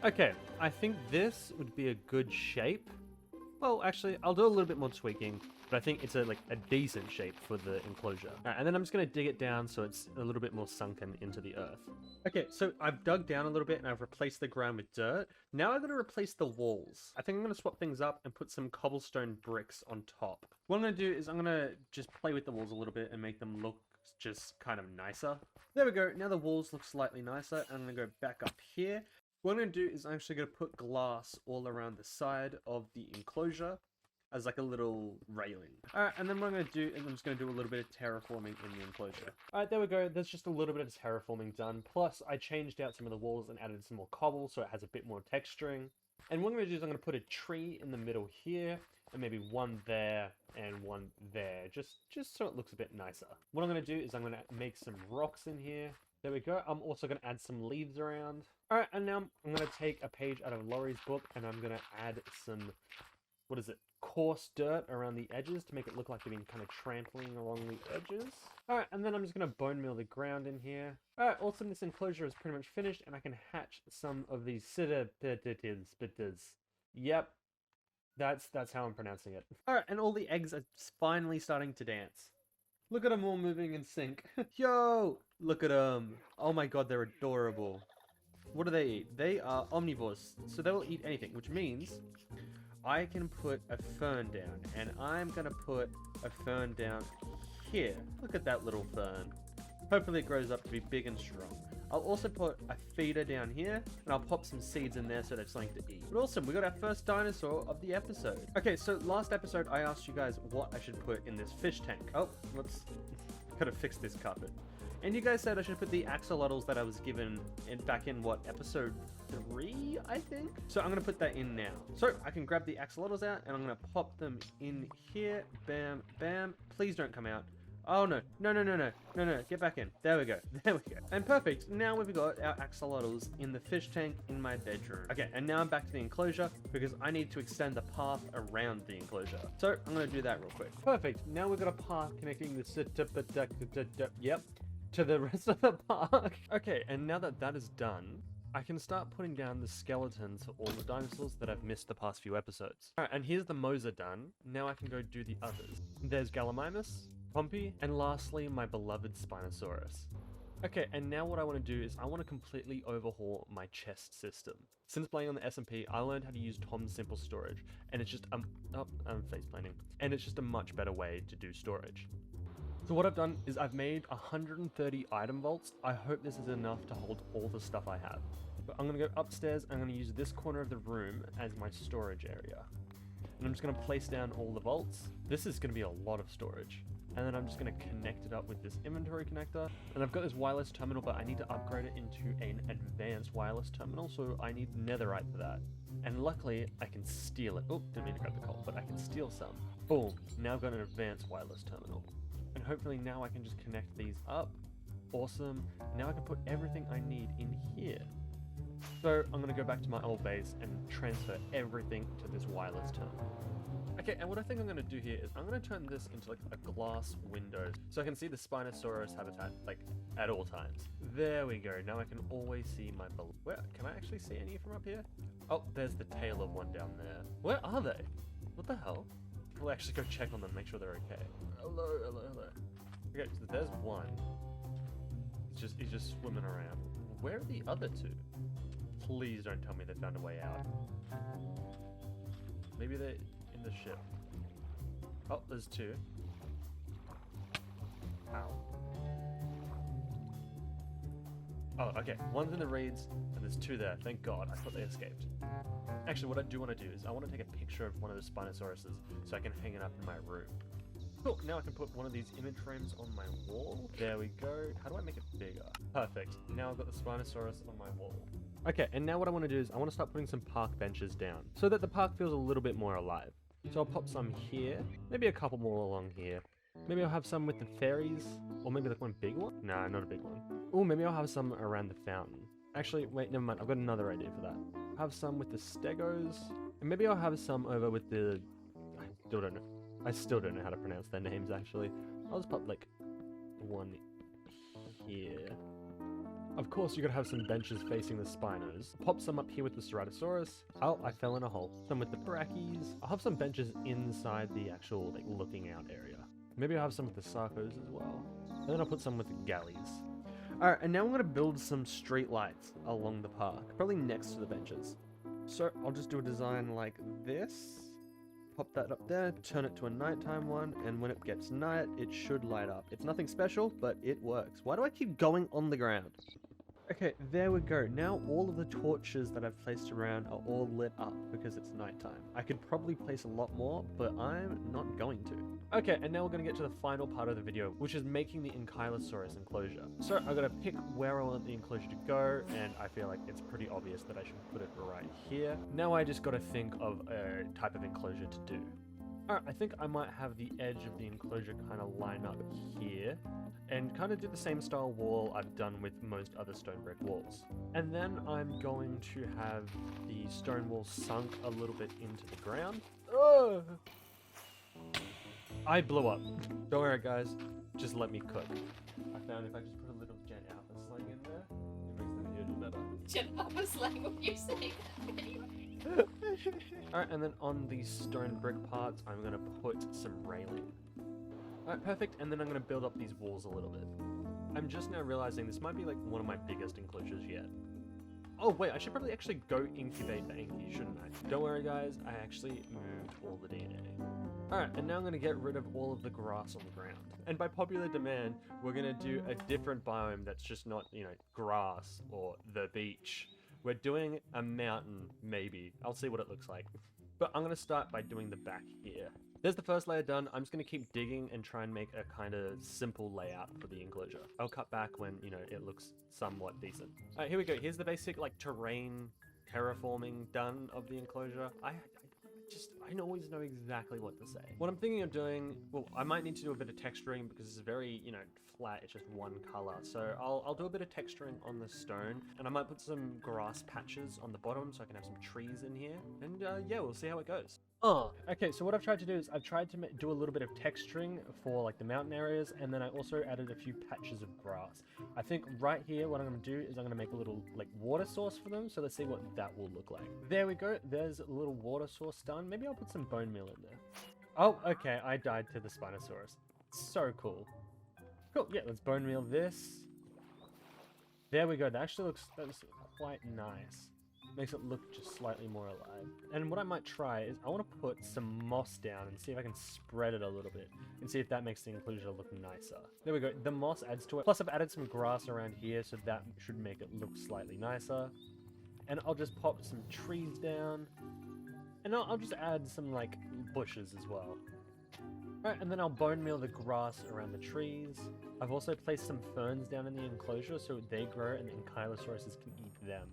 Okay, I think this would be a good shape. Well, actually, I'll do a little bit more tweaking, but I think it's a decent shape for the enclosure. Alright, and then I'm just gonna dig it down so it's a little bit more sunken into the earth. Okay, so I've dug down a little bit and I've replaced the ground with dirt. Now I'm gonna replace the walls. I think I'm gonna swap things up and put some cobblestone bricks on top. What I'm gonna do is I'm gonna just play with the walls a little bit and make them look just kind of nicer. There we go. Now the walls look slightly nicer. I'm gonna go back up here. What I'm going to do is I'm actually going to put glass all around the side of the enclosure as like a little railing. Alright, and then what I'm going to do is I'm just going to do a little bit of terraforming in the enclosure. Alright, there we go. There's just a little bit of terraforming done. Plus, I changed out some of the walls and added some more cobble so it has a bit more texturing. And what I'm going to do is I'm going to put a tree in the middle here, and maybe one there and one there, just so it looks a bit nicer. What I'm going to do is I'm going to make some rocks in here. There we go. I'm also going to add some leaves around. Alright, and now I'm going to take a page out of Laurie's book and I'm going to add some, coarse dirt around the edges to make it look like they've been kind of trampling along the edges. Alright, and then I'm just going to bone meal the ground in here. Alright, also this enclosure is pretty much finished and I can hatch some of these spitters. Yep, that's how I'm pronouncing it. Alright, and all the eggs are finally starting to dance. Look at them all moving in sync. Yo! Look at them. Oh my god, they're adorable. What do they eat? They are omnivores, so they will eat anything, which means I can put a fern down, and I'm gonna put a fern down here. Look at that little fern. Hopefully it grows up to be big and strong. I'll also put a feeder down here, and I'll pop some seeds in there so there's something to eat. But awesome, we got our first dinosaur of the episode. Okay, so last episode I asked you guys what I should put in this fish tank. Oh, whoops. Gotta fix this carpet. And you guys said I should put the axolotls that I was given back in, what, episode 3, I think? So I'm gonna put that in now. So I can grab the axolotls out, and I'm gonna pop them in here. Bam, bam. Please don't come out. Oh no, no, get back in. There we go, And perfect, now we've got our axolotls in the fish tank in my bedroom. Okay, and now I'm back to the enclosure because I need to extend the path around the enclosure. So I'm gonna do that real quick. Perfect, now we've got a path connecting the to the rest of the park. Okay, and now that that is done, I can start putting down the skeletons for all the dinosaurs that I've missed the past few episodes. Alright, and here's the Mosa done. Now I can go do the others. There's Gallimimus, Pompey, and lastly, my beloved Spinosaurus. Okay, and now what I want to do is I want to completely overhaul my chest system. Since playing on the SMP, I learned how to use Tom's Simple Storage, and it's just, I'm face planting, and it's just a much better way to do storage. So what I've done is I've made 130 item vaults. I hope this is enough to hold all the stuff I have. But I'm going to go upstairs, I'm going to use this corner of the room as my storage area. And I'm just going to place down all the vaults. This is going to be a lot of storage. And then I'm just going to connect it up with this inventory connector. And I've got this wireless terminal, but I need to upgrade it into an advanced wireless terminal, so I need netherite for that. And luckily, I can steal it. Oh, didn't mean to grab the coal, but I can steal some. Boom, now I've got an advanced wireless terminal. And hopefully now I can just connect these up. Awesome. Now I can put everything I need in here. So I'm going to go back to my old base and transfer everything to this wireless terminal. Okay, and what I think I'm going to do here is I'm going to turn this into like a glass window so I can see the Spinosaurus habitat like at all times. There we go. Now I can always see my Where can I actually see any from up here? Oh, there's the tail of one down there. Where are they? What the hell? We'll actually go check on them, make sure they're okay. Hello, hello, hello. Okay, so there's one. He's just swimming around. Where are the other two? Please don't tell me they found a way out. Maybe they're in the ship. Oh, there's two. Ow. Oh, okay. One's in the reeds, and there's two there. Thank God. I thought they escaped. Actually, what I do want to do is I want to take a picture of one of the Spinosauruses so I can hang it up in my room. Cool. Now I can put one of these image frames on my wall. There we go. How do I make it bigger? Perfect. Now I've got the Spinosaurus on my wall. Okay, and now what I want to do is I want to start putting some park benches down so that the park feels a little bit more alive. So I'll pop some here, maybe a couple more along here. Maybe I'll have some with the fairies, or maybe like one big one? Nah, not a big one. Oh, maybe I'll have some around the fountain. Actually, wait, never mind. I've got another idea for that. I'll have some with the stegos, and maybe I'll have some over with the... I still don't know how to pronounce their names, actually. I'll just pop, like, one here. Of course, you gotta have some benches facing the Spinos. Pop some up here with the Ceratosaurus. Oh, I fell in a hole. Some with the Brachys. I'll have some benches inside the actual, like, looking out area. Maybe I'll have some with the Sarcos as well. And then I'll put some with the Galleys. Alright, and now I'm gonna build some street lights along the park, probably next to the benches. So I'll just do a design like this. Pop that up there, turn it to a nighttime one, and when it gets night, it should light up. It's nothing special, but it works. Why do I keep going on the ground? Okay, there we go. Now all of the torches that I've placed around are all lit up because it's nighttime. I could probably place a lot more, but I'm not going to. Okay, and now we're going to get to the final part of the video, which is making the Ankylosaurus enclosure. So I've got to pick where I want the enclosure to go, and I feel like it's pretty obvious that I should put it right here. Now I just got to think of a type of enclosure to do. Alright, I think I might have the edge of the enclosure kind of line up here, and kind of do the same style wall I've done with most other stone brick walls. And then I'm going to have the stone wall sunk a little bit into the ground. Oh! I blew up. Don't worry guys, just let me cook. I found if I just put a little Gen Alpha slang in there, it makes the video better. Gen Alpha slang, what you saying that anyway? Alright, and then on the stone brick parts, I'm going to put some railing. Alright, perfect, and then I'm going to build up these walls a little bit. I'm just now realizing this might be like one of my biggest enclosures yet. Oh wait, I should probably actually go incubate the Anky, shouldn't I? Don't worry guys, I actually moved all the DNA. Alright, and now I'm going to get rid of all of the grass on the ground. And by popular demand, we're going to do a different biome that's just not, you know, grass or the beach. We're doing a mountain, maybe. I'll see what it looks like. But I'm going to start by doing the back here. There's the first layer done. I'm just going to keep digging and try and make a kind of simple layout for the enclosure. I'll cut back when, you know, it looks somewhat decent. All right, here we go. Here's the basic, like, terrain terraforming done of the enclosure. I always know exactly what to say. What I'm thinking of doing, well, I might need to do a bit of texturing because it's very, you know, flat. It's just one color. So I'll do a bit of texturing on the stone, and I might put some grass patches on the bottom so I can have some trees in here. And yeah, we'll see how it goes. Okay, so what I've tried to do is I've tried to do a little bit of texturing for like the mountain areas, and then I also added a few patches of grass. I think right here what I'm going to do is I'm going to make a little like water source for them, so let's see what that will look like. There we go, there's a little water source done. Maybe I'll put some bone meal in there. Oh, okay, I died to the Spinosaurus. So cool. Cool, yeah, let's bone meal this. There we go, that looks quite nice. Makes it look just slightly more alive. And what I might try is I want to put some moss down and see if I can spread it a little bit and see if that makes the enclosure look nicer. There we go. The moss adds to it. Plus I've added some grass around here, so that should make it look slightly nicer. And I'll just pop some trees down. And I'll just add some like bushes as well. Alright, and then I'll bone meal the grass around the trees. I've also placed some ferns down in the enclosure so they grow and ankylosauruses can eat them.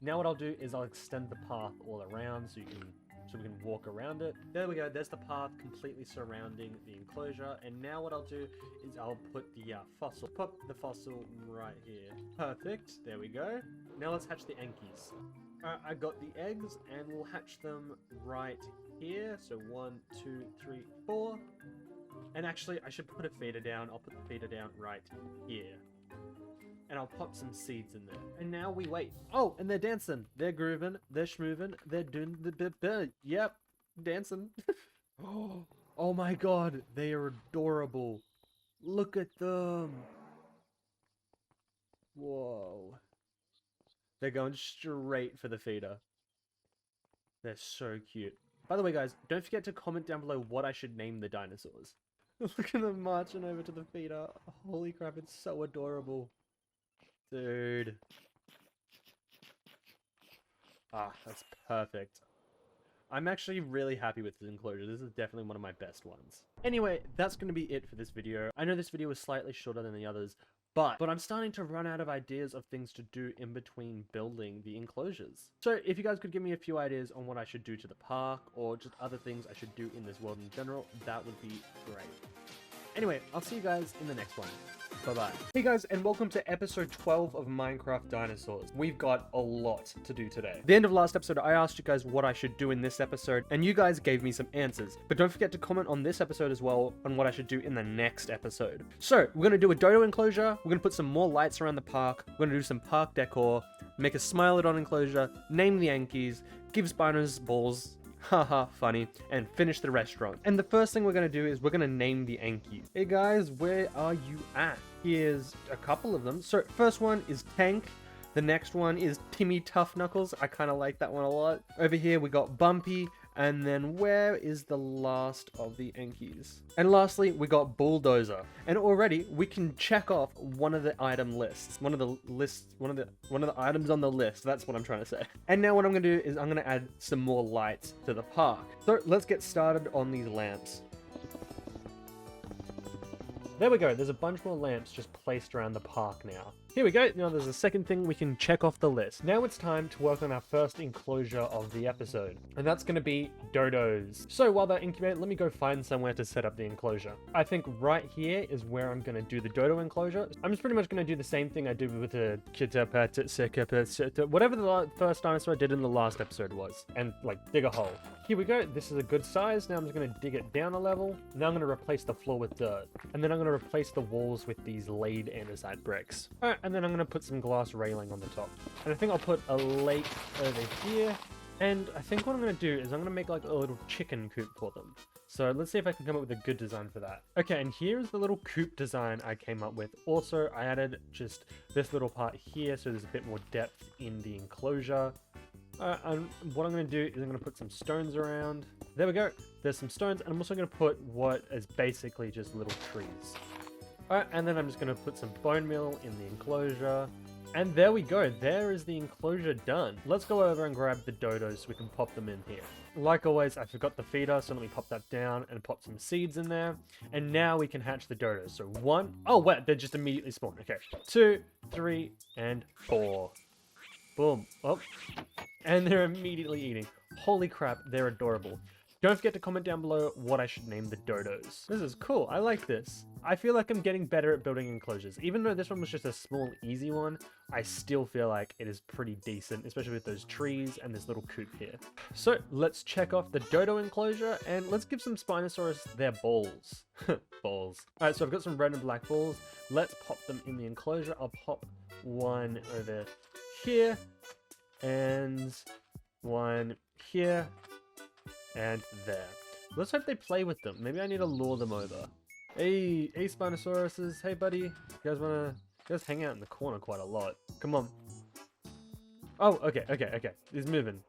Now what I'll do is I'll extend the path all around so we can walk around it. There we go, there's the path completely surrounding the enclosure. And now what I'll do is I'll put the fossil. Put the fossil right here. Perfect, there we go. Now let's hatch the enkies. Alright, I got the eggs and we'll hatch them right here. So 1, 2, 3, 4. And actually I should put a feeder down. I'll put the feeder down right here. And I'll pop some seeds in there. And now we wait. Oh, and they're dancing. They're grooving. They're schmooving. They're doing the yep, dancing. Oh my god, they are adorable. Look at them. Whoa. They're going straight for the feeder. They're so cute. By the way, guys, don't forget to comment down below what I should name the dinosaurs. Look at them marching over to the feeder. Holy crap, it's so adorable. Dude. Ah, that's perfect. I'm actually really happy with this enclosure. This is definitely one of my best ones. Anyway, that's going to be it for this video. I know this video was slightly shorter than the others, but I'm starting to run out of ideas of things to do in between building the enclosures. So if you guys could give me a few ideas on what I should do to the park or just other things I should do in this world in general, that would be great. Anyway, I'll see you guys in the next one. Bye-bye. Hey guys, and welcome to episode 12 of Minecraft Dinosaurs. We've got a lot to do today. At the end of last episode, I asked you guys what I should do in this episode, and you guys gave me some answers. But don't forget to comment on this episode as well on what I should do in the next episode. So, we're going to do a dodo enclosure, we're going to put some more lights around the park, we're going to do some park decor, make a Smilodon enclosure, name the Yankees, give Spinos balls, haha, funny, and finish the restaurant. And the first thing we're going to do is we're going to name the Yankees. Hey guys, where are you at? Here's a couple of them. So first one is Tank. The next one is Timmy Tough Knuckles. I kind of like that one a lot. Over here we got Bumpy. And then where is the last of the Yankees? And lastly, we got Bulldozer. And already we can check off one of the item lists. One of the items on the list. That's what I'm trying to say. And now what I'm gonna do is I'm gonna add some more lights to the park. So let's get started on these lamps. There we go, there's a bunch more lamps just placed around the park now. Here we go, now there's a second thing we can check off the list. Now it's time to work on our first enclosure of the episode, and that's going to be dodos. So while they're incubating, let me go find somewhere to set up the enclosure. I think right here is where I'm going to do the dodo enclosure. I'm just pretty much going to do the same thing I did with the whatever the first dinosaur I did in the last episode was, and like dig a hole. Here we go, this is a good size. Now I'm just going to dig it down a level. Now I'm going to replace the floor with dirt, and then I'm going to replace the walls with these laid andesite bricks. Alright, and then I'm going to put some glass railing on the top. And I think I'll put a lake over here. And I think what I'm going to do is I'm going to make like a little chicken coop for them. So let's see if I can come up with a good design for that. Okay, and here's the little coop design I came up with. Also, I added just this little part here so there's a bit more depth in the enclosure. And what I'm going to do is I'm going to put some stones around. There we go. There's some stones, and I'm also going to put what is basically just little trees. Alright, and then I'm just going to put some bone meal in the enclosure. And there we go. There is the enclosure done. Let's go over and grab the dodos so we can pop them in here. Like always, I forgot the feeder, so let me pop that down and pop some seeds in there. And now we can hatch the dodos. So 1, oh wait, they just immediately spawn. Okay, 2, 3, and 4. Boom. Oh. And they're immediately eating. Holy crap, they're adorable. Don't forget to comment down below what I should name the dodos. This is cool. I like this. I feel like I'm getting better at building enclosures. Even though this one was just a small, easy one, I still feel like it is pretty decent, especially with those trees and this little coop here. So let's check off the dodo enclosure and let's give some Spinosaurus their balls. Balls. All right, so I've got some red and black balls. Let's pop them in the enclosure. I'll pop one over here and one here and there. Let's hope they play with them. Maybe I need to lure them over. Hey Spinosauruses. Hey, buddy. You guys hang out in the corner quite a lot. Come on. Oh, okay. He's moving.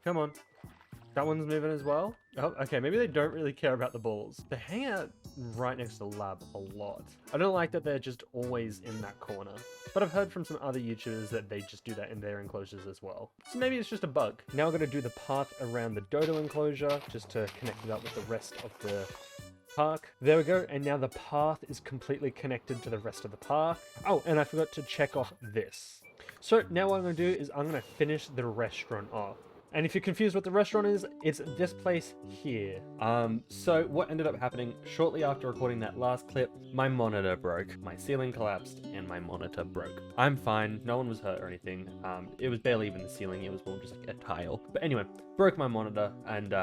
Come on. That one's moving as well. Oh, okay. Maybe they don't really care about the balls. They hang out right next to the lab a lot. I don't like that they're just always in that corner. But I've heard from some other YouTubers that they just do that in their enclosures as well. So maybe it's just a bug. Now I'm going to do the path around the dodo enclosure just to connect it up with the rest of the park. There we go, and now the path is completely connected to the rest of the park. Oh, and I forgot to check off this. So now what I'm going to do is I'm going to finish the restaurant off. And if you're confused what the restaurant is, it's this place here. So what ended up happening shortly after recording that last clip, my monitor broke, my ceiling collapsed, and my monitor broke. I'm fine, no one was hurt or anything. It was barely even the ceiling, it was more just like a tile. But anyway, broke my monitor, and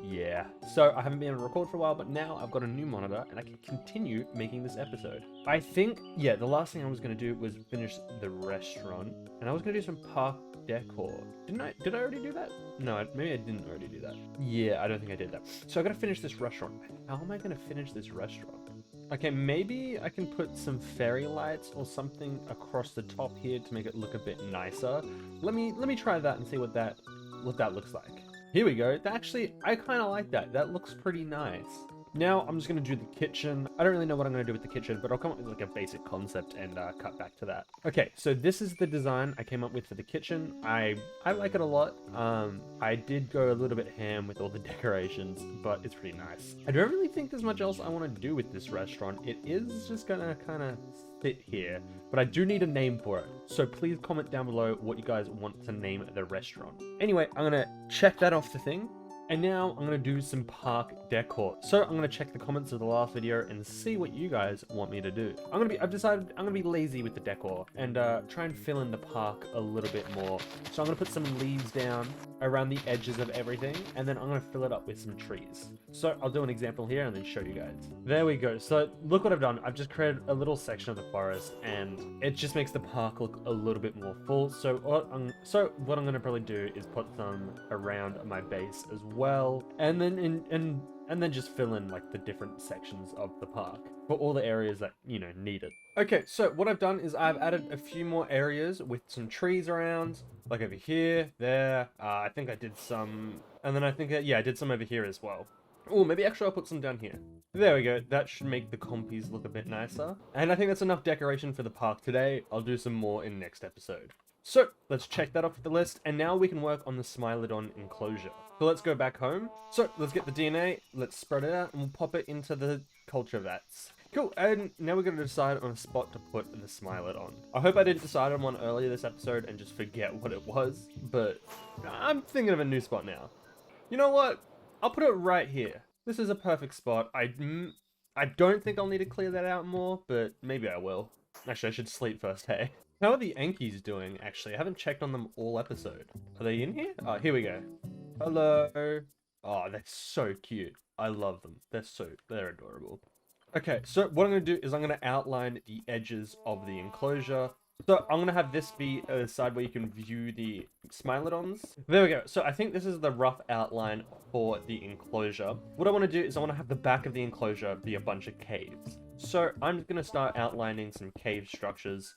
yeah. So I haven't been able to record for a while, but now I've got a new monitor and I can continue making this episode. I think, yeah, the last thing I was going to do was finish the restaurant, and I was going to do some park decor. Did I already do that? No, maybe I didn't already do that. Yeah, I don't think I did that. So I gotta finish this restaurant. How am I gonna finish this restaurant? Okay, maybe I can put some fairy lights or something across the top here to make it look a bit nicer. Let me try that and see what that looks like. Here we go. Actually, I kind of like that. That looks pretty nice. Now I'm just going to do the kitchen. I don't really know what I'm going to do with the kitchen, but I'll come up with like a basic concept and cut back to that. Okay, so this is the design I came up with for the kitchen. I like it a lot. I did go a little bit ham with all the decorations, but it's pretty nice. I don't really think there's much else I want to do with this restaurant. It is just going to kind of sit here, but I do need a name for it. So please comment down below what you guys want to name the restaurant. Anyway, I'm going to check that off the thing. And now I'm going to do some park decor. So I'm going to check the comments of the last video and see what you guys want me to do. I've decided I'm going to be lazy with the decor and try and fill in the park a little bit more. So I'm going to put some leaves down around the edges of everything, and then I'm going to fill it up with some trees. So I'll do an example here and then show you guys. There we go. So look what I've done. I've just created a little section of the forest and it just makes the park look a little bit more full. So what I'm going to probably do is put some around my base as well, and then just fill in like the different sections of the park for all the areas that, you know, need it. Okay, so what I've done is I've added a few more areas with some trees around, like over here, there. I think I did some, and then I think, yeah, I did some over here as well. Oh, maybe actually I'll put some down here. There we go. That should make the compies look a bit nicer. And I think that's enough decoration for the park today. I'll do some more in next episode. So let's check that off the list, and now we can work on the Smilodon enclosure. So let's go back home. So let's get the DNA, let's spread it out, and we'll pop it into the culture vats. Cool, and now we're going to decide on a spot to put the Smilodon. I hope I didn't decide on one earlier this episode and just forget what it was, but I'm thinking of a new spot now. You know what? I'll put it right here. This is a perfect spot. I don't think I'll need to clear that out more, but maybe I will. Actually, I should sleep first, hey? How are the Enkies doing, actually? I haven't checked on them all episode. Are they in here? Oh, here we go. Hello. Oh, they're so cute. I love them. They're adorable. Okay, so what I'm going to do is I'm going to outline the edges of the enclosure. So I'm going to have this be a side where you can view the Smilodons. There we go. So I think this is the rough outline for the enclosure. What I want to do is I want to have the back of the enclosure be a bunch of caves. So I'm just going to start outlining some cave structures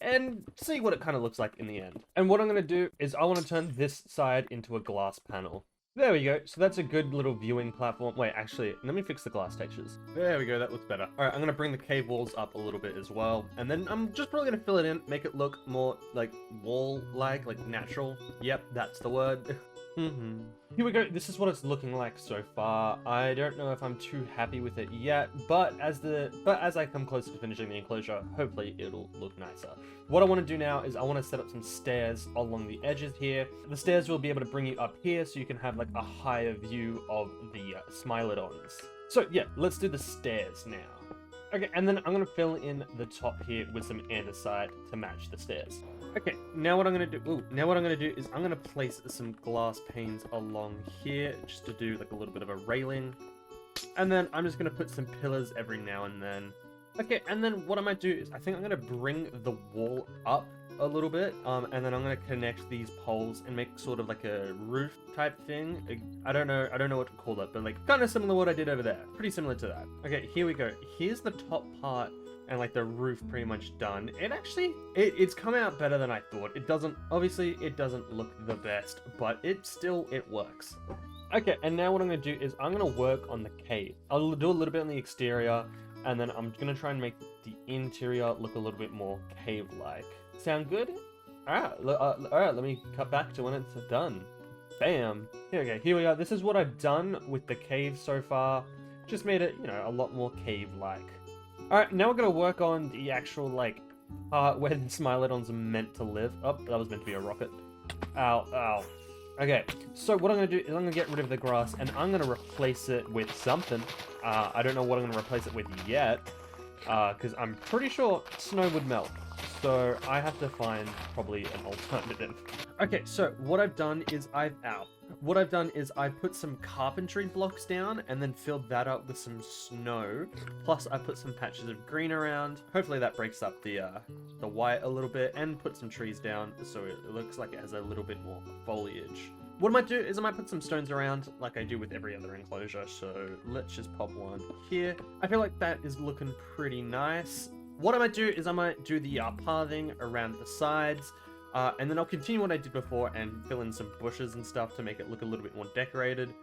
and see what it kind of looks like in the end. And what I'm going to do is I want to turn this side into a glass panel. There we go. So that's a good little viewing platform. Wait, actually, let me fix the glass textures. There we go. That looks better. All right, I'm going to bring the cave walls up a little bit as well. And then I'm just probably going to fill it in, make it look more like wall-like, like natural. Yep, that's the word. Here we go. This is what it's looking like so far. I don't know if I'm too happy with it yet, but as I come closer to finishing the enclosure, hopefully it'll look nicer. What I want to do now is I want to set up some stairs along the edges here. The stairs will be able to bring you up here so you can have like a higher view of the Smilodons. So yeah, let's do the stairs now. Okay, and then I'm gonna fill in the top here with some andesite to match the stairs. Okay, now what I'm gonna do is I'm gonna place some glass panes along here just to do like a little bit of a railing. And then I'm just gonna put some pillars every now and then. Okay, and then what I might do is I think I'm gonna bring the wall up a little bit, and then I'm gonna connect these poles and make sort of like a roof type thing. I don't know what to call that, but like kind of similar to what I did over there. Pretty similar to that. Okay, here we go. Here's the top part and like the roof pretty much done. It actually, it's come out better than I thought. It doesn't look the best, but it works. Okay, and now what I'm gonna do is I'm gonna work on the cave. I'll do a little bit on the exterior, and then I'm gonna try and make the interior look a little bit more cave-like. Sound good? Alright, let me cut back to when it's done. Bam! Here we are. This is what I've done with the cave so far. Just made it, a lot more cave-like. Alright, now we're gonna work on the actual, like, part where the Smilodons are meant to live. Oh, that was meant to be a rocket. Ow. Okay, so what I'm gonna do is I'm gonna get rid of the grass and I'm gonna replace it with something. I don't know what I'm gonna replace it with yet, because I'm pretty sure snow would melt. So I have to find probably an alternative. Okay, so what I've done is I've put some carpentry blocks down and then filled that up with some snow. Plus I put some patches of green around. Hopefully that breaks up the white a little bit, and put some trees down so it looks like it has a little bit more foliage. What I might do is I might put some stones around like I do with every other enclosure. So let's just pop one here. I feel like that is looking pretty nice. What I might do is I might do the pathing around the sides, and then I'll continue what I did before and fill in some bushes and stuff to make it look a little bit more decorated.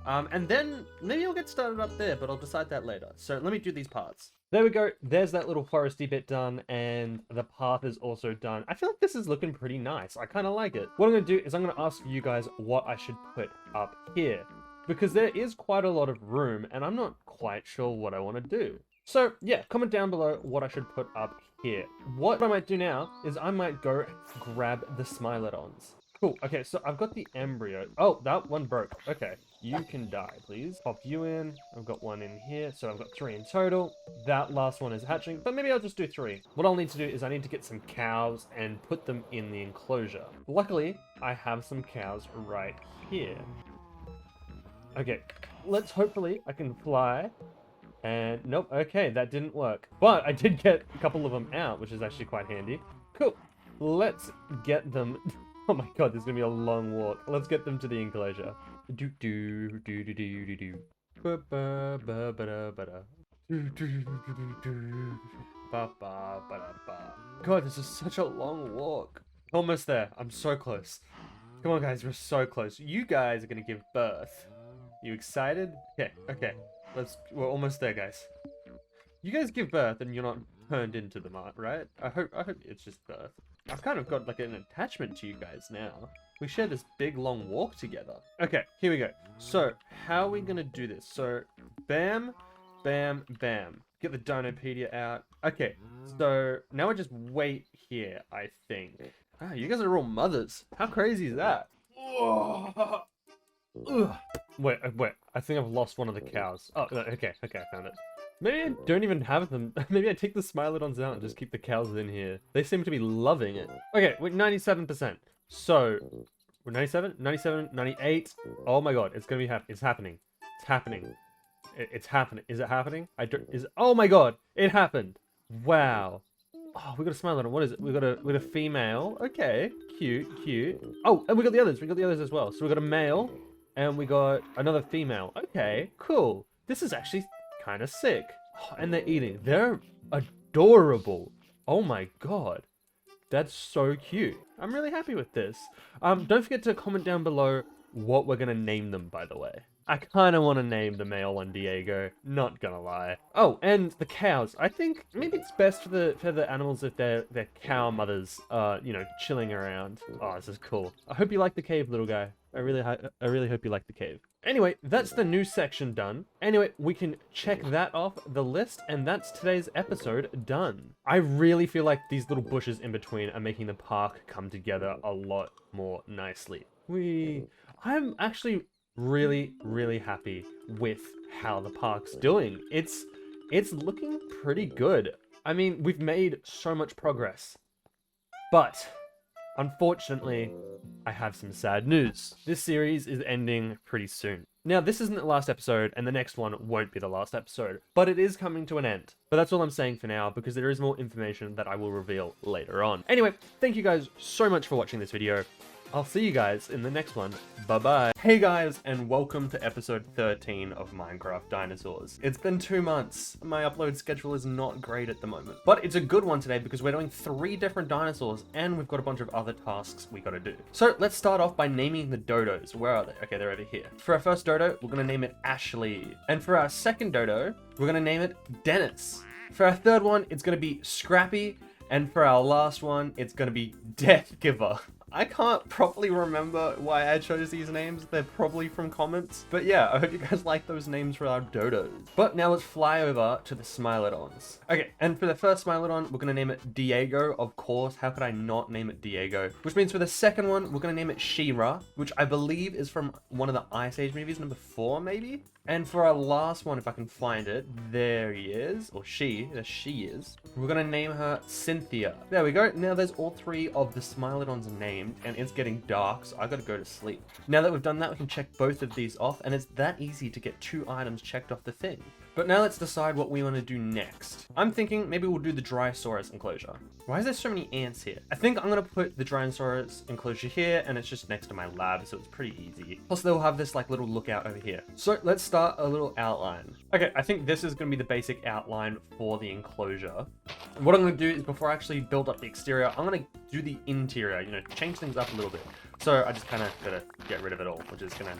And then maybe I'll get started up there, but I'll decide that later. So let me do these parts. There we go. There's that little foresty bit done, and the path is also done. I feel like this is looking pretty nice. I kind of like it. What I'm going to do is I'm going to ask you guys what I should put up here, because there is quite a lot of room, and I'm not quite sure what I want to do. So yeah, comment down below what I should put up here. What I might do now is I might go grab the Smilodons. Cool, okay, so I've got the embryo. Oh, that one broke. Okay, you can die, please. Pop you in. I've got one in here, so I've got 3 in total. That last one is hatching, but maybe I'll just do 3. What I'll need to do is I need to get some cows and put them in the enclosure. Luckily, I have some cows right here. Okay, hopefully I can fly. And nope, okay, that didn't work. But I did get a couple of them out, which is actually quite handy. Cool, let's get them. Oh my god, this is gonna be a long walk. Let's get them to the enclosure. God, this is such a long walk. Almost there, I'm so close. Come on guys, we're so close. You guys are gonna give birth. You excited? Okay. We're almost there, guys. You guys give birth and you're not turned into them, right? I hope it's just birth. I've kind of got like an attachment to you guys now. We share this big long walk together. Okay, here we go. So how are we gonna do this? So bam, bam, bam. Get the Dinopedia out. Okay, so now I just wait here, I think. Ah, you guys are all mothers. How crazy is that? Ugh. Wait, I think I've lost one of the cows. Oh, okay, I found it. Maybe I don't even have them. Maybe I take the Smilodons out and just keep the cows in here. They seem to be loving it. Okay, we're 97%. So, we're 97, 98. Oh my god, it's gonna be it's happening. It's happening. It's happening. Is it happening? Oh my god, it happened. Wow. Oh, we got a Smilodon. What is it? We got a female. Okay, cute. Oh, and we got the others. We got the others as well. So we got a male. And we got another female. Okay, cool. This is actually kind of sick. Oh, and they're eating. They're adorable. Oh my god. That's so cute. I'm really happy with this. Don't forget to comment down below what we're going to name them, by the way. I kind of want to name the male one Diego. Not gonna lie. Oh, and the cows. I think maybe it's best for the animals if they're cow mothers, chilling around. Oh, this is cool. I hope you like the cave, little guy. I really hope you like the cave. Anyway, that's the new section done. Anyway, we can check that off the list, and that's today's episode done. I really feel like these little bushes in between are making the park come together a lot more nicely. I'm actually really happy with how the park's doing. It's it's looking pretty good. I mean, we've made so much progress. But, unfortunately, I have some sad news. This series is ending pretty soon. Now, this isn't the last episode, and the next one won't be the last episode, but it is coming to an end. But that's all I'm saying for now, because there is more information that I will reveal later on. Anyway, thank you guys so much for watching this video. I'll see you guys in the next one. Bye-bye. Hey guys, and welcome to episode 13 of Minecraft Dinosaurs. It's been 2 months. My upload schedule is not great at the moment. But it's a good one today because we're doing 3 different dinosaurs and we've got a bunch of other tasks we gotta do. So let's start off by naming the dodos. Where are they? Okay, they're over here. For our first dodo, we're gonna name it Ashley. And for our second dodo, we're gonna name it Dennis. For our third one, it's gonna be Scrappy. And for our last one, it's gonna be Death Giver. I can't properly remember why I chose these names. They're probably from comments. But yeah, I hope you guys like those names for our dodos. But now let's fly over to the Smilodons. Okay, and for the first Smilodon, we're gonna name it Diego, of course. How could I not name it Diego? Which means for the second one, we're gonna name it She-Ra, which I believe is from one of the Ice Age movies, number 4 maybe? And for our last one, if I can find it, there he is, or she, there she is. We're gonna name her Cynthia. There we go. Now there's all 3 of the Smilodons named, and it's getting dark, so I gotta go to sleep. Now that we've done that, we can check both of these off, and it's that easy to get 2 items checked off the thing. But now let's decide what we want to do next. I'm thinking maybe we'll do the Dryosaurus enclosure. Why is there so many ants here? I think I'm going to put the Dryosaurus enclosure here, and it's just next to my lab, so it's pretty easy. Plus they'll have this like little lookout over here. So let's start a little outline. Okay, I think this is going to be the basic outline for the enclosure. What I'm going to do is before I actually build up the exterior, I'm going to do the interior, you know, change things up a little bit. So I just kind of gotta get rid of it all, which is gonna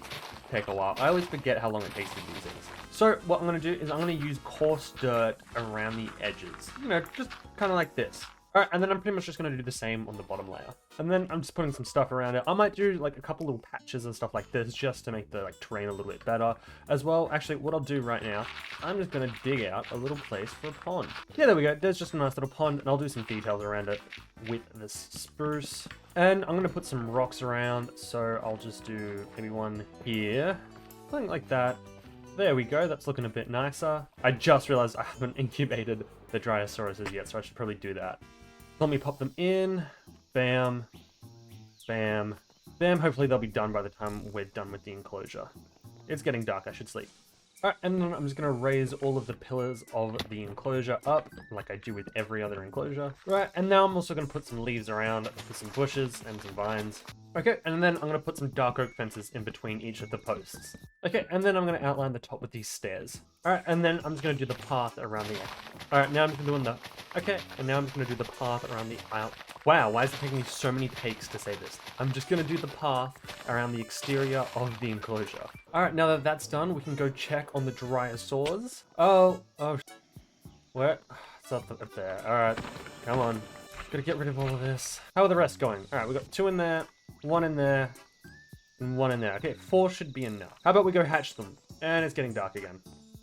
take a while. I always forget how long it takes to do things. So what I'm gonna do is I'm gonna use coarse dirt around the edges. You know, just kind of like this. Alright, and then I'm pretty much just gonna do the same on the bottom layer. And then I'm just putting some stuff around it. I might do like a couple little patches and stuff like this just to make the like terrain a little bit better as well. Actually, what I'll do right now, I'm just gonna dig out a little place for a pond. Yeah, there we go. There's just a nice little pond, and I'll do some details around it with this spruce. And I'm gonna put some rocks around, so I'll just do maybe one here, something like that. There we go, that's looking a bit nicer. I just realized I haven't incubated the Dryosauruses yet, so I should probably do that. Let me pop them in. Bam, bam, bam. Hopefully they'll be done by the time we're done with the enclosure. It's getting dark, I should sleep. Alright, and then I'm just going to raise all of the pillars of the enclosure up, like I do with every other enclosure. Right, and now I'm also going to put some leaves around for some bushes and some vines. Okay, and then I'm going to put some dark oak fences in between each of the posts. Okay, and then I'm going to outline the top with these stairs. Alright, and then I'm just going to do the path around the... Alright, now I'm just doing the... Okay, and now I'm just going to do the path around the aisle. Wow, why is it taking me so many takes to say this? I'm just going to do the path around the exterior of the enclosure. Alright, now that that's done, we can go check on the Dryosaurs. Where? It's up there. Alright, come on. Gotta get rid of all of this. How are the rest going? Alright, we got 2 in there, 1 in there, and 1 in there. Okay, 4 should be enough. How about we go hatch them? And it's getting dark again.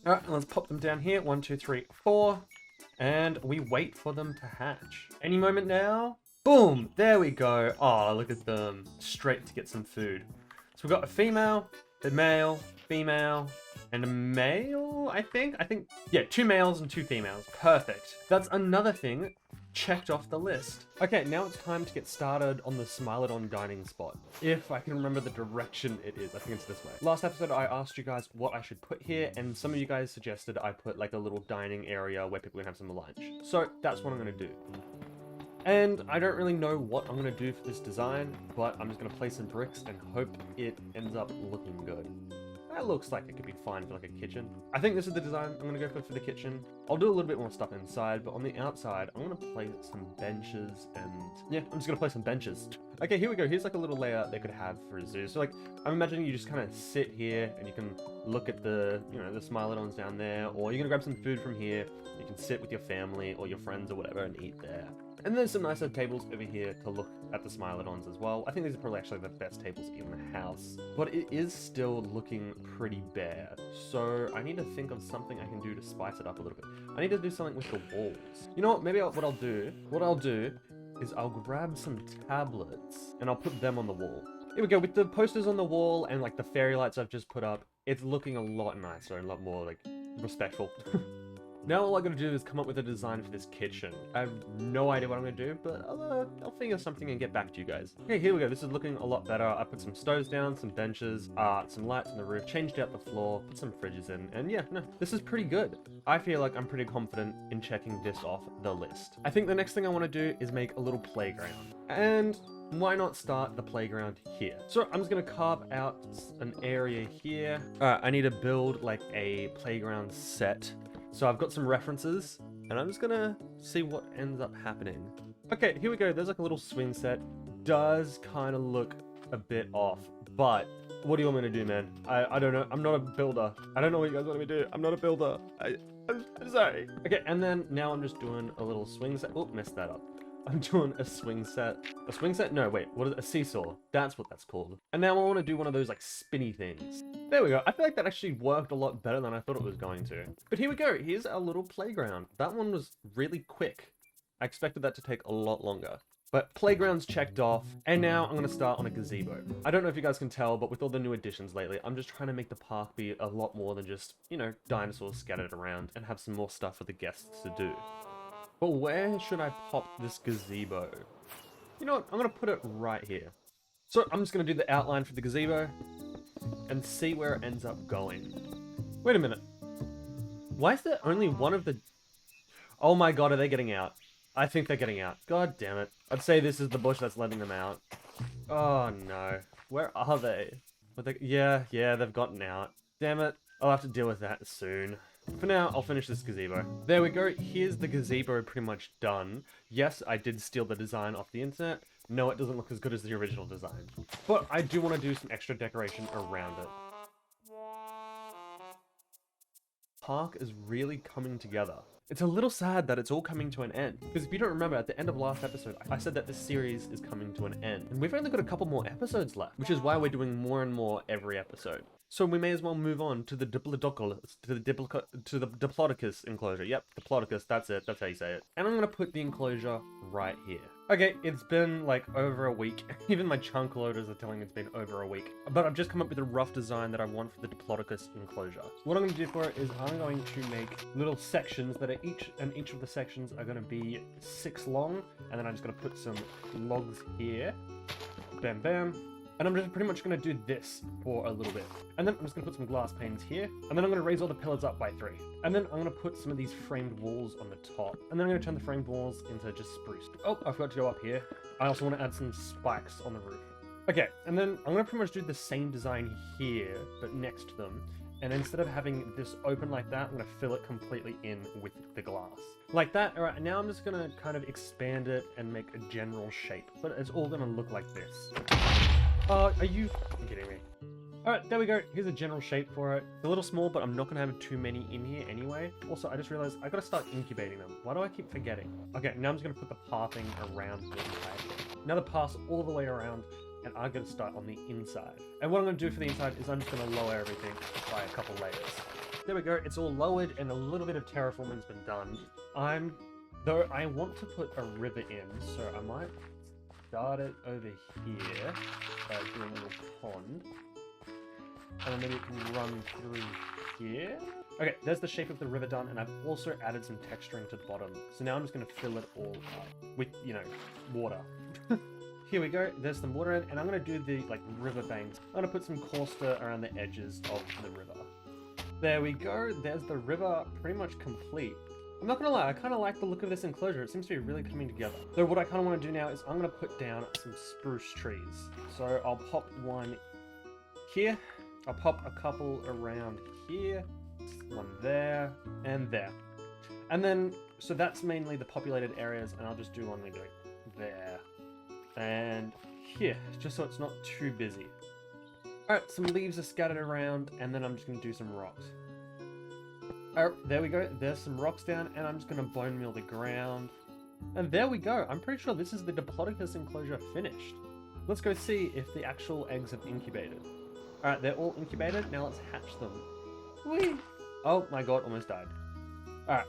Alright, let's pop them down here. 1, 2, 3, 4. And we wait for them to hatch. Any moment now. Boom! There we go. Oh, look at them. Straight to get some food. So we've got a female, a male, female, and a male, I think? Yeah, 2 males and 2 females. Perfect. That's another thing checked off the list. Okay, now it's time to get started on the Smilodon dining spot. If I can remember the direction it is, I think it's this way. Last episode, I asked you guys what I should put here, and some of you guys suggested I put like a little dining area where people can have some lunch. So that's what I'm gonna do. And I don't really know what I'm going to do for this design, but I'm just going to place some bricks and hope it ends up looking good. That looks like it could be fine for like a kitchen. I think this is the design I'm going to go for the kitchen. I'll do a little bit more stuff inside, but on the outside, I'm going to place some benches and... yeah, I'm just going to place some benches. Okay, here we go. Here's like a little layout they could have for a zoo. So like, I'm imagining you just kind of sit here and you can look at the, you know, the Smilodons down there, or you're going to grab some food from here. You can sit with your family or your friends or whatever and eat there. And there's some nicer tables over here to look at the Smilodons as well. I think these are probably actually the best tables in the house. But it is still looking pretty bare. So I need to think of something I can do to spice it up a little bit. I need to do something with the walls. You know what? Maybe what I'll do is I'll grab some tablets and I'll put them on the wall. Here we go. With the posters on the wall and like the fairy lights I've just put up, it's looking a lot nicer and a lot more like respectful. Now all I gotta do is come up with a design for this kitchen. I have no idea what I'm gonna do, but I'll figure something and get back to you guys. Okay, here we go. This is looking a lot better. I put some stoves down, some benches, some lights on the roof, changed out the floor, put some fridges in, and yeah, no, this is pretty good. I feel like I'm pretty confident in checking this off the list. I think the next thing I want to do is make a little playground. And why not start the playground here? So I'm just gonna carve out an area here. I need to build like a playground set. So I've got some references, and I'm just gonna see what ends up happening. Okay, here we go. There's like a little swing set. Does kind of look a bit off, but what do you want me to do, man? I don't know. I'm not a builder. I don't know what you guys want me to do. I'm not a builder. I'm sorry. Okay, and then now I'm just doing a little swing set. Oh, messed that up. I'm doing a swing set. A swing set? No, wait. What is it? A seesaw. That's what that's called. And now I want to do one of those like spinny things. There we go. I feel like that actually worked a lot better than I thought it was going to. But here we go. Here's our little playground. That one was really quick. I expected that to take a lot longer. But playground's checked off, and now I'm going to start on a gazebo. I don't know if you guys can tell, but with all the new additions lately, I'm just trying to make the park be a lot more than just, you know, dinosaurs scattered around, and have some more stuff for the guests to do. But where should I pop this gazebo? You know what? I'm going to put it right here. So I'm just going to do the outline for the gazebo and see where it ends up going. Wait a minute. Why is there only one of the... Oh my god, are they getting out? I think they're getting out. God damn it. I'd say this is the bush that's letting them out. Oh no. Where are they? Yeah, they've gotten out. Damn it. I'll have to deal with that soon. For now, I'll finish this gazebo. There we go. Here's the gazebo pretty much done. Yes, I did steal the design off the internet. No, it doesn't look as good as the original design. But I do want to do some extra decoration around it. Park is really coming together. It's a little sad that it's all coming to an end, because if you don't remember, at the end of last episode, I said that this series is coming to an end, and we've only got a couple more episodes left, which is why we're doing more and more every episode. So we may as well move on to the Diplodocus enclosure. Yep, Diplodocus, that's it, that's how you say it. And I'm gonna put the enclosure right here. Okay, it's been like over a week. Even my chunk loaders are telling me it's been over a week. But I've just come up with a rough design that I want for the Diplodocus enclosure. What I'm going to do for it is I'm going to make little sections that are each of the sections are going to be 6 long. And then I'm just going to put some logs here. Bam, bam. And I'm just pretty much going to do this for a little bit. And then I'm just going to put some glass panes here. And then I'm going to raise all the pillars up by 3. And then I'm going to put some of these framed walls on the top. And then I'm going to turn the framed walls into just spruce. Oh, I forgot to go up here. I also want to add some spikes on the roof. Okay, and then I'm going to pretty much do the same design here, but next to them. And instead of having this open like that, I'm going to fill it completely in with the glass. Like that. All right, now I'm just going to kind of expand it and make a general shape. But it's all going to look like this. Are you kidding me? Alright, there we go. Here's a general shape for it. It's a little small, but I'm not going to have too many in here anyway. Also, I just realized I got to start incubating them. Why do I keep forgetting? Okay, now I'm just going to put the pathing around the entire thing. Now the paths all the way around, and I'm going to start on the inside. And what I'm going to do for the inside is I'm just going to lower everything by a couple layers. There we go. It's all lowered, and a little bit of terraforming's been done. Though I want to put a river in, so I might start it over here by doing a little pond. And then maybe it can run through here. Okay, there's the shape of the river done, and I've also added some texturing to the bottom. So now I'm just going to fill it all up with, you know, water. Here we go, there's some water in, and I'm going to do the, like, river banks. I'm going to put some coaster around the edges of the river. There we go, there's the river pretty much complete. I'm not gonna lie, I kind of like the look of this enclosure. It seems to be really coming together. So what I kind of want to do now is I'm going to put down some spruce trees. So I'll pop one here. I'll pop a couple around here. One there and there. And then, so that's mainly the populated areas, and I'll just do one maybe like there. And here, just so it's not too busy. Alright, some leaves are scattered around, and then I'm just going to do some rocks. Oh, there we go. There's some rocks down, and I'm just going to bone meal the ground. And there we go. I'm pretty sure this is the Diplodocus enclosure finished. Let's go see if the actual eggs have incubated. Alright, they're all incubated. Now let's hatch them. Whee! Oh my god, almost died. Alright.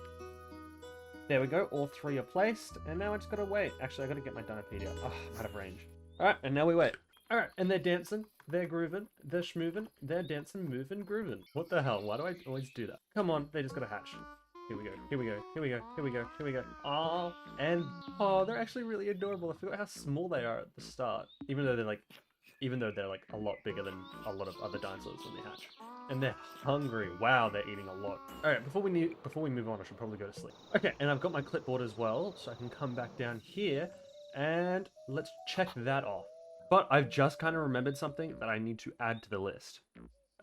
There we go. All 3 are placed, and now I just got to wait. Actually, I got to get my Dinopedia. Oh, I'm out of range. Alright, and now we wait. Alright, and they're dancing, they're grooving, they're schmooving, they're dancing, moving, grooving. What the hell? Why do I always do that? Come on, they just gotta hatch. Here we go. Here we go. Here we go. Here we go. Here we go. Oh, and oh, they're actually really adorable. I forgot how small they are at the start, even though they're like a lot bigger than a lot of other dinosaurs when they hatch. And they're hungry. Wow, they're eating a lot. All right, before we move on, I should probably go to sleep. Okay, and I've got my clipboard as well, so I can come back down here and let's check that off. But I've just kind of remembered something that I need to add to the list.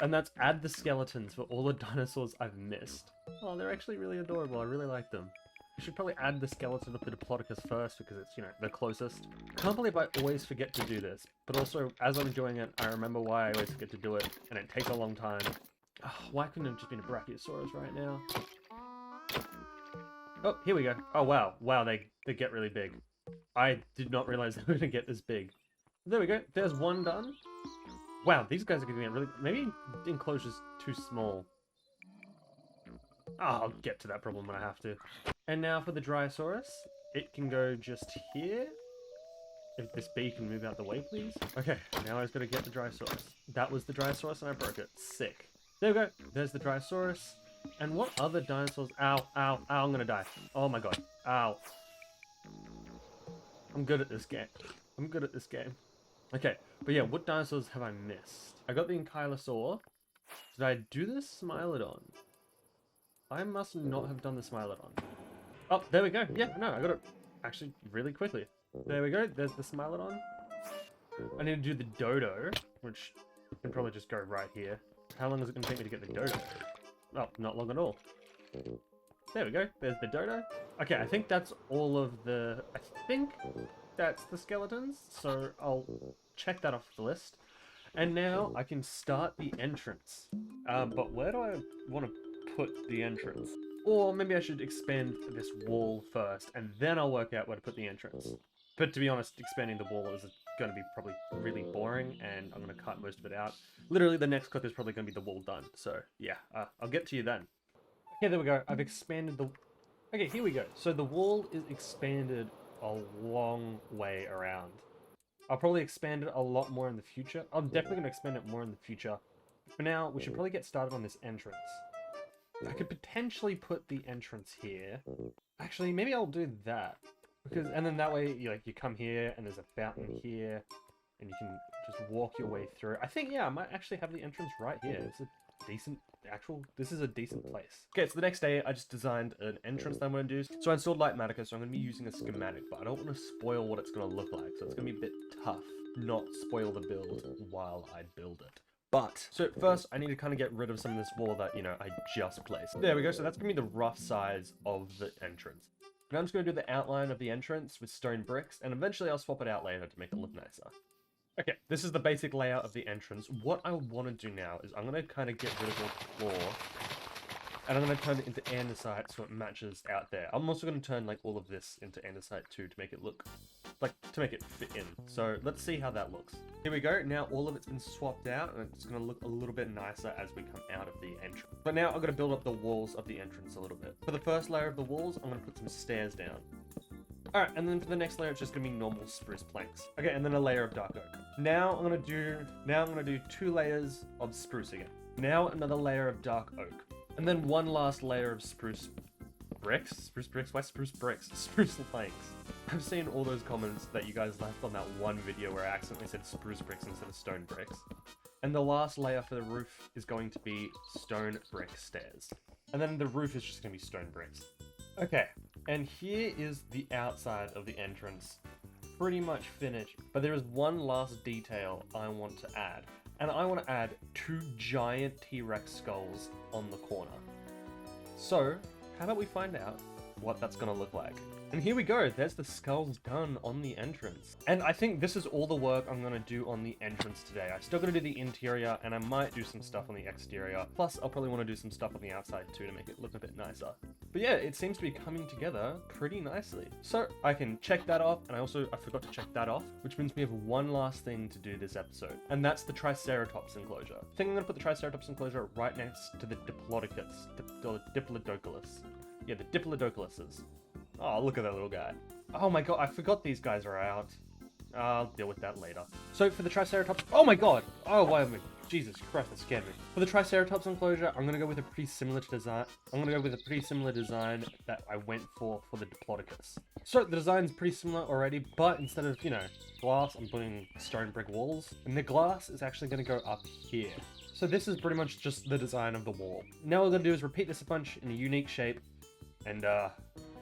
And that's add the skeletons for all the dinosaurs I've missed. Oh, they're actually really adorable. I really like them. You should probably add the skeleton of the Diplodocus first because it's, you know, the closest. Can't believe I always forget to do this. But also, as I'm doing it, I remember why I always forget to do it. And it takes a long time. Oh, why couldn't it have just been a Brachiosaurus right now? Oh, here we go. Oh, wow. Wow, they get really big. I did not realize they were going to get this big. There we go. There's one done. Wow, these guys are going to get really... Maybe the enclosure's too small. Oh, I'll get to that problem when I have to. And now for the Dryosaurus. It can go just here. If this bee can move out the way, please. Okay, now I just got to get the Dryosaurus. That was the Dryosaurus and I broke it. Sick. There we go. There's the Dryosaurus. And what other dinosaurs... Ow, ow, ow, I'm going to die. Oh my god. Ow. I'm good at this game. I'm good at this game. Okay, but yeah, what dinosaurs have I missed? I got the Ankylosaur. Did I do the Smilodon? I must not have done the Smilodon. Oh, there we go. Yeah, no, I got it actually really quickly. There we go. There's the Smilodon. I need to do the Dodo, which can probably just go right here. How long is it going to take me to get the Dodo? Oh, not long at all. There we go. There's the Dodo. Okay, I think that's all of the... I think that's the skeletons. So I'll check that off the list. And now I can start the entrance. But where do I want to put the entrance? Or maybe I should expand this wall first, and then I'll work out where to put the entrance. But to be honest, expanding the wall is going to be probably really boring, and I'm going to cut most of it out. Literally, the next clip is probably going to be the wall done. So yeah, I'll get to you then. Okay, there we go. I've expanded the... Okay, here we go. So the wall is expanded a long way around. I'll probably expand it a lot more in the future. I'm definitely going to expand it more in the future. For now, we should probably get started on this entrance. I could potentially put the entrance here. Actually, maybe I'll do that. And then that way, you come here, and there's a fountain here, and you can just walk your way through. I think, yeah, I might actually have the entrance right here. It's a decent, this is a decent place. Okay, so the next day, I just designed an entrance that I'm going to do. So I installed Lightmatica, so I'm going to be using a schematic, but I don't want to spoil what it's going to look like, so it's going to be a bit tough. Not spoil the build while I build it. But, so first I need to kind of get rid of some of this wall that, I just placed. There we go, so that's going to be the rough size of the entrance. Now I'm just going to do the outline of the entrance with stone bricks, and eventually I'll swap it out later to make it look nicer. Okay, this is the basic layout of the entrance. What I want to do now is I'm going to kind of get rid of all the floor, and I'm going to turn it into andesite so it matches out there. I'm also going to turn all of this into andesite too to make it look, to make it fit in. So let's see how that looks. Here we go. Now all of it's been swapped out, and it's going to look a little bit nicer as we come out of the entrance. But now I'm going to build up the walls of the entrance a little bit. For the first layer of the walls, I'm going to put some stairs down. Alright, and then for the next layer, it's just going to be normal spruce planks. Okay, and then a layer of dark oak. Now I'm going to do 2 layers of spruce again. Now another layer of dark oak. And then one last layer of spruce bricks? Spruce bricks? Why spruce bricks? Spruce planks. I've seen all those comments that you guys left on that one video where I accidentally said spruce bricks instead of stone bricks. And the last layer for the roof is going to be stone brick stairs. And then the roof is just going to be stone bricks. Okay, and here is the outside of the entrance. Pretty much finished, but there is one last detail I want to add. And I want to add 2 giant T-Rex skulls on the corner. So, how about we find out what that's going to look like? And here we go, there's the skulls done on the entrance. And I think this is all the work I'm going to do on the entrance today. I'm still going to do the interior, and I might do some stuff on the exterior. Plus, I'll probably want to do some stuff on the outside too to make it look a bit nicer. But yeah, it seems to be coming together pretty nicely. So I can check that off, and I forgot to check that off, which means we have one last thing to do this episode. And that's the Triceratops enclosure. I think I'm going to put the Triceratops enclosure right next to the Diplodocus. Diplodocus. Yeah, the Diplodoculuses. Oh, look at that little guy. Oh my god, I forgot these guys are out. I'll deal with that later. So for the Triceratops... Oh my god! Oh, why am I... Jesus Christ, that scared me. For the Triceratops enclosure, I'm gonna go with a pretty similar design. That I went for the Diplodocus. So the design's pretty similar already, but instead of, you know, glass, I'm putting stone brick walls, and the glass is actually gonna go up here. So this is pretty much just the design of the wall. Now what we're gonna do is repeat this a bunch in a unique shape, and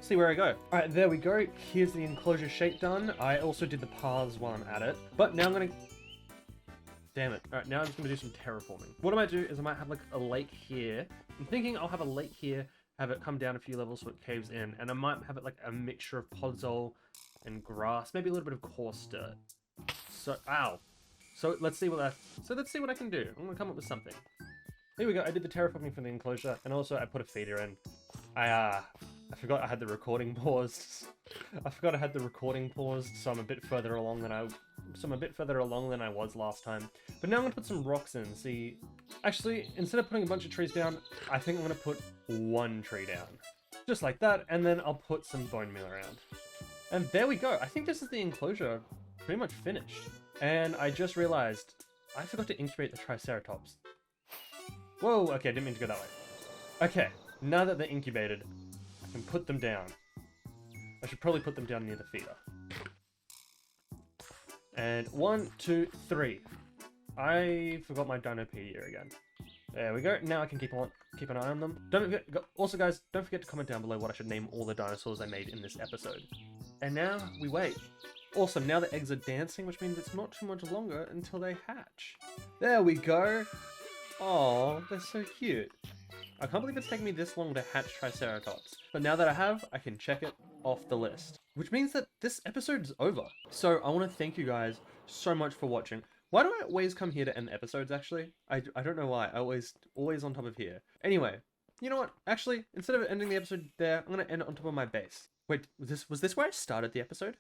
see where I go. Alright, there we go. Here's the enclosure shape done. I also did the paths while I'm at it. But now I'm gonna... Damn it. Alright, now I'm just gonna do some terraforming. What I might do is I might have like a lake here. I'm thinking I'll have a lake here, have it come down a few levels so it caves in, and I might have it like a mixture of podzol and grass, maybe a little bit of coarse dirt. So, ow. So let's see what I can do. I'm gonna come up with something. Here we go. I did the terraforming for the enclosure, and also I put a feeder in. I forgot I had the recording paused. So I'm a bit further along than I was last time. But now I'm gonna put some rocks in. See, actually, instead of putting a bunch of trees down, I think I'm gonna put one tree down, just like that, and then I'll put some bone meal around. And there we go. I think this is the enclosure pretty much finished. And I just realized I forgot to incubate the Triceratops. Whoa. Okay, I didn't mean to go that way. Okay, now that they're incubated, I can put them down. I should probably put them down near the feeder. And 1, 2, 3. I forgot my Dinopedia again. There we go. Now I can keep an eye on them. Also, guys, don't forget to comment down below what I should name all the dinosaurs I made in this episode. And now we wait. Awesome. Now the eggs are dancing, which means it's not too much longer until they hatch. There we go. Oh, they're so cute. I can't believe it's taken me this long to hatch Triceratops. But now that I have, I can check it off the list. Which means that this episode is over. So I want to thank you guys so much for watching. Why do I always come here to end the episodes, actually? I don't know why. I always on top of here. Anyway, you know what? Actually, instead of ending the episode there, I'm going to end it on top of my base. Wait, was this where I started the episode?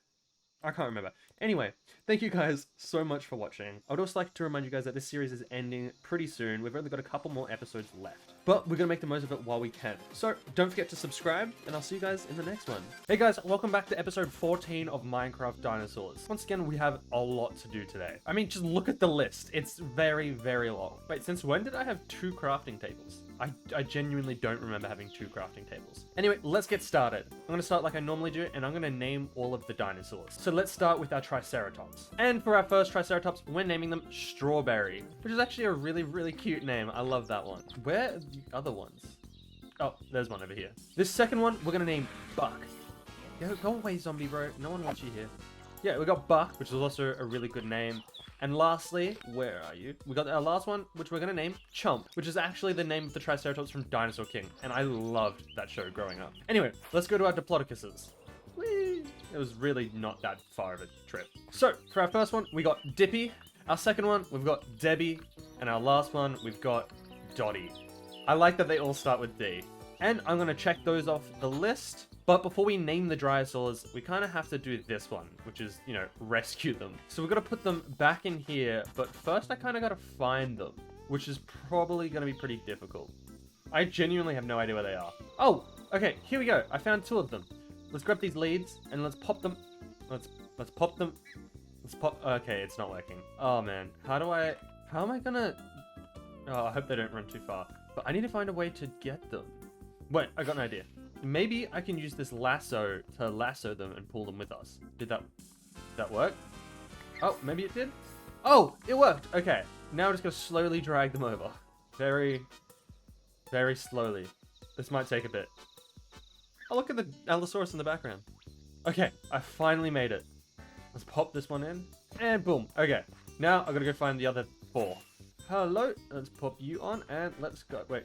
I can't remember. Anyway, thank you guys so much for watching. I would also like to remind you guys that this series is ending pretty soon. We've only got a couple more episodes left, but we're going to make the most of it while we can. So don't forget to subscribe, and I'll see you guys in the next one. Hey guys, welcome back to episode 14 of Minecraft Dinosaurs. Once again, we have a lot to do today. I mean, just look at the list. It's very, very long. Wait, since when did I have 2 crafting tables? I genuinely don't remember having 2 crafting tables. Anyway, let's get started. I'm going to start like I normally do, and I'm going to name all of the dinosaurs. So let's start with our Triceratops. And for our first Triceratops, we're naming them Strawberry, which is actually a really, really cute name. I love that one. Where are the other ones? Oh, there's one over here. This second one, we're going to name Buck. Go away, zombie bro. No one wants you here. Yeah, we got Buck, which is also a really good name. And lastly, where are you? We got our last one, which we're going to name Chomp, which is actually the name of the Triceratops from Dinosaur King. And I loved that show growing up. Anyway, let's go to our Diplodocuses. Whee! It was really not that far of a trip. So, for our first one, we got Dippy. Our second one, we've got Debbie. And our last one, we've got Dottie. I like that they all start with D. And I'm going to check those off the list. But before we name the Dinosaurs, we kind of have to do this one, which is, you know, rescue them. So we're going to put them back in here, but first I kind of got to find them, which is probably going to be pretty difficult. I genuinely have no idea where they are. Oh, okay, here we go. I found 2 of them. Let's grab these leads and let's pop them. Let's pop them. Okay, it's not working. Oh man, how am I gonna... Oh, I hope they don't run too far. But I need to find a way to get them. Wait, I got an idea. Maybe I can use this lasso to lasso them and pull them with us. Did that work? Oh, maybe it did? Oh, it worked! Okay, now I'm just gonna slowly drag them over. Very, very slowly. This might take a bit. Oh, look at the Allosaurus in the background. Okay, I finally made it. Let's pop this one in, and boom. Okay, now I'm gonna go find the other 4. Hello, let's pop you on, and let's go. Wait,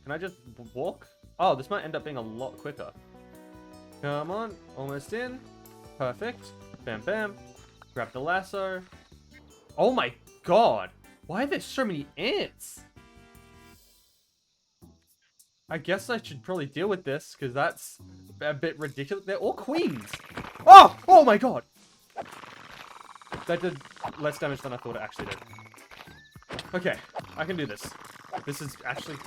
can I just walk? Oh, this might end up being a lot quicker. Come on, almost in. Perfect. Bam, bam. Grab the lasso. Oh my god! Why are there so many ants? I guess I should probably deal with this, because that's a bit ridiculous. They're all queens! Oh! Oh my god! That did less damage than I thought it actually did. Okay, I can do this. This is actually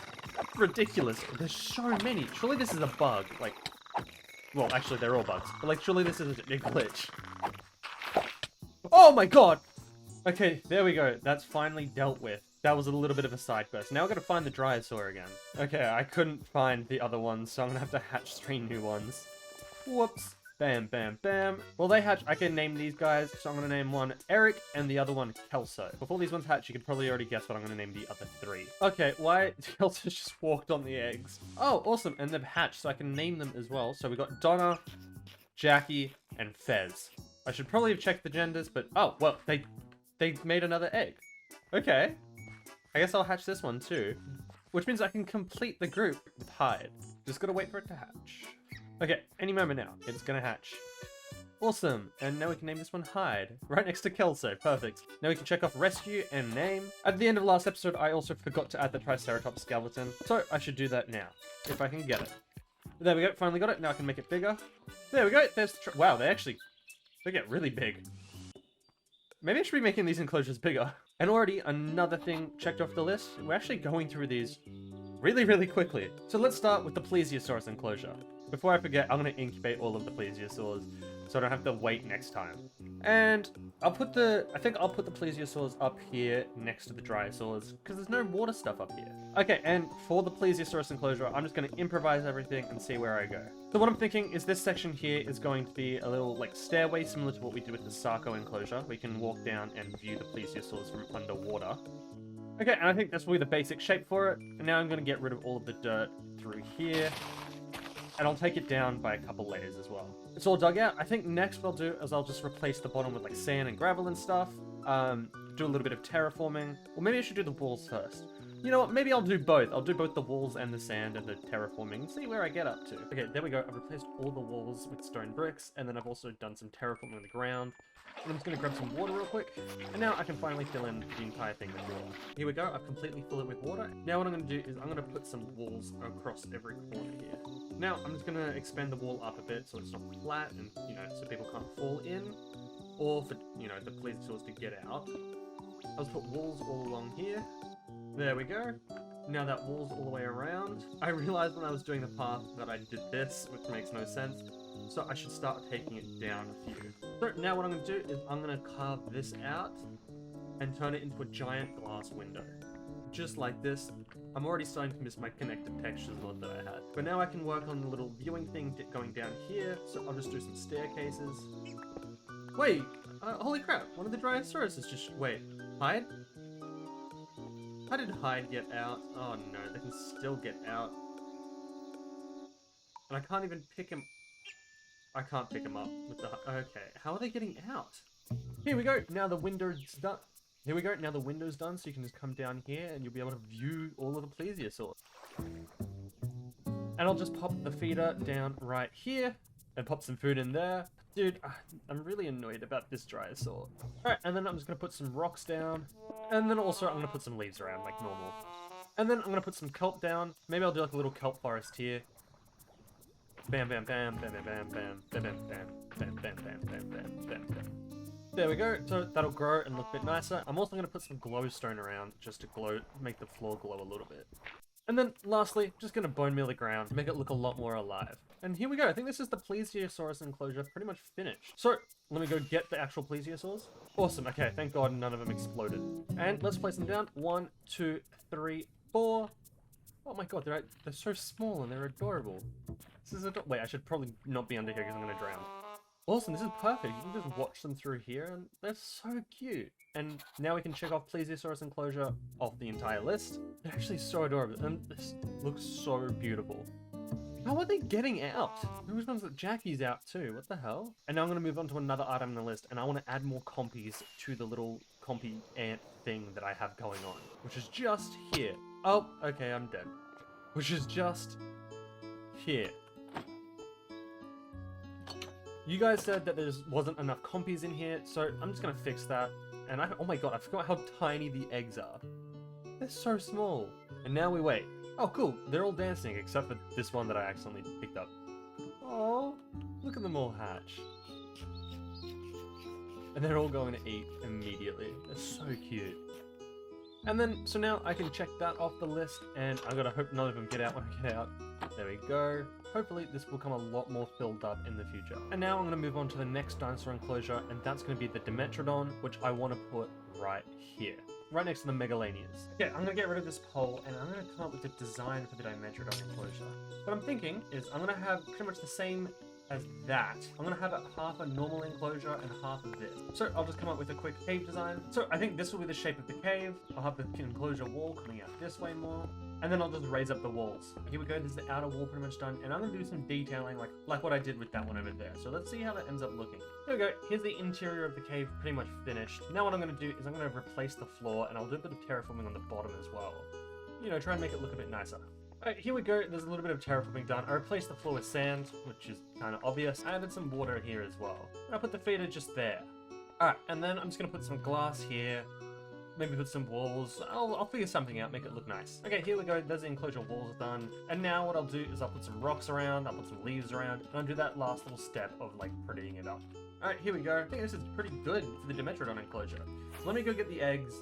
ridiculous. There's so many. Surely this is a bug. Like, well, actually they're all bugs. But like, surely this is a glitch. Oh my god! Okay, there we go. That's finally dealt with. That was a little bit of a side quest. Now I've got to find the Dryosaur again. Okay, I couldn't find the other ones, so I'm gonna have to hatch 3 new ones. Whoops. Bam, bam, bam. Well, they hatch. I can name these guys, so I'm gonna name one Eric and the other one Kelso. Before these ones hatch, you can probably already guess what I'm gonna name the other 3. Okay, why? Kelso just walked on the eggs. Oh, awesome. And they've hatched, so I can name them as well. So we got Donna, Jackie, and Fez. I should probably have checked the genders, but oh, well, they made another egg. Okay. I guess I'll hatch this one too, which means I can complete the group with Hyde. Just gotta wait for it to hatch. Okay, any moment now, it's gonna hatch. Awesome, and now we can name this one Hyde, right next to Kelso, perfect. Now we can check off rescue and name. At the end of last episode, I also forgot to add the Triceratops skeleton, so I should do that now, if I can get it. There we go, finally got it, now I can make it bigger. There we go, there's the wow, they get really big. Maybe I should be making these enclosures bigger. And already another thing checked off the list. We're actually going through these really, really quickly. So let's start with the Plesiosaurus enclosure. Before I forget, I'm going to incubate all of the Plesiosaurs so I don't have to wait next time. And I think I'll put the Plesiosaurs up here next to the Dryosaurs because there's no water stuff up here. Okay, and for the Plesiosaurus enclosure, I'm just going to improvise everything and see where I go. So what I'm thinking is this section here is going to be a little like stairway similar to what we did with the Sarco enclosure. We can walk down and view the Plesiosaurs from underwater. Okay, and I think that's really the basic shape for it. And now I'm going to get rid of all of the dirt through here. And I'll take it down by a couple layers as well. It's all dug out. I think next what I'll do is I'll just replace the bottom with like sand and gravel and stuff. Do a little bit of terraforming. Or maybe I should do the walls first. You know what, maybe I'll do both. I'll do both the walls and the sand and the terraforming and see where I get up to. Okay, there we go. I've replaced all the walls with stone bricks, and then I've also done some terraforming on the ground. And I'm just going to grab some water real quick, and now I can finally fill in the entire thing with water. Here we go, I've completely filled it with water. Now what I'm going to do is I'm going to put some walls across every corner here. Now I'm just going to expand the wall up a bit so it's not flat and, you know, so people can't fall in, or for, you know, the plesiosaurs to get out. I'll just put walls all along here. There we go. Now that wall's all the way around. I realized when I was doing the path that I did this, which makes no sense. So I should start taking it down a few. So now what I'm going to do is I'm going to carve this out and turn it into a giant glass window. Just like this. I'm already starting to miss my connected textures lot that I had. But now I can work on the little viewing thing going down here. So I'll just do some staircases. Wait! Holy crap! One of the Dryosaurus is just... Wait. Hyde? How did Hyde get out? Oh no, they can still get out. And I can't even pick him... I can't pick him up with the... Okay, how are they getting out? Here we go, now the window's done. Here we go, now the window's done, so you can just come down here and you'll be able to view all of the plesiosaurs. And I'll just pop the feeder down right here and pop some food in there. Dude, I'm really annoyed about this Dryosaur. Alright, and then I'm just going to put some rocks down. And then also I'm going to put some leaves around, like normal. And then I'm going to put some kelp down. Maybe I'll do like a little kelp forest here. Bam, bam, bam, bam, bam, bam, bam, bam, bam, bam, bam, bam, bam, bam, bam, bam, bam. There we go, so that'll grow and look a bit nicer. I'm also going to put some glowstone around just to make the floor glow a little bit. And then, lastly, just going to bone meal the ground, make it look a lot more alive. And here we go, I think this is the Plesiosaurus enclosure pretty much finished. So, let me go get the actual Plesiosaurs. Awesome, okay, thank God none of them exploded. And let's place them down. 1, 2, 3, 4. Oh my God, they're so small and they're adorable. This is wait, I should probably not be under here because I'm going to drown. Awesome, this is perfect. You can just watch them through here and they're so cute. And now we can check off Plesiosaurus enclosure off the entire list. They're actually so adorable and this looks so beautiful. How are they getting out? Who's ones that Jackie's out too? What the hell? And now I'm going to move on to another item on the list and I want to add more compies to the little compy ant thing that I have going on, which is just here. Oh, okay, I'm dead. Which is just here. You guys said that there wasn't enough compies in here, so I'm just going to fix that. And oh my God, I forgot how tiny the eggs are. They're so small. And now we wait. Oh, cool. They're all dancing, except for this one that I accidentally picked up. Oh, look at them all hatch. And they're all going to eat immediately. They're so cute. And then, so now I can check that off the list, and I gotta hope none of them get out when I get out. There we go. Hopefully this will become a lot more filled up in the future. And now I'm going to move on to the next dinosaur enclosure, and that's going to be the Dimetrodon, which I want to put right here. Right next to the Megalanias. Okay, I'm going to get rid of this pole, and I'm going to come up with a design for the Dimetrodon enclosure. What I'm thinking is I'm going to have pretty much the same as that. I'm going to have it half a normal enclosure and half of this. So I'll just come up with a quick cave design. So I think this will be the shape of the cave. I'll have the enclosure wall coming out this way more. And then I'll just raise up the walls. Here we go, this is the outer wall pretty much done. And I'm going to do some detailing like what I did with that one over there. So let's see how that ends up looking. Here we go, here's the interior of the cave pretty much finished. Now what I'm going to do is I'm going to replace the floor, and I'll do a bit of terraforming on the bottom as well. You know, try and make it look a bit nicer. Alright, here we go, there's a little bit of terraforming done. I replaced the floor with sand, which is kind of obvious. I added some water here as well. And I put the feeder just there. Alright, and then I'm just going to put some glass here. Maybe put some walls. I'll figure something out, make it look nice. Okay, here we go. There's the enclosure walls done. And now what I'll do is I'll put some rocks around, I'll put some leaves around, and I'll do that last little step of like prettying it up. Alright, here we go. I think this is pretty good for the Dimetrodon enclosure. Let me go get the eggs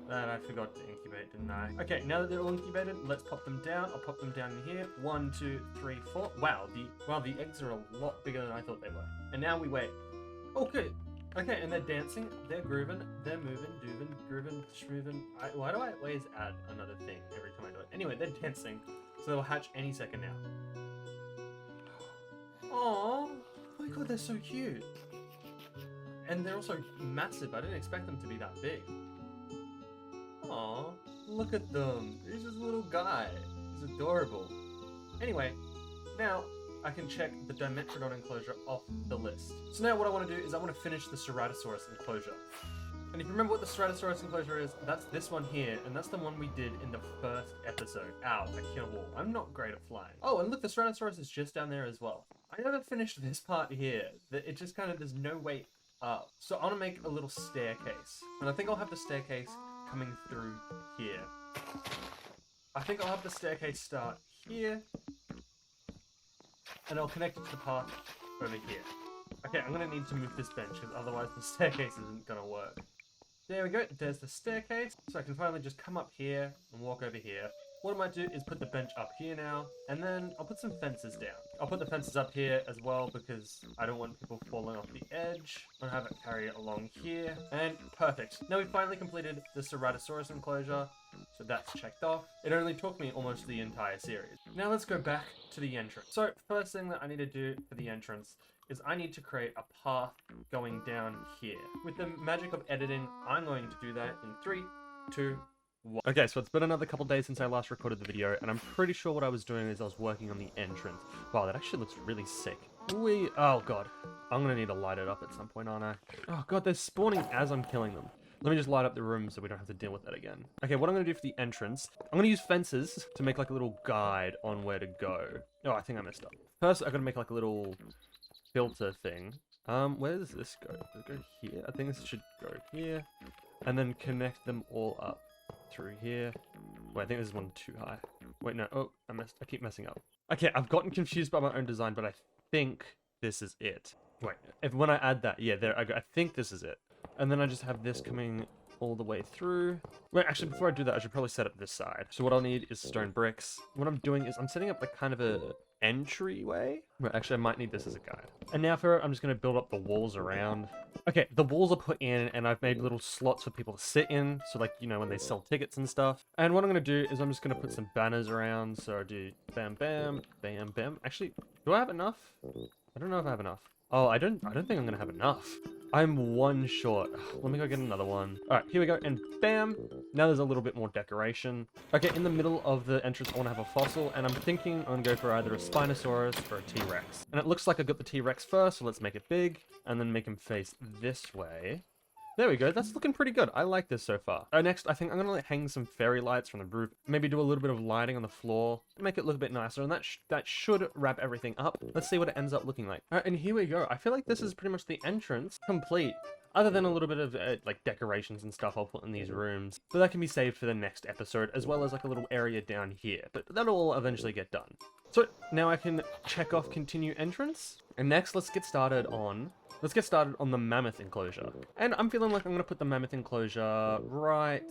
that I forgot to incubate, didn't I? Okay, now that they're all incubated, let's pop them down. I'll pop them down in here. 1, 2, 3, 4. Wow, the eggs are a lot bigger than I thought they were. And now we wait. Okay. Okay, and they're dancing, they're grooving, they're moving, dooving, grooving, schmooving. Why do I always add another thing every time I do it? Anyway, they're dancing, so they'll hatch any second now. Aww, oh my god, they're so cute. And they're also massive, I didn't expect them to be that big. Aww, look at them, he's just a little guy, he's adorable. Anyway, now, I can check the Dimetrodon enclosure off the list. So now what I want to do is I want to finish the Ceratosaurus enclosure. And if you remember what the Ceratosaurus enclosure is, that's this one here, and that's the one we did in the first episode. Ow, I hit a wall. I'm not great at flying. Oh, and look, the Ceratosaurus is just down there as well. I never finished this part here. It just kind of, there's no way up. So I want to make a little staircase. And I think I'll have the staircase coming through here. I think I'll have the staircase start here. And I'll connect it to the path over here. Okay, I'm going to need to move this bench, because otherwise the staircase isn't going to work. There we go, there's the staircase. So I can finally just come up here and walk over here. What I might do is put the bench up here now, and then I'll put some fences down. I'll put the fences up here as well, because I don't want people falling off the edge. I'll have it carry it along here, and perfect. Now we've finally completed the Ceratosaurus enclosure, so that's checked off. It only took me almost the entire series. Now let's go back to the entrance. So first thing that I need to do for the entrance is I need to create a path going down here. With the magic of editing, I'm going to do that in 3, 2, 1. Okay, so it's been another couple days since I last recorded the video, and I'm pretty sure what I was doing is I was working on the entrance. Wow, that actually looks really sick. Oh god. I'm gonna need to light it up at some point, aren't I? Oh god, they're spawning as I'm killing them. Let me just light up the room so we don't have to deal with that again. Okay, what I'm going to do for the entrance, I'm going to use fences to make like a little guide on where to go. Oh, I think I messed up. First, I've got to make like a little filter thing. Where does this go? Does it go here? I think this should go here. And then connect them all up through here. Wait, I think this is one too high. Wait, no. Oh, I keep messing up. Okay, I've gotten confused by my own design, but I think this is it. Wait, when I add that, yeah, there I go. I think this is it. And then I just have this coming all the way through. Wait, actually, before I do that, I should probably set up this side. So what I'll need is stone bricks. What I'm doing is I'm setting up like kind of a entryway. Well, actually, I might need this as a guide. And now for it, I'm just going to build up the walls around. Okay, the walls are put in, and I've made little slots for people to sit in. So like, you know, when they sell tickets and stuff. And what I'm going to do is I'm just going to put some banners around. So I do bam, bam, bam, bam. Actually, do I have enough? I don't know if I have enough. Oh, I don't think I'm gonna have enough. I'm one short. Let me go get another one. Alright, here we go, and bam! Now there's a little bit more decoration. Okay, in the middle of the entrance, I want to have a fossil, and I'm thinking I'm gonna go for either a Spinosaurus or a T-Rex. And it looks like I got the T-Rex first, so let's make it big, and then make him face this way. There we go, that's looking pretty good. I like this so far. Next, I think I'm gonna hang some fairy lights from the roof, maybe do a little bit of lighting on the floor, make it look a bit nicer, and that should wrap everything up. Let's see what it ends up looking like. Alright, and here we go. I feel like this is pretty much the entrance complete, other than a little bit of like decorations and stuff I'll put in these rooms. But that can be saved for the next episode, as well as like a little area down here. But that'll all eventually get done. So now I can check off continue entrance, and next let's get started on the mammoth enclosure. And I'm feeling like I'm going to put the mammoth enclosure right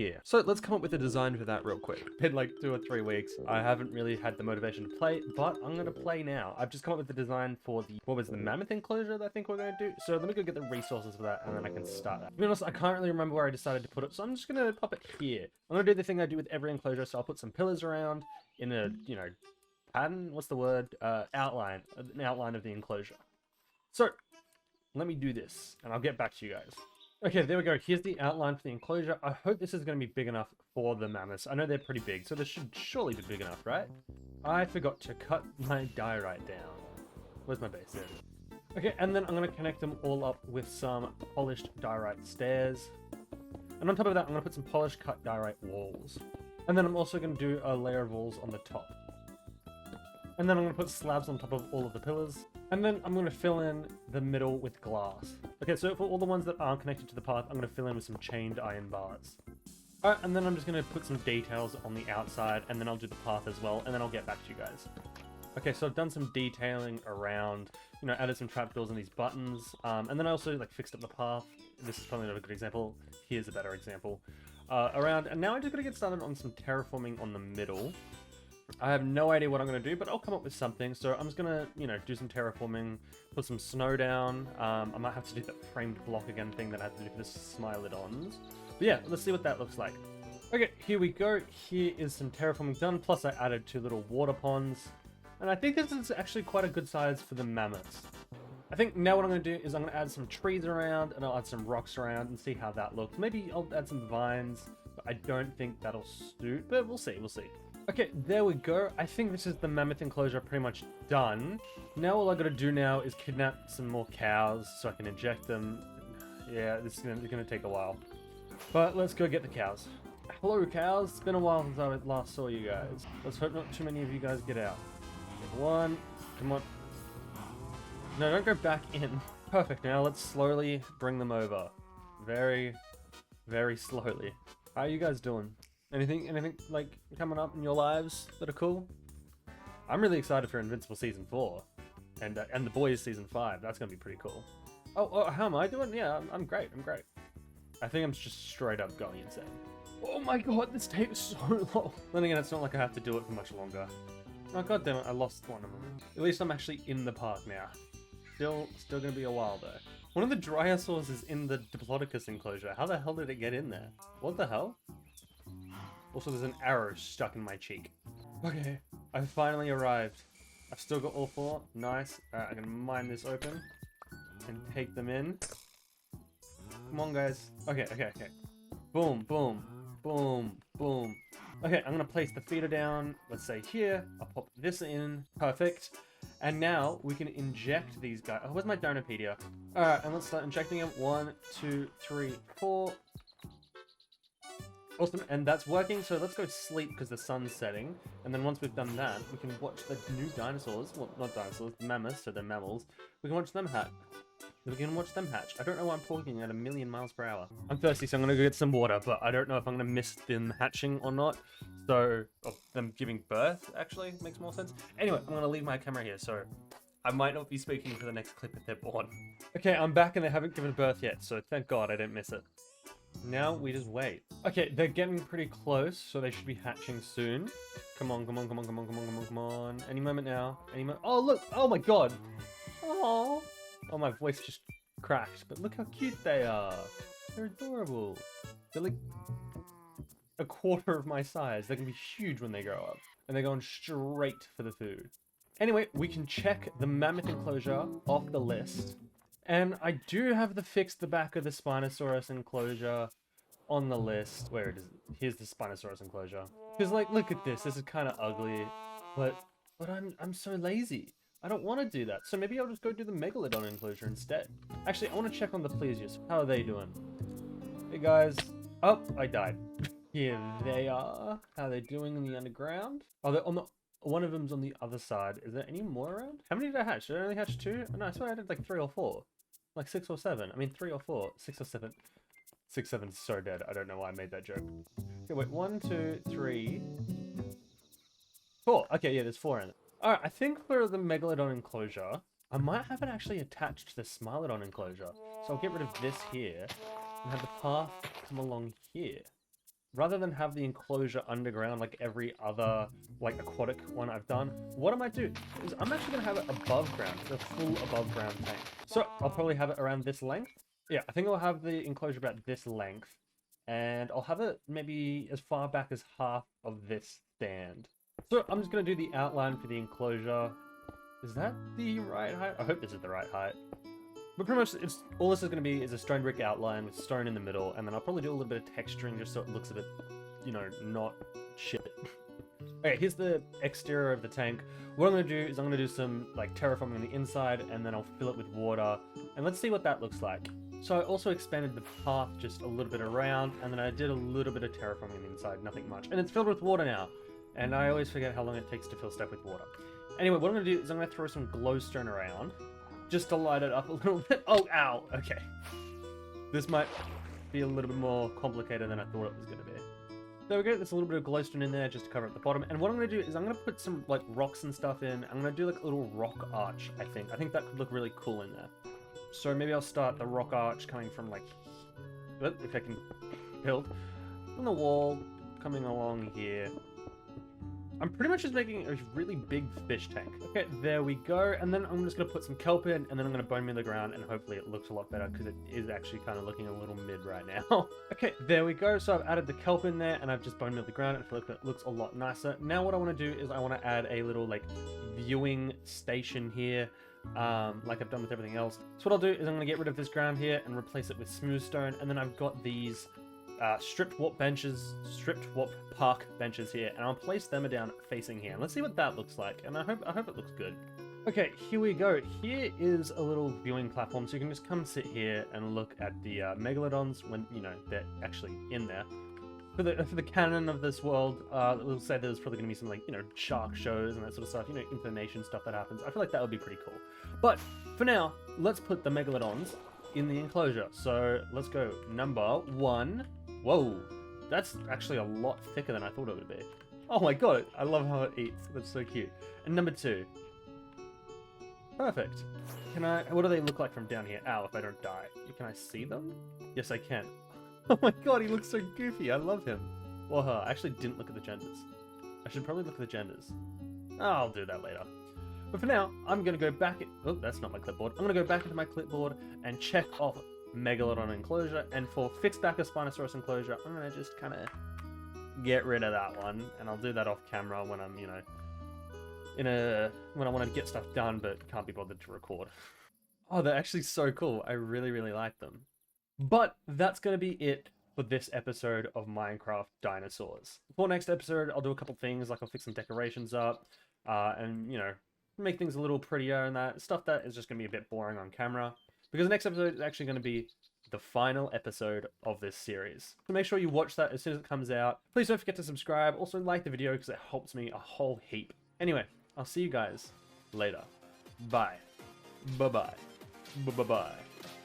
here. So let's come up with a design for that real quick. It's been like 2 or 3 weeks. I haven't really had the motivation to play, but I'm gonna play now. I've just come up with the design for the, what was the mammoth enclosure that I think we're gonna do. So let me go get the resources for that and then I can start that. To be honest, I can't really remember where I decided to put it, so I'm just gonna pop it here. I'm gonna do the thing I do with every enclosure, so I'll put some pillars around in a, you know, pattern, what's the word? Outline, an outline of the enclosure. So, let me do this, and I'll get back to you guys. Okay, there we go. Here's the outline for the enclosure. I hope this is going to be big enough for the mammoths. I know they're pretty big, so this should surely be big enough, right? I forgot to cut my diorite down. Where's my base? There it is. Okay, and then I'm going to connect them all up with some polished diorite stairs. And on top of that, I'm going to put some polished cut diorite walls. And then I'm also going to do a layer of walls on the top. And then I'm going to put slabs on top of all of the pillars. And then I'm going to fill in the middle with glass. Okay, so for all the ones that aren't connected to the path, I'm going to fill in with some chained iron bars. Alright, and then I'm just going to put some details on the outside, and then I'll do the path as well, and then I'll get back to you guys. Okay, so I've done some detailing around, you know, added some trapdoors and these buttons, and then I also, like, fixed up the path. This is probably not a good example. Here's a better example. Around, and now I'm just going to get started on some terraforming on the middle. I have no idea what I'm going to do, but I'll come up with something. So I'm just going to, you know, do some terraforming, put some snow down. I might have to do that framed block again thing that I had to do for the Smilodons. But yeah, let's see what that looks like. Okay, here we go. Here is some terraforming done. Plus I added 2 little water ponds. And I think this is actually quite a good size for the mammoths. I think now what I'm going to do is I'm going to add some trees around and I'll add some rocks around and see how that looks. Maybe I'll add some vines, but I don't think that'll suit, but we'll see, we'll see. Okay, there we go. I think this is the mammoth enclosure pretty much done. Now all I gotta do now is kidnap some more cows so I can inject them. Yeah, this is gonna take a while. But let's go get the cows. Hello cows, it's been a while since I last saw you guys. Let's hope not too many of you guys get out. One, come on. No, don't go back in. Perfect, now let's slowly bring them over. Very, very slowly. How are you guys doing? Anything like coming up in your lives that are cool? I'm really excited for Invincible Season 4 and The Boys Season 5. That's gonna be pretty cool. Oh, how am I doing? Yeah, I'm great. I think I'm just straight up going insane. Oh my god, this takes so long. Then again, it's not like I have to do it for much longer. Oh god damn it, I lost one of them. At least I'm actually in the park now. Still gonna be a while though. One of the Dryosaurs is in the Diplodocus enclosure. How the hell did it get in there? What the hell? Also, there's an arrow stuck in my cheek. Okay, I've finally arrived. I've still got all 4. Nice. Alright, I'm gonna mine this open and take them in. Come on, guys. Okay. Boom, boom, boom, boom. Okay, I'm gonna place the feeder down, let's say here. I'll pop this in. Perfect. And now we can inject these guys. Oh, where's my Dinopedia? Alright, and let's start injecting them. 1, 2, 3, 4. Awesome, and that's working, so let's go sleep because the sun's setting. And then once we've done that, we can watch the new dinosaurs. Well, not dinosaurs, the mammoths, so they're mammals. We can watch them hatch. I don't know why I'm talking at 1,000,000 miles per hour. I'm thirsty, so I'm gonna go get some water, but I don't know if I'm gonna miss them hatching or not. So, them giving birth, actually, makes more sense. Anyway, I'm gonna leave my camera here, so I might not be speaking for the next clip if they're born. Okay, I'm back and they haven't given birth yet, so thank God I didn't miss it. Now we just wait. Okay, they're getting pretty close, so they should be hatching soon. Come on. Any moment now. Oh, look! Oh my god! Oh, my voice just cracked. But look how cute they are. They're adorable. They're like a quarter of my size. They can be huge when they grow up. And they're going straight for the food. Anyway, we can check the mammoth enclosure off the list. And I do have the back of the Spinosaurus enclosure on the list. Where it is? Here's the Spinosaurus enclosure. Because, like, look at this. This is kind of ugly. But I'm so lazy. I don't want to do that. So maybe I'll just go do the Megalodon enclosure instead. Actually, I want to check on the Plesius. How are they doing? Hey, guys. Oh, I died. Here they are. How are they doing in the underground? Oh, they're on the... One of them's on the other side. Is there any more around? How many did I hatch? Did I only hatch 2? Oh, no, I swear I did like 3 or 4. Like 6 or 7. I mean 3 or 4. 6 or 7. 6, 7 is so dead. I don't know why I made that joke. Okay, wait. 1, 2, 3, 4. Okay, yeah, there's 4 in it. Alright, I think for the Megalodon enclosure, I might have it actually attached to the Smilodon enclosure. So I'll get rid of this here and have the path come along here. rather than have the enclosure underground like every other like aquatic one I've done, what I might do is I'm actually gonna have it above ground, a full above ground tank. So I'll probably have it around this length. Yeah, I think I'll have the enclosure about this length, and I'll have it maybe as far back as half of this stand. So I'm just gonna do the outline for the enclosure. Is that the right height? I hope this is the right height. But pretty much, it's all this is going to be is a stone brick outline with stone in the middle, and then I'll probably do a little bit of texturing just so it looks a bit, you know, not shit. Okay, here's the exterior of the tank. What I'm going to do is I'm going to do some like terraforming on the inside, and then I'll fill it with water, and let's see what that looks like. So I also expanded the path just a little bit around, and then I did a little bit of terraforming on the inside, nothing much. And it's filled with water now, and I always forget how long it takes to fill stuff with water. Anyway, what I'm going to do is I'm going to throw some glowstone around, just to light it up a little bit. Oh, ow, okay. This might be a little bit more complicated than I thought it was going to be. There we go, there's a little bit of glowstone in there just to cover up the bottom. And what I'm going to do is I'm going to put some like rocks and stuff in. I'm going to do like a little rock arch, I think. I think that could look really cool in there. So maybe I'll start the rock arch coming from like, if I can build, from the wall, coming along here. I'm pretty much just making a really big fish tank. Okay, there we go. And then I'm just going to put some kelp in, and then I'm going to bone meal the ground, and hopefully it looks a lot better, because it is actually kind of looking a little mid right now. Okay, there we go. So I've added the kelp in there, and I've just bone mealed the ground, and I feel like it looks a lot nicer. Now what I want to do is I want to add a little, like, viewing station here, like I've done with everything else. So what I'll do is I'm going to get rid of this ground here and replace it with smooth stone, and then I've got these stripped warp park benches here, and I'll place them down facing here. And let's see what that looks like, and I hope it looks good. Okay, here we go. Here is a little viewing platform, so you can just come sit here and look at the megalodons when, you know, they're actually in there. For the canon of this world, we'll say there's probably going to be some, like, you know, shark shows and that sort of stuff, you know, information stuff that happens. I feel like that would be pretty cool. But for now, let's put the megalodons in the enclosure. So let's go. Number 1. Whoa, that's actually a lot thicker than I thought it would be. Oh my god, I love how it eats. That's so cute. And number 2. Perfect. What do they look like from down here? Ow, if I don't die. Can I see them? Yes, I can. Oh my god, he looks so goofy. I love him. Well, I actually didn't look at the genders. I should probably look at the genders. I'll do that later. But for now, I'm going to go back... Oh, that's not my clipboard. I'm going to go back into my clipboard and check off Megalodon enclosure, and for fixed back a Spinosaurus enclosure, I'm going to just kind of get rid of that one, and I'll do that off camera when I'm, you know, when I want to get stuff done but can't be bothered to record. Oh, they're actually so cool. I really, really like them. But that's going to be it for this episode of Minecraft Dinosaurs. For next episode, I'll do a couple things, like I'll fix some decorations up, and, you know, make things a little prettier and that stuff that is just going to be a bit boring on camera. Because the next episode is actually going to be the final episode of this series. So make sure you watch that as soon as it comes out. Please don't forget to subscribe. Also like the video because it helps me a whole heap. Anyway, I'll see you guys later. Bye. Bye-bye. Bye-bye.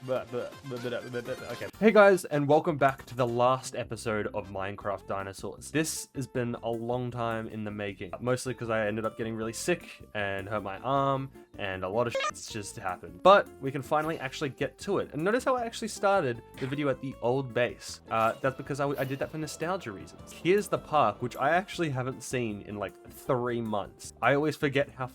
Okay. Hey guys, and welcome back to the last episode of Minecraft Dinosaurs. This has been a long time in the making, mostly because I ended up getting really sick and hurt my arm, and a lot of shit's just happened. But we can finally actually get to it. And notice how I actually started the video at the old base. That's because I did that for nostalgia reasons. Here's the park, which I actually haven't seen in like 3 months. I always forget how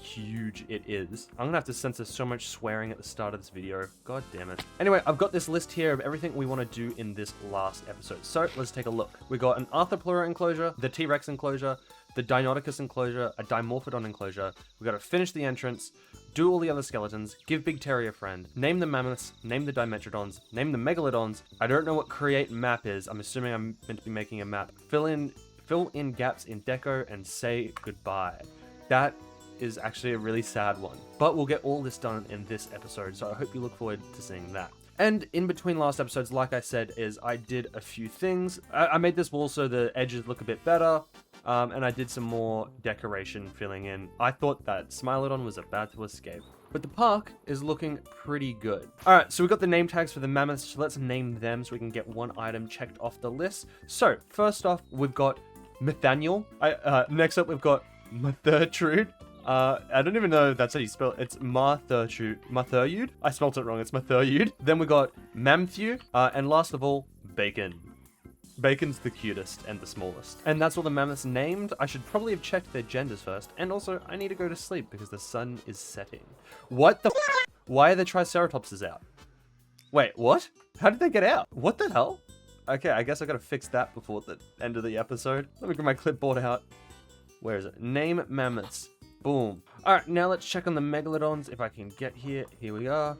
huge it is. I'm gonna have to censor so much swearing at the start of this video. God damn it. Anyway, I've got this list here of everything we want to do in this last episode. So let's take a look. We got an Arthropleura enclosure, the T-Rex enclosure, the Deinonychus enclosure, a Dimorphodon enclosure. We got to finish the entrance, do all the other skeletons, give Big Terry a friend, name the mammoths, name the Dimetrodons, name the Megalodons. I don't know what create map is. I'm assuming I'm meant to be making a map. Fill in gaps in deco and say goodbye. That is actually a really sad one, but we'll get all this done in this episode, so I hope you look forward to seeing that. And in between last episodes, like I said, I did a few things. I made this wall so the edges look a bit better, and I did some more decoration filling in. I thought that Smilodon was about to escape, but the park is looking pretty good. Alright, so we got the name tags for the mammoths, so let's name them so we can get one item checked off the list. So first off, we've got Nathaniel. Next up, we've got Mathertrude. I don't even know if that's how you spell it. It's Mathertude. I spelled it wrong. It's Mathertude. Then we got Mamthew. And last of all, Bacon. Bacon's the cutest and the smallest. And that's all the mammoths named. I should probably have checked their genders first. And also, I need to go to sleep because the sun is setting. What the Why are the Triceratopses out? Wait, what? How did they get out? What the hell? Okay, I guess I gotta fix that before the end of the episode. Let me get my clipboard out. Where is it? Name mammoths. Boom. Alright, now let's check on the megalodons if I can get here. Here we are.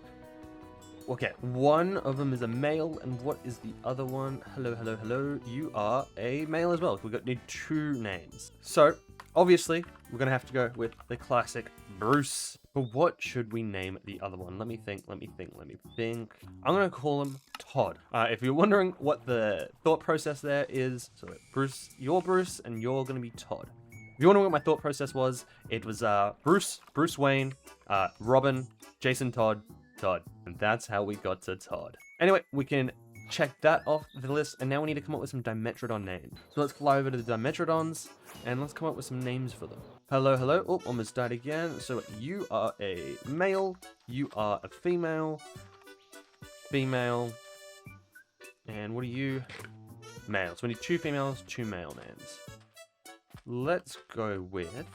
Okay, one of them is a male, and what is the other one? Hello, hello, hello. You are a male as well. Need 2 names. So, obviously, we're gonna have to go with the classic Bruce. But what should we name the other one? Let me think. I'm gonna call him Todd. If you're wondering what the thought process there is, so Bruce, and you're gonna be Todd. If you wonder what my thought process was, it was Bruce Wayne, Robin, Jason Todd. And that's how we got to Todd. Anyway, we can check that off the list, and now we need to come up with some Dimetrodon names. So let's fly over to the Dimetrodons, and let's come up with some names for them. Hello, hello. Oh, almost died again. So you are a male, you are a female, and what are you? Male. So we need 2 females, 2 male names. Let's go with...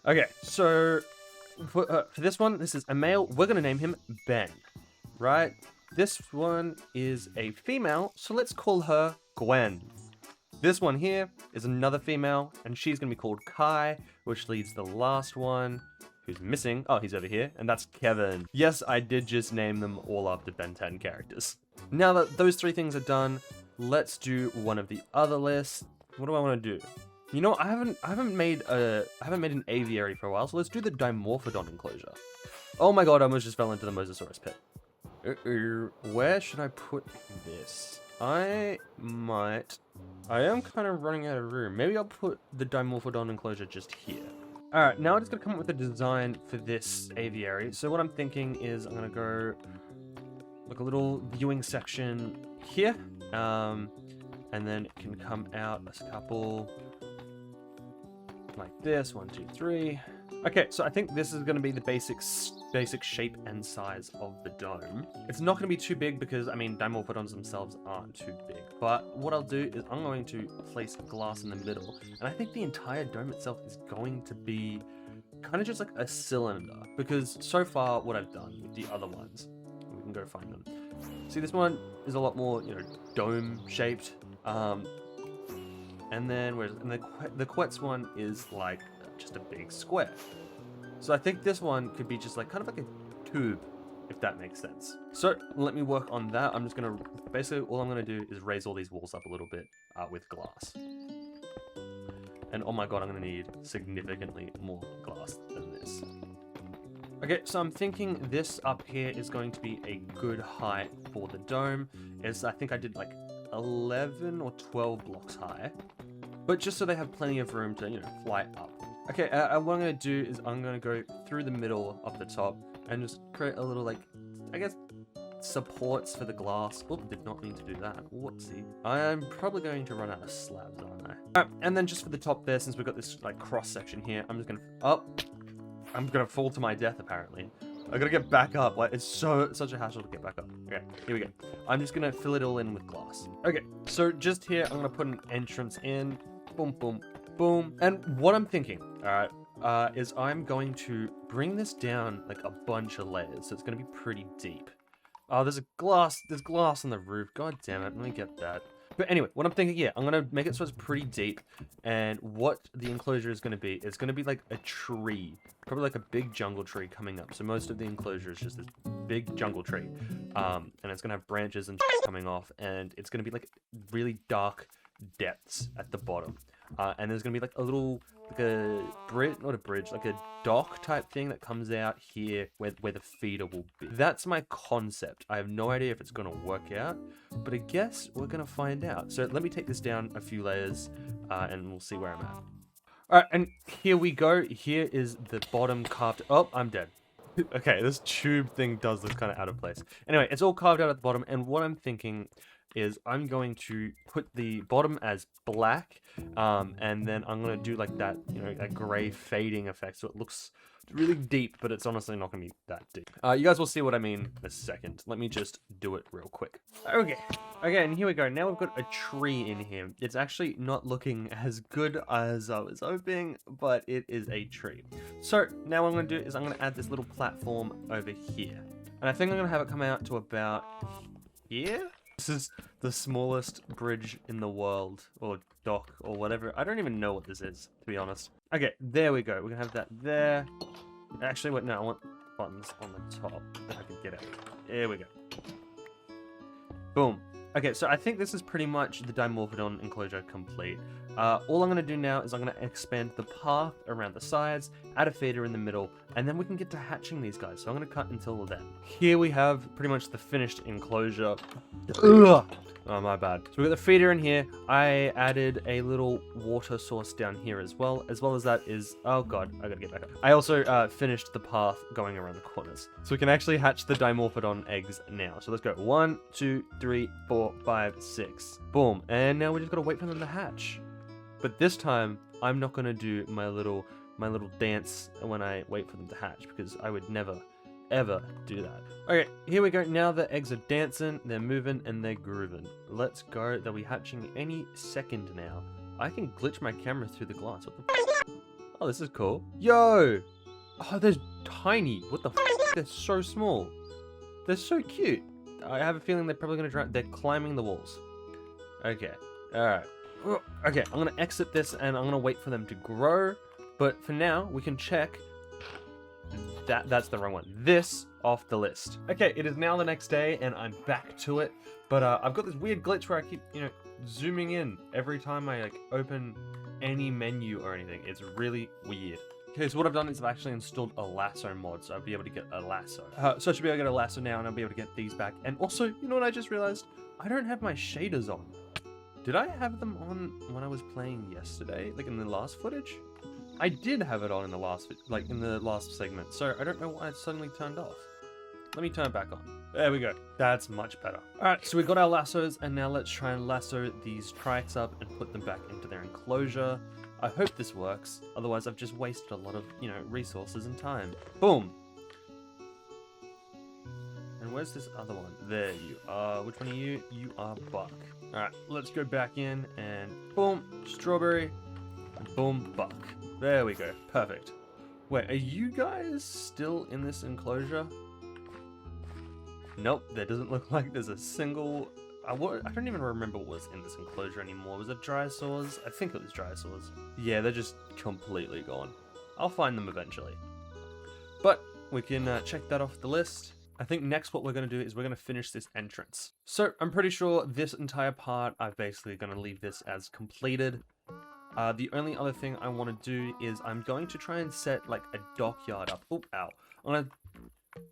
Okay, so... For this one, this is a male. We're going to name him Ben, right? This one is a female, so let's call her Gwen. This one here is another female, and she's going to be called Kai, which leaves the last one, who's missing. Oh, he's over here, and that's Kevin. Yes, I did just name them all after Ben 10 characters. Now that those 3 things are done, let's do one of the other lists. What do I want to do? You know, I haven't made an aviary for a while, so let's do the Dimorphodon enclosure. Oh my god, I almost just fell into the Mosasaurus pit. Where should I put this? I am kind of running out of room. Maybe I'll put the Dimorphodon enclosure just here. Alright, now I'm just going to come up with a design for this aviary. So what I'm thinking is I'm going to go like a little viewing section here. And then it can come out a couple... like this, 1, 2, 3. Okay, so I think this is going to be the basic shape and size of the dome. It's not going to be too big because, I mean, Dimorphodons themselves aren't too big. But what I'll do is I'm going to place glass in the middle. And I think the entire dome itself is going to be kind of just like a cylinder. Because so far, what I've done with the other ones, we can go find them. See, this one is a lot more, dome shaped. And then the Quetz one is like just a big square. So I think this one could be just like kind of like a tube, if that makes sense. So let me work on that. I'm just gonna basically all I'm gonna do is raise all these walls up a little bit with glass. And oh my god, I'm gonna need significantly more glass than this. Okay, so I'm thinking this up here is going to be a good height for the dome. I think I did like 11 or 12 blocks high, but just so they have plenty of room to, fly up. Okay, what I'm going to do is I'm going to go through the middle of the top and just create a little, I guess, supports for the glass. Oop, did not mean to do that. Whoopsie. I'm probably going to run out of slabs, aren't I? Alright, and then just for the top there, since we've got this, cross section here, I'm just going to... I'm going to fall to my death, apparently. I gotta get back up. It's such a hassle to get back up. Okay, here we go. I'm just gonna fill it all in with glass. Okay, so just here, I'm gonna put an entrance in. Boom, boom, boom. And what I'm thinking, alright, is I'm going to bring this down like a bunch of layers. So it's gonna be pretty deep. Oh, there's glass on the roof. God damn it, let me get that. But anyway, what I'm thinking, yeah, I'm going to make it so it's pretty deep. And what the enclosure is going to be, it's going to be like a tree. Probably like a big jungle tree coming up. So most of the enclosure is just this big jungle tree. And it's going to have branches and coming off. And it's going to be like really dark depths at the bottom. And there's going to be like a little, like a bridge, not a bridge, like a dock type thing that comes out here where the feeder will be. That's my concept. I have no idea if it's going to work out, but I guess we're going to find out. So let me take this down a few layers and we'll see where I'm at. All right, and here we go. Here is the bottom carved. Oh, I'm dead. Okay, this tube thing does look kind of out of place. Anyway, it's all carved out at the bottom, and what I'm thinking is I'm going to put the bottom as black, and then I'm going to do like that, a gray fading effect, so it looks really deep, but it's honestly not going to be that deep. You guys will see what I mean in a second. Let me just do it real quick. Okay, and here we go. Now we've got a tree in here. It's actually not looking as good as I was hoping, but it is a tree. So now what I'm going to do is I'm going to add this little platform over here. And I think I'm going to have it come out to about here. This is the smallest bridge in the world, or dock, or whatever. I don't even know what this is, to be honest. Okay, there we go. We're gonna have that there. Actually, wait, no, I want buttons on the top that I can get out. There we go. Boom. Okay, so I think this is pretty much the Dimorphodon enclosure complete. All I'm going to do now is I'm going to expand the path around the sides, add a feeder in the middle, and then we can get to hatching these guys. So I'm going to cut until then. Here we have pretty much the finished enclosure. Ugh. Oh, my bad. So we got the feeder in here. I added a little water source down here as well as that is... Oh, God. I gotta get back up. I also finished the path going around the corners. So we can actually hatch the Dimorphodon eggs now. So let's go. 1, 2, 3, 4, 5, 6. Boom. And now we just gotta wait for them to hatch. But this time, I'm not gonna do my little dance when I wait for them to hatch, because I would never, ever do that. Okay, here we go. Now the eggs are dancing, they're moving, and they're grooving. Let's go. They'll be hatching any second now. I can glitch my camera through the glass. What the Oh, this is cool. Yo! Oh, they're tiny. What the They're so small. They're so cute. I have a feeling they're probably gonna drown. They're climbing the walls. Okay. Alright. Okay, I'm gonna exit this and I'm gonna wait for them to grow. But for now, we can check that's the wrong one. This off the list. Okay, it is now the next day and I'm back to it. But I've got this weird glitch where I keep, zooming in every time I open any menu or anything. It's really weird. Okay, so what I've done is I've actually installed a lasso mod, so I'll be able to get a lasso. So I should be able to get a lasso now and I'll be able to get these back. And also, you know what I just realized? I don't have my shaders on. Did I have them on when I was playing yesterday? Like in the last footage? I did have it on in the last, in the last segment. So I don't know why it suddenly turned off. Let me turn it back on. There we go. That's much better. Alright, so we've got our lassos, and now let's try and lasso these trikes up and put them back into their enclosure. I hope this works. Otherwise, I've just wasted a lot of, resources and time. Boom! And where's this other one? There you are. Which one are you? You are Buck. Alright, let's go back in and boom, strawberry, and boom, Buck. There we go. Perfect. Wait, are you guys still in this enclosure? Nope, there doesn't look like there's a single... I don't even remember what was in this enclosure anymore. Was it Drysaurs? I think it was Drysaurs. Yeah, they're just completely gone. I'll find them eventually. But we can check that off the list. I think next what we're going to do is we're going to finish this entrance. So I'm pretty sure this entire part, I'm basically going to leave this as completed. The only other thing I want to do is I'm going to try and set a dockyard up. Oh, ow.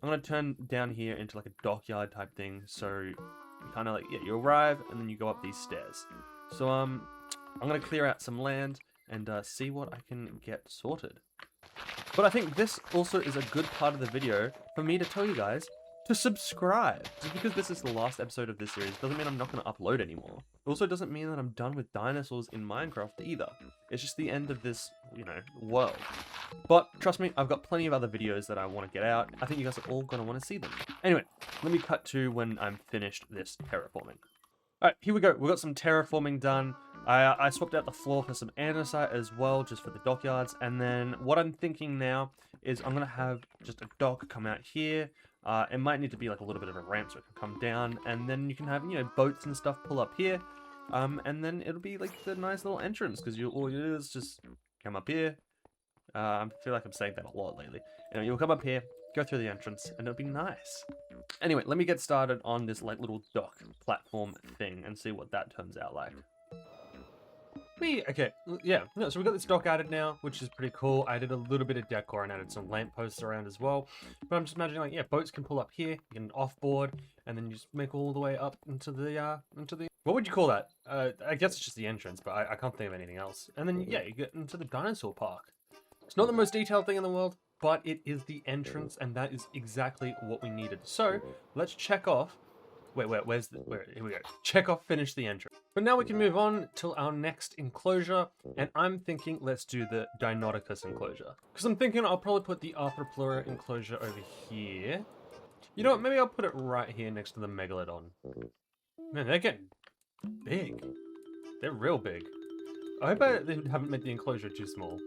I'm gonna turn down here into a dockyard type thing, so kind of you arrive and then you go up these stairs. So I'm gonna clear out some land and see what I can get sorted. But I think this also is a good part of the video for me to tell you guys to subscribe. Just because this is the last episode of this series doesn't mean I'm not going to upload anymore. It also doesn't mean that I'm done with dinosaurs in Minecraft either. It's just the end of this, world. But trust me, I've got plenty of other videos that I want to get out. I think you guys are all going to want to see them. Anyway, let me cut to when I'm finished this terraforming. Alright, here we go. We've got some terraforming done. I swapped out the floor for some andesite as well, just for the dockyards. And then what I'm thinking now is I'm going to have just a dock come out here. It might need to be a little bit of a ramp so it can come down. And then you can have, boats and stuff pull up here. And then it'll be the nice little entrance, because all you do is just come up here. I feel like I'm saying that a lot lately. Anyway, you'll come up here, go through the entrance, and it'll be nice. Anyway, let me get started on this little dock platform thing and see what that turns out like. Okay, yeah, no, so we've got this dock added now, which is pretty cool. I did a little bit of decor and added some lampposts around as well. But I'm just imagining, boats can pull up here, you can offboard, and then you just make all the way up into the, what would you call that? I guess it's just the entrance, but I can't think of anything else. And then, yeah, you get into the dinosaur park. It's not the most detailed thing in the world, but it is the entrance, and that is exactly what we needed. So, let's check off where's the, here we go. Check off, finish the entry. But now we can move on to our next enclosure, and I'm thinking let's do the Deinonychus enclosure. Because I'm thinking I'll probably put the Arthroplura enclosure over here. You know what, maybe I'll put it right here next to the Megalodon. Man, they're getting big. They're real big. I hope they haven't made the enclosure too small.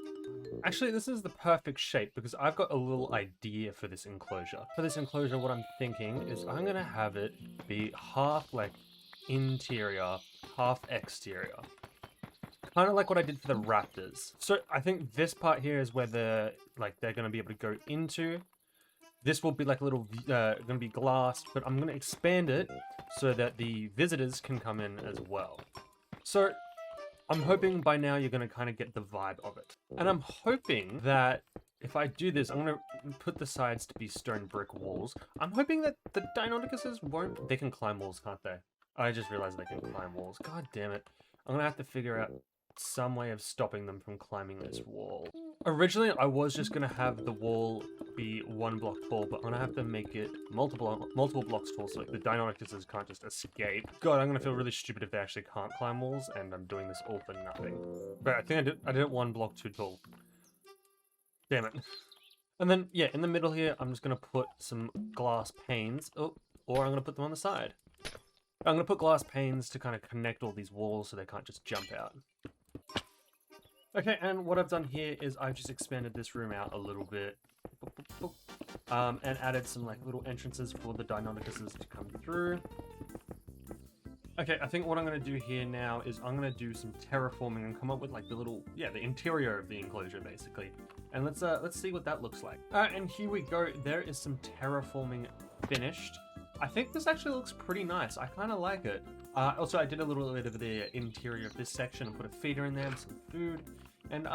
Actually, this is the perfect shape because I've got a little idea for this enclosure. For this enclosure, what I'm thinking is I'm going to have it be half like interior, half exterior. Kind of like what I did for the raptors. So I think this part here is where they're going to be able to go into. This will be like a little, going to be glassed, but I'm going to expand it so that the visitors can come in as well. So I'm hoping by now you're going to kind of get the vibe of it. And I'm hoping that if I do this, I'm going to put the sides to be stone brick walls. I'm hoping that the Deinonychuses won't... They can climb walls, can't they? I just realized they can climb walls. God damn it. I'm going to have to figure out some way of stopping them from climbing this wall. Originally, I was just going to have the wall be 1 block tall, but I'm going to have to make it multiple blocks tall so the Deinonychuses can't just escape. God, I'm going to feel really stupid if they actually can't climb walls, and I'm doing this all for nothing. But I think I did it 1 block too tall. Damn it. And then, yeah, in the middle here, I'm just going to put some glass panes, or I'm going to put them on the side. I'm going to put glass panes to kind of connect all these walls so they can't just jump out. Okay, and what I've done here is I've just expanded this room out a little bit. And added some like little entrances for the Deinonychuses to come through. Okay, I think what I'm going to do here now is I'm going to do some terraforming and come up with like the little, yeah, the interior of the enclosure basically. And let's see what that looks like. And here we go. There is some terraforming finished. I think this actually looks pretty nice. I kind of like it. Also, I did a little bit of the interior of this section and put a feeder in there and some food. And,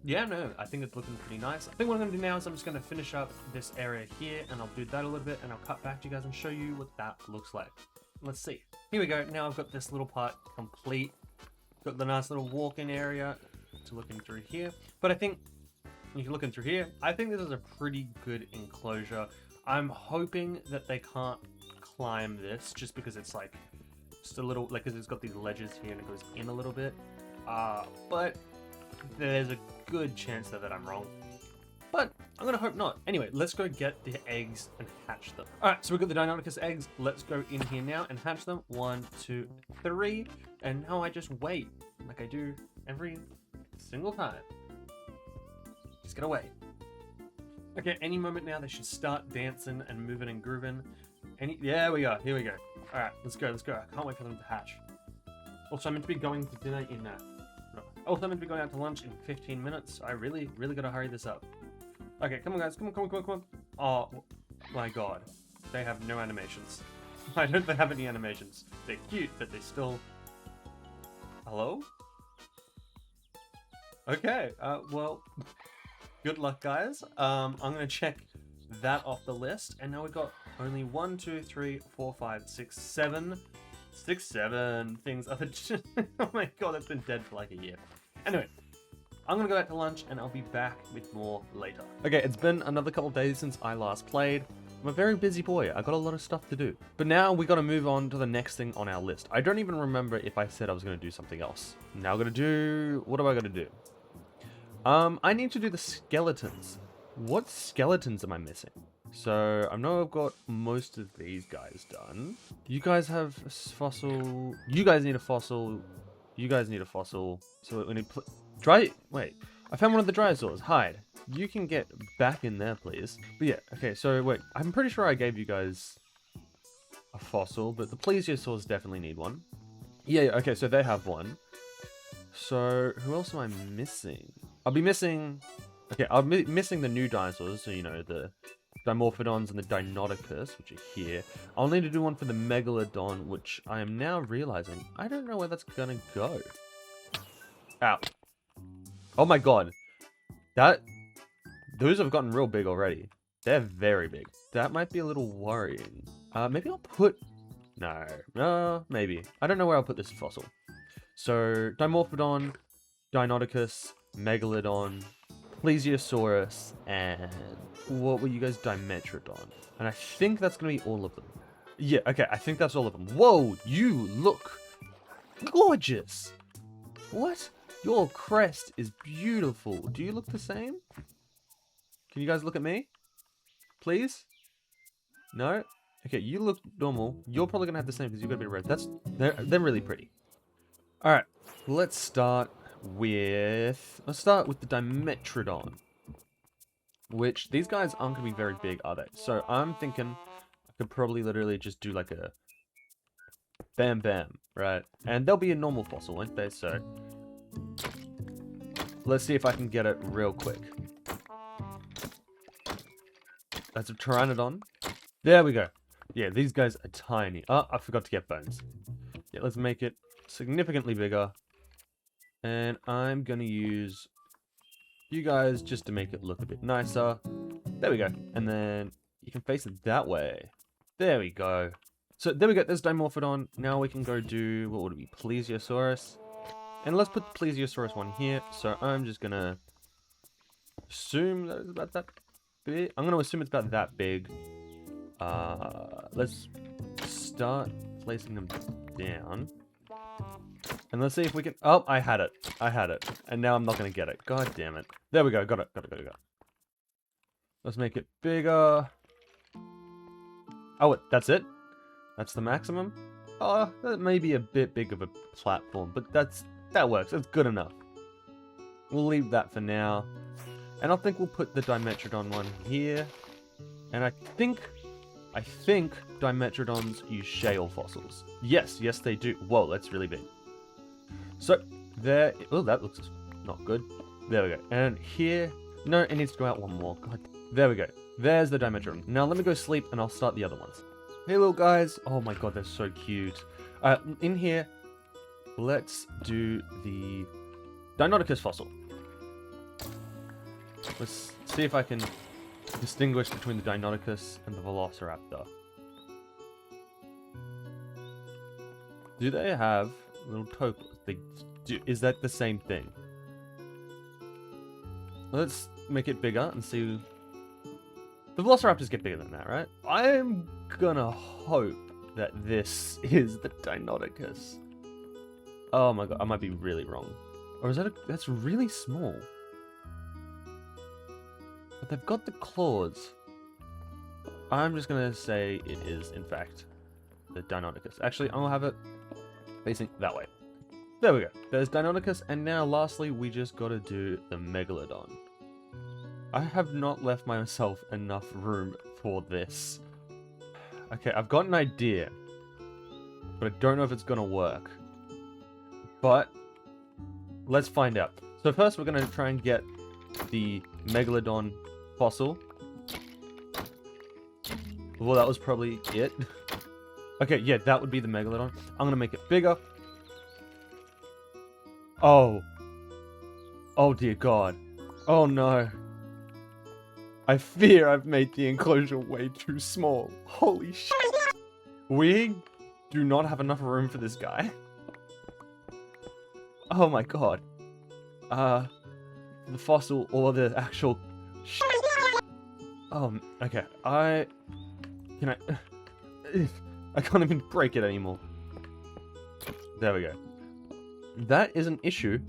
yeah, no, I think it's looking pretty nice. I think what I'm going to do now is I'm just going to finish up this area here, and I'll do that a little bit, and I'll cut back to you guys and show you what that looks like. Let's see. Here we go. Now I've got this little part complete. Got the nice little walk-in area to looking through here. But I think, if you're looking through here, I think this is a pretty good enclosure. I'm hoping that they can't climb this just because it's like just a little, like, because it's got these ledges here and it goes in a little bit. But there's a good chance that I'm wrong. But I'm gonna hope not. Anyway, let's go get the eggs and hatch them. Alright, so we've got the Deinonychus eggs. Let's go in here now and hatch them. 1, 2, 3. And now I just wait, like I do every single time. Just gotta wait. Okay, any moment now they should start dancing and moving and grooving. There we go, here we go. Alright, let's go. I can't wait for them to hatch. Also, I'm meant to be going to dinner in also, I'm meant to be going out to lunch in 15 minutes. I really gotta hurry this up. Okay, come on guys, come on. Oh my god, they have no animations. Why don't they have any animations? They're cute, but they still... Hello? Okay, well, good luck guys. I'm gonna check that off the list, and now we've got only 1, 2, 3, 4, 5, 6, 7 things. Oh my god, that's been dead for like a year. Anyway, I'm gonna go out to lunch and I'll be back with more later. Okay, it's been another couple days since I last played. I'm a very busy boy. I got a lot of stuff to do. But now we gotta move on to the next thing on our list. I don't even remember if I said I was gonna do something else. Now I'm gonna do... What am I gonna do? I need to do the skeletons. What skeletons am I missing? So, I know I've got most of these guys done. You guys have a fossil. You guys need a fossil. You guys need a fossil. So, we need... Wait. I found one of the Dryosaurs. Hide. You can get back in there, please. But yeah, okay, so wait. I'm pretty sure I gave you guys a fossil, but the Plesiosaurs definitely need one. Yeah, okay, so they have one. So, who else am I missing? I'll be missing... Okay, I'll be missing the new dinosaurs, so, you know, the Dimorphodons and the Deinonychus, which are here. I'll need to do one for the Megalodon, which I am now realizing I don't know where that's gonna go. Ow. Oh my god. Those have gotten real big already. They're very big. That might be a little worrying. Maybe I'll put... No, maybe. I don't know where I'll put this fossil. So, Dimorphodon, Deinonychus, Megalodon, Plesiosaurus, and what were you guys? Dimetrodon. And I think that's going to be all of them. Yeah, okay, I think that's all of them. Whoa, you look gorgeous. What? Your crest is beautiful. Do you look the same? Can you guys look at me? Please? No? Okay, you look normal. You're probably gonna have the same because you've got a bit of red. They're really pretty. Alright, let's start with the Dimetrodon. Which, these guys aren't gonna be very big, are they? So I'm thinking I could probably literally just do like a bam bam, right? And they'll be a normal fossil, won't they? So let's see if I can get it real quick. That's a Pteranodon. There we go. Yeah, these guys are tiny. Oh, I forgot to get bones. Yeah, let's make it significantly bigger. And I'm gonna use you guys just to make it look a bit nicer. There we go. And then you can face it that way. There we go. So there we go. There's Dimorphodon. Now we can go do, what would it be? Plesiosaurus. And let's put the Plesiosaurus one here. So I'm just gonna assume that it's about that big. I'm gonna assume it's about that big. Let's start placing them down. And let's see if we can... Oh, I had it. I had it. And now I'm not going to get it. God damn it. There we go. Got it. Got it. Let's make it bigger. Oh, wait, that's it? That's the maximum? Oh, that may be a bit big of a platform, but that works. That's good enough. We'll leave that for now. And I think we'll put the Dimetrodon one here. And I think Dimetrodons use shale fossils. Yes, they do. Whoa, that's really big. So, there... Oh, that looks not good. There we go. And here... No, it needs to go out one more. God. There we go. There's the Dimetrodon. Now let me go sleep and I'll start the other ones. Hey, little guys. Oh my god, they're so cute. In here, let's do the Deinonychus fossil. Let's see if I can distinguish between the Deinonychus and the Velociraptor. Do they have little tokens? They do. Is that the same thing? Let's make it bigger and see. The Velociraptors get bigger than that, right? I'm gonna hope that this is the Deinonychus. Oh my god, I might be really wrong. Or is that that's really small. But they've got the claws. I'm just gonna say it is, in fact, the Deinonychus. Actually, I'll have it facing that way. There we go. There's Deinonychus, and now lastly, we just gotta do the Megalodon. I have not left myself enough room for this. Okay, I've got an idea, but I don't know if it's gonna work. But let's find out. So first, we're gonna try and get the Megalodon fossil. Well, that was probably it. Okay, yeah, that would be the Megalodon. I'm gonna make it bigger. Oh. Oh dear god. Oh no. I fear I've made the enclosure way too small. Holy shit. We do not have enough room for this guy. Oh my god. The fossil or the actual okay. I can't even break it anymore. There we go. That is an issue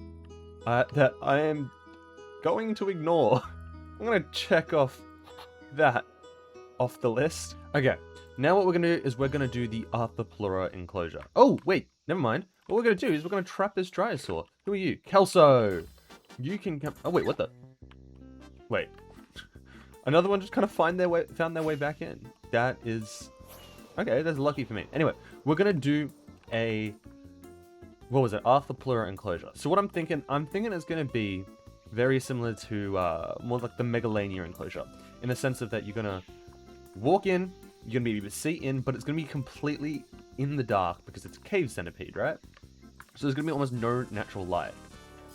that I am going to ignore. I'm going to check off that off the list. Okay, now what we're going to do is we're going to do the Arthropleura enclosure. Oh, wait, never mind. What we're going to do is we're going to trap this Dryosaur. Who are you? Kelso! You can come... Oh, wait, what the... Wait. Another one just kind of found their way back in. That is... Okay, that's lucky for me. Anyway, we're going to do a... What was it? Arthropleura enclosure. So what I'm thinking it's going to be very similar to more like the Megalania enclosure. In the sense of that you're going to walk in, you're going to be able to see in, but it's going to be completely in the dark because it's a cave centipede, right? So there's going to be almost no natural light.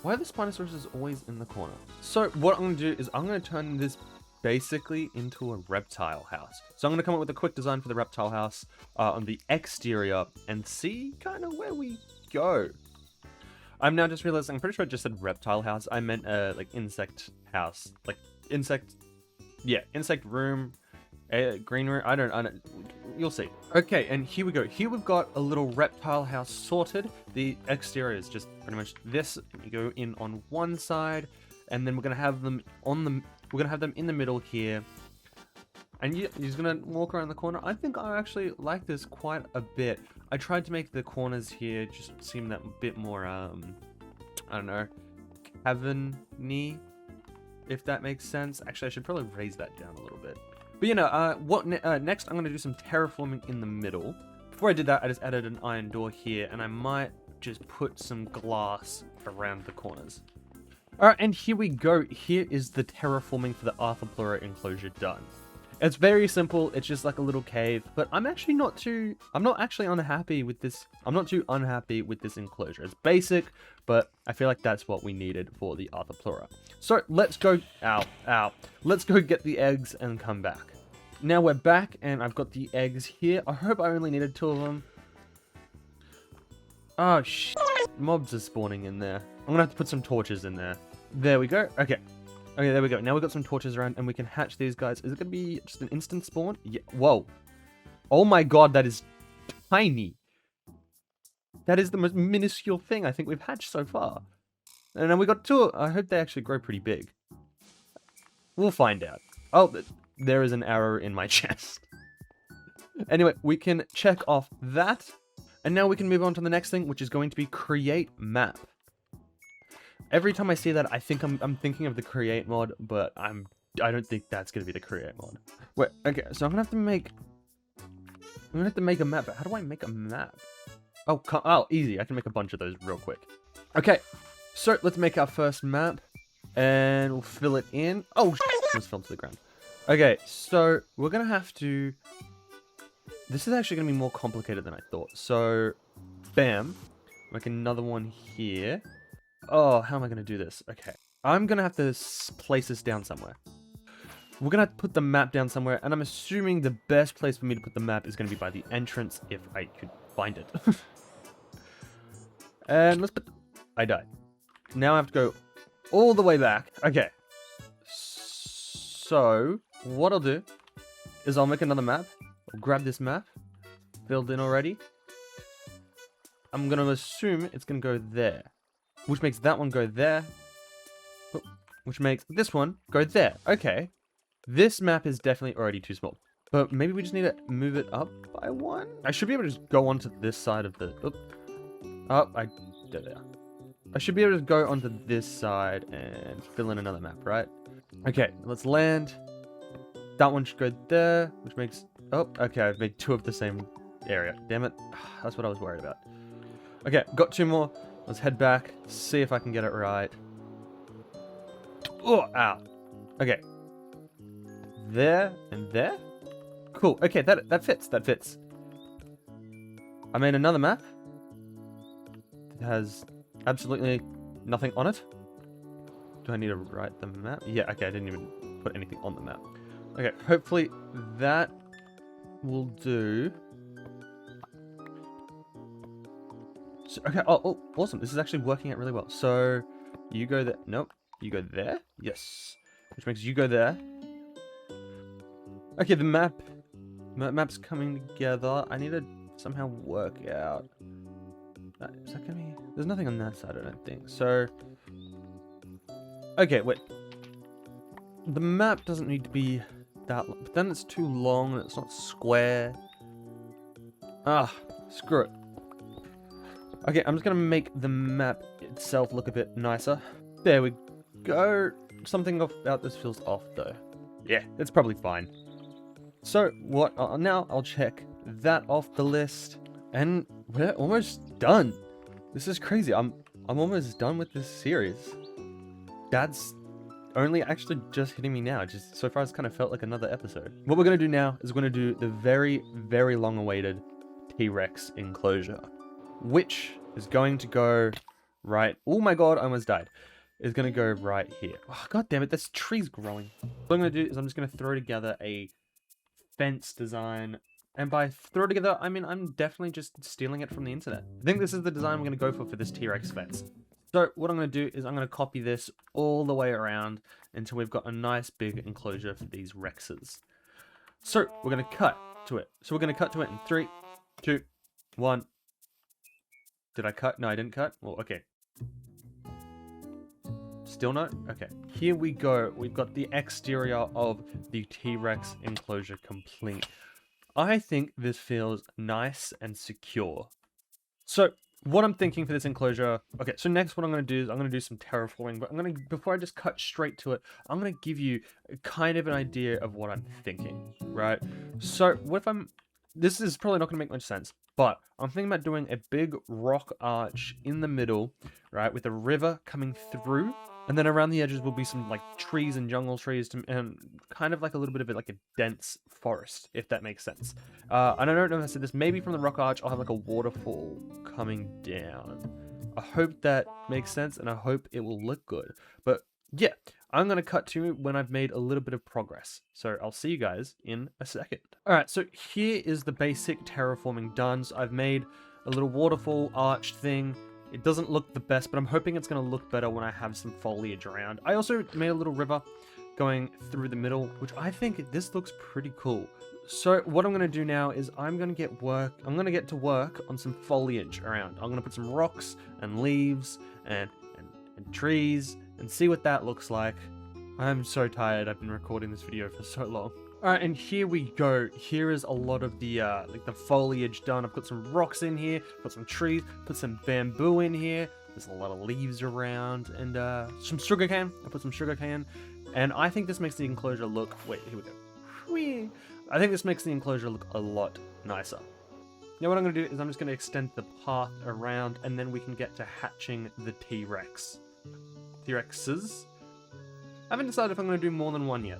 Why are the Spinosaurus always in the corner? So what I'm going to do is I'm going to turn this basically into a reptile house. So I'm going to come up with a quick design for the reptile house on the exterior and see kind of where we go. I'm now just realizing, I'm pretty sure I just said reptile house. I meant like insect house, like insect room, green room. I don't. you'll see. Okay, and here we go. Here we've got a little reptile house sorted. The exterior is just pretty much this. You go in on one side, and then we're gonna have them in the middle here. And you're just gonna walk around the corner. I think I actually like this quite a bit. I tried to make the corners here just seem that bit more, I don't know, cavern-y, if that makes sense. Actually, I should probably raise that down a little bit. But you know, next I'm gonna do some terraforming in the middle. Before I did that, I just added an iron door here, and I might just put some glass around the corners. Alright, and here we go. Here is the terraforming for the Archeology enclosure done. It's very simple. It's just like a little cave, but I'm not actually unhappy with this. I'm not too unhappy with this enclosure. It's basic, but I feel like that's what we needed for the Archeology. So let's go, let's go get the eggs and come back. Now we're back, and I've got the eggs here. I hope I only needed 2 of them. Oh, shit. Mobs are spawning in there. I'm gonna have to put some torches in there. There we go. Okay, there we go. Now we've got some torches around, and we can hatch these guys. Is it gonna be just an instant spawn? Yeah. Whoa. Oh my god, that is tiny. That is the most minuscule thing I think we've hatched so far. And then we got 2. I hope they actually grow pretty big. We'll find out. Oh, there is an arrow in my chest. Anyway, we can check off that. And now we can move on to the next thing, which is going to be create map. Every time I see that, I think I'm thinking of the create mod, but I don't think that's gonna be the create mod. Wait, okay, so I'm gonna have to make a map. But how do I make a map? Oh, easy. I can make a bunch of those real quick. Okay, so let's make our first map, and we'll fill it in. Oh, it was filled to the ground. Okay, so we're gonna have to. This is actually gonna be more complicated than I thought. So, bam, make another one here. Oh, how am I going to do this? Okay. I'm going to have to place this down somewhere. We're going to have to put the map down somewhere, and I'm assuming the best place for me to put the map is going to be by the entrance, if I could find it. And let's put... I died. Now I have to go all the way back. Okay. So, what I'll do is I'll make another map. I'll grab this map. Filled in already. I'm going to assume it's going to go there. Which makes that one go there. Which makes this one go there. Okay. This map is definitely already too small. But maybe we just need to move it up by 1? I should be able to just go onto this side of the... there. I should be able to go onto this side and fill in another map, right? Okay, let's land. That one should go there, which makes... Oh, okay, I've made 2 of the same area. Damn it. That's what I was worried about. Okay, got 2 more. Let's head back, see if I can get it right. Oh, ow. Okay. There and there? Cool. Okay, that fits. That fits. I made another map. It has absolutely nothing on it. Do I need to write the map? Yeah, okay, I didn't even put anything on the map. Okay, hopefully that will do. So, okay, oh, awesome. This is actually working out really well. So, you go there. Nope. You go there. Yes. Which makes you go there. Okay, the map's coming together. I need to somehow work out. Is that gonna be... There's nothing on that side, I don't think. So, okay, wait. The map doesn't need to be that long. But then it's too long and it's not square. Ah, screw it. Okay, I'm just gonna make the map itself look a bit nicer. There we go. Something about this feels off though. Yeah, it's probably fine. So what? Now I'll check that off the list, and we're almost done. This is crazy. I'm almost done with this series. That's only actually just hitting me now. Just so far, it's kind of felt like another episode. What we're gonna do now is we're gonna do the very, very long-awaited T-Rex enclosure, which is going to go right... Oh my god, I almost died. It's going to go right here. Oh, god damn it, this tree's growing. What I'm going to do is I'm just going to throw together a fence design. And by throw together, I mean I'm definitely just stealing it from the internet. I think this is the design we're going to go for this T-Rex fence. So what I'm going to do is I'm going to copy this all the way around until we've got a nice big enclosure for these Rexes. So we're going to cut to it. So we're going to cut to it in 3, 2, 1. Did I cut? No, I didn't cut. Well, okay. Still no? Okay. Here we go. We've got the exterior of the T-Rex enclosure complete. I think this feels nice and secure. So, what I'm thinking for this enclosure... Okay, so next what I'm going to do is I'm going to do some terraforming, but before I just cut straight to it, I'm going to give you kind of an idea of what I'm thinking, right? So, what if I'm... This is probably not going to make much sense, but I'm thinking about doing a big rock arch in the middle, right, with a river coming through, and then around the edges will be some like trees and jungle trees, and kind of like a little bit of like a dense forest, if that makes sense. And I don't know if I said this. Maybe from the rock arch, I'll have like a waterfall coming down. I hope that makes sense, and I hope it will look good. But yeah, I'm going to cut to when I've made a little bit of progress. So I'll see you guys in a second. All right, so here is the basic terraforming done. So I've made a little waterfall arched thing. It doesn't look the best, but I'm hoping it's going to look better when I have some foliage around. I also made a little river going through the middle, which I think this looks pretty cool. So what I'm going to do now is I'm going to get to work on some foliage around. I'm going to put some rocks and leaves and trees and see what that looks like. I'm so tired. I've been recording this video for so long. All right, and here we go. Here is a lot of the like the foliage done. I've got some rocks in here, got some trees, put some bamboo in here. There's a lot of leaves around, and some sugarcane. I put some sugarcane, and I think this makes the enclosure look. Wait, here we go. Whee! I think this makes the enclosure look a lot nicer. Now what I'm going to do is I'm just going to extend the path around, and then we can get to hatching the T-Rex. T-Rexes. I haven't decided if I'm going to do more than one yet.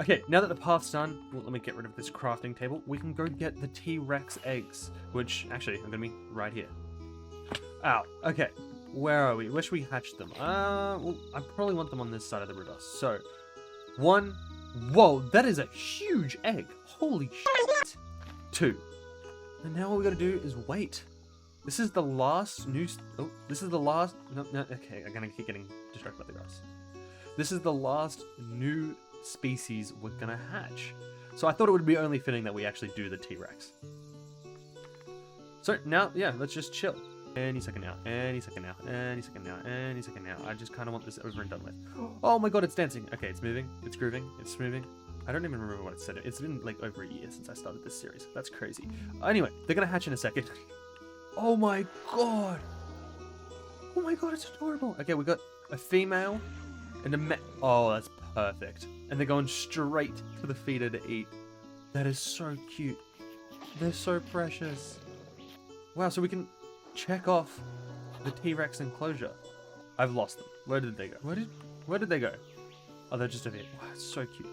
Okay, now that the path's done, well, let me get rid of this crafting table. We can go get the T-Rex eggs, which actually are going to be right here. Ow. Okay, where are we? Where should we hatch them? Well, I probably want them on this side of the river. So, 1. Whoa, that is a huge egg. Holy shit. 2. And now all we got to do is wait. This is the last new... Oh, this is the last... No, okay, I'm going to keep getting distracted by the grass. This is the last new species we're gonna hatch. So I thought it would be only fitting that we actually do the T-Rex. So now, yeah, let's just chill. Any second now, any second now, any second now, any second now. I just kind of want this over and done with. Oh my god, it's dancing. Okay, it's moving, it's grooving, it's moving. I don't even remember what it said. It's been like over a year since I started this series. That's crazy. Anyway, they're gonna hatch in a second. Oh my god. Oh my god, it's adorable. Okay, we got a female and a oh, that's perfect. And they're going straight to the feeder to eat. That is so cute. They're so precious. Wow, so we can check off the T-Rex enclosure. I've lost them. Where did they go? Where did they go? Oh, they're just over here. Wow, it's so cute.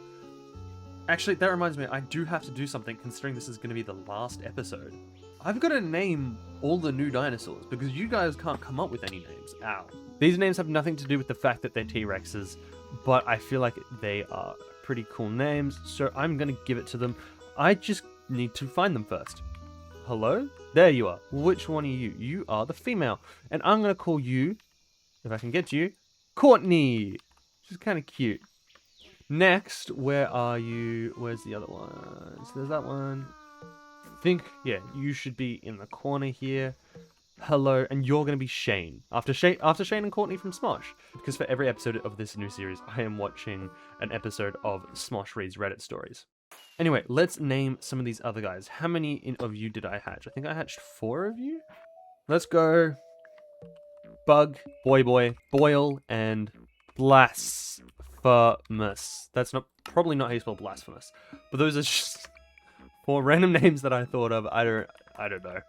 Actually, that reminds me, I do have to do something considering this is going to be the last episode. I've got to name all the new dinosaurs because you guys can't come up with any names. Ow. These names have nothing to do with the fact that they're T-Rexes, but I feel like they are pretty cool names, so I'm going to give it to them. I just need to find them first. Hello? There you are. Which one are you? You are the female. And I'm going to call you, if I can get you, Courtney. Which is kind of cute. Next, where are you? Where's the other one? So there's that one. I think, yeah, you should be in the corner here. Hello, and you're going to be Shane. After Shane and Courtney from Smosh. Because for every episode of this new series, I am watching an episode of Smosh Reads Reddit Stories. Anyway, let's name some of these other guys. How many of you did I hatch? I think I hatched 4 of you? Let's go. Bug, Boy, Boyle, and Blasphemous. That's probably not how you spell blasphemous. But those are just 4 random names that I thought of. I don't know.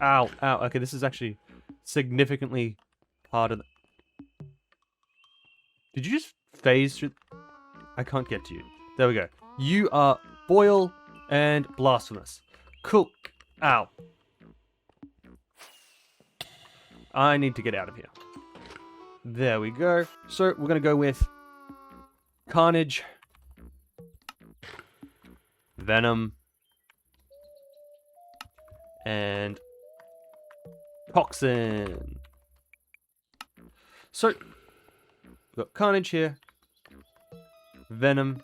Ow, ow. Okay, this is actually significantly harder. Did you just phase through? I can't get to you. There we go. You are Boyle and Blasphemous. Cool. Ow. I need to get out of here. There we go. So we're going to go with Carnage, Venom, and Toxin. So, we've got Carnage here, Venom,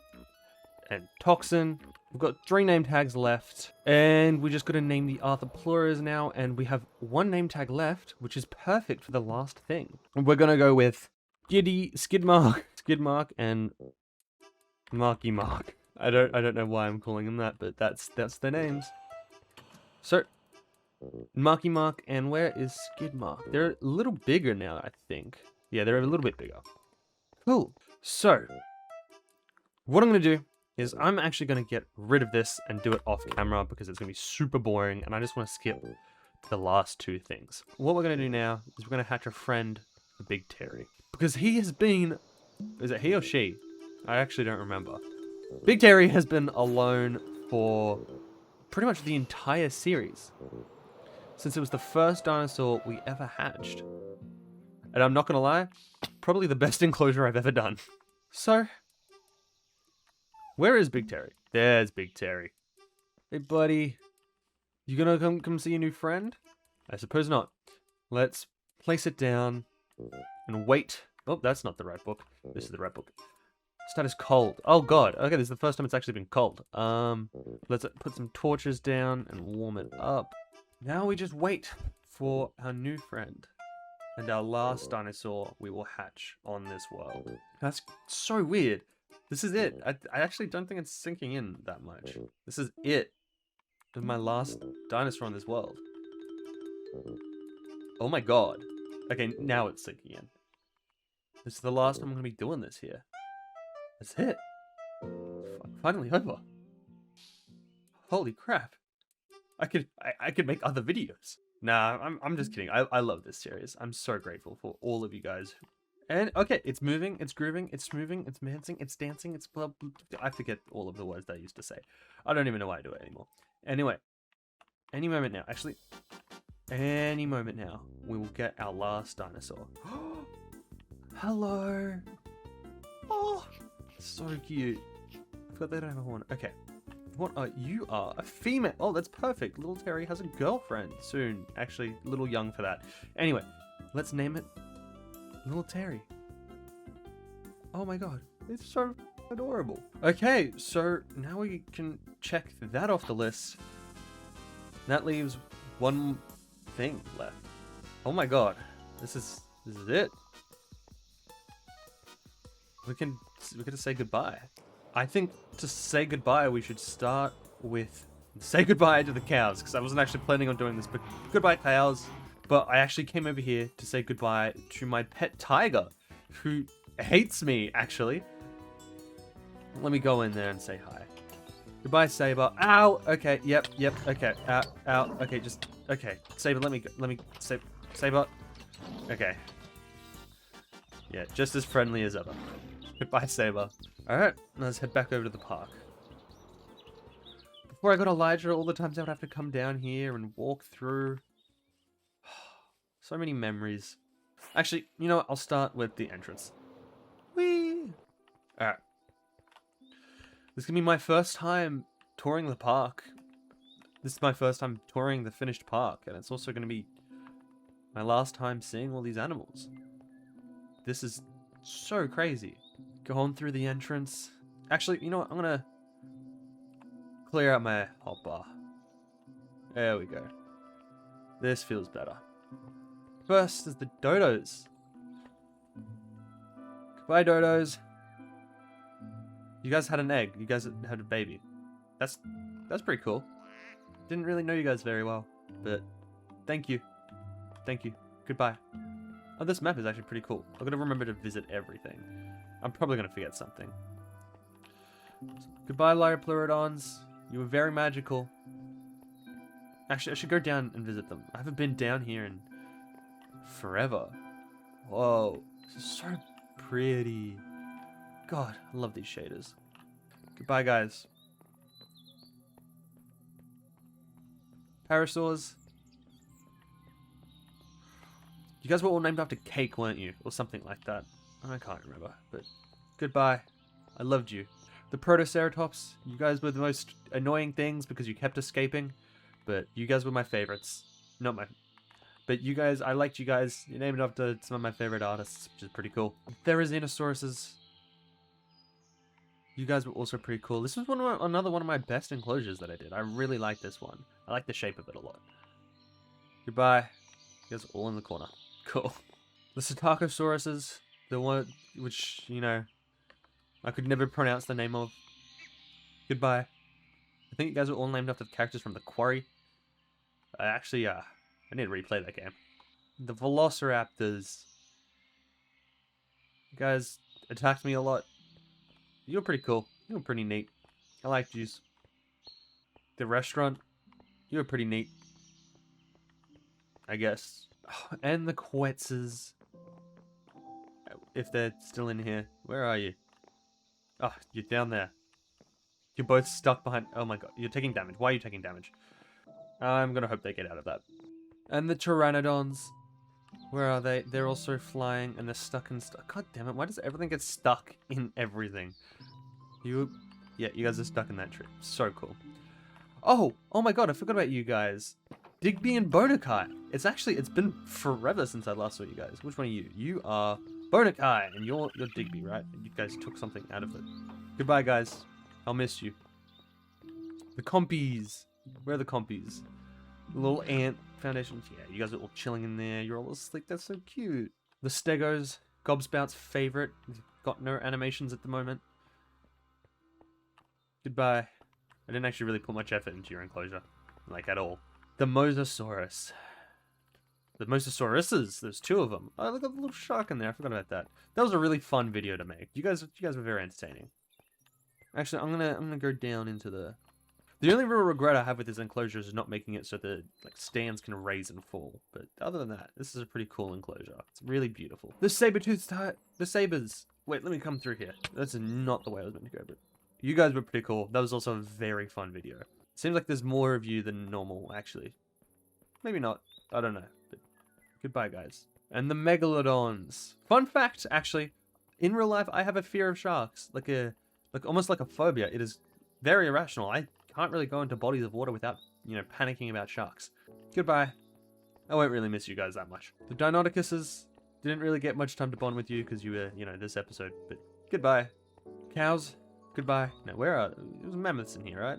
and Toxin. We've got 3 name tags left, and we just got to name the Arthropleuras now, and we have 1 name tag left, which is perfect for the last thing. And we're gonna go with Skidmark, and Marky Mark. I don't know why I'm calling them that, but that's their names. So, Marky Mark, and where is Skidmark? They're a little bigger now, I think. Yeah, they're a little bit bigger. Cool. So, what I'm gonna do is I'm actually going to get rid of this and do it off camera because it's going to be super boring and I just want to skip the last 2 things. What we're going to do now is we're going to hatch a friend for Big Terry. Because he has been... Is it he or she? I actually don't remember. Big Terry has been alone for pretty much the entire series. Since it was the first dinosaur we ever hatched. And I'm not going to lie, probably the best enclosure I've ever done. So... Where is Big Terry? There's Big Terry. Hey, buddy. You gonna come see your new friend? I suppose not. Let's place it down and wait. Oh, that's not the right book. This is the right book. Status cold. Oh, God. Okay, this is the first time it's actually been cold. Let's put some torches down and warm it up. Now we just wait for our new friend and our last dinosaur we will hatch on this world. That's so weird. This is it. I actually don't think it's sinking in that much. This is it. This is my last dinosaur on this world. Oh my god. Okay, now it's sinking in. This is the last time I'm going to be doing this here. That's it. Finally over. Holy crap. I could make other videos. Nah, I'm just kidding. I love this series. I'm so grateful for all of you guys. And, okay, it's moving, it's grooving, it's moving, it's dancing, it's... I forget all of the words that I used to say. I don't even know why I do it anymore. Anyway, any moment now, actually, any moment now, we will get our last dinosaur. Hello! Oh, so cute. I forgot they don't have a horn. Okay, what are you? Are a female. Oh, that's perfect. Little Terry has a girlfriend soon. Actually, a little young for that. Anyway, let's name it Little Terry. Oh my god, it's so adorable. Okay, so now we can check that off the list. That leaves 1 thing left. Oh my god, this is it. We're gonna say goodbye. I think to say goodbye, we should start with say goodbye to the cows, because I wasn't actually planning on doing this, but goodbye cows. But I actually came over here to say goodbye to my pet tiger, who hates me, actually. Let me go in there and say hi. Goodbye, Saber. Ow! Okay, yep, okay. Ow, okay, okay. Saber, let me, Saber. Okay. Yeah, just as friendly as ever. Goodbye, Saber. Alright, let's head back over to the park. Before I got Elijah, all the times I would have to come down here and walk through... So many memories. Actually, you know what? I'll start with the entrance. Whee! Alright. This is going to be my first time touring the park. This is my first time touring the finished park. And it's also going to be my last time seeing all these animals. This is so crazy. Going through the entrance. Actually, you know what? I'm going to clear out my hotbar. There we go. This feels better. First is the dodos. Goodbye, dodos. You guys had an egg. You guys had a baby. That's pretty cool. Didn't really know you guys very well, but thank you. Thank you. Goodbye. Oh, this map is actually pretty cool. I'm gonna remember to visit everything. I'm probably gonna forget something. So, goodbye, Lyraplurodons. You were very magical. Actually, I should go down and visit them. I haven't been down here in forever. Whoa, this is so pretty. God, I love these shaders. Goodbye, guys. Parasaurs. You guys were all named after cake, weren't you? Or something like that. I can't remember, but goodbye. I loved you. The Protoceratops, you guys were the most annoying things because you kept escaping, but you guys were my favorites. Not my... But you guys, I liked you guys. You named after some of my favorite artists, which is pretty cool. Therizinosaurus. You guys were also pretty cool. This was another one of my best enclosures that I did. I really like this one. I like the shape of it a lot. Goodbye. You guys are all in the corner. Cool. The Psittacosauruses, the one which, you know, I could never pronounce the name of. Goodbye. I think you guys are all named after the characters from The Quarry. I need to replay that game. The Velociraptors. You guys attacked me a lot. You were pretty cool. You were pretty neat. I liked yous. The restaurant. You were pretty neat. I guess. Oh, and the Quetzes. If they're still in here. Where are you? Oh, you're down there. You're both stuck behind... Oh my god, you're taking damage. Why are you taking damage? I'm gonna hope they get out of that. And the Pteranodons. Where are they? They're also flying and they're stuck in stuff. God damn it, why does everything get stuck in everything? Yeah, you guys are stuck in that tree. So cool. Oh my god, I forgot about you guys. Digby and Bonakai. It's been forever since I last saw you guys. Which one are you? You are Bonakai and you're Digby, right? You guys took something out of it. Goodbye, guys. I'll miss you. The compies. Where are the compies? The little ant foundations. Yeah, you guys are all chilling in there. You're all asleep. That's so cute. The Stegos. Gobspout's favorite. He's got no animations at the moment. Goodbye. I didn't actually really put much effort into your enclosure. Like, at all. The Mosasaurus. The Mosasauruses. There's two of them. Oh, look at the little shark in there. I forgot about that. That was a really fun video to make. You guys were very entertaining. Actually, I'm gonna go down into the... The only real regret I have with this enclosure is not making it so the stands can raise and fall. But other than that, this is a pretty cool enclosure. It's really beautiful. The the sabers. Wait, let me come through here. That's not the way I was meant to go, but you guys were pretty cool. That was also a very fun video. Seems like there's more of you than normal, actually. Maybe not. I don't know. But goodbye, guys. And the Megalodons. Fun fact, actually, in real life, I have a fear of sharks. Almost like a phobia. It is very irrational. I can't really go into bodies of water without, panicking about sharks. Goodbye. I won't really miss you guys that much. The Deinonychuses didn't really get much time to bond with you because you were, this episode. But goodbye. Cows. Goodbye. Now, where are... There was mammoths in here, right?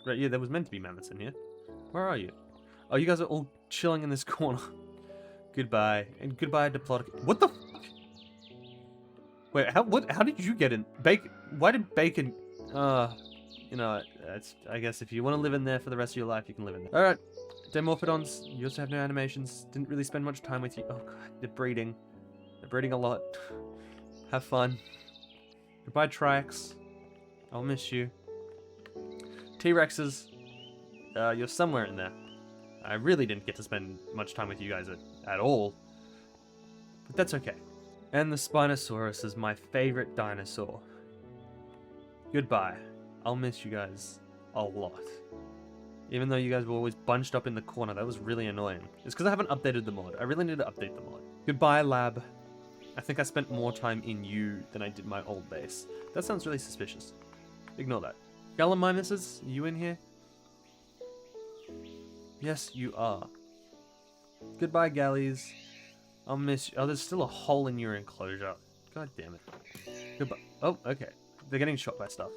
Right, yeah, there was meant to be mammoths in here. Where are you? Oh, you guys are all chilling in this corner. Goodbye. And goodbye, Diplodocus. What the f... Wait, how did you get in? Why did Bacon... I guess if you want to live in there for the rest of your life, you can live in there. Alright. Dimorphodons, you also have no animations. Didn't really spend much time with you. Oh god, they're breeding. They're breeding a lot. Have fun. Goodbye, Triax. I'll miss you. T-Rexes. You're somewhere in there. I really didn't get to spend much time with you guys at all. But that's okay. And the Spinosaurus is my favorite dinosaur. Goodbye. I'll miss you guys a lot. Even though you guys were always bunched up in the corner, that was really annoying. It's because I haven't updated the mod. I really need to update the mod. Goodbye, lab. I think I spent more time in you than I did my old base. That sounds really suspicious. Ignore that. Gallimimuses, you in here? Yes, you are. Goodbye, galleys. I'll miss you. Oh, there's still a hole in your enclosure. God damn it. Goodbye. Oh, okay. They're getting shot by stuff.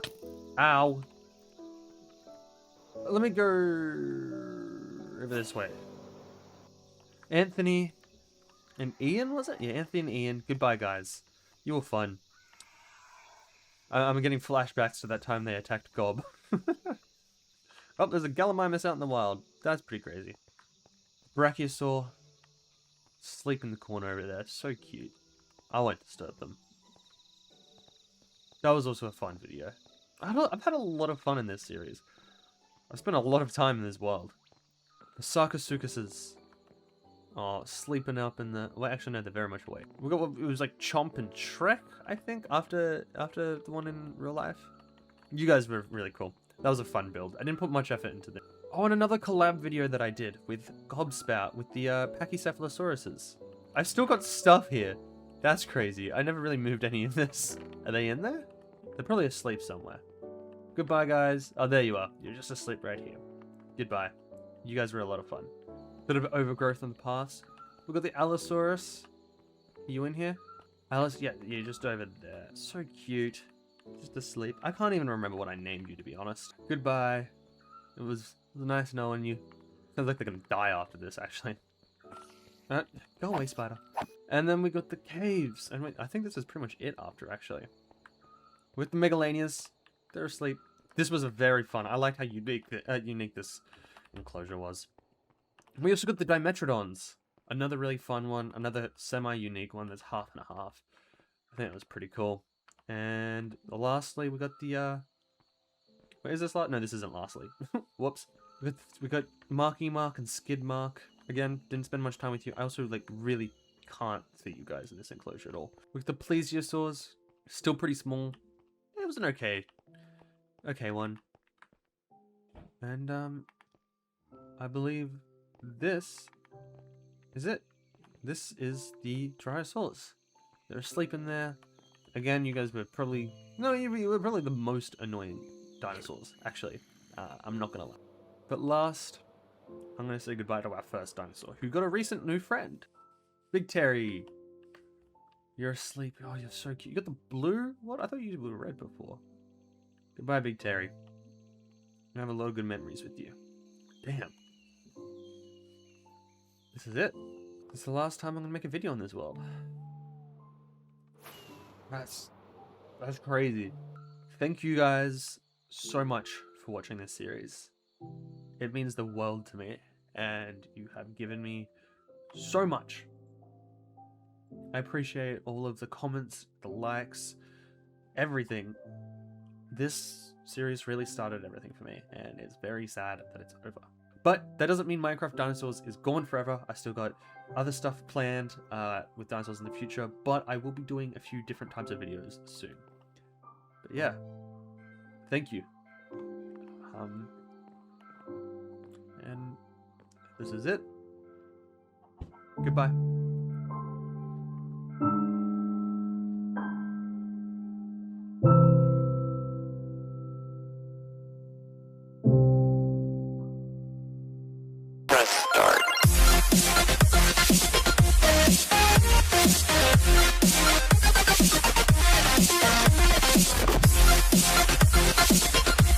Ow. Let me go over this way. Anthony and Ian, was it? Yeah, Anthony and Ian. Goodbye, guys. You were fun. I'm getting flashbacks to that time they attacked Gob. Oh, there's a Gallimimus out in the wild. That's pretty crazy. Brachiosaur. Sleep in the corner over there. So cute. I won't disturb them. That was also a fun video. I've had a lot of fun in this series. I've spent a lot of time in this world. The Sarcosuchuses. Oh, sleeping up in the... Well, actually, no, they're very much awake. We got it was like Chomp and Trek, I think, after the one in real life. You guys were really cool. That was a fun build. I didn't put much effort into this. Oh, and another collab video that I did with Gobspout with the Pachycephalosauruses. I've still got stuff here. That's crazy. I never really moved any of this. Are they in there? They're probably asleep somewhere. Goodbye, guys. Oh, there you are. You're just asleep right here. Goodbye. You guys were a lot of fun. Bit of overgrowth in the past. We've got the Allosaurus. Are you in here? Alice, yeah, you're just over there. So cute. Just asleep. I can't even remember what I named you, to be honest. Goodbye. It was nice knowing you. Sounds like they're gonna die after this, actually. Go away, spider. And then we got the caves. And wait, I think this is pretty much it after, actually. With the Megalanias, they're asleep. This was a very fun. I like how unique this enclosure was. We also got the Dimetrodons. Another really fun one. Another semi-unique one. There's half and a half. I think that was pretty cool. And lastly, we got the wait, is this last? No, this isn't lastly. Whoops. We got Marky Mark and Skid Mark. Again, didn't spend much time with you. I also like really can't see you guys in this enclosure at all. With the Plesiosaurs, still pretty small. It was an okay one. And I believe this is it. This is the Tyrannosaurus. They're asleep in there. Again, you guys were probably... No, you were probably the most annoying dinosaurs, actually. I'm not gonna lie. But last, I'm gonna say goodbye to our first dinosaur, who got a recent new friend. Big Terry. You're asleep. Oh, you're so cute. You got the blue? What? I thought you were red before. Goodbye, Big Terry. I have a lot of good memories with you. Damn. This is it. This is the last time I'm gonna make a video on this world. That's crazy. Thank you guys so much for watching this series. It means the world to me, and you have given me so much. I appreciate all of the comments, the likes, everything. This series really started everything for me, and it's very sad that it's over. But that doesn't mean Minecraft Dinosaurs is gone forever. I still got other stuff planned with dinosaurs in the future, but I will be doing a few different types of videos soon. But yeah, thank you. And this is it. Goodbye.